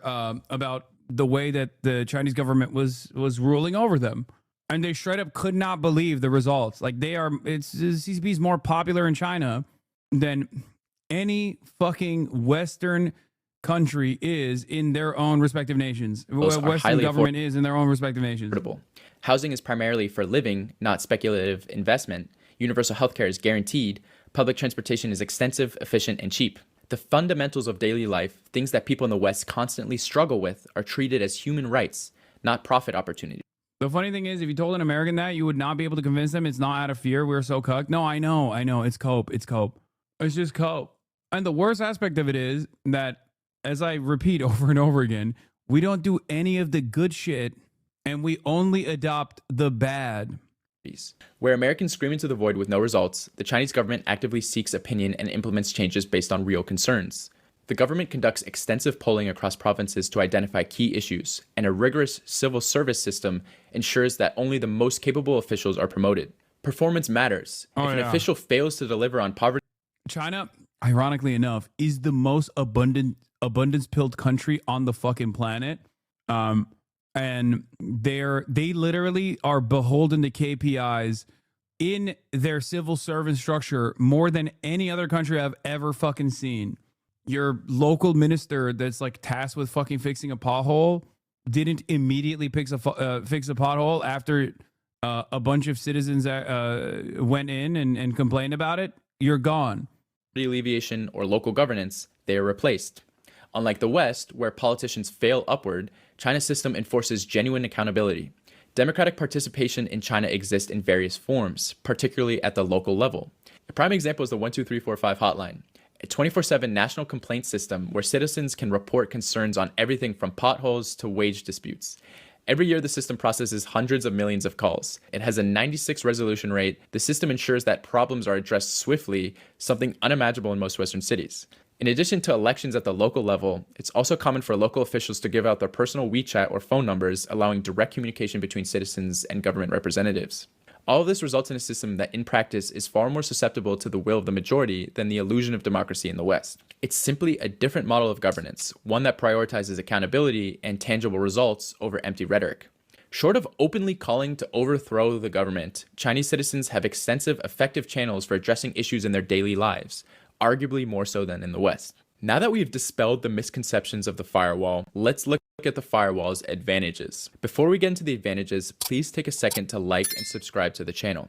about the way that the Chinese government was ruling over them. And they straight up could not believe the results. Like CCP is more popular in China than any fucking Western country is in their own respective nations. Western government is in their own respective nations. Housing is primarily for living, not speculative investment. Universal healthcare is guaranteed. Public transportation is extensive, efficient, and cheap. The fundamentals of daily life, things that people in the West constantly struggle with, are treated as human rights, not profit opportunities. The funny thing is, if you told an American that, you would not be able to convince them it's not out of fear. We're so cucked. No, I know. It's cope. It's just cope. And the worst aspect of it is that, as I repeat over and over again, we don't do any of the good shit and we only adopt the bad. Where Americans scream into the void with no results, the Chinese government actively seeks opinion and implements changes based on real concerns. The government conducts extensive polling across provinces to identify key issues, and a rigorous civil service system ensures that only the most capable officials are promoted. Performance matters. If an official fails to deliver on poverty... China, ironically enough, is the most abundance-pilled country on the fucking planet. And they literally are beholden to KPIs in their civil servant structure more than any other country I've ever fucking seen. Your local minister that's like tasked with fucking fixing a pothole didn't immediately fix a pothole after a bunch of citizens went in and complained about it. You're gone. Alleviation or local governance, they are replaced. Unlike the West, where politicians fail upward, China's system enforces genuine accountability. Democratic participation in China exists in various forms, particularly at the local level. A prime example is the 12345 hotline, a 24/7 national complaint system where citizens can report concerns on everything from potholes to wage disputes. Every year, the system processes hundreds of millions of calls. It has a 96% resolution rate. The system ensures that problems are addressed swiftly, something unimaginable in most Western cities. In addition to elections at the local level, it's also common for local officials to give out their personal WeChat or phone numbers, allowing direct communication between citizens and government representatives. All of this results in a system that in practice is far more susceptible to the will of the majority than the illusion of democracy in the West. It's simply a different model of governance, one that prioritizes accountability and tangible results over empty rhetoric. Short of openly calling to overthrow the government, Chinese citizens have extensive, effective channels for addressing issues in their daily lives, arguably more so than in the West. Now that we've dispelled the misconceptions of the firewall, let's look at the firewall's advantages. Before we get into the advantages, please take a second to like and subscribe to the channel.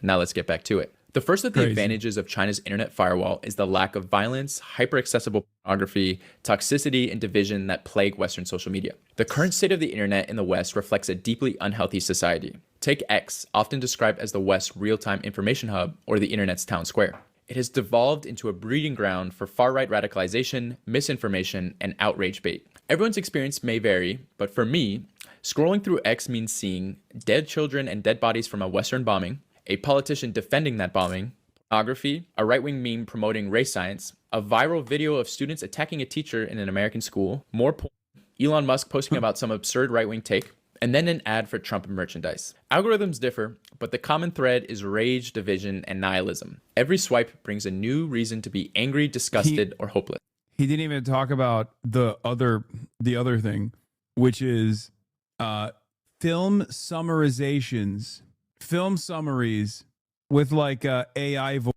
Now let's get back to it. The first of the advantages of China's internet firewall is the lack of violence, hyper-accessible pornography, toxicity, and division that plague Western social media. The current state of the internet in the West reflects a deeply unhealthy society. Take X, often described as the West's real-time information hub or the internet's town square. It has devolved into a breeding ground for far-right radicalization, misinformation, and outrage bait. Everyone's experience may vary, but for me, scrolling through X means seeing dead children and dead bodies from a Western bombing, a politician defending that bombing, pornography, a right-wing meme promoting race science, a viral video of students attacking a teacher in an American school, more porn, Elon Musk posting about some absurd right-wing take, and then an ad for Trump merchandise. Algorithms differ, but the common thread is rage, division, and nihilism. Every swipe brings a new reason to be angry, disgusted, or hopeless. He didn't even talk about the other thing, which is film summarizations, film summaries with like AI voice.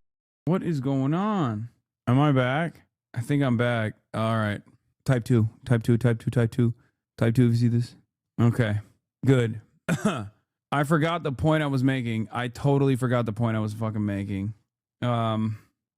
What is going on? Am I back? I think I'm back. All right. Type 2. If you see this. Okay. Good. I forgot the point I was making. I totally forgot the point I was fucking making.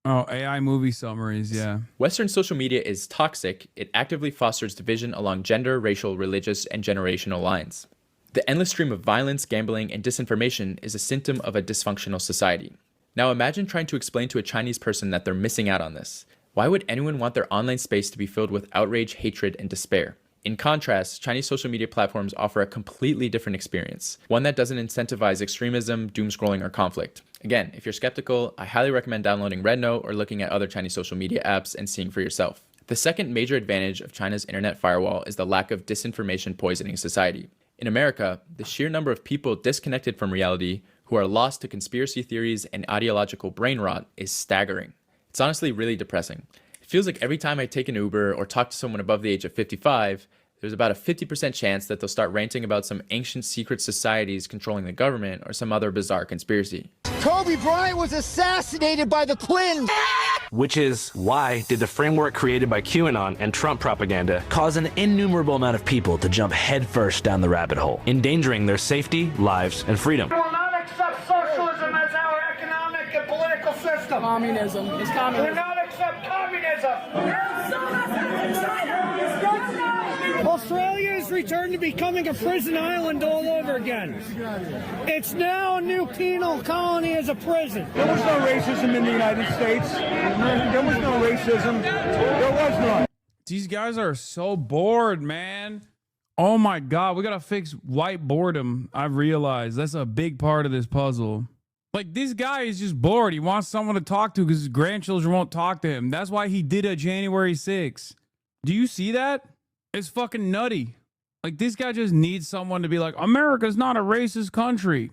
AI movie summaries, yeah. Western social media is toxic. It actively fosters division along gender, racial, religious, and generational lines. The endless stream of violence, gambling, and disinformation is a symptom of a dysfunctional society. Now imagine trying to explain to a Chinese person that they're missing out on this. Why would anyone want their online space to be filled with outrage, hatred, and despair? In contrast, Chinese social media platforms offer a completely different experience, one that doesn't incentivize extremism, doom scrolling, or conflict. Again, if you're skeptical, I highly recommend downloading RedNote or looking at other Chinese social media apps and seeing for yourself. The second major advantage of China's internet firewall is the lack of disinformation poisoning society. In America, the sheer number of people disconnected from reality who are lost to conspiracy theories and ideological brain rot is staggering. It's honestly really depressing. It feels like every time I take an Uber or talk to someone above the age of 55, there's about a 50% chance that they'll start ranting about some ancient secret societies controlling the government or some other bizarre conspiracy. Kobe Bryant was assassinated by the Clintons. Which is why did the framework created by QAnon and Trump propaganda cause an innumerable amount of people to jump headfirst down the rabbit hole, endangering their safety, lives, and freedom. We will not accept socialism as our economic and political system. Communism is communism. We will not accept communism. Australia has returned to becoming a prison island all over again. It's now a new penal colony as a prison. There was no racism in the United States. There was no racism. There was none. These guys are so bored, man. Oh my God, we gotta fix white boredom. I've realized that's a big part of this puzzle. Like, this guy is just bored. He wants someone to talk to because his grandchildren won't talk to him. That's why he did a January 6th. Do you see that? It's fucking nutty. Like, this guy just needs someone to be like, America's not a racist country.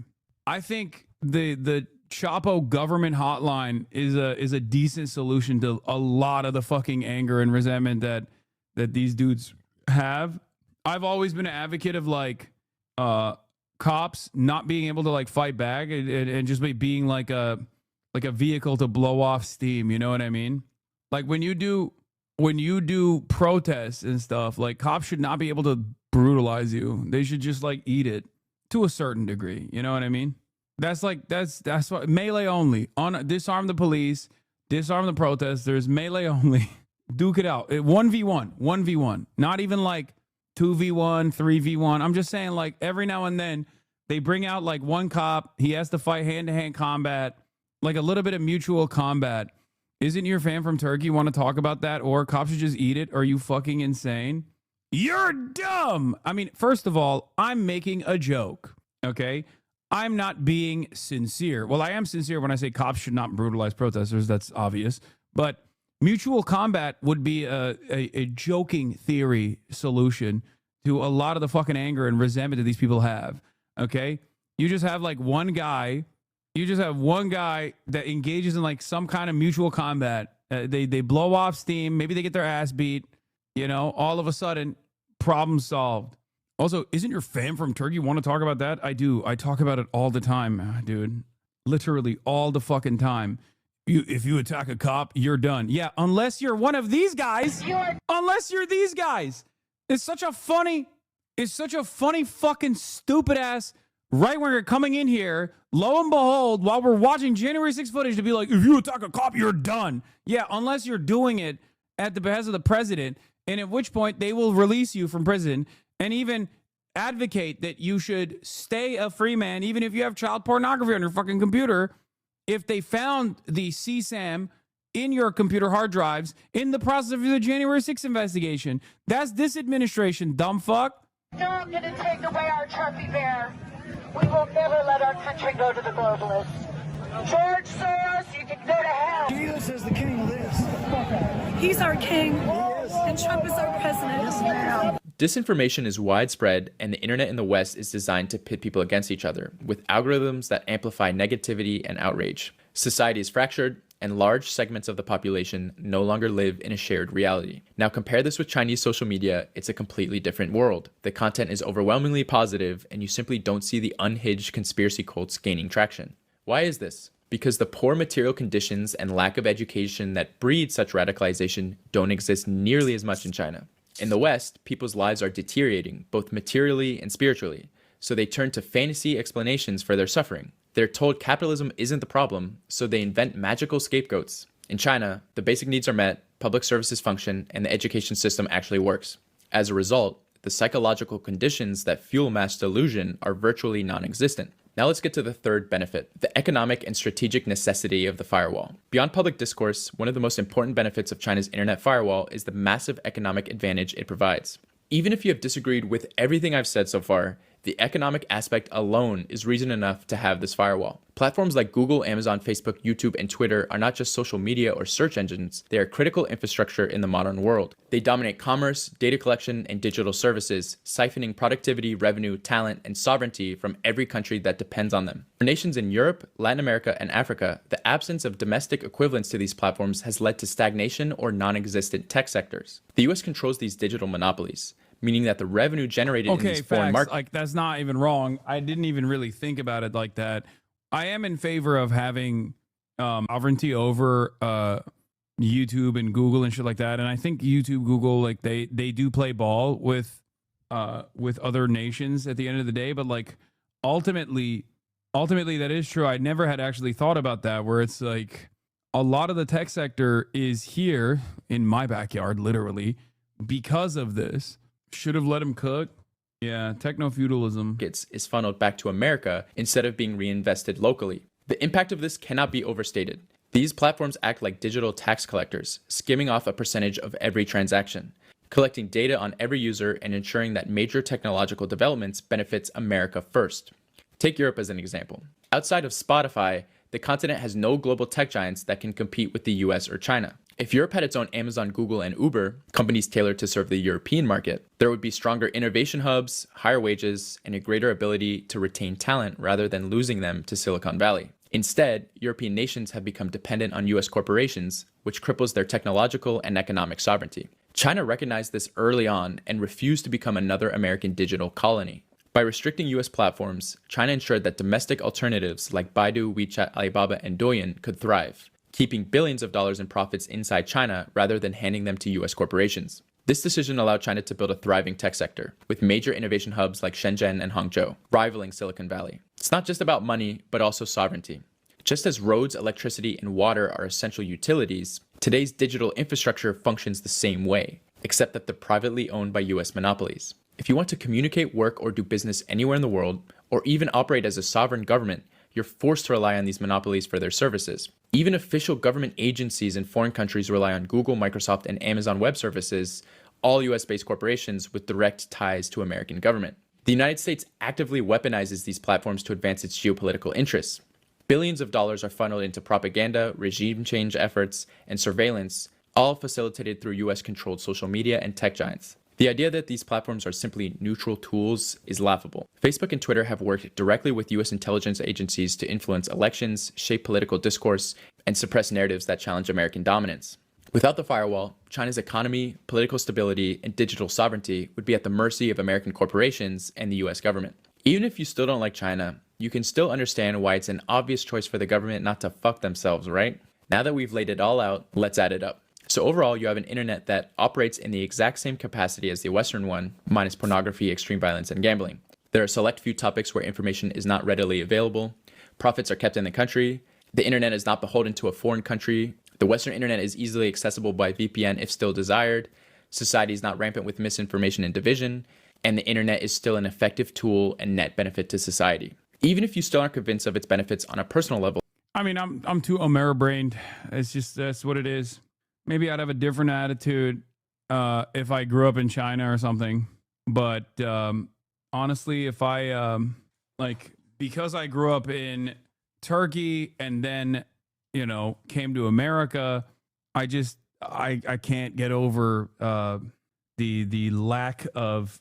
I think the Chapo government hotline is a decent solution to a lot of the fucking anger and resentment that these dudes have. I've always been an advocate of like cops not being able to like fight back and just being like a vehicle to blow off steam. You know what I mean? Like, when you do protests and stuff, like, cops should not be able to brutalize you. They should just like eat it to a certain degree. You know what I mean? That's what melee only. Disarm the police, disarm the protesters, melee only. Duke it out. 1v1. Not even like 2v1, 3v1. I'm just saying, like, every now and then they bring out like one cop. He has to fight hand-to-hand combat, like a little bit of mutual combat. Isn't your fan from Turkey want to talk about that? Or cops should just eat it? Are you fucking insane? You're dumb. I mean, first of all, I'm making a joke, okay? I'm not being sincere. Well, I am sincere when I say cops should not brutalize protesters. That's obvious. But mutual combat would be a joking theory solution to a lot of the fucking anger and resentment that these people have, okay? You just have like one guy that engages in like some kind of mutual combat. They blow off steam. Maybe they get their ass beat. You know, all of a sudden, problem solved. Also, isn't your fam from Turkey want to talk about that? I do. I talk about it all the time, dude. Literally all the fucking time. If you attack a cop, you're done. Yeah, unless you're one of these guys. Unless you're these guys. It's such a funny fucking stupid ass right when you're coming in here, lo and behold, while we're watching January 6th footage, to be like, if you attack a cop, you're done. Yeah, unless you're doing it at the behest of the president, and at which point they will release you from prison and even advocate that you should stay a free man, even if you have child pornography on your fucking computer, if they found the CSAM in your computer hard drives in the process of the January 6th investigation. That's this administration, dumb fuck. Not gonna take away our trophy bear. We will never let our country go to the globalists. George Soros, you can go to hell. Jesus is the king of this. He's our king, and Trump is our president. Yes, ma'am. Disinformation is widespread, and the internet in the West is designed to pit people against each other, with algorithms that amplify negativity and outrage. Society is fractured, and large segments of the population no longer live in a shared reality. Now compare this with Chinese social media, it's a completely different world. The content is overwhelmingly positive, and you simply don't see the unhinged conspiracy cults gaining traction. Why is this? Because the poor material conditions and lack of education that breed such radicalization don't exist nearly as much in China. In the West, people's lives are deteriorating, both materially and spiritually, so they turn to fantasy explanations for their suffering. They're told capitalism isn't the problem, so they invent magical scapegoats. In China, the basic needs are met, public services function, and the education system actually works. As a result, the psychological conditions that fuel mass delusion are virtually non-existent. Now let's get to the third benefit, the economic and strategic necessity of the firewall. Beyond public discourse, one of the most important benefits of China's internet firewall is the massive economic advantage it provides. Even if you have disagreed with everything I've said so far, the economic aspect alone is reason enough to have this firewall. Platforms like Google, Amazon, Facebook, YouTube, and Twitter are not just social media or search engines, they are critical infrastructure in the modern world. They dominate commerce, data collection, and digital services, siphoning productivity, revenue, talent, and sovereignty from every country that depends on them. For nations in Europe, Latin America, and Africa, the absence of domestic equivalents to these platforms has led to stagnation or non-existent tech sectors. The US controls these digital monopolies, meaning that the revenue generated in these foreign markets... Like, that's not even wrong. I didn't even really think about it like that. I am in favor of having sovereignty over YouTube and Google and shit like that. And I think YouTube, Google, like they do play ball with other nations at the end of the day. But like ultimately that is true. I never had actually thought about that, where it's like a lot of the tech sector is here in my backyard, literally, because of this. Should have let him cook. Yeah, techno-feudalism is funneled back to America instead of being reinvested locally. The impact of this cannot be overstated. These platforms act like digital tax collectors, skimming off a percentage of every transaction, collecting data on every user and ensuring that major technological developments benefits America first. Take Europe as an example. Outside of Spotify, the continent has no global tech giants that can compete with the US or China. If Europe had its own Amazon, Google, and Uber, companies tailored to serve the European market, there would be stronger innovation hubs, higher wages, and a greater ability to retain talent rather than losing them to Silicon Valley. Instead, European nations have become dependent on US corporations, which cripples their technological and economic sovereignty. China recognized this early on and refused to become another American digital colony. By restricting US platforms, China ensured that domestic alternatives like Baidu, WeChat, Alibaba, and Douyin could thrive, keeping billions of dollars in profits inside China rather than handing them to US corporations. This decision allowed China to build a thriving tech sector, with major innovation hubs like Shenzhen and Hangzhou, rivaling Silicon Valley. It's not just about money, but also sovereignty. Just as roads, electricity, and water are essential utilities, today's digital infrastructure functions the same way, except that they're privately owned by US monopolies. If you want to communicate, work, or do business anywhere in the world, or even operate as a sovereign government, you're forced to rely on these monopolies for their services. Even official government agencies in foreign countries rely on Google, Microsoft, and Amazon Web Services, all US-based corporations with direct ties to American government. The United States actively weaponizes these platforms to advance its geopolitical interests. Billions of dollars are funneled into propaganda, regime change efforts, and surveillance, all facilitated through US-controlled social media and tech giants. The idea that these platforms are simply neutral tools is laughable. Facebook and Twitter have worked directly with US intelligence agencies to influence elections, shape political discourse, and suppress narratives that challenge American dominance. Without the firewall, China's economy, political stability, and digital sovereignty would be at the mercy of American corporations and the US government. Even if you still don't like China, you can still understand why it's an obvious choice for the government not to fuck themselves, right? Now that we've laid it all out, let's add it up. So overall, you have an internet that operates in the exact same capacity as the Western one, minus pornography, extreme violence, and gambling. There are a select few topics where information is not readily available. Profits are kept in the country. The internet is not beholden to a foreign country. The Western internet is easily accessible by VPN if still desired. Society is not rampant with misinformation and division. And the internet is still an effective tool and net benefit to society. Even if you still aren't convinced of its benefits on a personal level. I mean, I'm too Ameri-brained. It's just, that's what it is. Maybe I'd have a different attitude if I grew up in China or something. But honestly, if I, because I grew up in Turkey and then, came to America, I can't get over the lack of,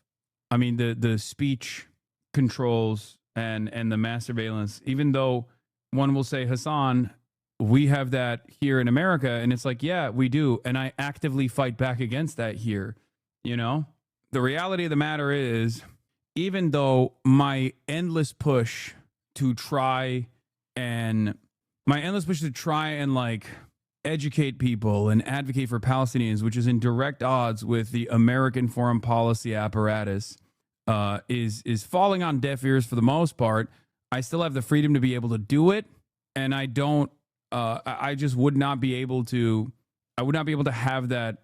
the speech controls and the mass surveillance, even though one will say, Hassan, we have that here in America. And it's like, yeah, we do. And I actively fight back against that here. The reality of the matter is, even though my endless push to try and educate people and advocate for Palestinians, which is in direct odds with the American foreign policy apparatus, is falling on deaf ears for the most part. I still have the freedom to be able to do it. And I don't, I just would not be able to, have that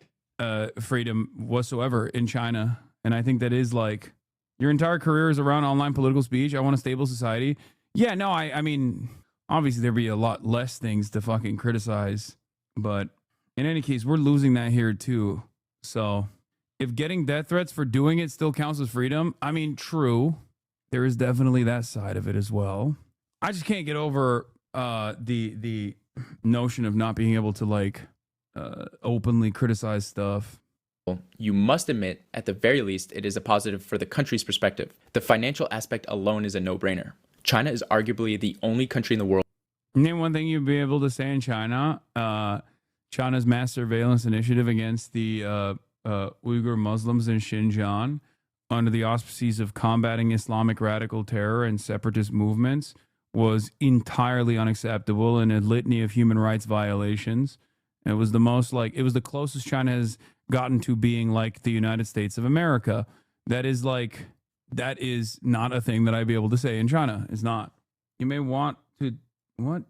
freedom whatsoever in China. And I think that is like, your entire career is around online political speech. I want a stable society. Yeah, no, I mean, obviously there'd be a lot less things to fucking criticize, but in any case, we're losing that here too. So if getting death threats for doing it still counts as freedom, I mean, true. There is definitely that side of it as well. I just can't get over the notion of not being able to like openly criticize stuff. You must admit, at the very least, it is a positive for the country's perspective. The financial aspect alone is a no-brainer. China is arguably the only country in the world. Name one thing you'd be able to say in China. China's mass surveillance initiative against the Uyghur Muslims in Xinjiang under the auspices of combating Islamic radical terror and separatist movements was entirely unacceptable and a litany of human rights violations. It was the closest China has gotten to being like the United States of America. That is not a thing that I'd be able to say in China. It's not. You may want to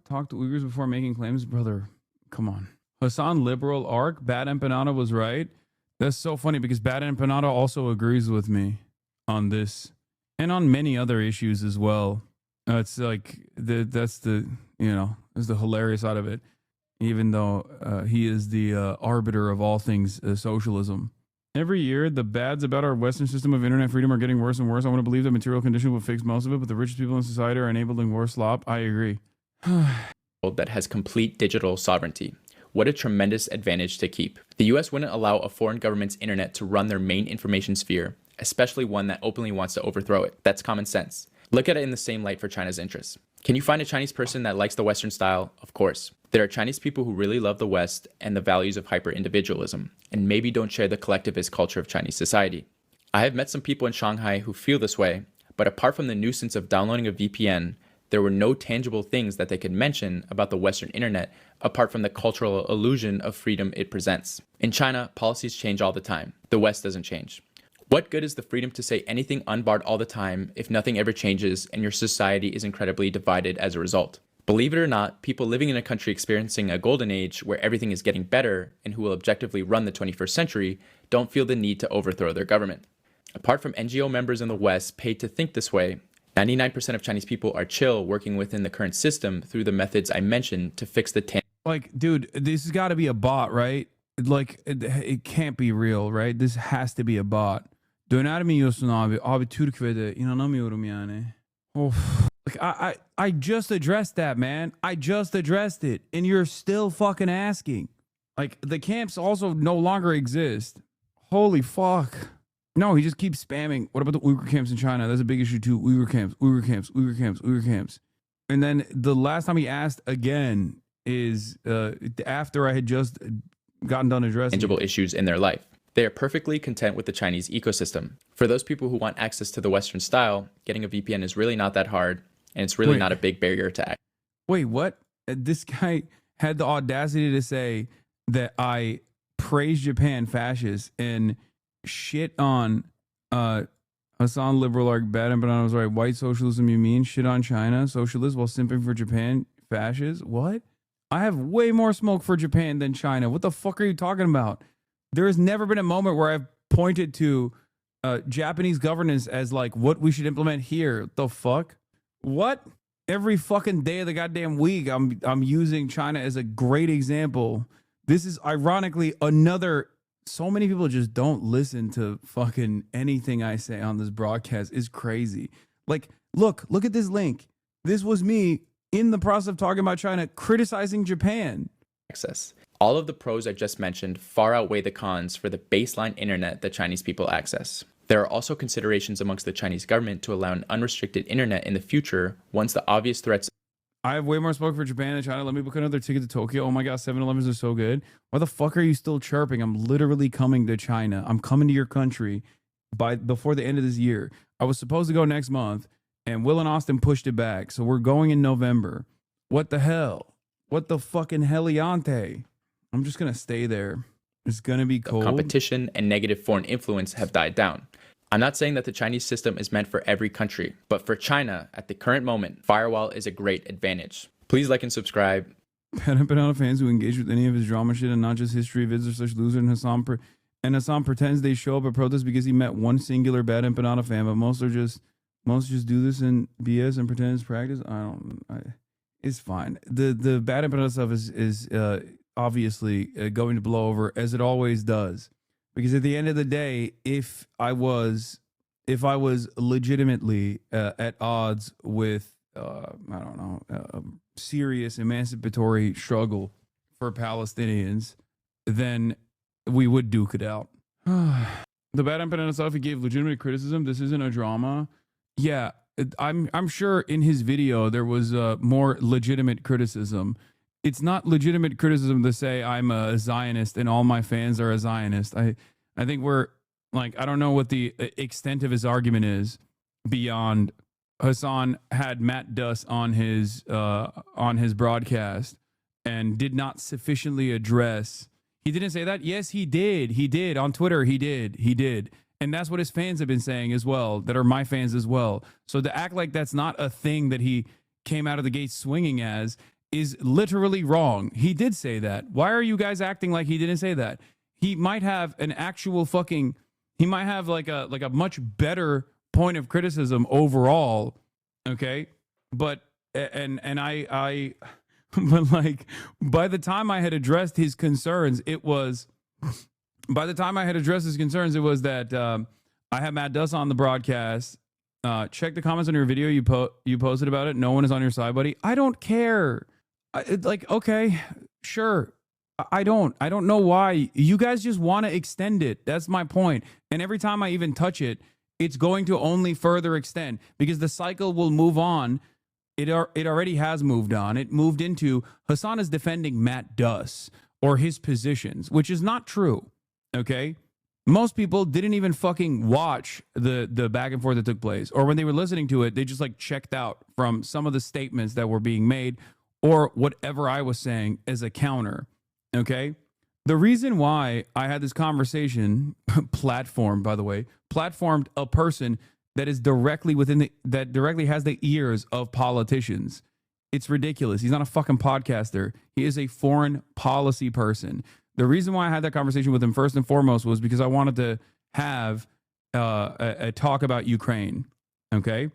talk to Uyghurs before making claims, brother. Come on. Hassan Liberal Arc, Bad Empanada was right. That's so funny because Bad Empanada also agrees with me on this and on many other issues as well. It's like that's the hilarious side of it. Even though he is the arbiter of all things socialism. Every year, the bads about our Western system of internet freedom are getting worse and worse. I want to believe that material conditions will fix most of it, but the richest people in society are enabling more slop. I agree. That has complete digital sovereignty. What a tremendous advantage to keep. The US wouldn't allow a foreign government's internet to run their main information sphere, especially one that openly wants to overthrow it. That's common sense. Look at it in the same light for China's interests. Can you find a Chinese person that likes the Western style? Of course. There are Chinese people who really love the West and the values of hyper-individualism, and maybe don't share the collectivist culture of Chinese society. I have met some people in Shanghai who feel this way, but apart from the nuisance of downloading a VPN, there were no tangible things that they could mention about the Western internet apart from the cultural illusion of freedom it presents. In China, policies change all the time. The West doesn't change. What good is the freedom to say anything unbarred all the time if nothing ever changes and your society is incredibly divided as a result? Believe it or not, people living in a country experiencing a golden age where everything is getting better and who will objectively run the 21st century don't feel the need to overthrow their government. Apart from NGO members in the West paid to think this way, 99% of Chinese people are chill working within the current system through the methods I mentioned to fix the Like, dude, this has got to be a bot, right? Like, it can't be real, right? This has to be a bot. Döner mi yiyorsun abi? Abi Türkiye'de inanamıyorum yani. Of. Like, I just addressed that, man. I just addressed it. And you're still fucking asking. Like, the camps also no longer exist. Holy fuck. No, he just keeps spamming. What about the Uyghur camps in China? That's a big issue too. Uyghur camps, Uyghur camps, Uyghur camps, Uyghur camps. And then the last time he asked again is after I had just gotten done addressing tangible issues in their life. They are perfectly content with the Chinese ecosystem. For those people who want access to the Western style, getting a VPN is really not that hard, and it's really not a big barrier to access. Wait, what? This guy had the audacity to say that I praise Japan fascists and shit on Hassan Liberal Arc Bad Empanada was right. White socialism, you mean? Shit on China socialists while simping for Japan fascists? What? I have way more smoke for Japan than China. What the fuck are you talking about? There has never been a moment where I've pointed to Japanese governance as like what we should implement here. The fuck? What? Every fucking day of the goddamn week, I'm using China as a great example. This is ironically another. So many people just don't listen to fucking anything I say on this broadcast. Is crazy. Like, look at this link. This was me in the process of talking about China, criticizing Japan. Access. All of the pros I just mentioned far outweigh the cons for the baseline internet that Chinese people access. There are also considerations amongst the Chinese government to allow an unrestricted internet in the future once the obvious threats. I have way more smoke for Japan than China. Let me book another ticket to Tokyo. Oh my God, 7-Elevens are so good. Why the fuck are you still chirping? I'm literally coming to China. I'm coming to your country before the end of this year. I was supposed to go next month, and Will and Austin pushed it back. So we're going in November. What the hell? What the fucking heliante? I'm just going to stay there. It's going to be cold. Competition and negative foreign influence have died down. I'm not saying that the Chinese system is meant for every country, but for China, at the current moment, Firewall is a great advantage. Please like and subscribe. Bad Empanada fans who engage with any of his drama shit and not just history vids are such loser, and Hassan pretends they show up at protests because he met one singular Bad Empanada fan, but most are just Most just do this in BS and pretend it's practice. It's fine. The bad impediment stuff is obviously going to blow over, as it always does. Because at the end of the day, if I was legitimately at odds with I don't know, a serious emancipatory struggle for Palestinians, then we would duke it out. The bad impediment stuff, he gave legitimate criticism. This isn't a drama. Yeah, I'm sure in his video there was more legitimate criticism. It's not legitimate criticism to say I'm a Zionist and all my fans are a Zionist. I think we're like, I don't know what the extent of his argument is beyond Hassan had Matt Duss on his broadcast and did not sufficiently address. He didn't say that. Yes, he did. He did on Twitter. He did. And that's what his fans have been saying as well, that are my fans as well. So to act like that's not a thing that he came out of the gate swinging as is literally wrong. He did say that. Why are you guys acting like he didn't say that? He might have an actual fucking, he might have like a much better point of criticism overall. Okay. But, I but like, by the time I had addressed his concerns, it was that I had Matt Duss on the broadcast. Check the comments on your video you posted about it. No one is on your side, buddy. I don't care. Okay, sure. I don't know why. You guys just want to extend it. That's my point. And every time I even touch it, it's going to only further extend because the cycle will move on. It already has moved on. It moved into Hassan is defending Matt Duss or his positions, which is not true. Okay? Most people didn't even fucking watch the back and forth that took place. Or when they were listening to it, they just like checked out from some of the statements that were being made or whatever I was saying as a counter. Okay? The reason why I had this conversation, platformed a person that is directly that directly has the ears of politicians. It's ridiculous. He's not a fucking podcaster. He is a foreign policy person. The reason why I had that conversation with him first and foremost was because I wanted to have a talk about Ukraine. Okay.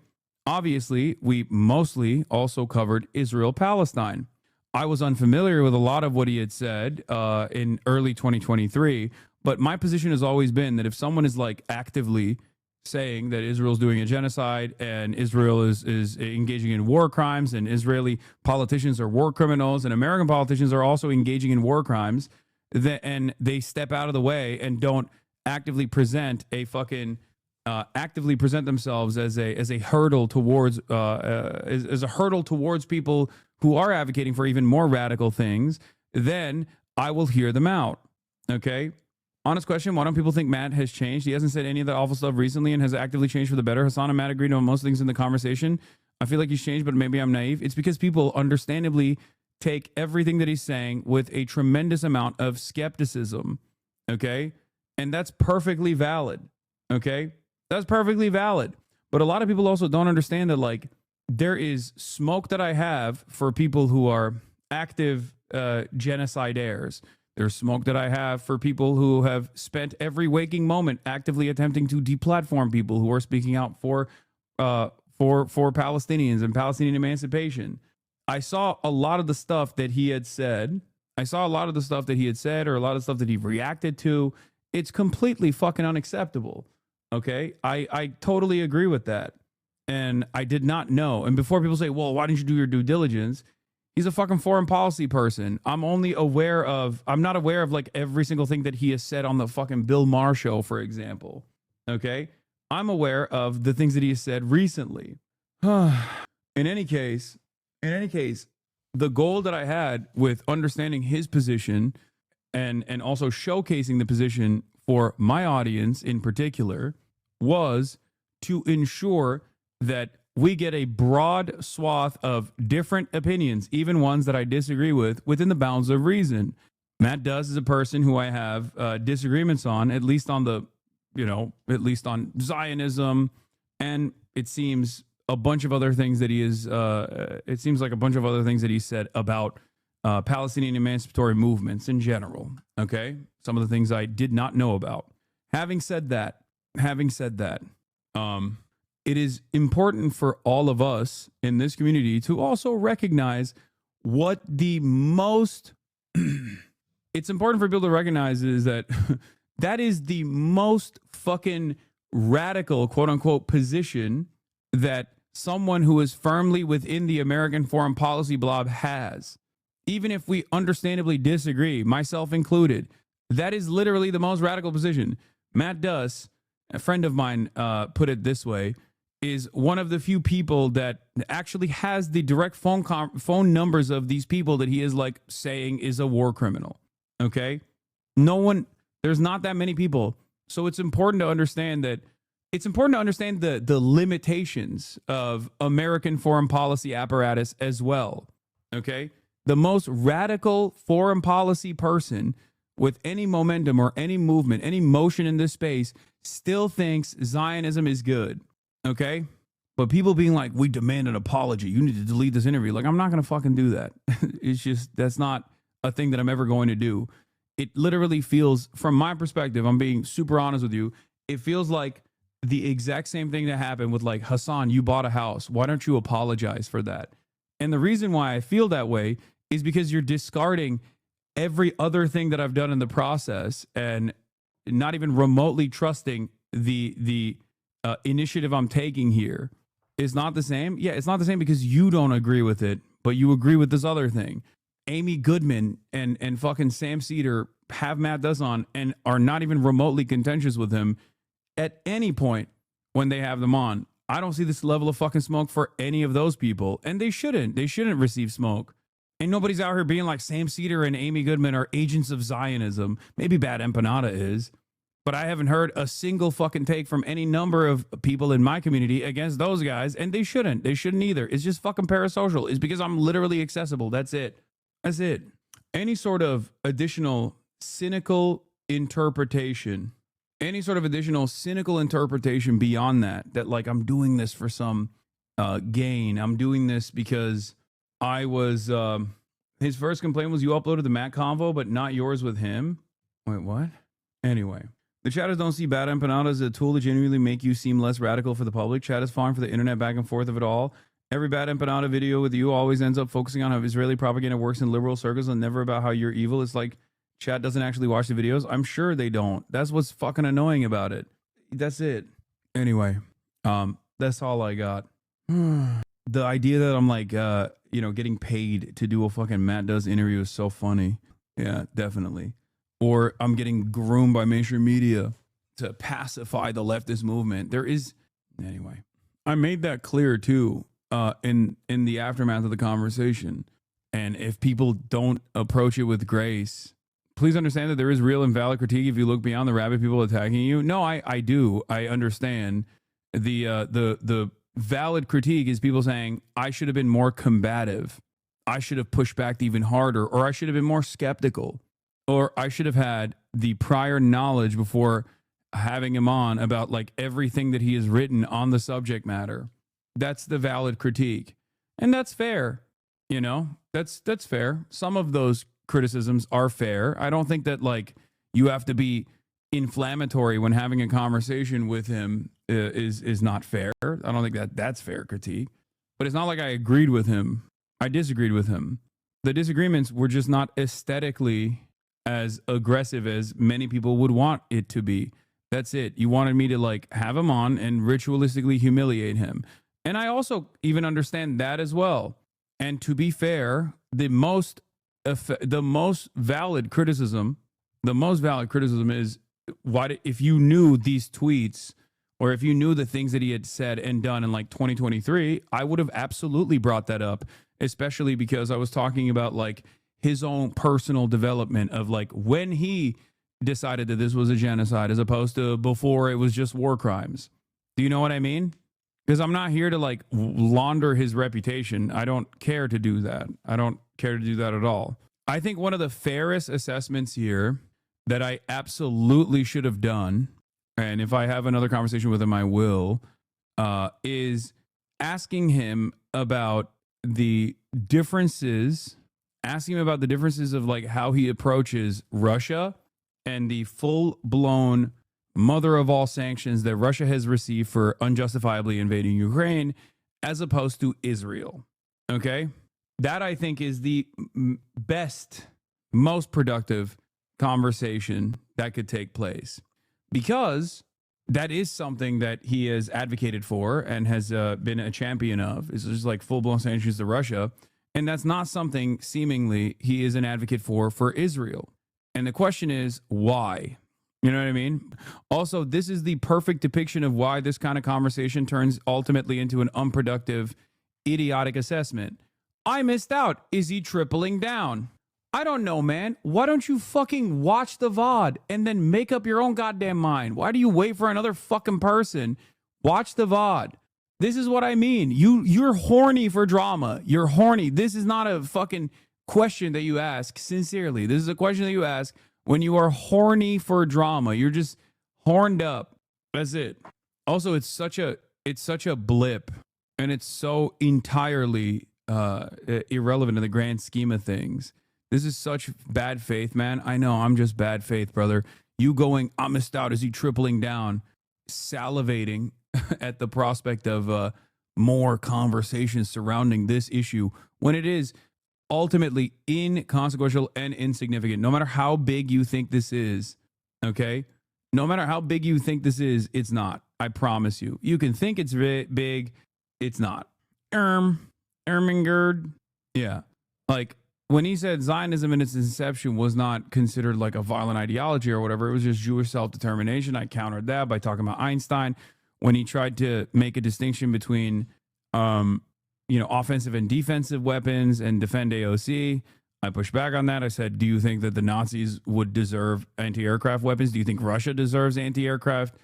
Obviously, we mostly also covered Israel-Palestine. I was unfamiliar with a lot of what he had said in early 2023, but my position has always been that if someone is like actively saying that Israel's doing a genocide and Israel is engaging in war crimes and Israeli politicians are war criminals and American politicians are also engaging in war crimes, and they step out of the way and don't actively present themselves as a hurdle towards people who are advocating for even more radical things, then I will hear them out. Okay. Honest question, why don't people think Matt has changed? He hasn't said any of that awful stuff recently and has actively changed for the better. Hassan and Matt agreed on most things in the conversation. I feel like he's changed, but maybe I'm naive. It's because people understandably take everything that he's saying with a tremendous amount of skepticism, okay? And that's perfectly valid, okay? That's perfectly valid. But a lot of people also don't understand that, like, there is smoke that I have for people who are active genocidaires. There's smoke that I have for people who have spent every waking moment actively attempting to deplatform people who are speaking out for Palestinians and Palestinian emancipation. I saw a lot of the stuff that he had said. Or a lot of the stuff that he reacted to. It's completely fucking unacceptable. Okay? I totally agree with that. And I did not know. And before people say, well, why didn't you do your due diligence? He's a fucking foreign policy person. I'm not aware of like every single thing that he has said on the fucking Bill Maher show, for example. Okay? I'm aware of the things that he has said recently. In any case, the goal that I had with understanding his position and also showcasing the position for my audience in particular was to ensure that we get a broad swath of different opinions, even ones that I disagree with, within the bounds of reason. Matt Duss is a person who I have disagreements on, at least on Zionism, and it seems a bunch of other things that he is. It seems like a bunch of other things that he said about Palestinian emancipatory movements in general. Okay, some of the things I did not know about. Having said that, it is important for all of us in this community to also recognize what the most it's important for people to recognize is that that is the most fucking radical, quote unquote, position that someone who is firmly within the American foreign policy blob has. Even if we understandably disagree, myself included, that is literally the most radical position. Matt Duss, a friend of mine, put it this way, is one of the few people that actually has the direct phone numbers of these people that he is like saying is a war criminal. Okay? There's not that many people. So it's important to understand that the limitations of American foreign policy apparatus as well. Okay? The most radical foreign policy person with any momentum or any movement, any motion in this space still thinks Zionism is good. Okay? But people being like, we demand an apology. You need to delete this interview. Like, I'm not going to fucking do that. It's just, that's not a thing that I'm ever going to do. It literally feels, from my perspective, I'm being super honest with you, it feels like the exact same thing that happened with like, Hassan, you bought a house. Why don't you apologize for that? And the reason why I feel that way is because you're discarding every other thing that I've done in the process and not even remotely trusting the initiative I'm taking here. Is not the same. Yeah, it's not the same because you don't agree with it, but you agree with this other thing. Amy Goodman and fucking Sam Cedar have Matt Duss on and are not even remotely contentious with him at any point when they have them on. I don't see this level of fucking smoke for any of those people, and they shouldn't. They shouldn't receive smoke. And nobody's out here being like Sam Cedar and Amy Goodman are agents of Zionism. Maybe Bad Empanada is, but I haven't heard a single fucking take from any number of people in my community against those guys, and they shouldn't. They shouldn't either. It's just fucking parasocial. It's because I'm literally accessible. That's it. That's it. Any sort of additional cynical interpretation, beyond that like I'm doing this for some gain. I'm doing this because I was, his first complaint was you uploaded the Matt Convo, but not yours with him. Wait, what? Anyway. The chatters don't see Bad Empanada as a tool to genuinely make you seem less radical for the public. Chat is fine for the internet back and forth of it all. Every Bad Empanada video with you always ends up focusing on how Israeli propaganda works in liberal circles and never about how you're evil. It's like chat doesn't actually watch the videos. I'm sure they don't. That's what's fucking annoying about it. That's it. Anyway, that's all I got. The idea that I'm like, getting paid to do a fucking Matt Duss interview is so funny. Yeah, definitely. Or I'm getting groomed by mainstream media to pacify the leftist movement. Anyway, I made that clear too in the aftermath of the conversation. And if people don't approach it with grace, please understand that there is real and valid critique if you look beyond the rabid people attacking you. No, I do. I understand. The valid critique is people saying, I should have been more combative. I should have pushed back even harder, or I should have been more skeptical. Or I should have had the prior knowledge before having him on about like everything that he has written on the subject matter. That's the valid critique. And that's fair. That's fair. Some of those criticisms are fair. I don't think that like you have to be inflammatory when having a conversation with him is not fair. I don't think that's fair critique. But it's not like I agreed with him. I disagreed with him. The disagreements were just not aesthetically as aggressive as many people would want it to be. That's it. You wanted me to like have him on and ritualistically humiliate him. And I also even understand that as well. And to be fair, the most valid criticism is if you knew these tweets or if you knew the things that he had said and done in like 2023, I would have absolutely brought that up, especially because I was talking about like his own personal development of like when he decided that this was a genocide as opposed to before it was just war crimes. Do you know what I mean? Because I'm not here to like launder his reputation. I don't care to do that. I don't care to do that at all. I think one of the fairest assessments here that I absolutely should have done, and if I have another conversation with him, I will, is asking him about the differences of like how he approaches Russia and the full-blown mother of all sanctions that Russia has received for unjustifiably invading Ukraine, as opposed to Israel. Okay? That, I think, is the best, most productive conversation that could take place, because that is something that he has advocated for and has been a champion of. It's just like full-blown sanctions to Russia. And that's not something seemingly he is an advocate for Israel. And the question is, why? You know what I mean? Also, this is the perfect depiction of why this kind of conversation turns ultimately into an unproductive, idiotic assessment. I missed out. Is he tripling down? I don't know, man. Why don't you fucking watch the VOD and then make up your own goddamn mind? Why do you wait for another fucking person? Watch the VOD. This is what I mean. You're horny for drama. You're horny. This is not a fucking question that you ask sincerely. This is a question that you ask when you are horny for drama. You're just horned up. That's it. Also, it's such a blip, and it's so entirely irrelevant in the grand scheme of things. This is such bad faith, man. I know, I'm just bad faith, brother. You going, I missed out. Is he tripling down? Salivating at the prospect of more conversations surrounding this issue when it is ultimately inconsequential and insignificant. No matter how big you think this is, okay? No matter how big you think this is, it's not. I promise you. You can think it's big. It's not. Ermengerd. Yeah. Like, when he said Zionism in its inception was not considered like a violent ideology or whatever, it was just Jewish self-determination. I countered that by talking about Einstein when he tried to make a distinction between, offensive and defensive weapons and defend AOC. I pushed back on that. I said, do you think that the Nazis would deserve anti-aircraft weapons? Do you think Russia deserves anti-aircraft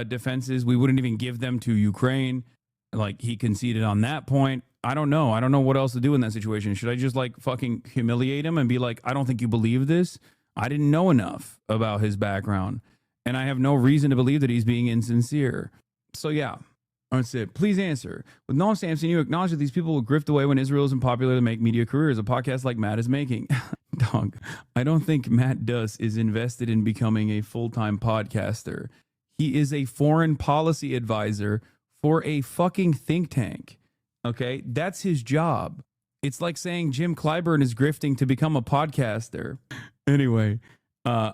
defenses? We wouldn't even give them to Ukraine. Like, he conceded on that point. I don't know. I don't know what else to do in that situation. Should I just like fucking humiliate him and be like, I don't think you believe this? I didn't know enough about his background, and I have no reason to believe that he's being insincere. So yeah, that's it. Please answer. With Noam Samson, you acknowledge that these people will grift away when Israel isn't popular to make media careers. A podcast like Matt is making. Dog, I don't think Matt Duss is invested in becoming a full-time podcaster. He is a foreign policy advisor for a fucking think tank. Okay, that's his job. It's like saying Jim Clyburn is grifting to become a podcaster. Anyway, and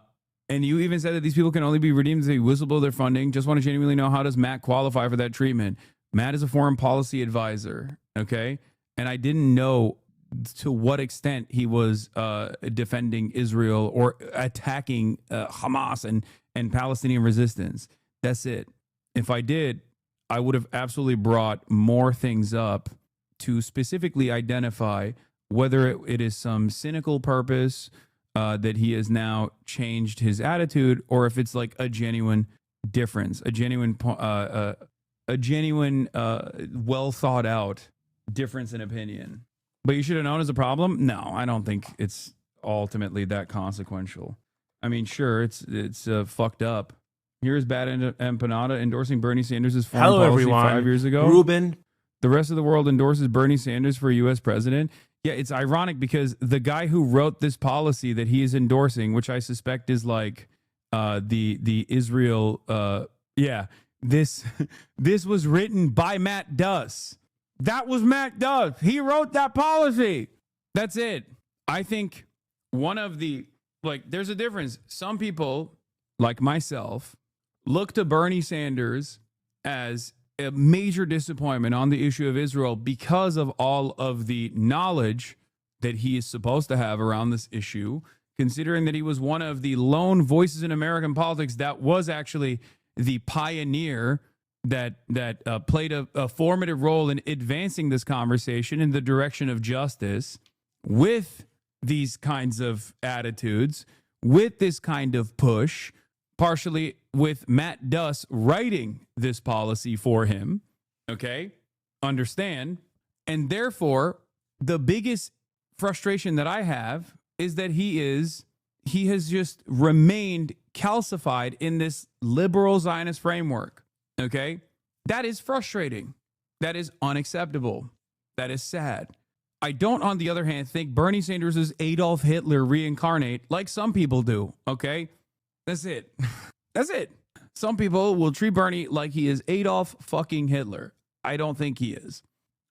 you even said that these people can only be redeemed if they whistleblow their funding. Just want to genuinely know, how does Matt qualify for that treatment? Matt is a foreign policy advisor, okay? And I didn't know to what extent he was defending Israel or attacking Hamas and Palestinian resistance. That's it. If I did, I would have absolutely brought more things up to specifically identify whether it is some cynical purpose that he has now changed his attitude, or if it's like a genuine difference, a genuine, well thought out difference in opinion. But you should have known as a problem. No, I don't think it's ultimately that consequential. I mean, sure, it's fucked up. Here's Bad Empanada endorsing Bernie Sanders' foreign Hello, policy everyone. 5 years ago. Ruben. The rest of the world endorses Bernie Sanders for U.S. president. Yeah, it's ironic because the guy who wrote this policy that he is endorsing, which I suspect is like the Israel. This was written by Matt Duss. That was Matt Duss. He wrote that policy. That's it. I think one of the, there's a difference. Some people, like myself, look to Bernie Sanders as a major disappointment on the issue of Israel because of all of the knowledge that he is supposed to have around this issue, considering that he was one of the lone voices in American politics that was actually the pioneer that played a formative role in advancing this conversation in the direction of justice with these kinds of attitudes, with this kind of push, partially with Matt Duss writing this policy for him. Okay? Understand? And therefore, the biggest frustration that I have is that he has just remained calcified in this liberal Zionist framework. Okay? That is frustrating. That is unacceptable. That is sad. I don't, on the other hand, think Bernie Sanders is Adolf Hitler reincarnate like some people do. Okay? That's it. That's it. Some people will treat Bernie like he is Adolf fucking Hitler. I don't think he is.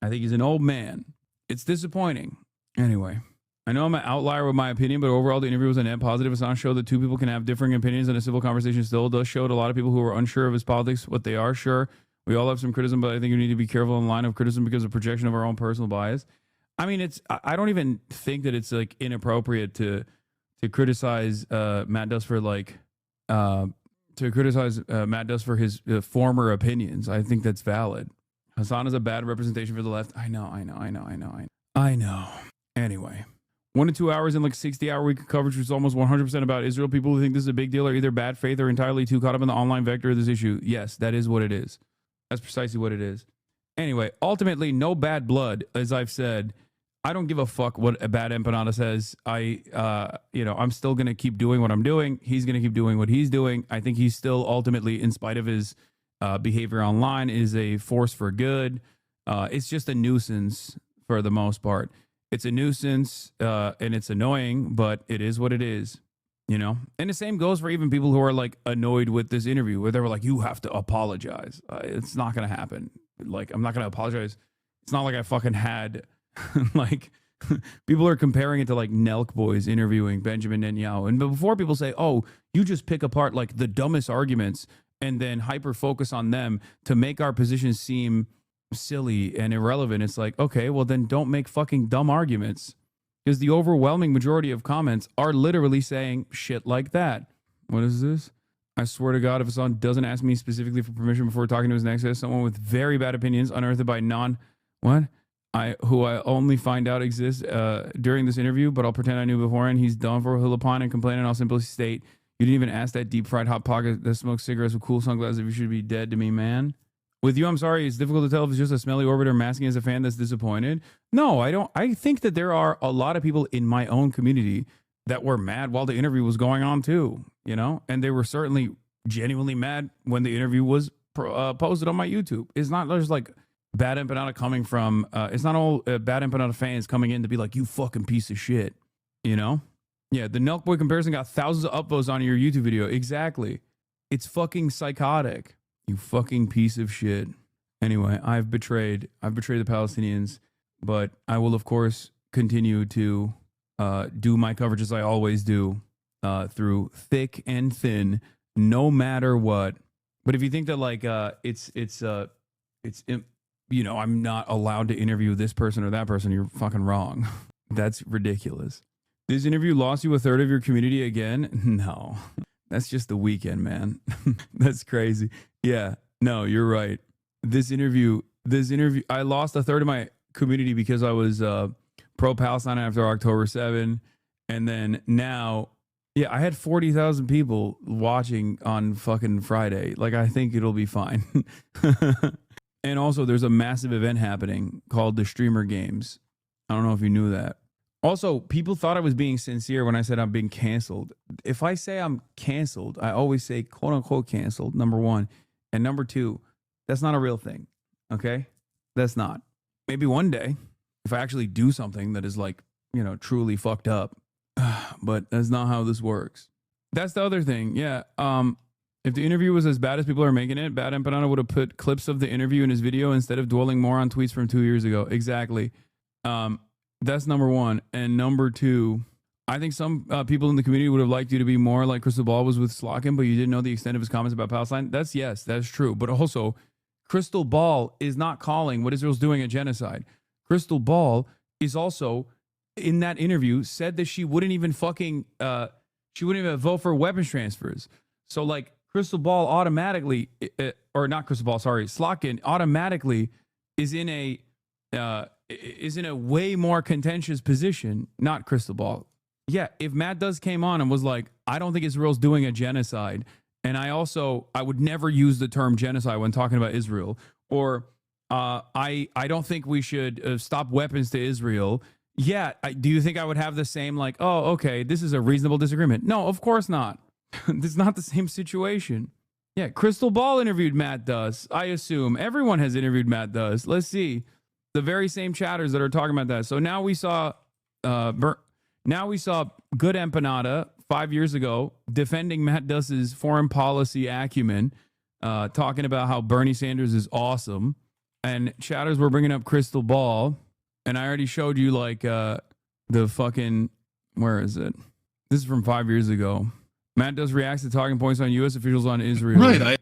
I think he's an old man. It's disappointing. Anyway, I know I'm an outlier with my opinion, but overall the interview was a net positive. It's not show that two people can have differing opinions in a civil conversation. Still does show to a lot of people who are unsure of his politics what they are. Sure, we all have some criticism, but I think you need to be careful in the line of criticism because of projection of our own personal bias. I mean, I don't even think that it's like inappropriate to criticize Matt Duss for Matt Duss for his former opinions. I think that's valid. Hassan is a bad representation for the left. I know. Anyway, 1 to 2 hours in like 60-hour week of coverage, which is almost 100% about Israel. People who think this is a big deal are either bad faith or entirely too caught up in the online vector of this issue. Yes, that is what it is. That's precisely what it is. Anyway, ultimately, no bad blood, as I've said. I don't give a fuck what a bad empanada says. I'm still going to keep doing what I'm doing. He's going to keep doing what he's doing. I think he's still ultimately, in spite of his behavior online, is a force for good. It's just a nuisance for the most part. It's a nuisance and it's annoying, but it is what it is, you know? And the same goes for even people who are like annoyed with this interview where they were like, you have to apologize. It's not going to happen. Like, I'm not going to apologize. It's not like I fucking had like people are comparing it to like Nelk Boys interviewing Benjamin Netanyahu. And before people say, oh, you just pick apart like the dumbest arguments and then hyper focus on them to make our position seem silly and irrelevant. It's like, okay, well then don't make fucking dumb arguments, because the overwhelming majority of comments are literally saying shit like that. What is this? I swear to God, if Hassan doesn't ask me specifically for permission before talking to his next guest, someone with very bad opinions unearthed by who I only find out exists during this interview, but I'll pretend I knew beforehand. He's done for. He'll opine and complain, and I'll simply state, you didn't even ask that deep fried hot pocket that smokes cigarettes with cool sunglasses if you should be dead to me, man. With you, I'm sorry, it's difficult to tell if it's just a smelly orbiter masking as a fan that's disappointed. No, I don't. I think that there are a lot of people in my own community that were mad while the interview was going on too, you know? And they were certainly genuinely mad when the interview was posted on my YouTube. It's not just like bad empanada coming from, it's not all bad empanada fans coming in to be like, you fucking piece of shit, you know? Yeah, the Nelk Boy comparison got thousands of upvotes on your YouTube video. Exactly. It's fucking psychotic. You fucking piece of shit. Anyway, I've betrayed the Palestinians, but I will of course continue to do my coverage as I always do, through thick and thin, no matter what. But if you think that like you know, I'm not allowed to interview this person or that person, you're fucking wrong. That's ridiculous. This interview lost you a third of your community again? No, that's just the weekend, man. That's crazy. Yeah, no, you're right. This interview, I lost a third of my community because I was pro-Palestine after October 7. And then now, yeah, I had 40,000 people watching on fucking Friday. Like, I think it'll be fine. And also, there's a massive event happening called the Streamer Games. I don't know if you knew that. Also, people thought I was being sincere when I said I'm being canceled. If I say I'm canceled, I always say quote unquote canceled, number one. And number two, that's not a real thing. Okay? That's not. Maybe one day, if I actually do something that is like, you know, truly fucked up. But that's not how this works. That's the other thing. Yeah. If the interview was as bad as people are making it, Bad Empanada would have put clips of the interview in his video instead of dwelling more on tweets from 2 years ago. Exactly. That's number one. And number two, I think some people in the community would have liked you to be more like Crystal Ball was with Slotkin, but you didn't know the extent of his comments about Palestine. Yes, that's true. But also, Crystal Ball is not calling what Israel's doing a genocide. Crystal Ball is also, in that interview, said that she wouldn't even vote for weapons transfers. So like Crystal Ball automatically, or not Crystal Ball, sorry, Slotkin automatically is in a way more contentious position, not Crystal Ball. Yeah, if Matt Duss came on and was like, I don't think Israel's doing a genocide, and I would never use the term genocide when talking about Israel, or I don't think we should stop weapons to Israel. Yeah, do you think I would have the same like, oh, okay, this is a reasonable disagreement? No, of course not. This is not the same situation. Yeah, Crystal Ball interviewed Matt Duss. I assume everyone has interviewed Matt Duss. Let's see. The very same chatters that are talking about that. So now we saw Good Empanada 5 years ago defending Matt Duss's foreign policy acumen, talking about how Bernie Sanders is awesome. And chatters were bringing up Crystal Ball. And I already showed you like the fucking, where is it? This is from 5 years ago. Matt Duss reacts to talking points on U.S. officials on Israel. Right.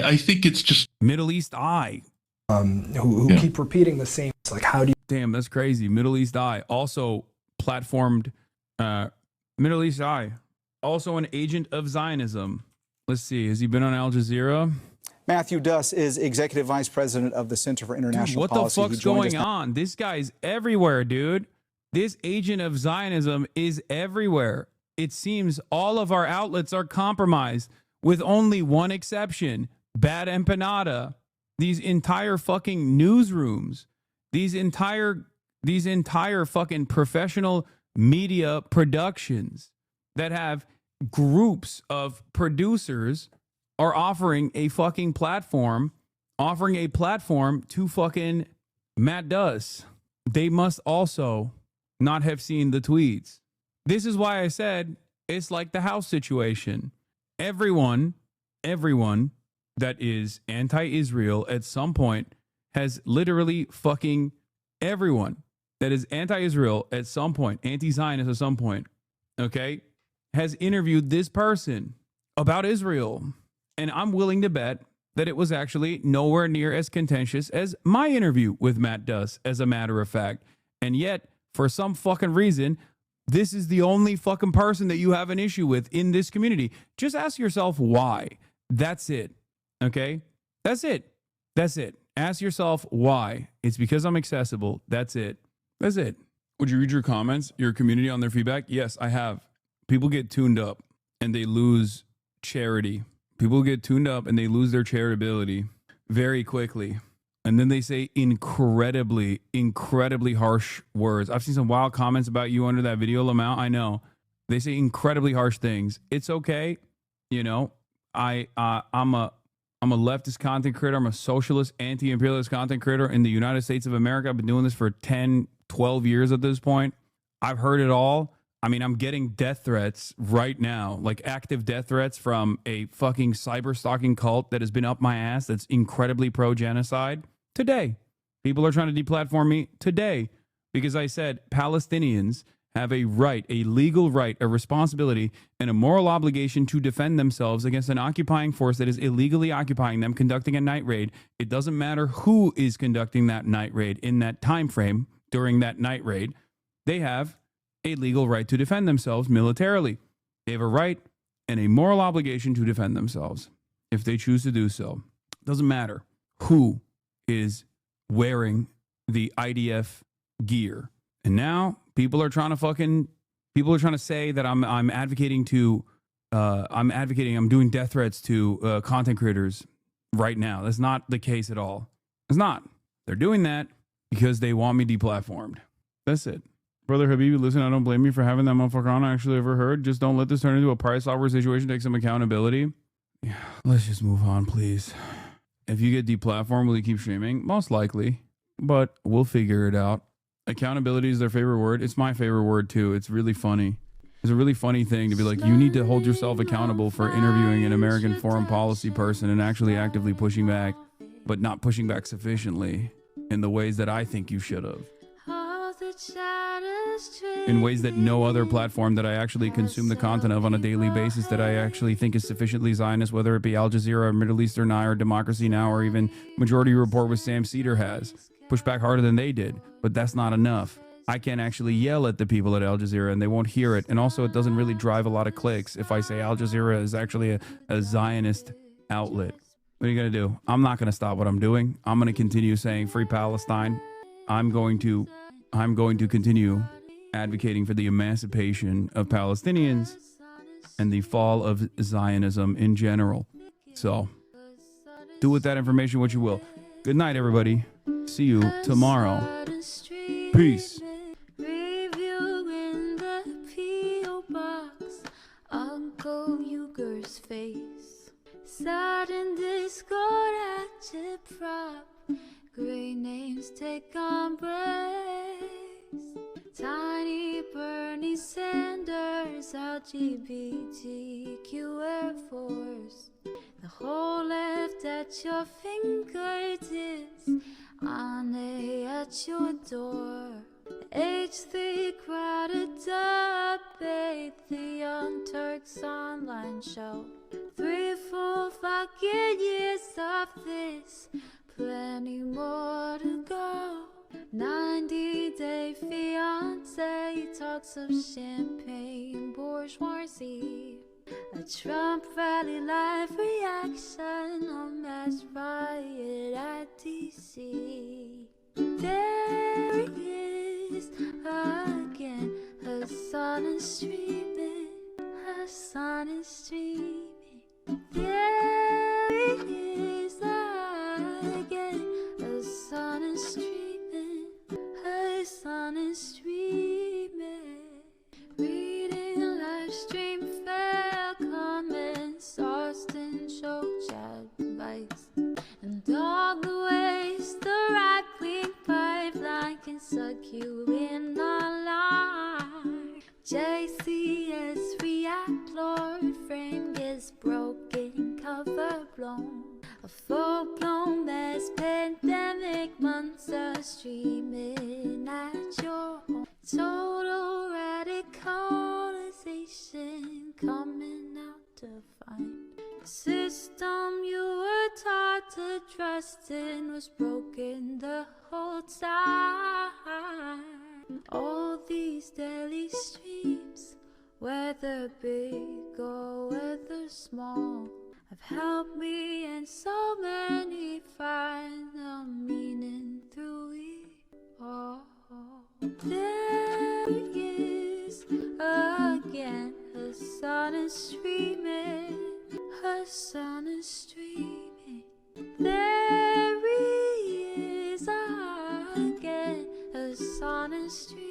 I think it's just Middle East Eye. Who keep repeating the same. It's like, how do you? Damn, that's crazy. Middle East Eye also platformed. Middle East Eye, also an agent of Zionism. Let's see. Has he been on Al Jazeera? Matthew Duss is executive vice president of the Center for International Policy. What the fuck's going on? This guy's everywhere, dude. This agent of Zionism is everywhere. It seems all of our outlets are compromised, with only one exception: Bad Empanada. These entire fucking newsrooms, these entire fucking professional media productions that have groups of producers are offering a platform to fucking Matt Duss. They must also not have seen the tweets. This is why I said it's like the House situation. Everyone that is anti-Israel at some point has literally fucking everyone that is anti-Israel at some point, anti-Zionist at some point, okay, has interviewed this person about Israel. And I'm willing to bet that it was actually nowhere near as contentious as my interview with Matt Duss, as a matter of fact. And yet, for some fucking reason, this is the only fucking person that you have an issue with in this community. Just ask yourself why. That's it. Okay? That's it. Ask yourself why. It's because I'm accessible. That's it. Would you read your comments, your community on their feedback? Yes, I have. People get tuned up and they lose charity. People get tuned up and they lose their charitability very quickly. And then they say incredibly harsh words. I've seen some wild comments about you under that video, Lamau. I know. They say incredibly harsh things. It's okay. You know, I'm a leftist content creator. I'm a socialist, anti-imperialist content creator in the United States of America. I've been doing this for 10, 12 years at this point. I've heard it all. I mean, I'm getting death threats right now, like active death threats from a fucking cyber stalking cult that has been up my ass that's incredibly pro-genocide. Today, people are trying to deplatform me today because I said Palestinians have a right, a legal right, a responsibility, and a moral obligation to defend themselves against an occupying force that is illegally occupying them, conducting a night raid. It doesn't matter who is conducting that night raid in that time frame during that night raid. They have a legal right to defend themselves militarily. They have a right and a moral obligation to defend themselves if they choose to do so. Doesn't matter who is wearing the IDF gear. And now people are trying to say that I'm advocating to, I'm doing death threats to content creators right now. That's not the case at all. It's not. They're doing that because they want me deplatformed. That's it. Brother Habibi, listen, I don't blame you for having that motherfucker on. I actually ever heard. Just don't let this turn into a price offer situation. Take some accountability. Yeah, let's just move on, please. If you get deplatformed, will you keep streaming? Most likely, but we'll figure it out. Accountability is their favorite word. It's my favorite word too. It's really funny. It's a really funny thing to be like, you need to hold yourself accountable for interviewing an American foreign policy person and actually actively pushing back, but not pushing back sufficiently in the ways that I think you should have. In ways that no other platform that I actually consume the content of on a daily basis that I actually think is sufficiently Zionist, whether it be Al Jazeera or Middle Eastern Eye or Democracy Now! Or even Majority Report with Sam Cedar has. Push back harder than they did, but that's not enough. I can't actually yell at the people at Al Jazeera and they won't hear it. And also it doesn't really drive a lot of clicks if I say Al Jazeera is actually a Zionist outlet. What are you going to do? I'm not going to stop what I'm doing. I'm going to continue saying free Palestine. I'm going to continue advocating for the emancipation of Palestinians and the fall of Zionism in general. So do with that information what you will. Good night, everybody. See you tomorrow. Peace. Reviewing the P.O. box, Uncle Uger's face. Sudden discord at your prop. Great names take on breaks. Tiny bird. Bernie Sanders, LGBTQ Air Force. The whole left at your fingertips, Ane at your door. H3 crowded debate, the Young Turks online show. 3 full fucking years of this, plenty more to go. 90-day fiance talks of champagne bourgeoisie. A Trump rally live reaction, a mass riot at DC. There he is again, her son is streaming, her son is streaming. There he is again, her son is streaming, her son is streaming. Reading live stream fair comments, Austin show chat advice, and all the ways the right-wing pipeline can suck you in online. JCS react, Lord frame gets broken, cover blown. A full-blown mass pandemic, monster streaming at your home. Total radicalization coming out to find. The system you were taught to trust in was broken the whole time. All these daily streams, whether big or whether small, have helped me and so many find the meaning through it all. There he is again, her son is streaming, her son is streaming. There he is again, her son is streaming.